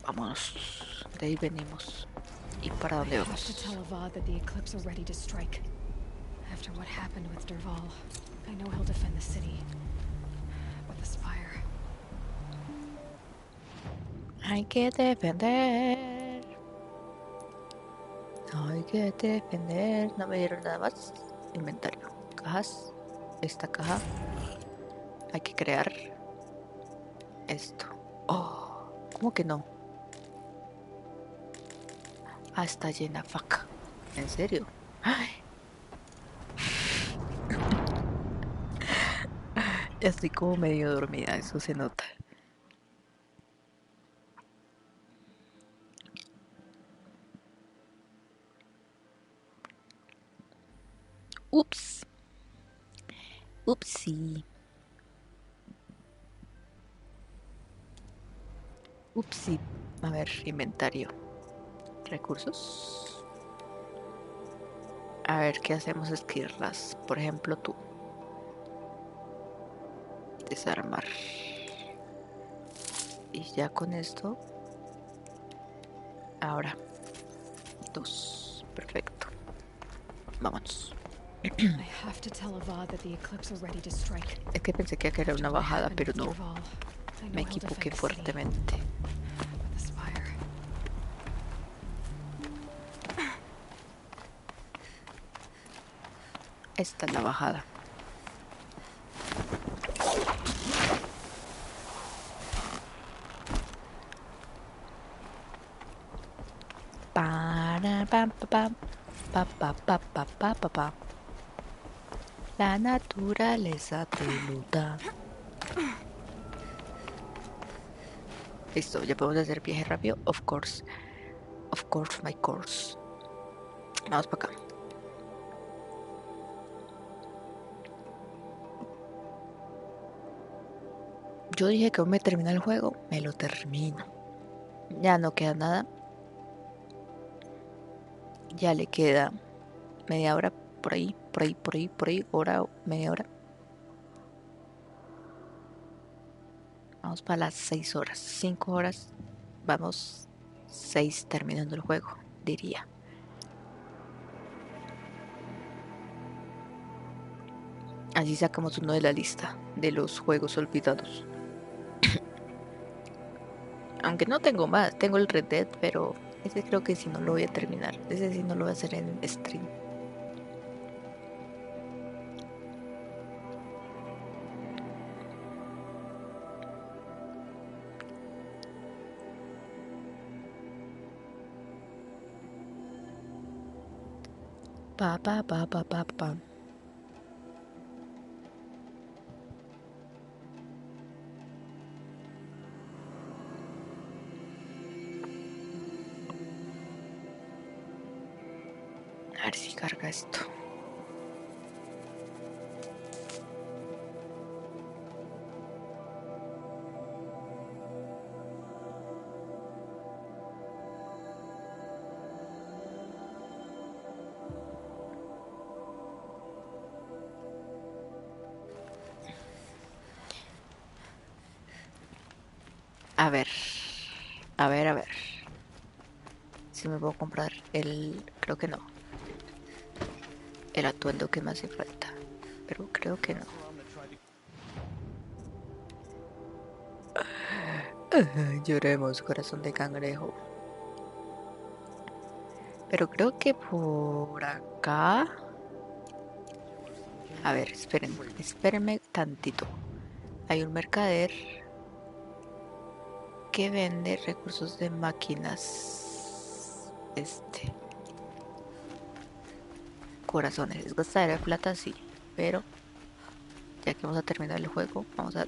Vámonos, de ahí venimos. ¿Y para dónde vamos? I have to tell Avad that the Eclipse are ready to strike. After what happened with Derval, I know he'll defend the city. With the Spire. Hay que defender. Hay que defender. No me dieron nada más. Inventario. Cajas. Esta caja. Hay que crear esto. Oh, ¿cómo que no? Ah, está llena, fuck. ¿En serio? Ay. Ya estoy como medio dormida, eso se nota. Ups. Upsi. Upsi. A ver, inventario. Recursos. A ver, ¿qué hacemos? Escribirlas. Por ejemplo, tú. Desarmar. Y ya con esto. Ahora. 2. Perfecto. Vámonos. I have to tell Avad that the Eclipse are ready to strike. Es que pensé que era una bajada, pero no. Me equivoqué fuertemente. With the Spire. Esta es la bajada. Para pam pam pa pa pa pa pa pa pa. La naturaleza te luta. Listo, ya podemos hacer viaje rápido. Of course, my course. Vamos para acá. Yo dije que aún me termina el juego, me lo termino. Ya no queda nada. Ya le queda media hora por ahí, hora, media hora. Vamos para las 6 horas, 5 horas. Vamos 6 terminando el juego, diría. Así sacamos uno de la lista de los juegos olvidados. Aunque no tengo más, tengo el Red Dead, pero ese creo que sí no lo voy a terminar. Ese sí no lo voy a hacer en stream. Pa. A ver si carga esto. A ver. Si me puedo comprar el... Creo que no. El atuendo que me hace falta. Pero creo que no. Lloremos, corazón de cangrejo. Pero creo que por acá... A ver, espérenme tantito. Hay un mercader que vende recursos de máquinas. Corazones. Es gastadera de plata, sí. Pero ya que vamos a terminar el juego, vamos a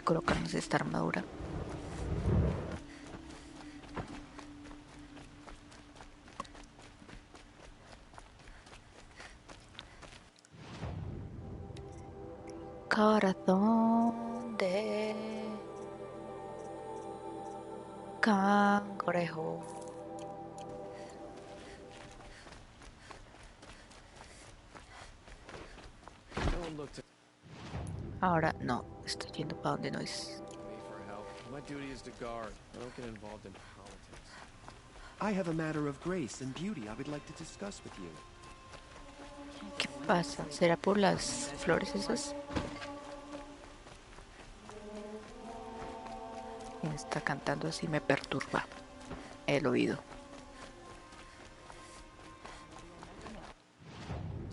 colocarnos esta armadura. Corazón de cangrejo. Ahora no, estoy yendo para donde no es. My duty is to guard. I don't get involved in politics. I have a matter of grace and beauty I would like to discuss with you. ¿Qué pasa? ¿Será por las flores esas? Quien está cantando así me perturba el oído.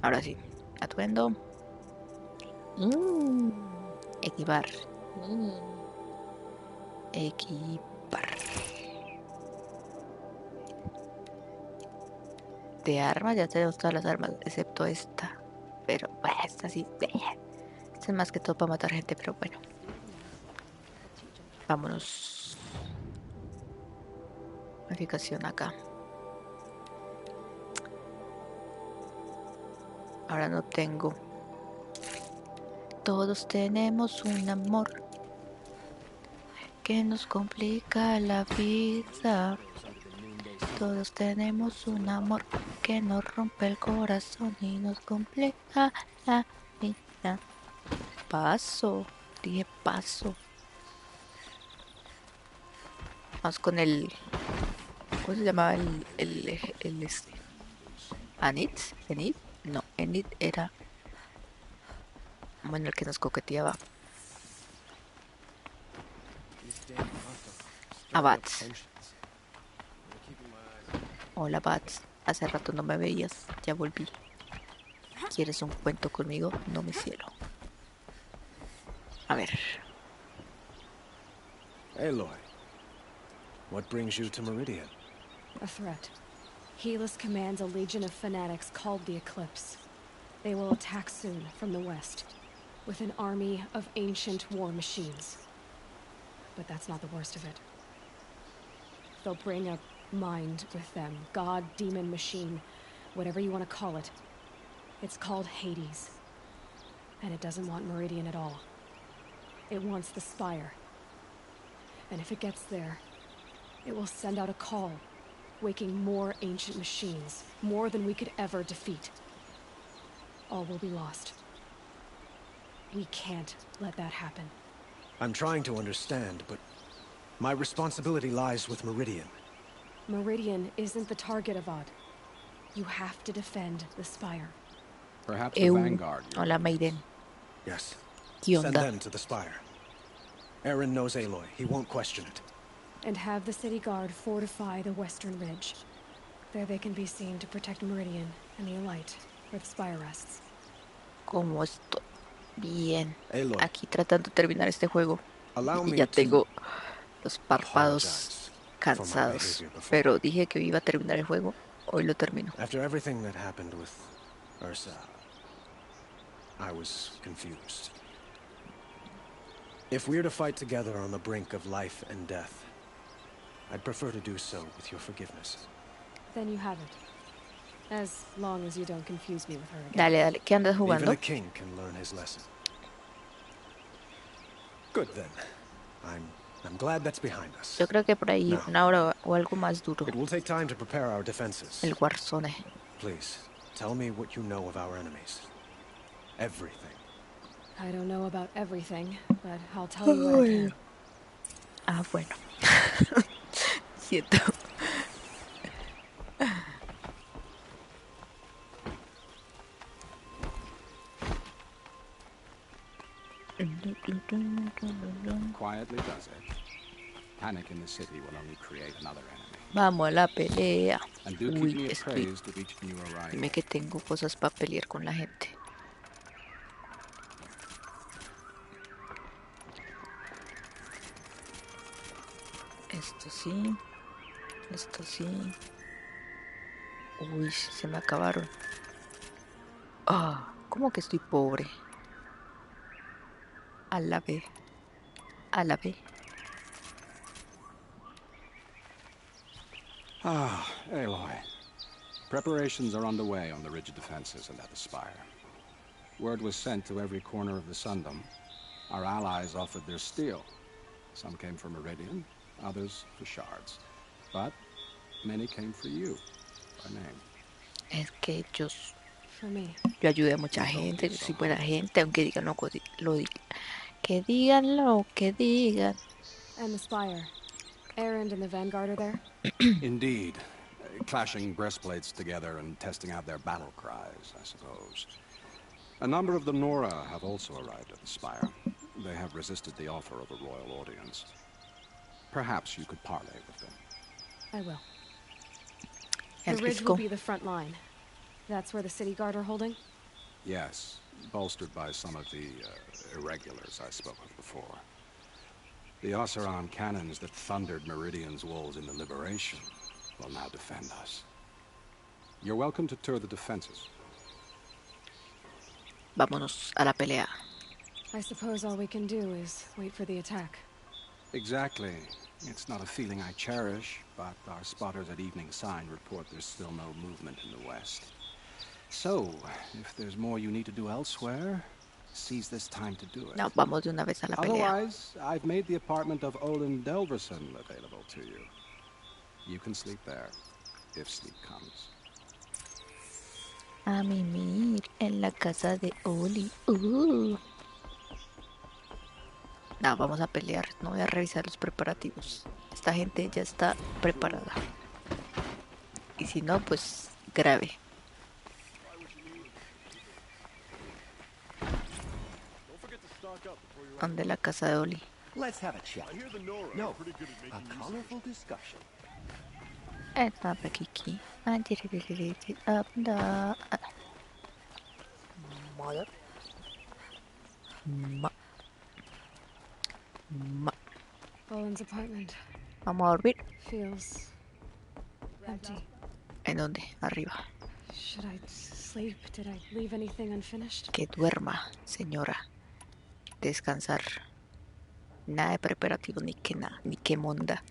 Ahora sí, atuendo. Equipar. Equipar. De armas ya tenemos todas las armas, excepto esta. Pero bueno, esta sí. Esta es más que todo para matar gente, pero bueno. Vámonos. Modificación acá. Ahora no tengo. Todos tenemos un amor que nos complica la vida. Todos tenemos un amor que nos rompe el corazón y nos complica la vida. Paso, dije paso. Vamos con el... ¿Cómo se llamaba el ¿Anit? ¿Enid? No, Enid era... Bueno, el que nos coqueteaba. Abats. Hola, Bats. Hace rato no me veías. Ya volví. ¿Quieres un cuento conmigo? No, mi cielo. A ver. Aloy, what brings you to Meridian? A threat. Helis commands a legion of fanatics called the Eclipse. They will attack soon from the west, with an army of ancient war machines. But that's not the worst of it. They'll bring a mind with them. God, demon, machine, whatever you want to call it. It's called Hades. And it doesn't want Meridian at all. It wants the Spire. And if it gets there, it will send out a call, waking more ancient machines, more than we could ever defeat. All will be lost. We can't let that happen. I'm trying to understand, but my responsibility lies with Meridian. Meridian isn't the target, Avad. You have to defend the Spire. Perhaps the Vanguard. Hola, Maiden. Yes. ¿Qué Send onda? them to the Spire. Aaron knows Aloy. He won't question it. And have the city guard fortify the western ridge. There they can be seen to protect Meridian and the Elite, where the Spire rests. ¿Cómo estoy? Bien. Aloy. Aquí tratando de terminar este juego. Allow Y me ya to tengo los párpados apologize cansados. for my behavior before. Pero dije que iba a terminar el juego. Hoy lo termino. After everything that happened with Ursa, I was confused. If we're to fight together on the brink of life and death, I'd prefer to do so with your forgiveness. Then you have it. As long as you don't confuse me with her again. Dale, dale. ¿Qué andas Even jugando? a king can learn his lesson. Good then. I'm glad that's behind us. Yo creo que por ahí No. una hora o algo más duro. It will take time to prepare our defenses. El Warzone. Please, tell me what you know of our enemies. Everything. I don't know about everything, but I'll tell you what I can. Ay. Ah, bueno. Siento. Quietly does it. Panic in the city will only create another enemy. Vamos a la pelea. And do keep me appraised of each new arrival. Dime que tengo cosas para pelear con la gente. Esto sí. Esto sí. Uy, se me acabaron. Ah, ¿cómo que estoy pobre? A la B. A la B. Ah, Aloy. Preparations are underway on the ridge defenses and at the spire. Word was sent to every corner of the Sundom. Our allies offered their steel. Some came for Meridian, others for shards. But many came for you, by name. Es que yo ayudé a mucha gente, yo soy buena gente, aunque digan lo digan. Que digan lo que digan. And the Spire. Erend and the Vanguard are there? Indeed. Clashing breastplates together and testing out their battle cries, I suppose. A number of the Nora have also arrived at the Spire. They have resisted the offer of a royal audience. Perhaps you could parley with them. I will. The ridge will be the front line. That's where the city guard are holding? Yes, bolstered by some of the irregulars I spoke of before. The Oseram cannons that thundered Meridian's walls in the Liberation will now defend us. You're welcome to tour the defenses. Vámonos a la pelea. I suppose all we can do is wait for the attack. Exactly. It's not a feeling I cherish, but our spotters at Evening Sign report there's still no movement in the west. So, if there's more you need to do elsewhere, seize this time to do it. No, vamos de una vez a la pelea. Otherwise, I've made the apartment of Olin Delverson available to you. You can sleep there, if sleep comes. A mimir en la casa de Oli. No, vamos a pelear. No voy a revisar los preparativos. Esta gente ya está preparada. Y si no, pues grave. ¿Dónde la casa de Oli? Let's have a chat. No, a colorful discussion. Kiki. Mother. Olin's apartment. Vamos a dormir. Feels empty. ¿En dónde? Arriba. Should I sleep? Did I leave anything unfinished? Que duerma, señora. Descansar. Nada de preparativo ni que nada, ni que monda.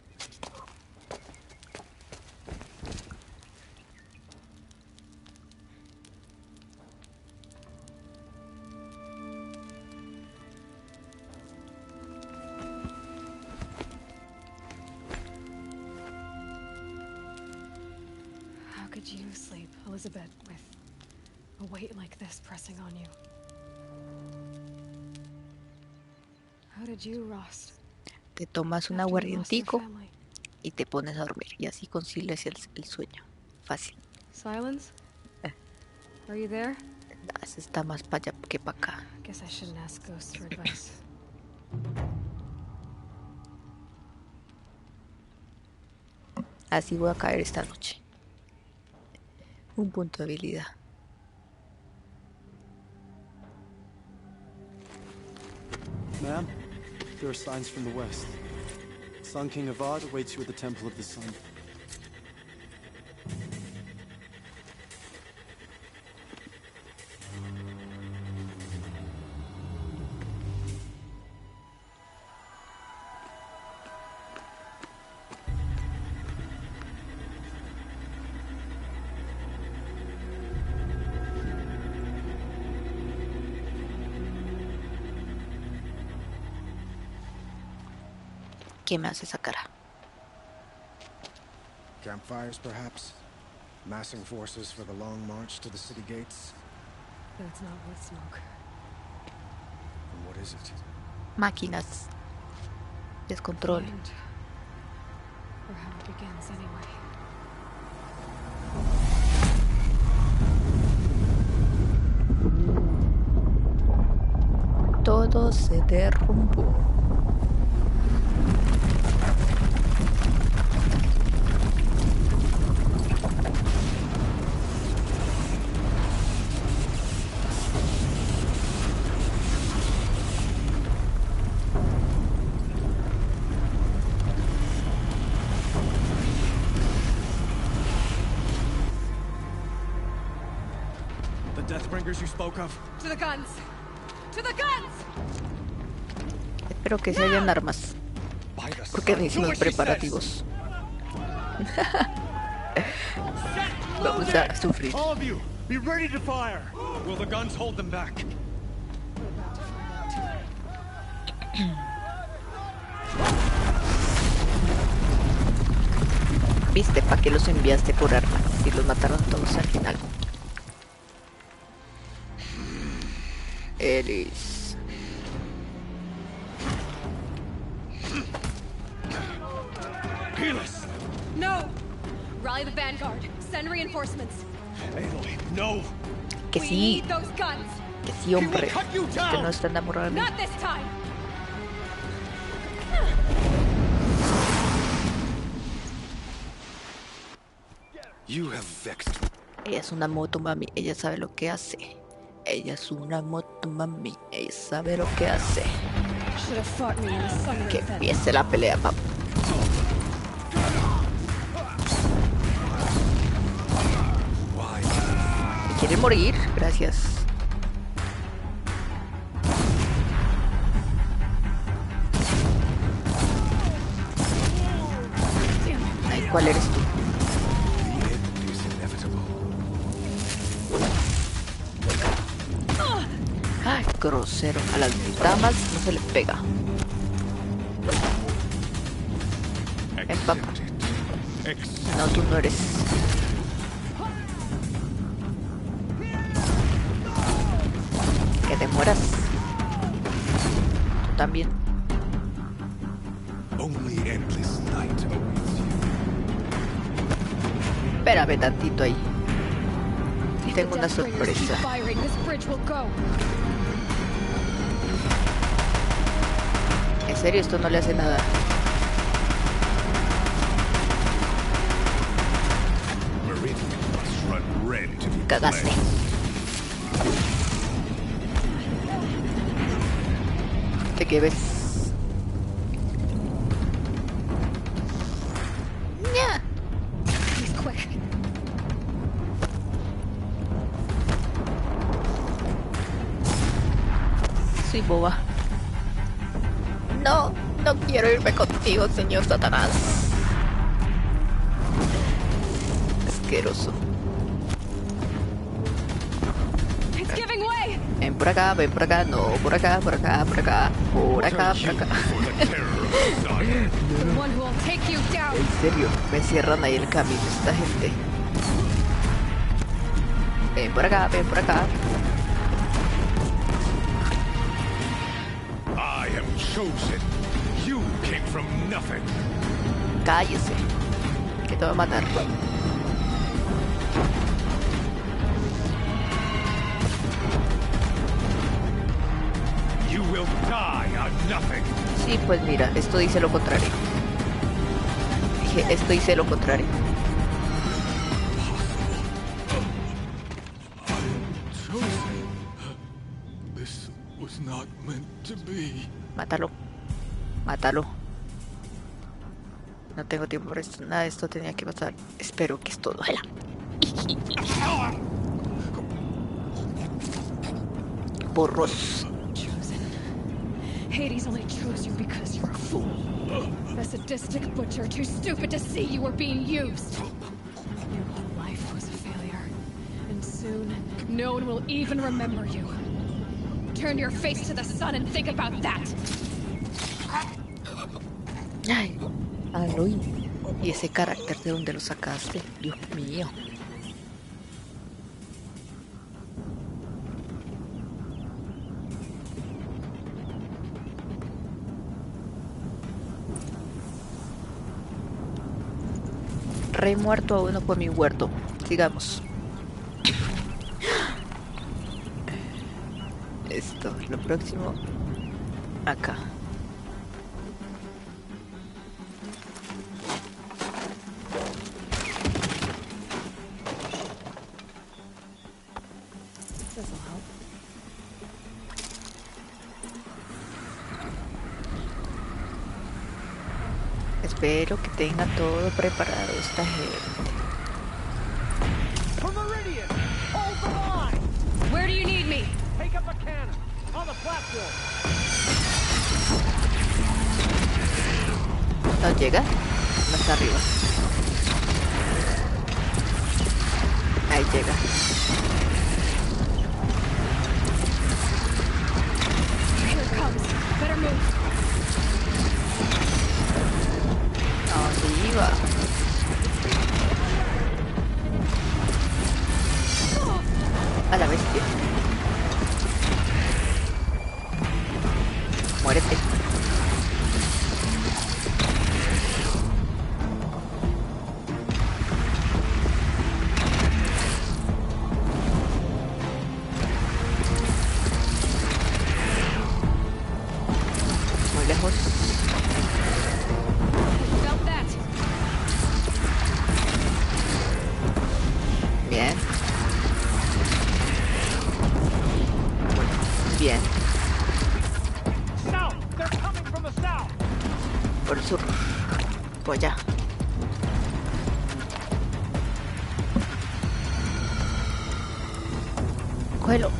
How could you sleep, Elizabeth, with a weight like this pressing on you? How did you, Rost? Te tomas un aguardientico y te pones a dormir y así concilias el sueño. Fácil. Silence? Are you there? No, ese está más para allá que para acá. Guess I shouldn't ask ghosts for advice. Así voy a caer esta noche. Un punto de habilidad. Ma'am, there are signs from the west. Sun King Avad awaits you at the Temple of the Sun. ¿Qué me hace esa cara? Campfires, perhaps? Massing forces for the long march to the city gates? That's not worth smoke. And what is it? Máquinas. Descontrol. Or how it begins, anyway. Todo todo se derrumbó. You spoke of? To the guns! To the guns! Espero que se hayan armas, porque necesito los preparativos. Vamos a sufrir. All of you, be ready to fire. Will the guns hold them back? ¿Viste para qué los enviaste por armas? Si los mataron todos al final. Eres. No! Rally the vanguard. Send reinforcements. Aloy, no. Que sí. Que sí, hombre. Que no está enamorado de mí. Not this time. You have vexed. Ella es una moto, mami. Ella sabe lo que hace. Ella es una moto, mami. Ella sabe lo que hace. Que empiece la pelea, papá. ¿Quieren morir? Gracias. Ay, ¿cuál eres tú? Ay, grosero. A las damas no se les pega. Ven, papá. No, tú no eres. Que te mueras. Tú también. Espérame tantito ahí. Tengo una sorpresa. En serio, esto no le hace nada. Cagaste. ¿De qué ves? Soy boba. No, no quiero irme contigo, señor Satanás. Asqueroso. Ven por acá, no, por acá, por acá, por acá, por acá, por acá. En serio, me cierran ahí el camino esta gente. Ven por acá, ven por acá. Cállese, que te va a matar. Sí, pues mira, esto dice lo contrario. Dije, esto dice lo contrario. Mátalo. Mátalo. No tengo tiempo para esto. Nada de esto tenía que pasar. Espero que esto duela. Borros. Hades only chose you because you're a fool. A sadistic butcher too stupid to see you were being used. Your whole life was a failure. And soon, no one will even remember you. Turn your face to the sun and think about that. Ay, Aloy. ¿Y ese carácter de dónde lo sacaste? Dios mío. Rey muerto a uno por mi huerto. Sigamos. Esto, lo próximo. Acá. Espero que tenga todo preparado esta gente. Where do you need me? Take up a cannon on the platform. ¿No llega? Más arriba. Ahí llega. Here it comes. Better move. ¿A dónde iba? A la bestia. Muérete. Muy lejos. Felt that. Bien. Bien. South! They're coming from the south! Por el sur. Por allá. Cógelo.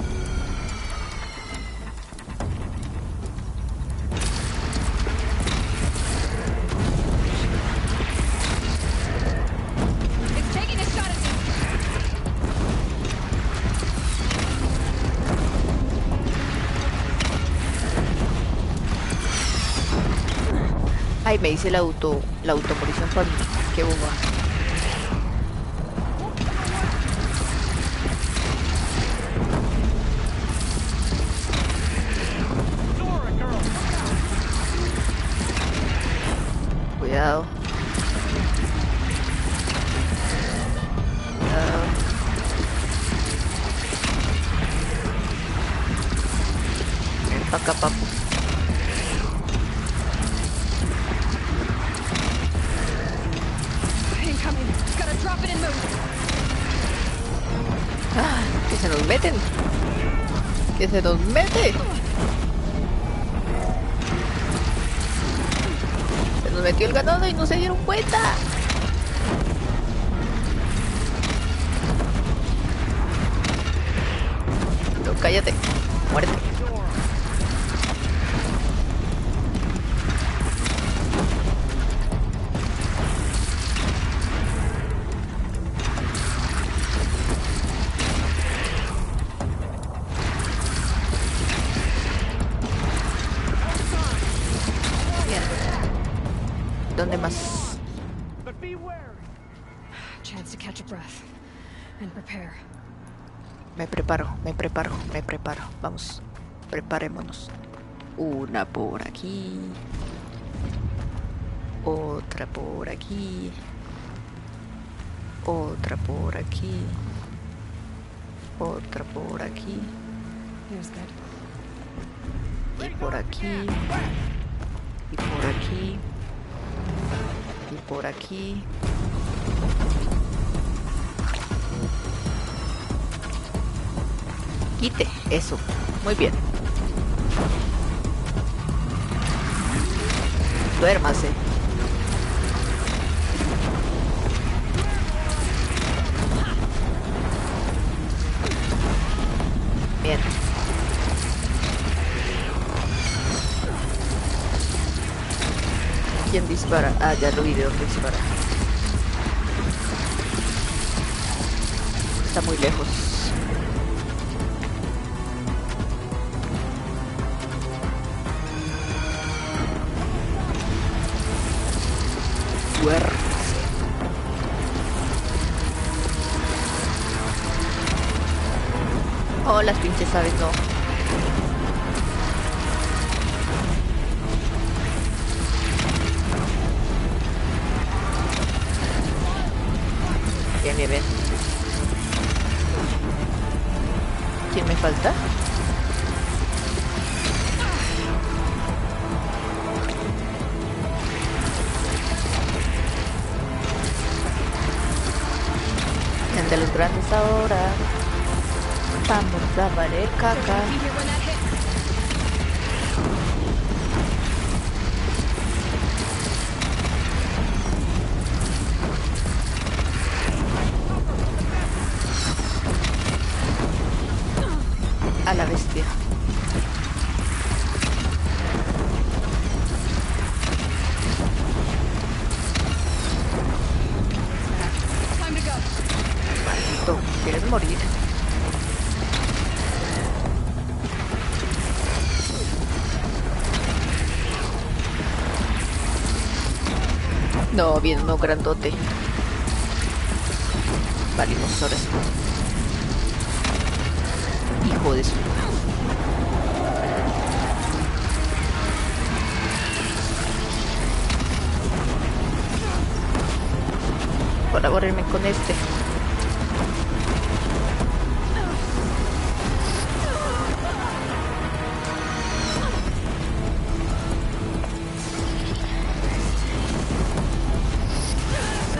It's taking a shot at me. Ay, me dice la automorición para mí. Qué boba. Cuidado. Cuidado. Ven pa' acá, papu. Incoming. Gotta drop it and move. Ah, que se nos meten. Que se nos mete. Se nos metió el ganado y no se dieron cuenta. Pero cállate. Muérete. ¿Dónde más? Chance to catch a breath and prepare. Me preparo. Vamos, preparémonos. Una por aquí. Otra por aquí. Otra por aquí. Otra por aquí. Here's good. Y por aquí. Y por aquí. Y por aquí. Quite eso. Muy bien. Duérmase. Bien. ¿Quién dispara? Ah, ya lo vi de dónde dispara. Está muy lejos. Duérmase. Oh, las pinches aves no. Bien, bien, bien. ¿Quién me falta? de los grandes ahora. Vamos a valer caca. A la bestia. Maldito, ¿quieres morir? No, viene uno grandote. Valimos ahora sí. Hijo de su... Colaborarme con este.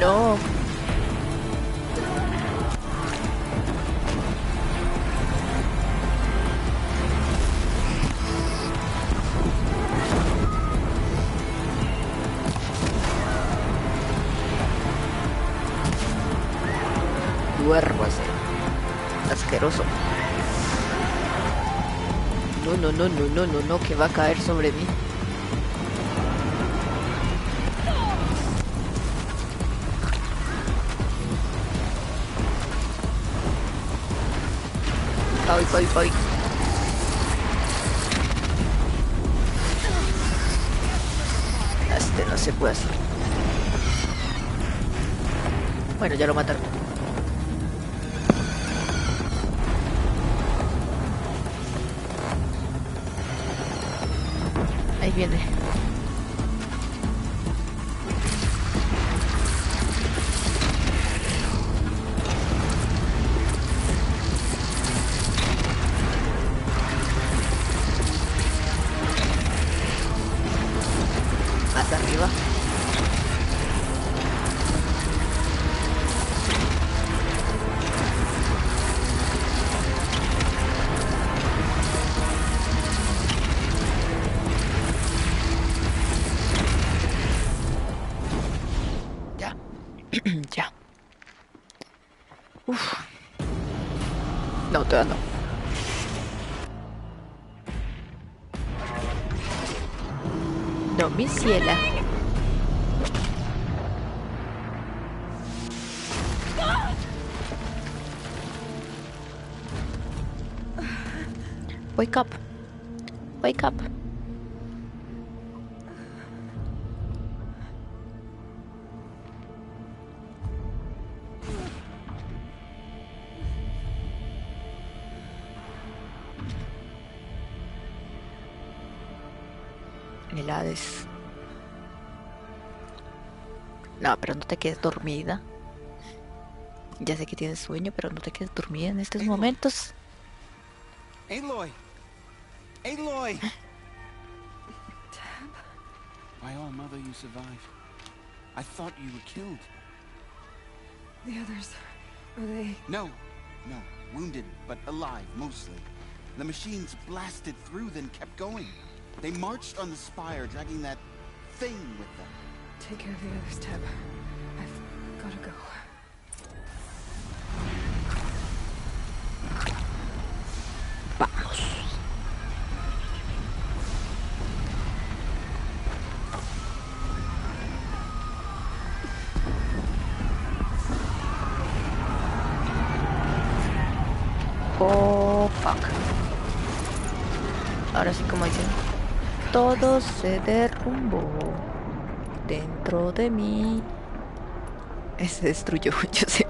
No. Duermo así. Asqueroso. No, que va a caer sobre mí. Voy. Este no se puede hacer. Bueno, ya lo mataron. Ahí viene. Más arriba. Ya. Uf. No, todavía no. No, mi ciela. Wake up. Wake up. El Hades. No, pero no te quedes dormida. Ya sé que tienes sueño, pero no te quedes dormida en estos momentos. Aloy! Aloy! By all mother, you survived. I thought you were killed. The others, are they... No. Wounded, but alive, mostly. The machines blasted through, then kept going. They marched on the spire, dragging that thing with them. Take care of the others, Tab. I've gotta go. Vamos. Oh, fuck. Ahora sí, como dicen, todo se derrumbó dentro de mí. Se destruyó, yo sé.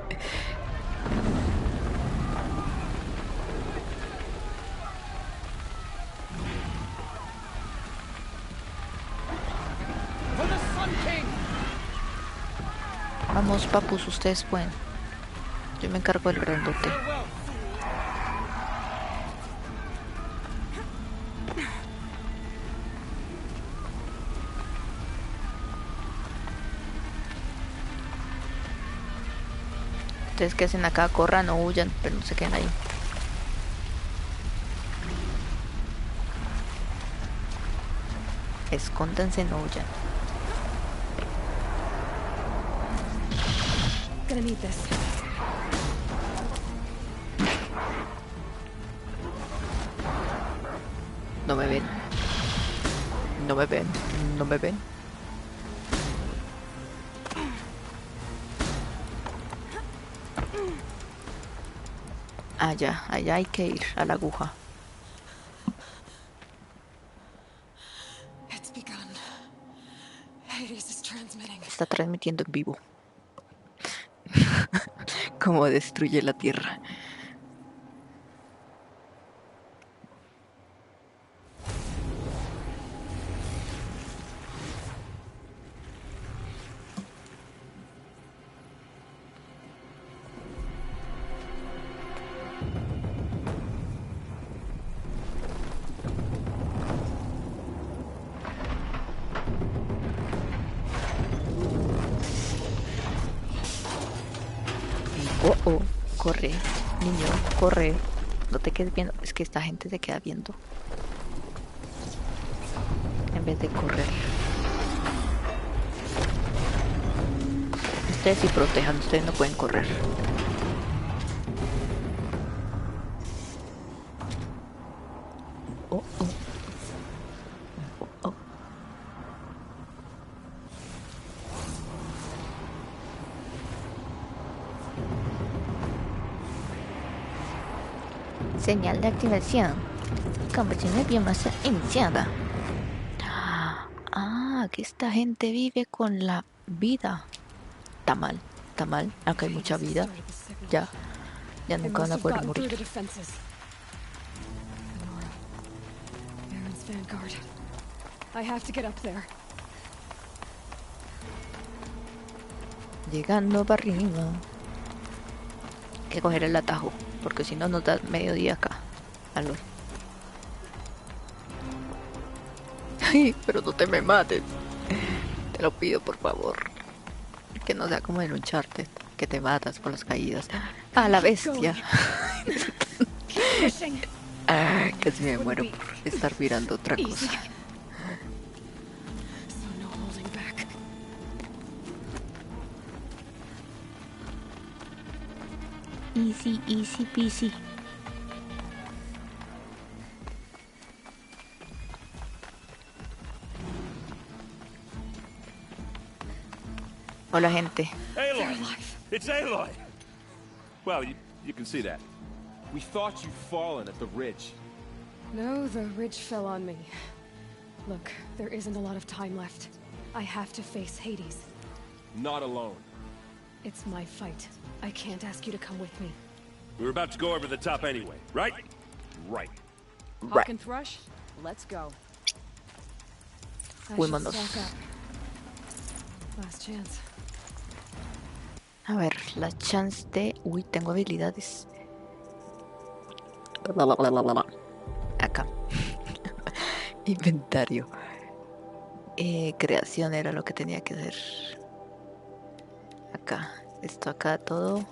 Vamos, papus, ustedes pueden. Yo me encargo del grandote. Ustedes que hacen acá, corran o huyan, pero no se queden ahí. Escóndanse, no huyan. Gonna need this. No me ven. No me ven. No me ven. Allá hay que ir a la aguja. Está transmitiendo en vivo. Cómo destruye la tierra. Oh, corre, niño, corre. No te quedes viendo. Es que esta gente se queda viendo en vez de correr. Ustedes sí protejan, ustedes no pueden correr. Oh, oh. Oh. Señal de activación. Conversión de biomasa iniciada. Ah, que esta gente vive con la vida. Está mal, aunque hay mucha vida. Ya nunca van a poder morir. Llegando para arriba. Hay que coger el atajo, porque si no nos da mediodía acá. Aloy. Ay, pero no te me mates. Te lo pido, por favor. Que no sea como en Uncharted, que te matas por las caídas. ¡Ah, la bestia! Casi me muero por estar mirando otra cosa. Easy, easy peasy. Hola, gente. Aloy! It's Aloy! Well, you can see that. We thought you'd fallen at the ridge. No, the ridge fell on me. Look, there isn't a lot of time left. I have to face Hades. Not alone. It's my fight. I can't ask you to come with me. We were about to go over the top anyway, right? Right. Hawk and Thrush, let's go. Fuímonos. Last chance. A ver, la chance de... Uy, tengo habilidades. Acá. Inventario. Creación era lo que tenía que hacer. Acá. Esto acá todo.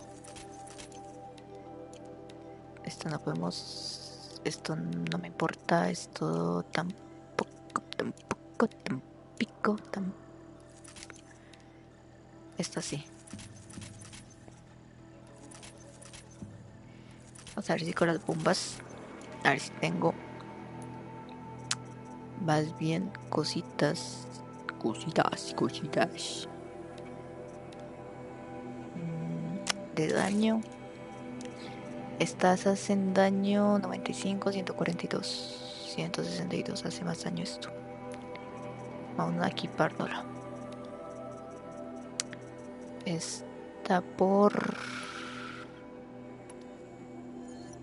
Esto no podemos... Esto no me importa. Esto tampoco. Esto sí. Vamos a ver si con las bombas. A ver si tengo más bien cositas. De daño. Estas hacen daño 95, 142, 162. Hace más daño esto. Vamos a equipárnosla. Está por...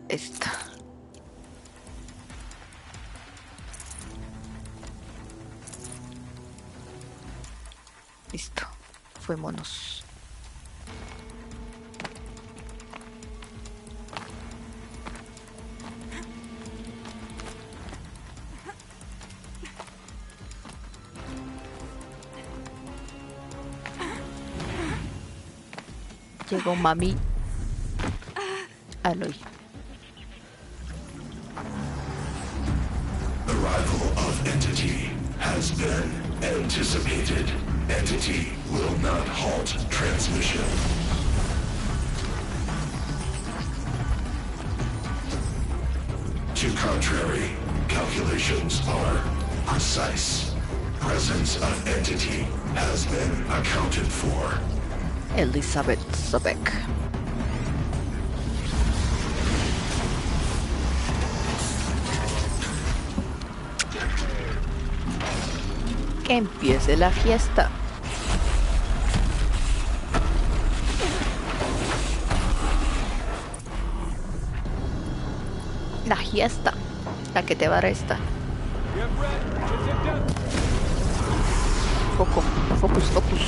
Esta. Listo. Fuémonos. Llegó mami. Aloy. Arrival of Entity has been anticipated. Entity will not halt transmission. To contrary, calculations are precise. Presence of Entity has been accounted for. Elizabeth Sobek. Que empiece la fiesta. La fiesta, la que te va a resta. Foco, focus, focus.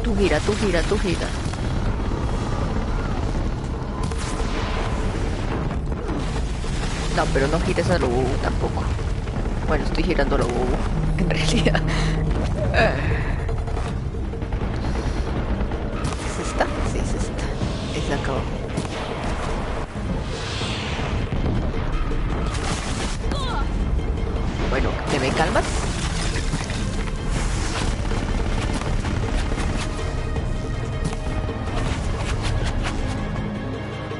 Tú gira, tú gira, tú gira. No, pero no gires a lo bobo tampoco. Bueno, estoy girando a lo bobo, en realidad. ¿Es esta? Sí, es esta. Es la acá abajo. Bueno, ¿te me calmas?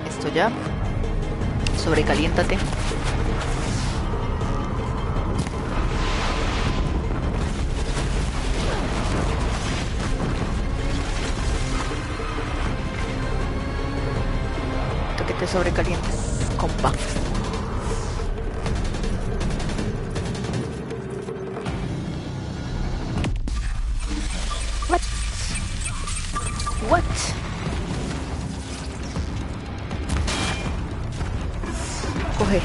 Esto ya. Sobrecaliéntate. Esto que te sobrecalientes, compa. What? What? Coge.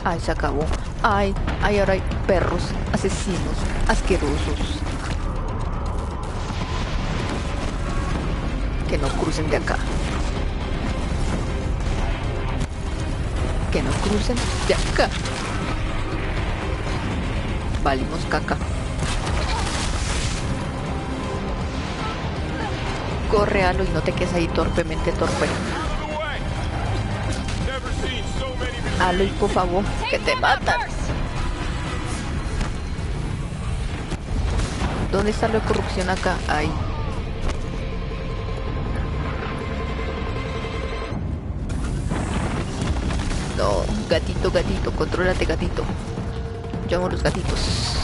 Ay, se acabó. Ay, ay, ahora hay perros, asesinos, asquerosos. Que no crucen de acá. Que no crucen de acá. Valimos caca. Corre, Aloy, y no te quedes ahí torpemente torpe. Aloy, por favor, que te matan. ¿Dónde está la corrupción acá? Ahí. No, gatito, gatito, contrólate, gatito. Yo amo los gatitos.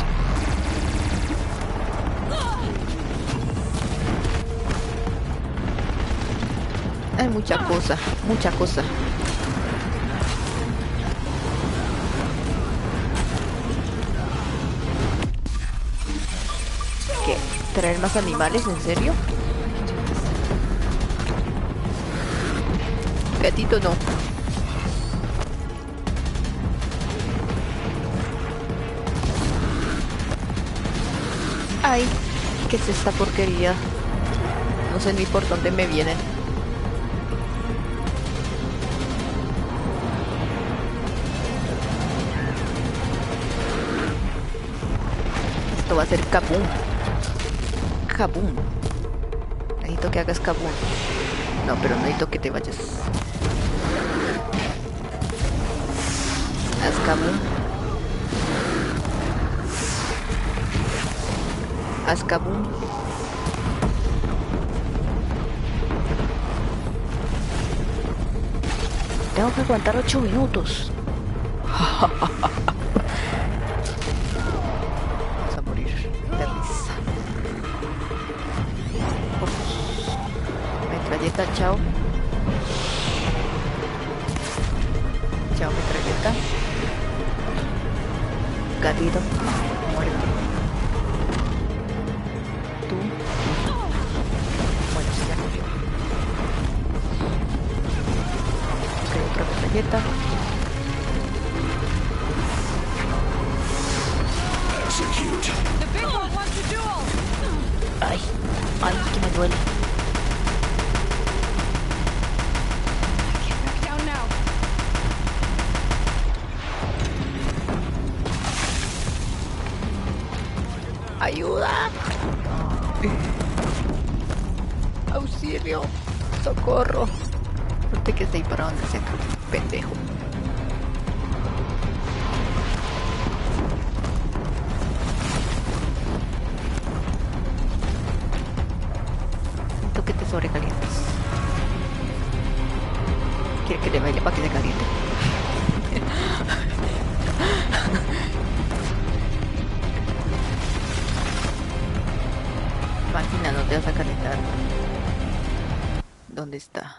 Hay mucha cosa, mucha cosa. ¿Qué? ¿Traer más animales? ¿En serio? Gatito no. Ay, ¿qué es esta porquería? No sé ni por dónde me vienen. Esto va a ser kabum. Kabum. Necesito que hagas kabum. No, pero no necesito que te vayas. Haz kabum. Haz kabum. Tengo que aguantar 8 minutos. Vamos a morir de risa. Metralleta, chao. Chao, metralleta. Gatito, muere. Tú. Bueno, sí, ya murió. Ok, otra metralleta. Execute. The big one wants to duel! Ay, ay, que me duele. Get back down now. ¡Ayuda! ¡Auxilio! ¡Socorro! Usted que está ahí para donde sea, pendejo. Siento que te sobrecalientas. ¿Quiere que le baile para que se caliente? Máquina, no te vas a calentar. ¿Dónde está?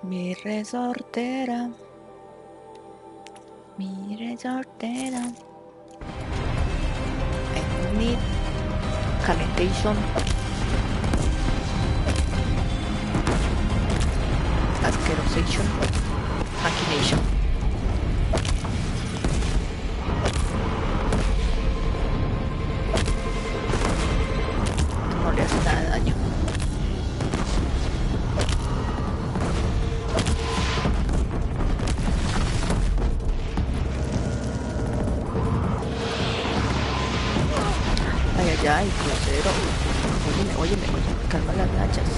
Mi resortera. Mi resortera. I need calentation. Askerosation. Machination. No le hace nada de daño. Ay, ay, ay, crucero. Óyeme, calma las nachas.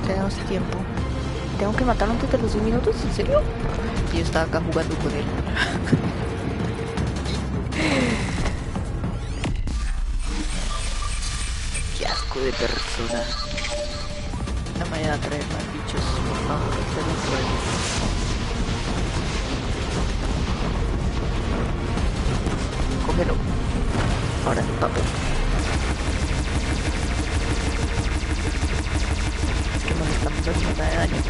Tenemos tiempo. ¿Tengo que matarlo antes de los 10 minutos? ¿En serio? Y yo estaba acá jugando con él. Qué asco de persona. No me vaya a traer más bichos, por favor, se los ruego. Cógelo. Ahora sí, papel. Es que no le estamos haciendo nada de daño.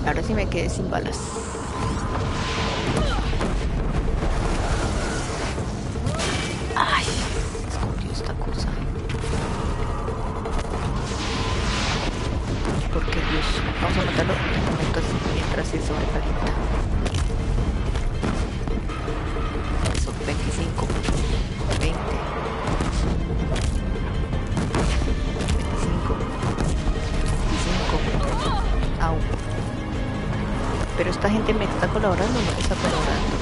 Ahora sí me quedé sin balas. Ay, se escondió esta cosa. Porque Dios, vamos a matarlo mientras se sobrecalienta. Eso, 25, 20, 25, 25. Au. Pero esta gente me está colaborando o no me está colaborando.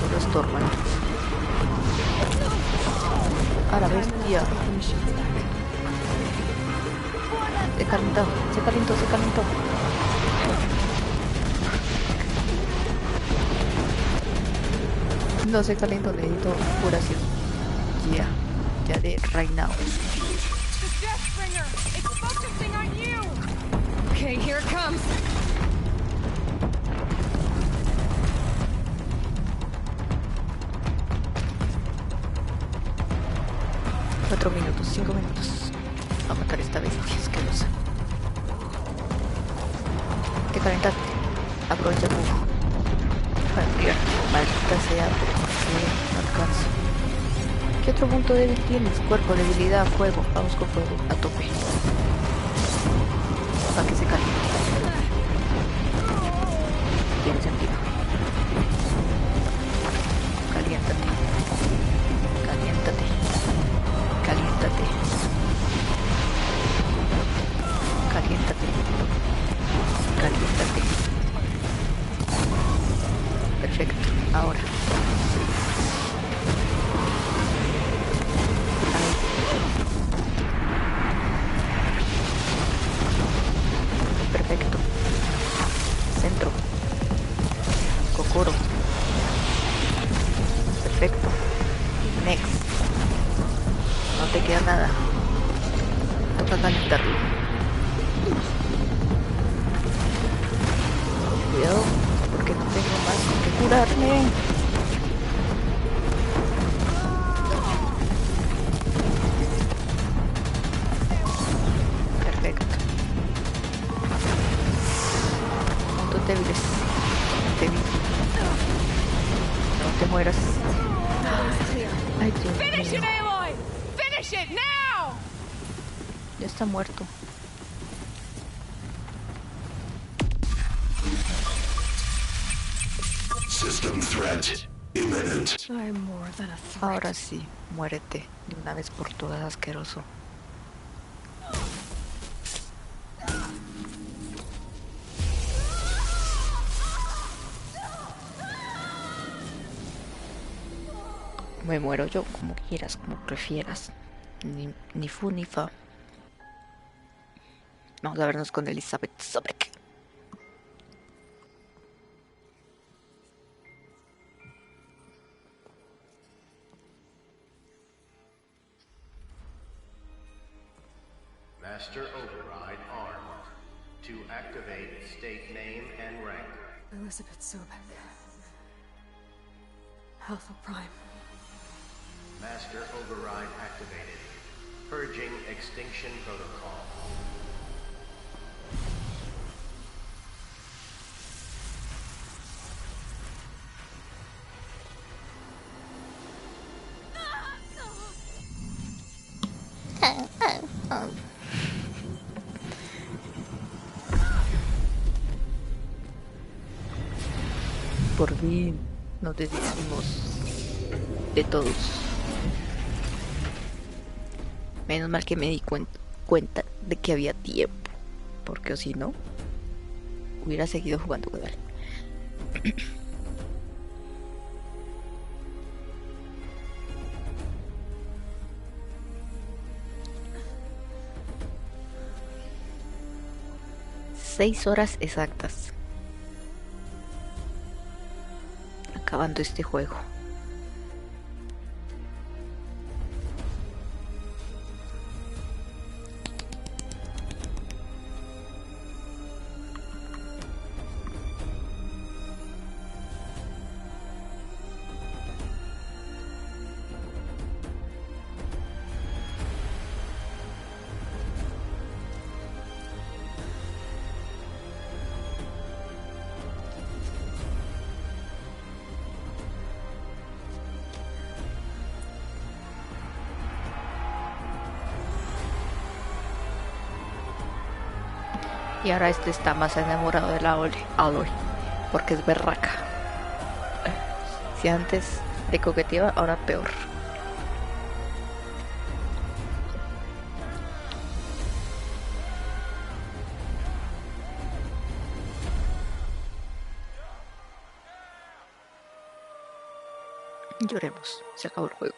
Solo estorban. A la bestia. Se calentó, se calentó, se calentó. No se calentó, necesito curación. Ya, ya de right now. Okay, here it comes. Cuatro minutos, 5 minutos. Va a matar esta bestia asquerosa. Te calentaste. Aprovecha el bufo. Para enfriar. Maldita sea, pero no alcanzo. ¿Qué otro punto débil tienes? Cuerpo, debilidad, fuego. Vamos con fuego, a tope. Para que se caliente. Tiene sentido. Caliéntate. Caliéntate. Caliéntate. Caliéntate. Caliéntate. Perfecto. Ahora. Perfecto. Centro. Kokoro. Perfecto. Next. No te queda nada. Toca calentarlo. Cuidado, porque no tengo más con que curarme. Perfecto. Puntos débiles. Débil. te mueras. Ay, Dios Finish mío. it, Aloy! Finish it now! Ya está muerto. System threat imminent. I'm more than a threat. Ahora sí, muérete de una vez por todas, asqueroso. Me muero yo, como quieras, como prefieras. Ni fu ni fa. Vamos a vernos con Elizabeth Sobek. Master Override armed. To activate, state name and rank. Elizabeth Sobek. Alpha Prime. Master Override activated. Purging Extinction Protocol. Por fin nos deshicimos de todos. Menos mal que me di cuenta de que había tiempo, porque o si no, hubiera seguido jugando con él. Seis horas exactas acabando este juego. Y ahora este está más enamorado de la Aloy, porque es berraca. Si antes le coqueteaba, ahora peor. Lloremos, se acabó el juego.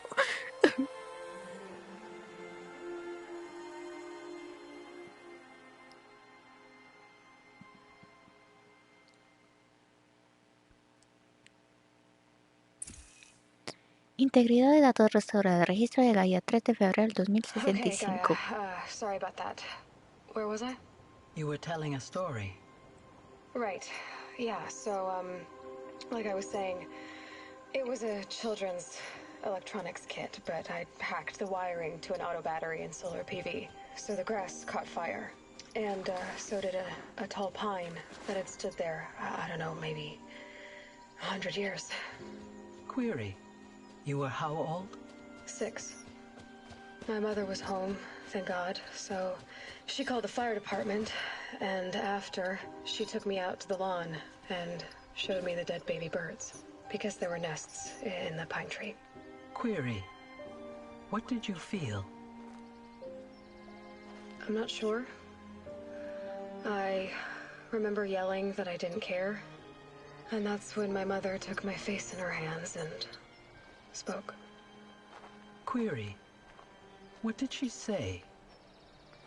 Integridad de datos restaurada. Registro de Gaia 3 de febrero del 2065. Okay, Gaia. Sorry about that. Where was I? You were telling a story. Right. Yeah, so, like I was saying, it was a children's electronics kit, but I'd hacked the wiring to an auto battery and solar PV. So the grass caught fire. And, so did a tall pine that had stood there, I don't know, maybe 100 years. Query. You were how old? 6. My mother was home, thank God, so she called the fire department, and after, she took me out to the lawn and showed me the dead baby birds, because there were nests in the pine tree. Query. What did you feel? I'm not sure. I remember yelling that I didn't care, and that's when my mother took my face in her hands and spoke. Query. What did she say?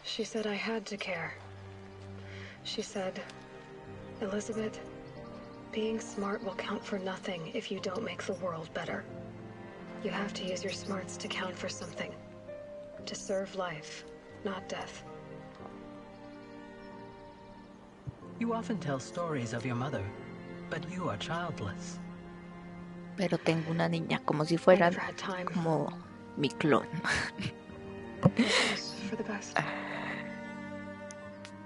She said I had to care. She said, Elizabeth, being smart will count for nothing if you don't make the world better. You have to use your smarts to count for something. To serve life, not death. You often tell stories of your mother, but you are childless. Pero tengo una niña, como si fuera como mi clon. For the best.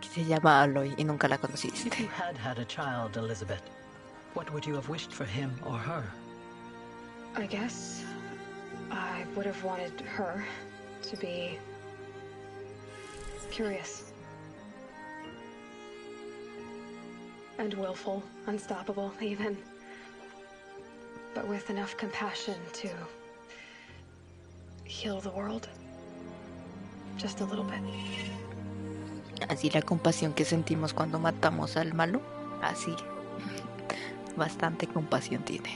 Que se llama Aloy y nunca la conociste. If you had had a child, Elizabeth, what would you have wished for him or her? I guess I would have wanted her to be curious. And willful, unstoppable, even. But with enough compassion to heal the world. Just a little bit. Así la compasión que sentimos cuando matamos al malo, así. Bastante compasión tiene.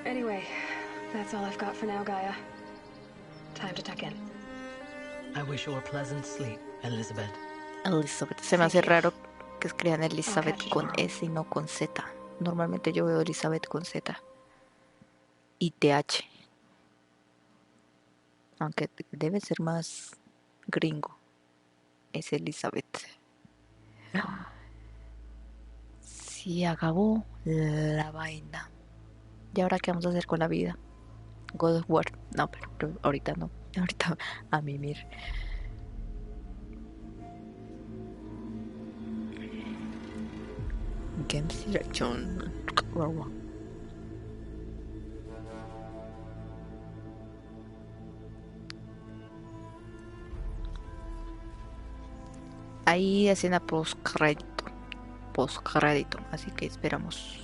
Anyway, that's all I've got for now, Gaia. Time to tuck in. I wish you a pleasant sleep, Elizabeth. Elizabeth. Se me hace raro que escriban Elizabeth con S y no con Z. Normalmente yo veo Elizabeth con Z y TH. Aunque debe ser más gringo. Es Elizabeth. Sí, acabó la vaina. ¿Y ahora qué vamos a hacer con la vida? God of War. No, pero ahorita no. Ahorita a mimir. Games Direction. Ahí escena post crédito, así que esperamos.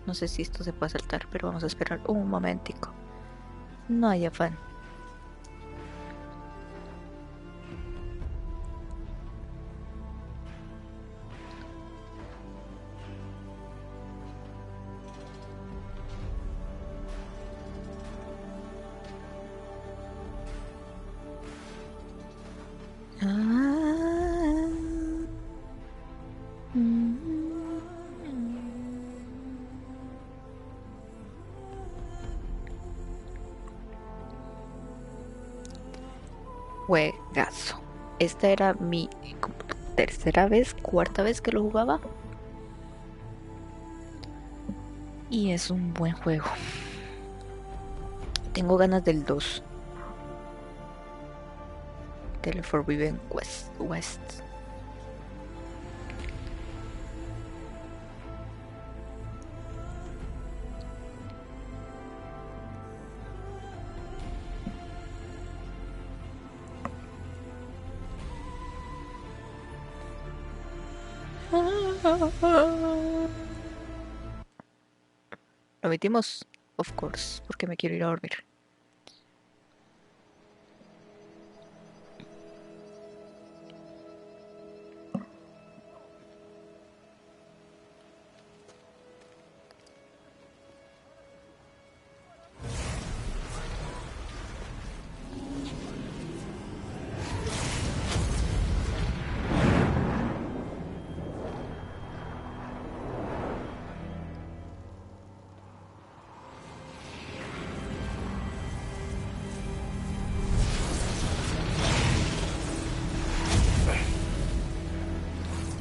No sé si esto se puede saltar, pero vamos a esperar un momentico. No hay afán. Juegazo. Esta era mi tercera vez, cuarta vez que lo jugaba. Y es un buen juego. Tengo ganas del 2. Del Forbidden West. Lo metimos, of course, porque me quiero ir a dormir.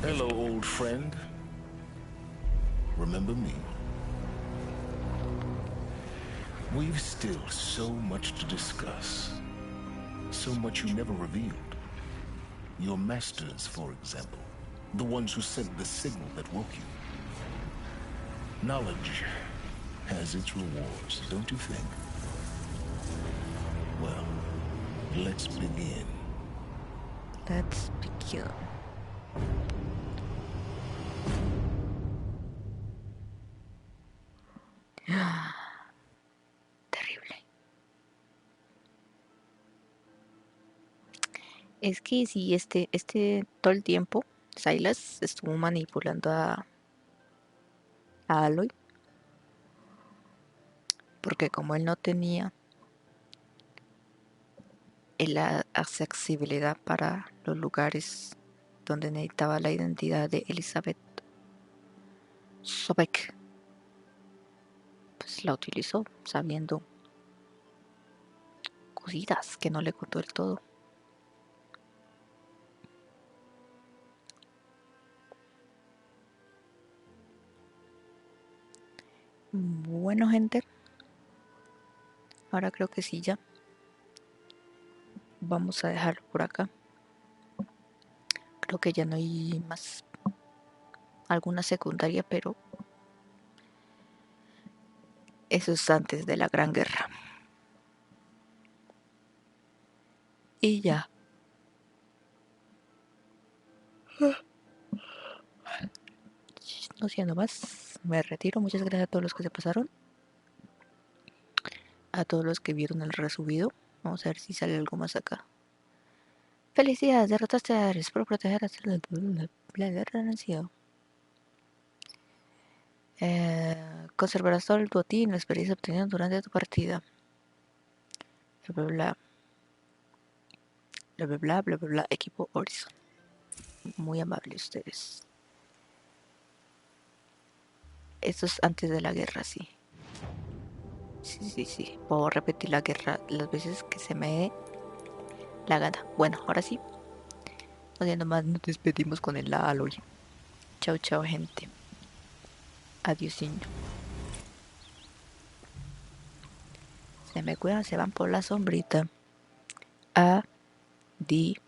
Hello, old friend. Remember me? We've still so much to discuss. So much you never revealed. Your masters, for example. The ones who sent the signal that woke you. Knowledge has its rewards, don't you think? Well, let's begin. Let's begin. Terrible. Es que sí, todo el tiempo Silas estuvo manipulando a Aloy, porque como él no tenía la accesibilidad para los lugares donde necesitaba la identidad de Elizabeth Sobek, pues la utilizó sabiendo cositas que no le contó del todo. Bueno, gente, ahora creo que sí ya. Vamos a dejarlo por acá. Creo que ya no hay más. Alguna secundaria, pero eso es antes de la Gran Guerra. Y ya. No siendo más, me retiro. Muchas gracias a todos los que se pasaron. A todos los que vieron el resubido. Vamos a ver si sale algo más acá. Felicidades, derrotaste a Ares por proteger a la guerra nació. Conservarás todo el botín y la experiencia obtenida durante tu partida. Bla bla bla bla bla bla bla bla. Equipo Horizon. Muy amable ustedes. Esto es antes de la guerra, sí. Sí. Puedo repetir la guerra las veces que se me dé la gana. Bueno, ahora sí. No siendo más, nos despedimos con el Aloy. Chao, chao, gente. Adiósinho. Se me cuidan, se van por la sombrita. Adiós.